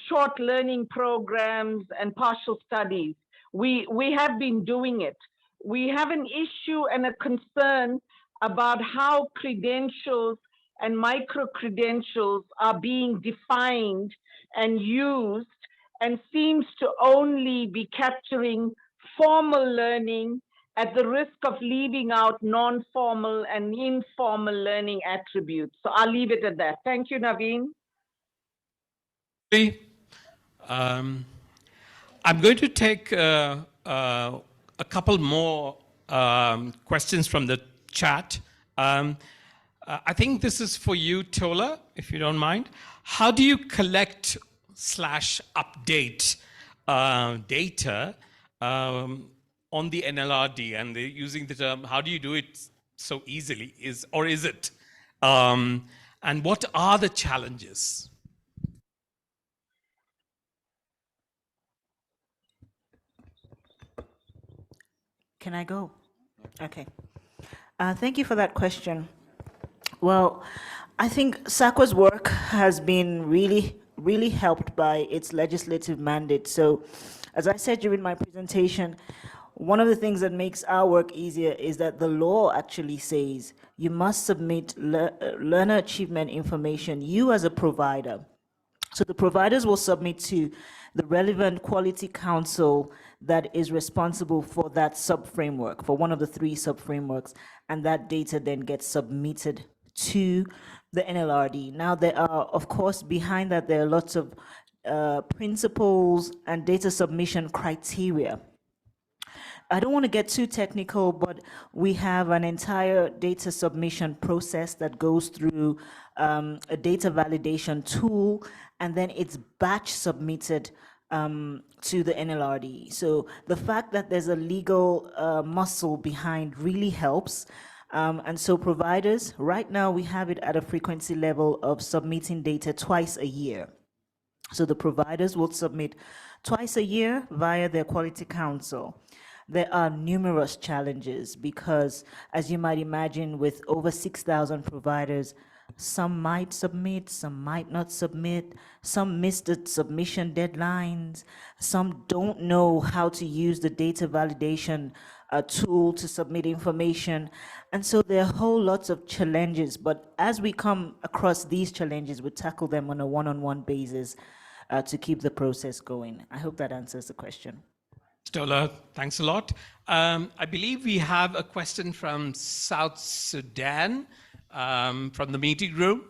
short learning programs and partial studies. We have been doing it. We have an issue and a concern about how credentials and micro-credentials are being defined and used, and seems to only be capturing formal learning at the risk of leaving out non-formal and informal learning attributes. So I'll leave it at that. Thank you, Naveen. I'm going to take a couple more questions from the chat. I think this is for you, Tola, if you don't mind. How do you collect / update data on the NLRD, and using the term, how do you do it so easily, is it? And what are the challenges? Can I go? Okay. Thank you for that question. Well, I think SACWA's work has been really helped by its legislative mandate. So, as I said during my presentation, one of the things that makes our work easier is that the law actually says you must submit learner achievement information, you as a provider. So the providers will submit to the relevant quality council that is responsible for that sub-framework, for one of the 3 sub-frameworks, and that data then gets submitted to the NLRD. Now there are, of course, behind that, there are lots of principles and data submission criteria. I don't want to get too technical, but we have an entire data submission process that goes through a data validation tool, and then it's batch submitted to the NLRD. So the fact that there's a legal muscle behind really helps. And so providers, right now we have it at a frequency level of submitting data twice a year. So the providers will submit twice a year via their quality council. There are numerous challenges because, as you might imagine, with over 6,000 providers, some might submit, some might not submit, some missed the submission deadlines, some don't know how to use the data validation tool to submit information. And so there are whole lots of challenges, but as we come across these challenges, we tackle them on a one-on-one basis to keep the process going. I hope that answers the question. Stola, thanks a lot. I believe we have a question from South Sudan, from the meeting room.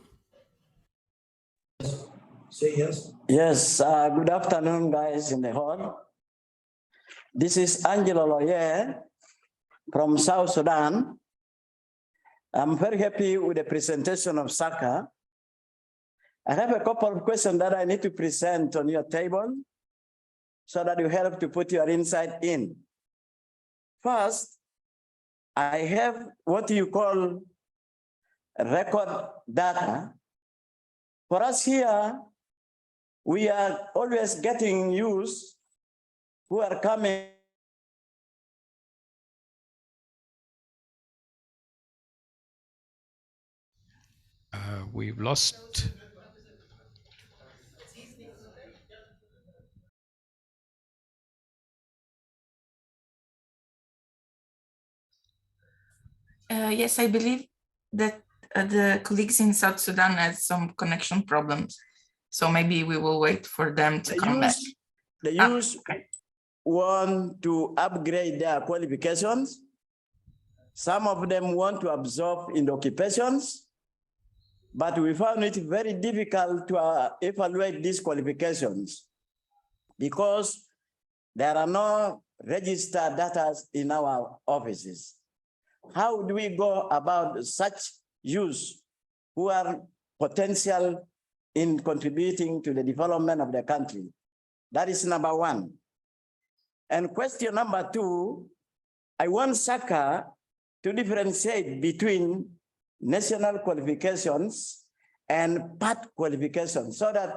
Say yes. Yes, good afternoon, guys in the hall. This is Angelo Loyer from South Sudan. I'm very happy with the presentation of SACA. I have a couple of questions that I need to present on your table so that you help to put your insight in. First, I have what you call record data. For us here, we are always getting youth who are coming. We've lost. Yes, I believe that the colleagues in South Sudan had some connection problems. So maybe we will wait for them to come back. The youth want to upgrade their qualifications. Some of them want to absorb in the occupations, but we found it very difficult to evaluate these qualifications because there are no registered data in our offices. How do we go about such youth who are potential in contributing to the development of the country? That is number one. And question number two, I want SACA to differentiate between national qualifications and part qualifications so that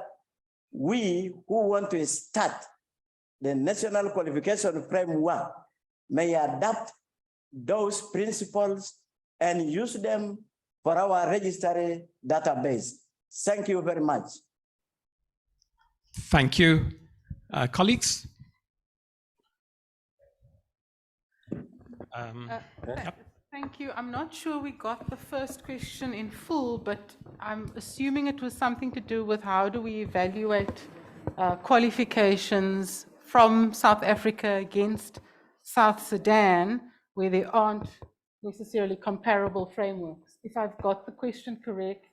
we who want to start the national qualification framework may adapt those principles and use them for our registry database. Thank you very much. Thank you. Colleagues? Thank you. I'm not sure we got the first question in full, but I'm assuming it was something to do with how do we evaluate qualifications from South Africa against South Sudan, where there aren't necessarily comparable frameworks. If I've got the question correct,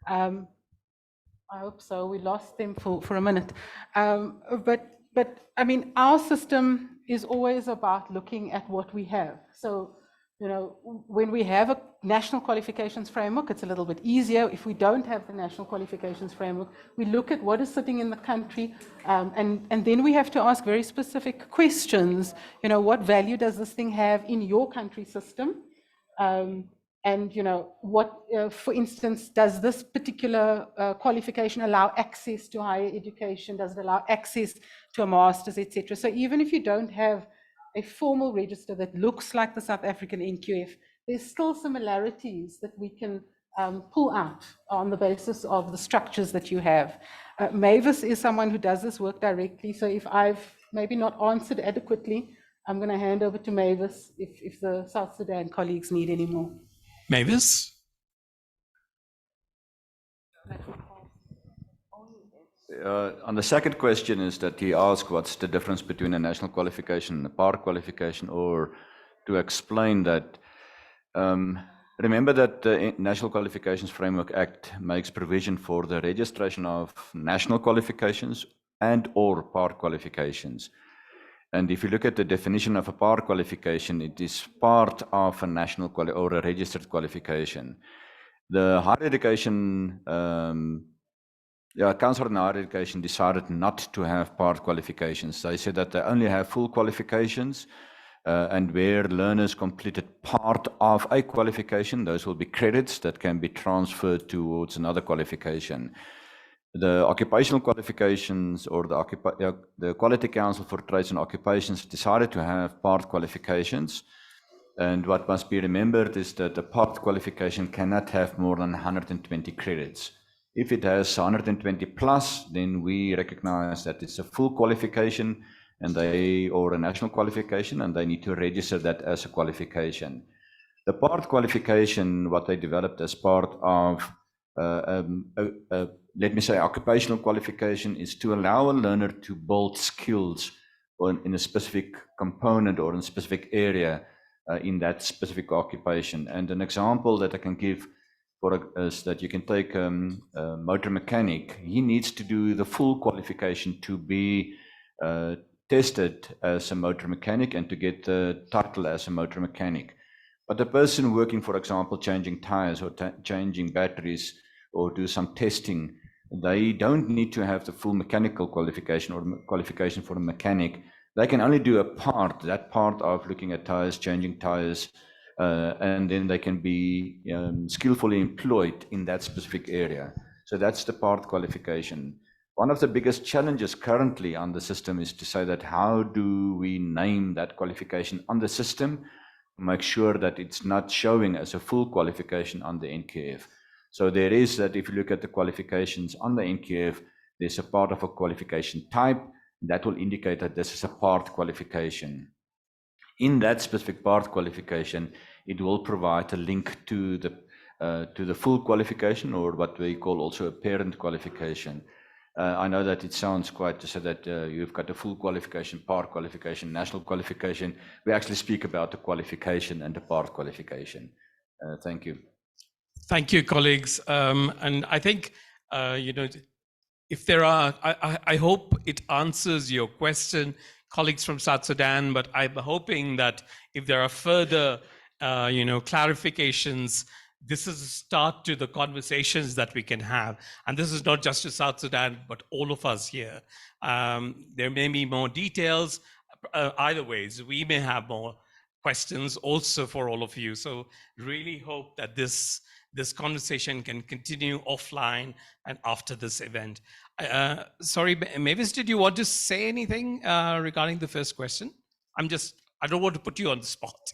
I hope so. We lost them for a minute. But I mean, our system is always about looking at what we have. So, you know, when we have a national qualifications framework, it's a little bit easier. If we don't have the national qualifications framework, we look at what is sitting in the country, and then we have to ask very specific questions. You know, what value does this thing have in your country system? And, you know, what, for instance, does this particular qualification allow access to higher education? Does it allow access to a master's, etc.? So even if you don't have a formal register that looks like the South African NQF, there's still similarities that we can pull out on the basis of the structures that you have. Mavis is someone who does this work directly, so if I've maybe not answered adequately, I'm going to hand over to Mavis if the South Sudan colleagues need any more. Mavis? On the second question is that he asked what's the difference between a national qualification and a par qualification, or to explain that, remember that the National Qualifications Framework Act makes provision for the registration of national qualifications and or par qualifications. And if you look at the definition of a par qualification, it is part of a national or a registered qualification. The higher education Council on Higher Education decided not to have part qualifications. They said that they only have full qualifications, and where learners completed part of a qualification, those will be credits that can be transferred towards another qualification. The occupational qualifications, or the Quality Council for Trades and Occupations, decided to have part qualifications. And what must be remembered is that a part qualification cannot have more than 120 credits. If it has 120 plus, then we recognize that it's a full qualification or a national qualification, and they need to register that as a qualification. The part qualification, what they developed as part of, let me say, occupational qualification, is to allow a learner to build skills in a specific component or in a specific area in that specific occupation. And an example that I can give is that you can take a motor mechanic. He needs to do the full qualification to be tested as a motor mechanic and to get the title as a motor mechanic. But the person working, for example, changing tires or changing batteries or do some testing, they don't need to have the full mechanical qualification or qualification for a mechanic. They can only do a part, that part of looking at tires, changing tires, and then they can be skillfully employed in that specific area. So that's the part qualification. One of the biggest challenges currently on the system is to say that how do we name that qualification on the system, make sure that it's not showing as a full qualification on the NQF. So there is that if you look at the qualifications on the NQF, there's a part of a qualification type that will indicate that this is a part qualification. In that specific part qualification, it will provide a link to the full qualification, or what we call also a parent qualification. I know that it sounds quite to say that you've got a full qualification, part qualification, national qualification. We actually speak about the qualification and the part qualification. Thank you. Thank you, colleagues. And I think, if there are, I hope it answers your question, colleagues from South Sudan, but I'm hoping that if there are further, clarifications, this is a start to the conversations that we can have. And this is not just to South Sudan, but all of us here. There may be more details. Either ways, we may have more questions also for all of you. So really hope that this conversation can continue offline and after this event. Sorry, Mavis, did you want to say anything regarding the first question? I don't want to put you on the spot.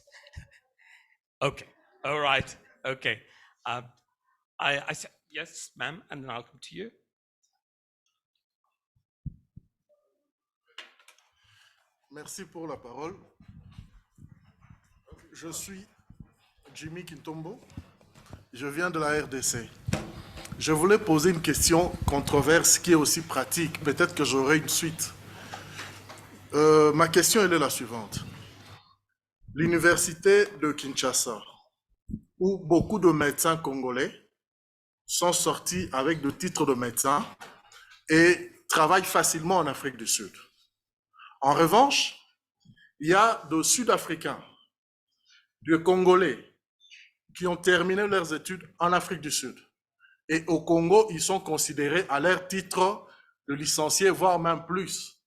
Okay, all right, okay. I said, yes, ma'am, and then I'll come to you. Merci pour la parole. Je suis Jimmy Kintombo. Je viens de la RDC. Je voulais poser une question controverse qui est aussi pratique. Peut-être que j'aurai une suite. Ma question elle est la suivante. L'université de Kinshasa, où beaucoup de médecins congolais sont sortis avec le titre de médecin et travaillent facilement en Afrique du Sud. En revanche, il y a des Sud-Africains, des Congolais qui ont terminé leurs études en Afrique du Sud. Et au Congo, ils sont considérés à leur titre de licenciés, voire même plus,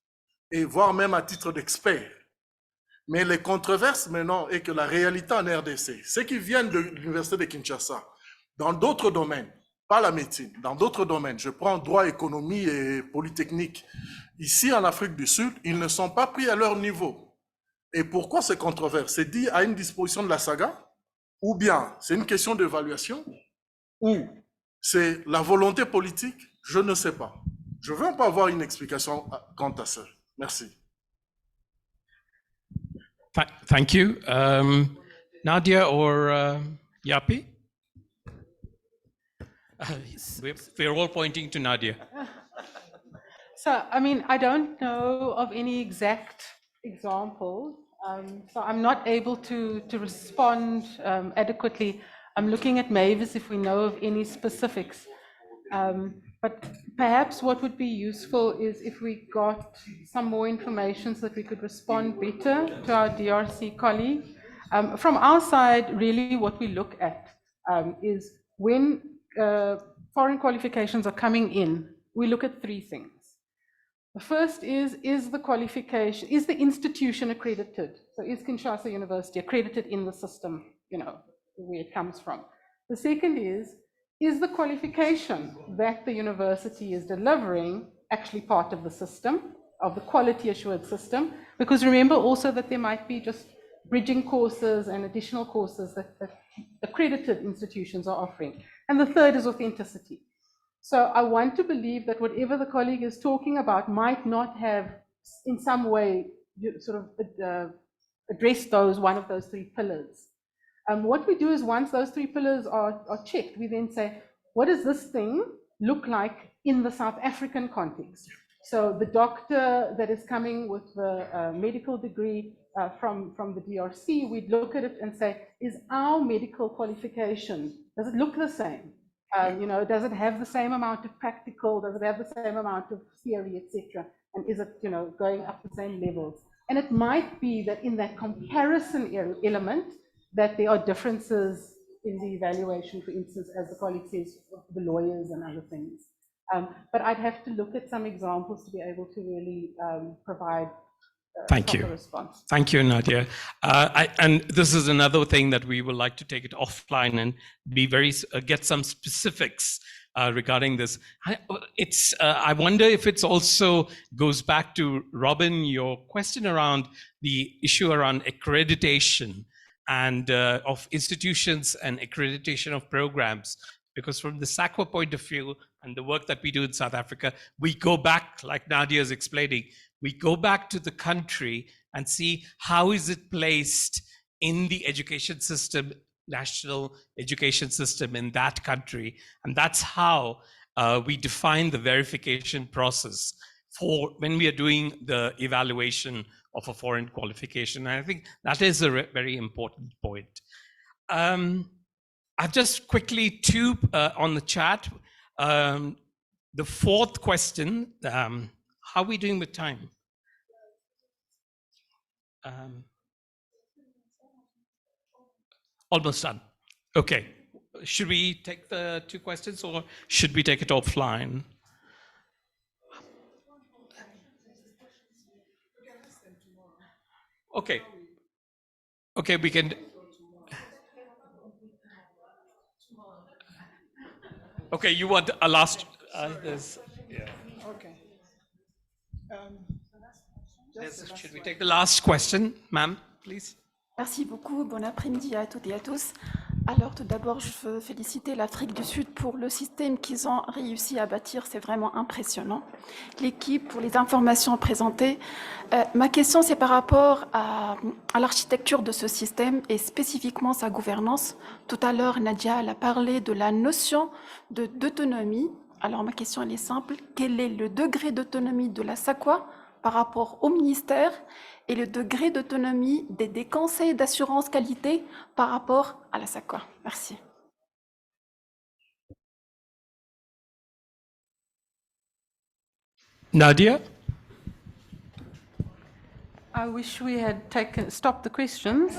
et voire même à titre d'expert. Mais les controverses maintenant est que la réalité en RDC, ceux qui viennent de l'université de Kinshasa, dans d'autres domaines, pas la médecine, dans d'autres domaines, je prends droit, économie et polytechnique, ici en Afrique du Sud, ils ne sont pas pris à leur niveau. Et pourquoi ces controverses? C'est dit à une disposition de la saga? Ou bien c'est une question d'évaluation? Ou c'est la volonté politique? Je ne sais pas. Je veux pas avoir une explication quant à ça. Merci. Thank you. Nadia or Yapi? We're all pointing to Nadia. So, I mean, I don't know of any exact examples, so I'm not able to respond adequately. I'm looking at Mavis if we know of any specifics. But perhaps what would be useful is if we got some more information so that we could respond better to our DRC colleague. From our side, really what we look at is when foreign qualifications are coming in, we look at three things. The first is the qualification, is the institution accredited? So is Kinshasa University accredited in the system, where it comes from? The second is the qualification that the university is delivering actually part of the system, of the quality assured system? Because remember also that there might be just bridging courses and additional courses that accredited institutions are offering. And the third is authenticity. So I want to believe that whatever the colleague is talking about might not have in some way sort of addressed one of those three pillars. What we do is once those three pillars are checked, we then say, what does this thing look like in the South African context? So the doctor that is coming with the medical degree from the DRC, we'd look at it and say, is our medical qualification, does it look the same? Does it have the same amount of practical? Does it have the same amount of theory, etc.? And is it, going up the same levels? And it might be that in that comparison element, that there are differences in the evaluation, for instance, as the colleague says, the lawyers and other things. But I'd have to look at some examples to be able to really provide Thank proper you. response. Thank you, Nadia. And this is another thing that we would like to take it offline and be get some specifics regarding this. I wonder if it's also goes back to Robin, your question around the issue around accreditation and of institutions and accreditation of programs. Because from the SAQA point of view and the work that we do in South Africa, we go back, like Nadia is explaining, we go back to the country and see how is it placed in the education system, national education system in that country. And that's how we define the verification process for when we are doing the evaluation of a foreign qualification. And I think that is a very important point. I've just quickly two on the chat. The fourth question, how are we doing with time? Almost done. Okay. Should we take the two questions or should we take it offline? Okay. Okay, we can. Okay, you want a last? Yeah. Okay. Should we take the last question, ma'am, please? Merci beaucoup. Bon après-midi à toutes et à tous. Alors, tout d'abord, je veux féliciter l'Afrique du Sud pour le système qu'ils ont réussi à bâtir. C'est vraiment impressionnant. L'équipe, pour les informations présentées. Ma question, c'est par rapport à l'architecture de ce système et spécifiquement sa gouvernance. Tout à l'heure, Nadia elle a parlé de la notion d'autonomie. Alors, ma question, elle est simple. Quel est le degré d'autonomie de la SAQA par rapport au ministère et le degré d'autonomie des conseils d'assurance qualité par rapport à la SAQA? Merci. Nadia? I wish we had stopped the questions.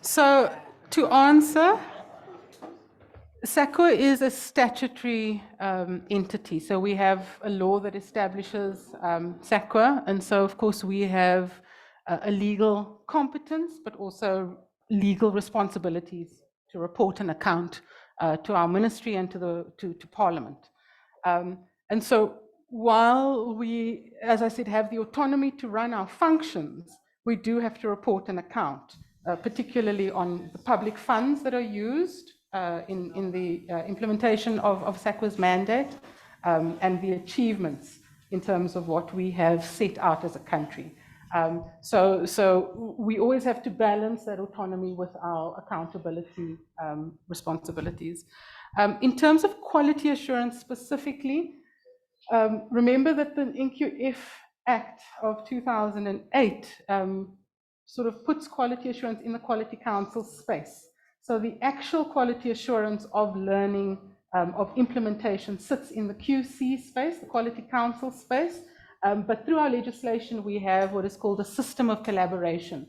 So to answer, SAQA is a statutory entity. So we have a law that establishes SAQA. And so, of course, we have a legal competence, but also legal responsibilities to report and account to our ministry and to Parliament. And so while we, as I said, have the autonomy to run our functions, we do have to report and account, particularly on the public funds that are used in the implementation of SAQA's mandate and the achievements in terms of what we have set out as a country. So we always have to balance that autonomy with our accountability responsibilities. In terms of quality assurance specifically, remember that the ACQF Act of 2008 sort of puts quality assurance in the Quality Council space. So the actual quality assurance of learning, of implementation sits in the QC space, the Quality Council space. But through our legislation, we have what is called a system of collaboration,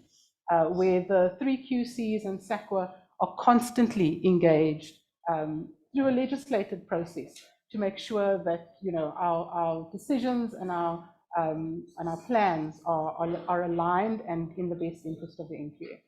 where the 3 QCs and SAQA are constantly engaged through a legislated process to make sure that our decisions and our plans are aligned and in the best interest of the NQF.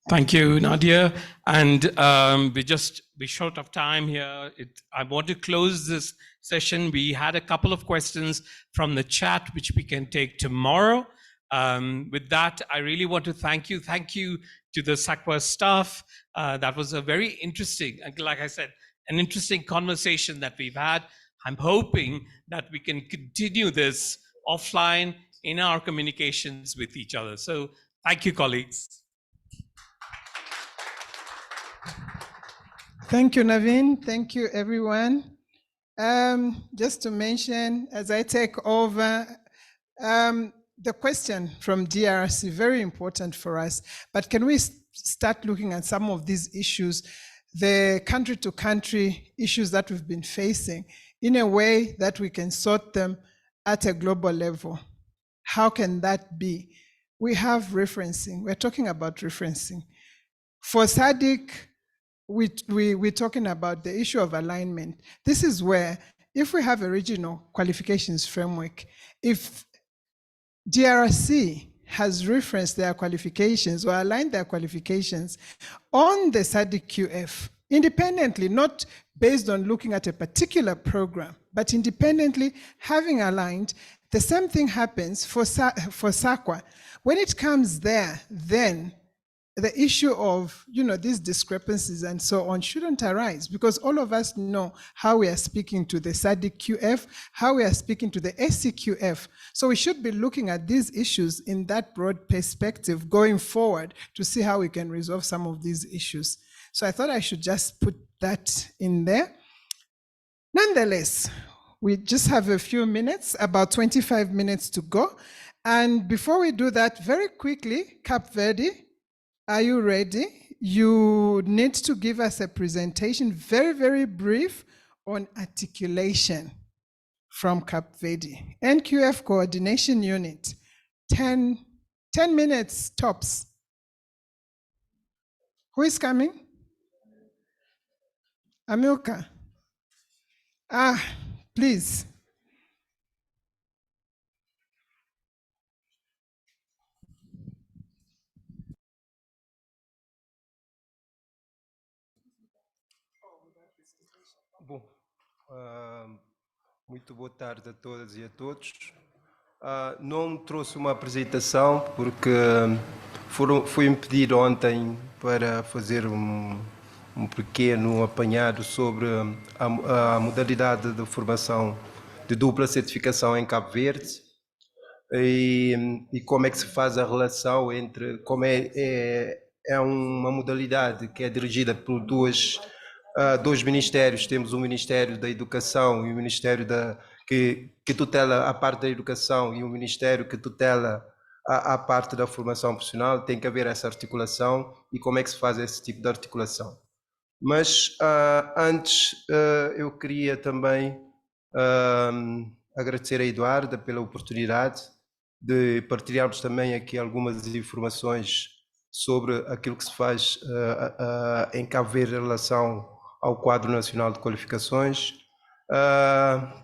Thank you, Nadia. And we're short of time here. I want to close this session. We had a couple of questions from the chat, which we can take tomorrow. With that, I really want to thank you. Thank you to the SAQA staff. That was a very interesting, like I said, an interesting conversation that we've had. I'm hoping that we can continue this offline in our communications with each other. So thank you, colleagues. Thank you, Naveen. Thank you, everyone. Just to mention, as I take over, the question from DRC, very important for us, but can we start looking at some of these issues, the country-to-country issues that we've been facing, in a way that we can sort them at a global level? How can that be? we have referencing. We're talking about referencing. For SADC, we're talking about the issue of alignment. This is where, if we have a regional qualifications framework, if DRC has referenced their qualifications or aligned their qualifications on the SADC-QF, independently, not based on looking at a particular program, but independently having aligned, the same thing happens for SAQA. When it comes there, then the issue of, these discrepancies and so on shouldn't arise, because all of us know how we are speaking to the SADC-QF, how we are speaking to the ACQF. So we should be looking at these issues in that broad perspective going forward to see how we can resolve some of these issues. So I thought I should just put that in there. Nonetheless, we just have a few minutes, about 25 minutes to go. And before we do that, very quickly, Cape Verde, are you ready? You need to give us a presentation, very, very brief, on articulation from Cape Verde. NQF Coordination Unit, 10 minutes tops. Who is coming? Amilcar. Please. Bom, muito boa tarde a todas e a todos. Não trouxe uma apresentação porque fui-me pedir ontem para fazer um pequeno apanhado sobre a modalidade de formação de dupla certificação em Cabo Verde e como é que se faz a relação entre, como é uma modalidade que é dirigida por dois ministérios. Temos o Ministério da Educação e o Ministério que tutela a parte da educação e o Ministério que tutela a parte da formação profissional. Tem que haver essa articulação e como é que se faz esse tipo de articulação. Mas antes eu queria também agradecer a Eduarda pela oportunidade de partilharmos também aqui algumas informações sobre aquilo que se faz em Cabo Verde em relação ao Quadro Nacional de Qualificações.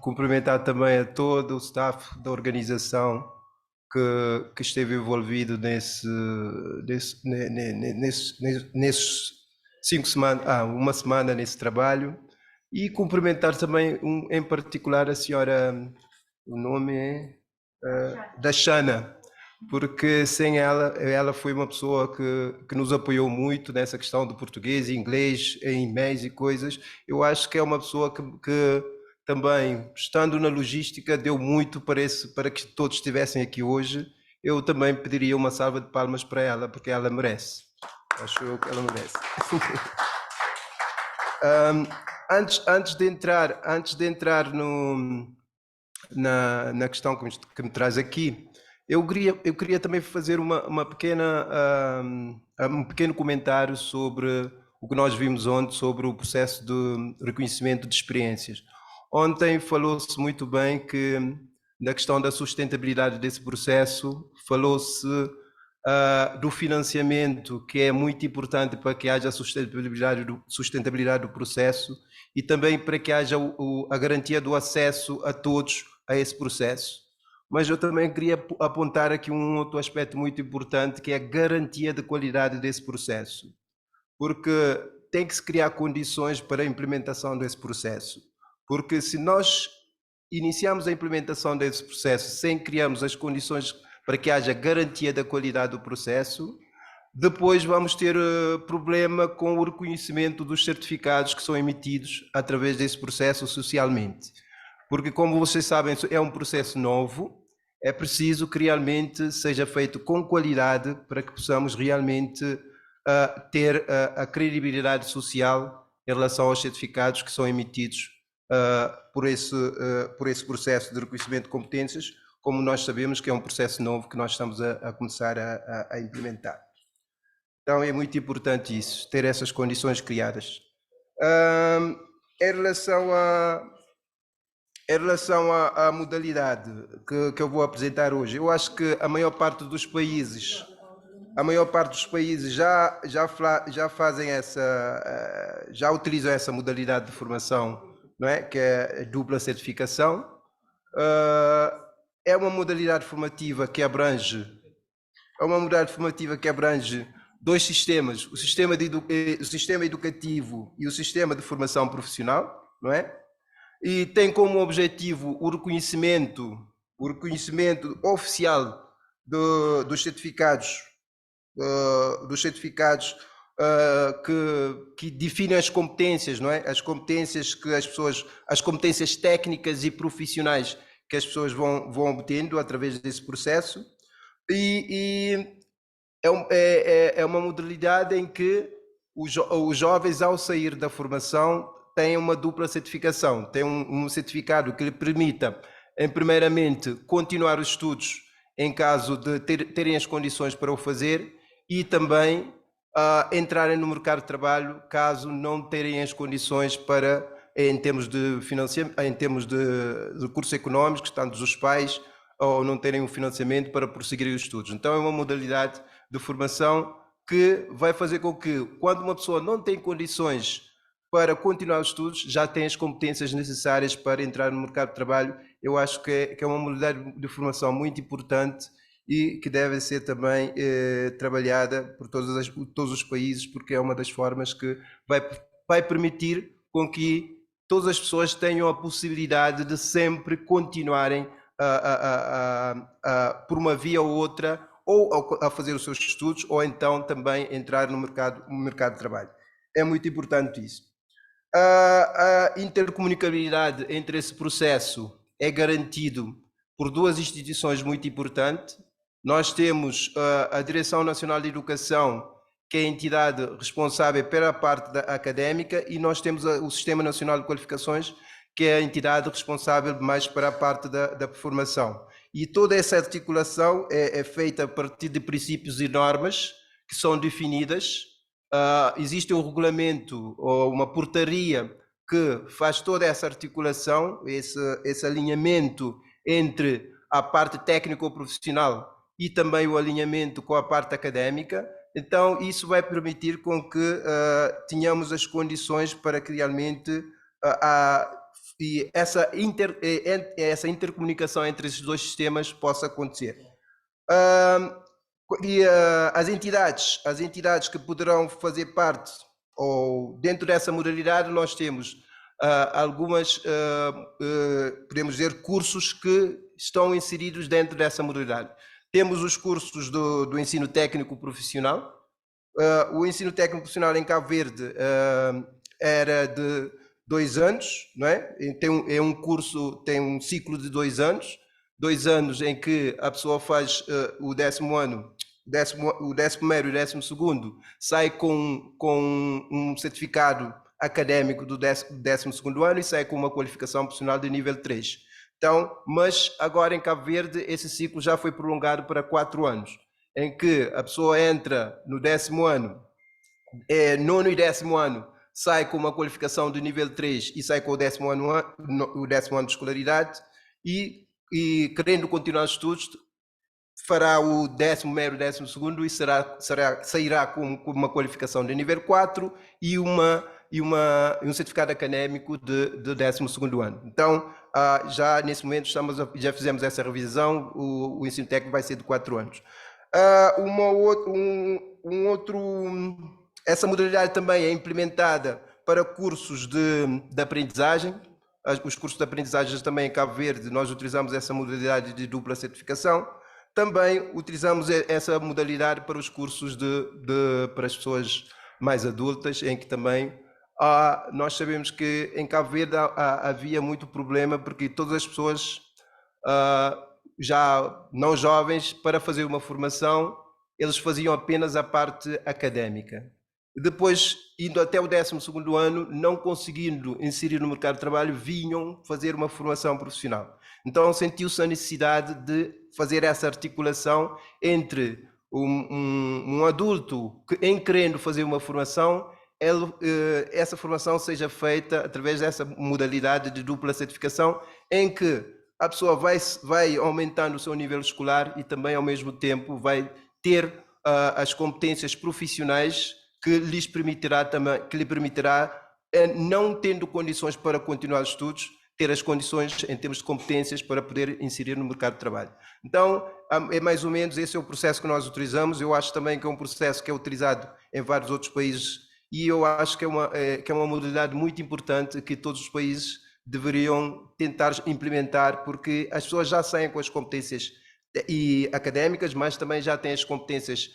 Cumprimentar também a todo o staff da organização que esteve envolvido nesses 5 semanas, uma semana nesse trabalho, e cumprimentar também em particular a senhora, o nome é Dashana, porque sem ela foi uma pessoa que nos apoiou muito nessa questão do português e inglês, em e-mails e coisas. Eu acho que é uma pessoa que também, estando na logística, deu muito para que todos estivessem aqui hoje. Eu também pediria uma salva de palmas para ela, porque ela merece. Acho eu que ela merece. Antes de entrar na questão que me traz aqui, eu queria também fazer um pequeno comentário sobre o que nós vimos ontem, sobre o processo de reconhecimento de experiências. Ontem falou-se muito bem que, na questão da sustentabilidade desse processo, falou-se do financiamento, que é muito importante para que haja sustentabilidade do processo e também para que haja a garantia do acesso a todos a esse processo. Mas eu também queria apontar aqui um outro aspecto muito importante, que é a garantia de qualidade desse processo, porque tem que se criar condições para a implementação desse processo, porque se nós iniciamos a implementação desse processo sem criarmos as condições para que haja garantia da qualidade do processo, depois vamos ter problema com o reconhecimento dos certificados que são emitidos através desse processo socialmente. Porque, como vocês sabem, é um processo novo, é preciso que realmente seja feito com qualidade para que possamos realmente ter a credibilidade social em relação aos certificados que são emitidos por esse processo de reconhecimento de competências, como nós sabemos que é um processo novo que nós estamos a começar a implementar. Então é muito importante isso, ter essas condições criadas. Em Em relação à modalidade que eu vou apresentar hoje, eu acho que a maior parte dos países já fazem já utilizam essa modalidade de formação, não é? Que é a dupla certificação. É uma modalidade formativa que abrange dois sistemas, o sistema educativo e o sistema de formação profissional, não é? E tem como objetivo o reconhecimento oficial dos certificados que definem as competências, não é? As competências as competências técnicas e profissionais que as pessoas vão obtendo através desse processo, e é uma modalidade em que os jovens, ao sair da formação, têm uma dupla certificação, têm um certificado que lhe permita, primeiramente, continuar os estudos em caso de terem as condições para o fazer, e também entrarem no mercado de trabalho caso não terem as condições para, em termos de financiamento, em termos de recursos económicos, tanto dos pais, ou não terem o financiamento para prosseguir os estudos. Então é uma modalidade de formação que vai fazer com que, quando uma pessoa não tem condições para continuar os estudos, já tem as competências necessárias para entrar no mercado de trabalho. Eu acho que é uma modalidade de formação muito importante e que deve ser também trabalhada por todos os países, porque é uma das formas que vai permitir com que todas as pessoas tenham a possibilidade de sempre continuarem por uma via ou outra, ou a fazer os seus estudos, ou então também entrar no mercado de trabalho. É muito importante isso. A intercomunicabilidade entre esse processo é garantido por duas instituições muito importantes. Nós temos a Direção Nacional de Educação, que é a entidade responsável pela parte académica, e nós temos o Sistema Nacional de Qualificações, que é a entidade responsável mais para a parte da formação. E toda essa articulação é feita a partir de princípios e normas que são definidas. Existe um regulamento ou uma portaria que faz toda essa articulação, esse alinhamento entre a parte técnico-profissional e também o alinhamento com a parte académica. Então, isso vai permitir com que tenhamos as condições para que realmente essa intercomunicação entre esses dois sistemas possa acontecer. E as entidades que poderão fazer parte, ou dentro dessa modalidade, nós temos algumas, podemos dizer, cursos que estão inseridos dentro dessa modalidade. Temos os cursos do ensino técnico profissional. O ensino técnico profissional em Cabo Verde era de 2 anos, não é? É um curso, tem um ciclo de 2 anos, 2 anos em que a pessoa faz o 10º ano, o 11º e o 12º, sai com um certificado académico do 12º ano e sai com uma qualificação profissional de nível 3. Então, mas agora em Cabo Verde esse ciclo já foi prolongado para 4 anos, em que a pessoa entra no 10º ano, 9º e 10º ano, sai com uma qualificação de nível 3 e sai com o 10º ano de escolaridade, e querendo continuar os estudos, fará o 11º e 12º e sairá com uma qualificação de nível 4 e um certificado académico de 12º ano. Então, já nesse momento já fizemos essa revisão, o ensino técnico vai ser de 4 anos. Essa modalidade também é implementada para cursos de aprendizagem. Os cursos de aprendizagem também em Cabo Verde, nós utilizamos essa modalidade de dupla certificação. Também utilizamos essa modalidade para os cursos para as pessoas mais adultas, em que também nós sabemos que em Cabo Verde havia muito problema, porque todas as pessoas já não jovens, para fazer uma formação, eles faziam apenas a parte académica. Depois, indo até o 12º ano, não conseguindo inserir no mercado de trabalho, vinham fazer uma formação profissional. Então sentiu-se a necessidade de fazer essa articulação entre um adulto que, em querendo fazer uma formação, essa formação seja feita através dessa modalidade de dupla certificação, em que a pessoa vai aumentando o seu nível escolar e também, ao mesmo tempo, vai ter as competências profissionais que lhe permitirá, não tendo condições para continuar os estudos, ter as condições em termos de competências para poder inserir no mercado de trabalho. Então, é mais ou menos esse é o processo que nós utilizamos. Eu acho também que é um processo que é utilizado em vários outros países e eu acho que é uma modalidade muito importante que todos os países deveriam tentar implementar, porque as pessoas já saem com as competências académicas, mas também já têm as competências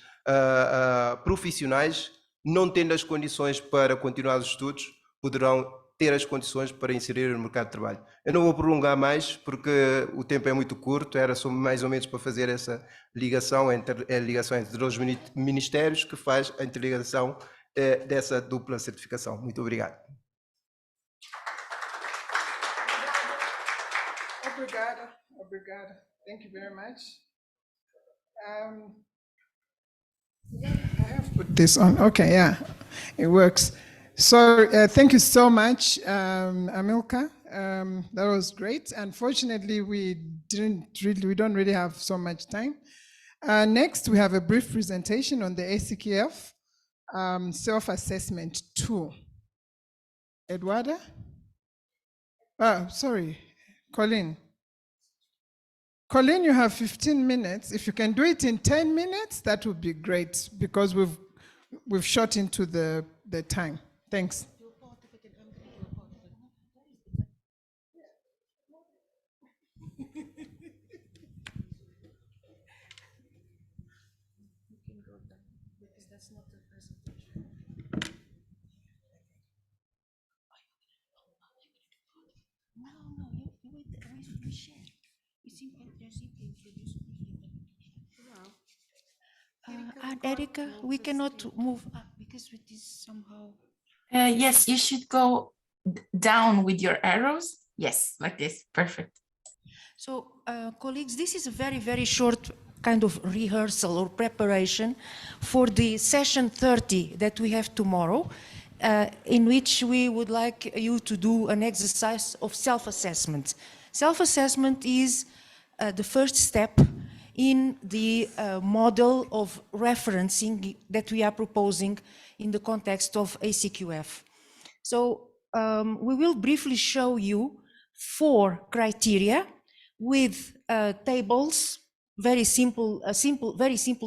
profissionais, não tendo as condições para continuar os estudos, poderão ter as condições para inserir no mercado de trabalho. Eu não vou prolongar mais, porque o tempo é muito curto, era só mais ou menos para fazer essa ligação entre os ministérios que faz a interligação dessa dupla certificação. Muito obrigado. Obrigada. Thank you very much. I have put this on. Okay, yeah, it works. So thank you so much, Amilcar. That was great. Unfortunately, we don't really have so much time. Next, we have a brief presentation on the ACQF self-assessment tool. Eduarda? Oh, sorry, Colleen. Colleen, you have 15 minutes. If you can do it in 10 minutes, that would be great, because we've shot into the time. Thanks. And Erica, we cannot move up because it is somehow. Yes, you should go down with your arrows. Yes, like this. Perfect. So, colleagues, this is a very, very short kind of rehearsal or preparation for the session 30 that we have tomorrow, in which we would like you to do an exercise of self-assessment. Self-assessment is the first step in the model of referencing that we are proposing in the context of ACQF. So we will briefly show you 4 criteria with tables, very simple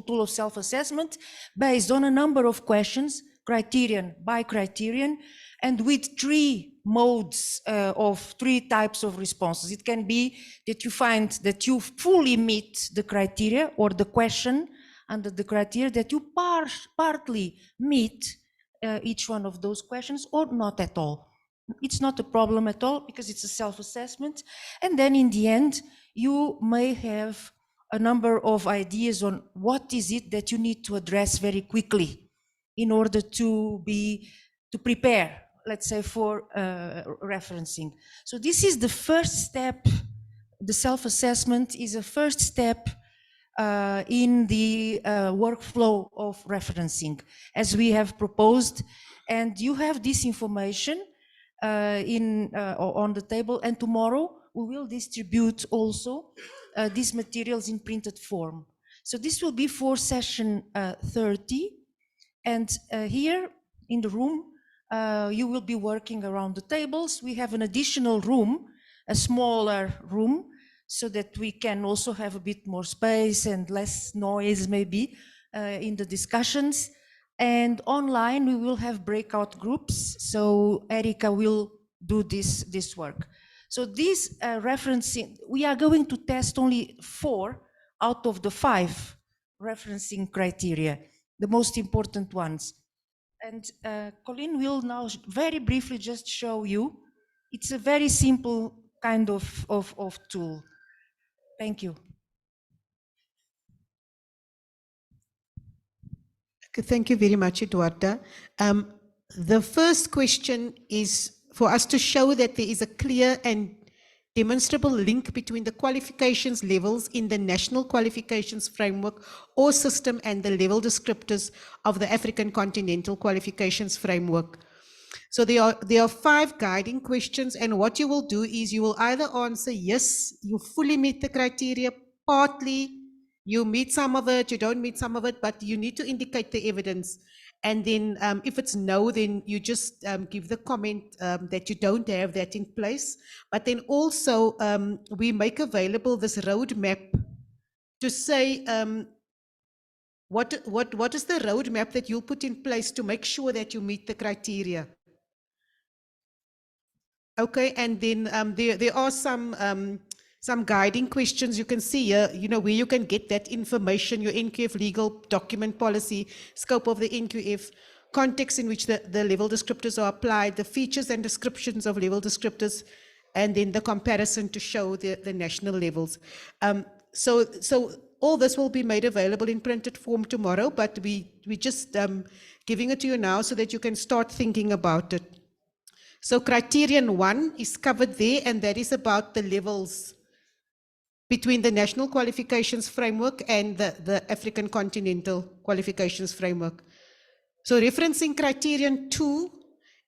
tool of self-assessment based on a number of questions, criterion by criterion, and with 3 modes of 3 types of responses. It can be that you find that you fully meet the criteria, or the question under the criteria that you partly meet each one of those questions, or not at all. It's not a problem at all because it's a self-assessment. And then in the end, you may have a number of ideas on what is it that you need to address very quickly in order to prepare, let's say, for referencing. So this is the first step. The self-assessment is a first step in the workflow of referencing, as we have proposed. And you have this information on the table, and tomorrow we will distribute also these materials in printed form. So this will be for session 30, and here in the room you will be working around the tables. We have an additional room, a smaller room, so that we can also have a bit more space and less noise maybe in the discussions. And online we will have breakout groups, so Erica will do this work. So this referencing, we are going to test only 4 out of the 5 referencing criteria, the most important ones. And Colleen will now very briefly just show you. It's a very simple kind of tool. Thank you. Okay, thank you very much, Eduarda. The first question is for us to show that there is a clear and demonstrable link between the qualifications levels in the National Qualifications Framework or system and the level descriptors of the African Continental Qualifications Framework. So there are 5 guiding questions, and what you will do is you will either answer yes, you fully meet the criteria, partly you meet some of it, you don't meet some of it, but you need to indicate the evidence. And then if it's no, then you just give the comment that you don't have that in place. But then also we make available this roadmap to say what is the roadmap that you'll put in place to make sure that you meet the criteria. Okay, and then there are some guiding questions you can see here, where you can get that information, your NQF legal document policy, scope of the NQF, context in which the level descriptors are applied, the features and descriptions of level descriptors, and then the comparison to show the national levels. So all this will be made available in printed form tomorrow, but we just giving it to you now so that you can start thinking about it. So criterion 1 is covered there, and that is about the levels between the National Qualifications Framework and the African Continental Qualifications Framework. So referencing criterion 2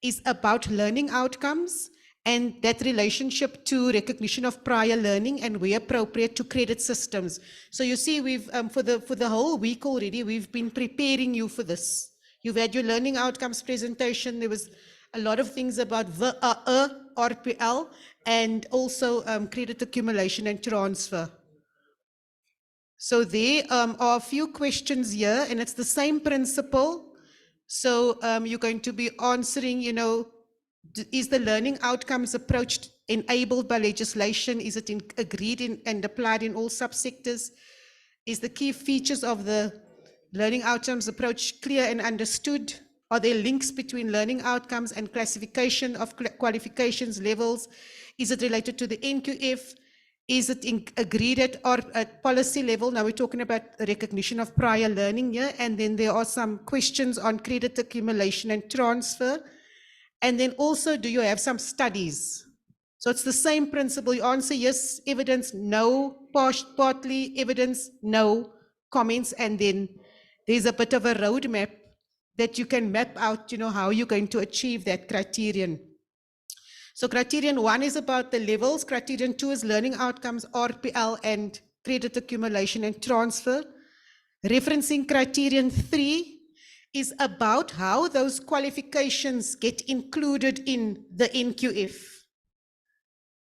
is about learning outcomes and that relationship to recognition of prior learning and where appropriate to credit systems. So you see, we've for the whole week already, we've been preparing you for this. You've had your learning outcomes presentation. There was a lot of things about RPL and also credit accumulation and transfer. So there are a few questions here, and it's the same principle. So you're going to be answering, is the learning outcomes approach enabled by legislation? Is it agreed and applied in all subsectors? Is the key features of the learning outcomes approach clear and understood? Are there links between learning outcomes and classification of qualifications levels? Is it related to the NQF? Is it agreed at policy level? Now we're talking about recognition of prior learning here. And then there are some questions on credit accumulation and transfer. And then also, do you have some studies? So it's the same principle. You answer yes, evidence, no, partly, evidence, no, comments, and then there's a bit of a roadmap that you can map out, how you're going to achieve that criterion. So criterion 1 is about the levels, criterion 2 is learning outcomes, RPL, and credit accumulation and transfer. Referencing criterion 3 is about how those qualifications get included in the NQF.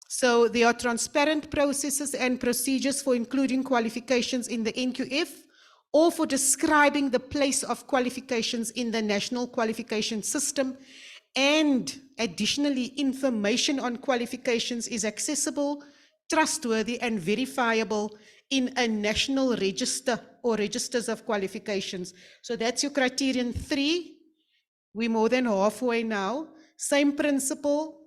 So there are transparent processes and procedures for including qualifications in the NQF, or for describing the place of qualifications in the national qualification system. And additionally, information on qualifications is accessible, trustworthy, and verifiable in a national register or registers of qualifications. So that's your criterion 3. We're more than halfway now. Same principle.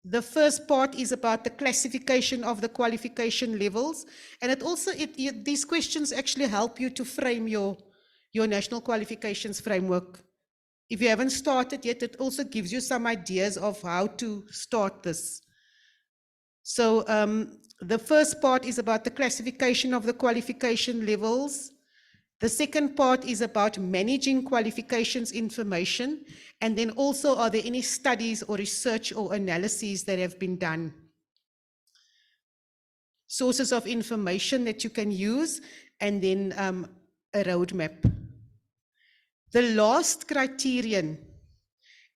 The first part is about the classification of the qualification levels. And it also, these questions actually help you to frame your national qualifications framework. If you haven't started yet, it also gives you some ideas of how to start this. So the first part is about the classification of the qualification levels. The second part is about managing qualifications information. And then also, are there any studies or research or analyses that have been done? Sources of information that you can use, and then a roadmap. The last criterion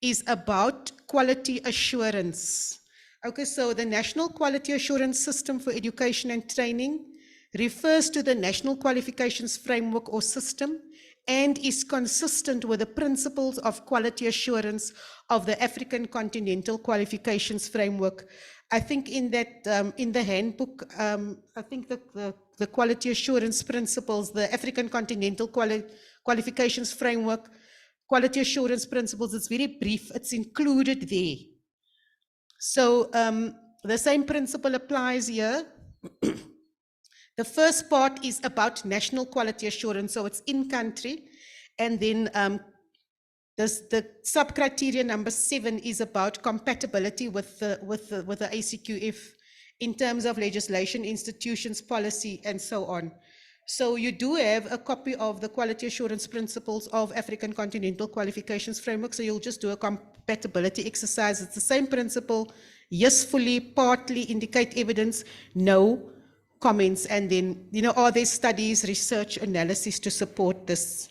is about quality assurance. Okay, so the National Quality Assurance System for Education and Training refers to the National Qualifications Framework or system and is consistent with the principles of quality assurance of the African Continental Qualifications Framework. I think in that, in the handbook, I think the quality assurance principles, the African Continental Qualifications Framework, quality assurance principles, it's very brief, it's included there. So the same principle applies here. The first part is about national quality assurance, so it's in country, and then The sub-criteria number 7 is about compatibility with the ACQF in terms of legislation, institutions, policy, and so on. So you do have a copy of the quality assurance principles of African Continental Qualifications Framework. So you'll just do a compatibility exercise. It's the same principle. Yes, fully, partly, indicate evidence, no, comments, and then, are there studies, research, analysis to support this?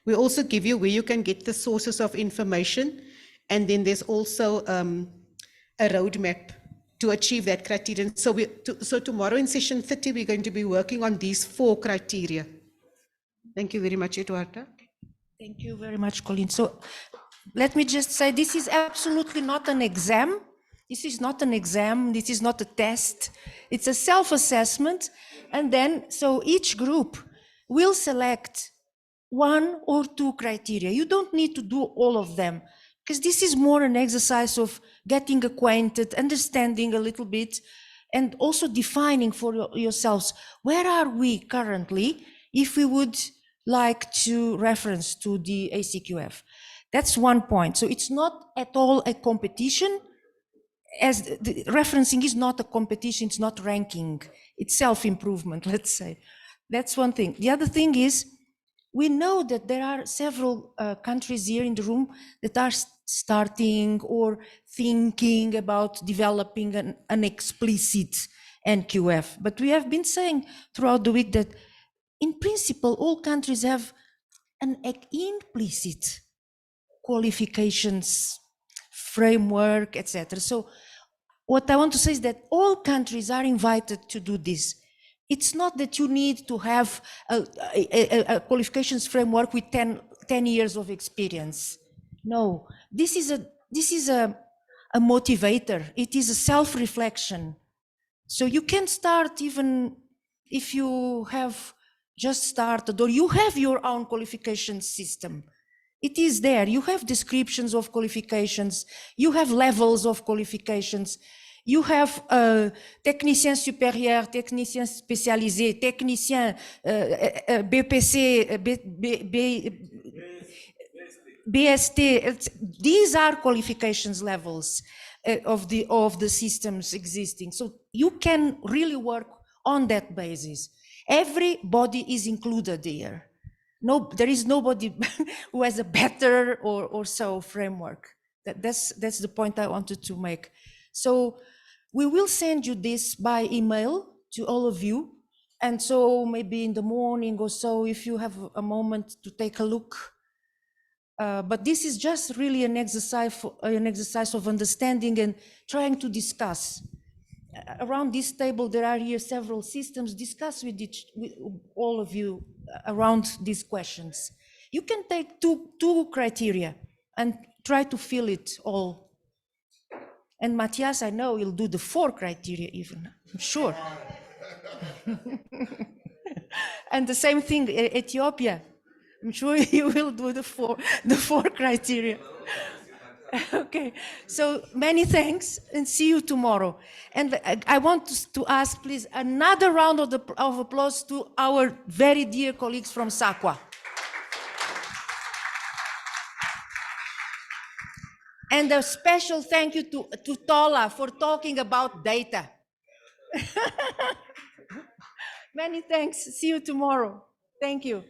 We also give you where you can get the sources of information, and then there's also a roadmap to achieve that criterion. So tomorrow in session 30, we're going to be working on these 4 criteria. Thank you very much, Eduarda. Thank you very much, Colleen. So let me just say, this is absolutely not an exam. This is not an exam. This is not a test. It's a self-assessment. And then, so each group will select 1 or 2 criteria. You don't need to do all of them, because this is more an exercise of getting acquainted, understanding a little bit, and also defining for yourselves, where are we currently if we would like to reference to the ACQF. That's one point. So it's not at all a competition, as the referencing is not a competition, it's not ranking, it's self-improvement, let's say. That's one thing. The other thing is, we know that there are several countries here in the room that are starting or thinking about developing an explicit NQF. But we have been saying throughout the week that in principle, all countries have an implicit qualifications framework, etc. So what I want to say is that all countries are invited to do this. It's not that you need to have a qualifications framework with 10 years of experience. No, this is a motivator. It is a self-reflection. So you can start even if you have just started or you have your own qualification system. It is there. You have descriptions of qualifications. You have levels of qualifications. You have technicien supérieur, technicien spécialisé, technicien BPC, BST. These are qualifications levels of the systems existing. So you can really work on that basis. Everybody is included here. No, there is nobody who has a better or so framework. That's the point I wanted to make. So we will send you this by email to all of you. And so maybe in the morning or so, if you have a moment to take a look. But this is just really an exercise of understanding and trying to discuss. Around this table, there are here several systems. Discuss with all of you around these questions. You can take two criteria and try to fill it all. And Matthias, I know, he'll do the 4 criteria even, I'm sure. And the same thing, Ethiopia. I'm sure you will do the four criteria. Okay, so many thanks and see you tomorrow. And I want to ask, please, another round of applause to our very dear colleagues from SAQA. And a special thank you to Tola for talking about data. Many thanks. See you tomorrow. Thank you.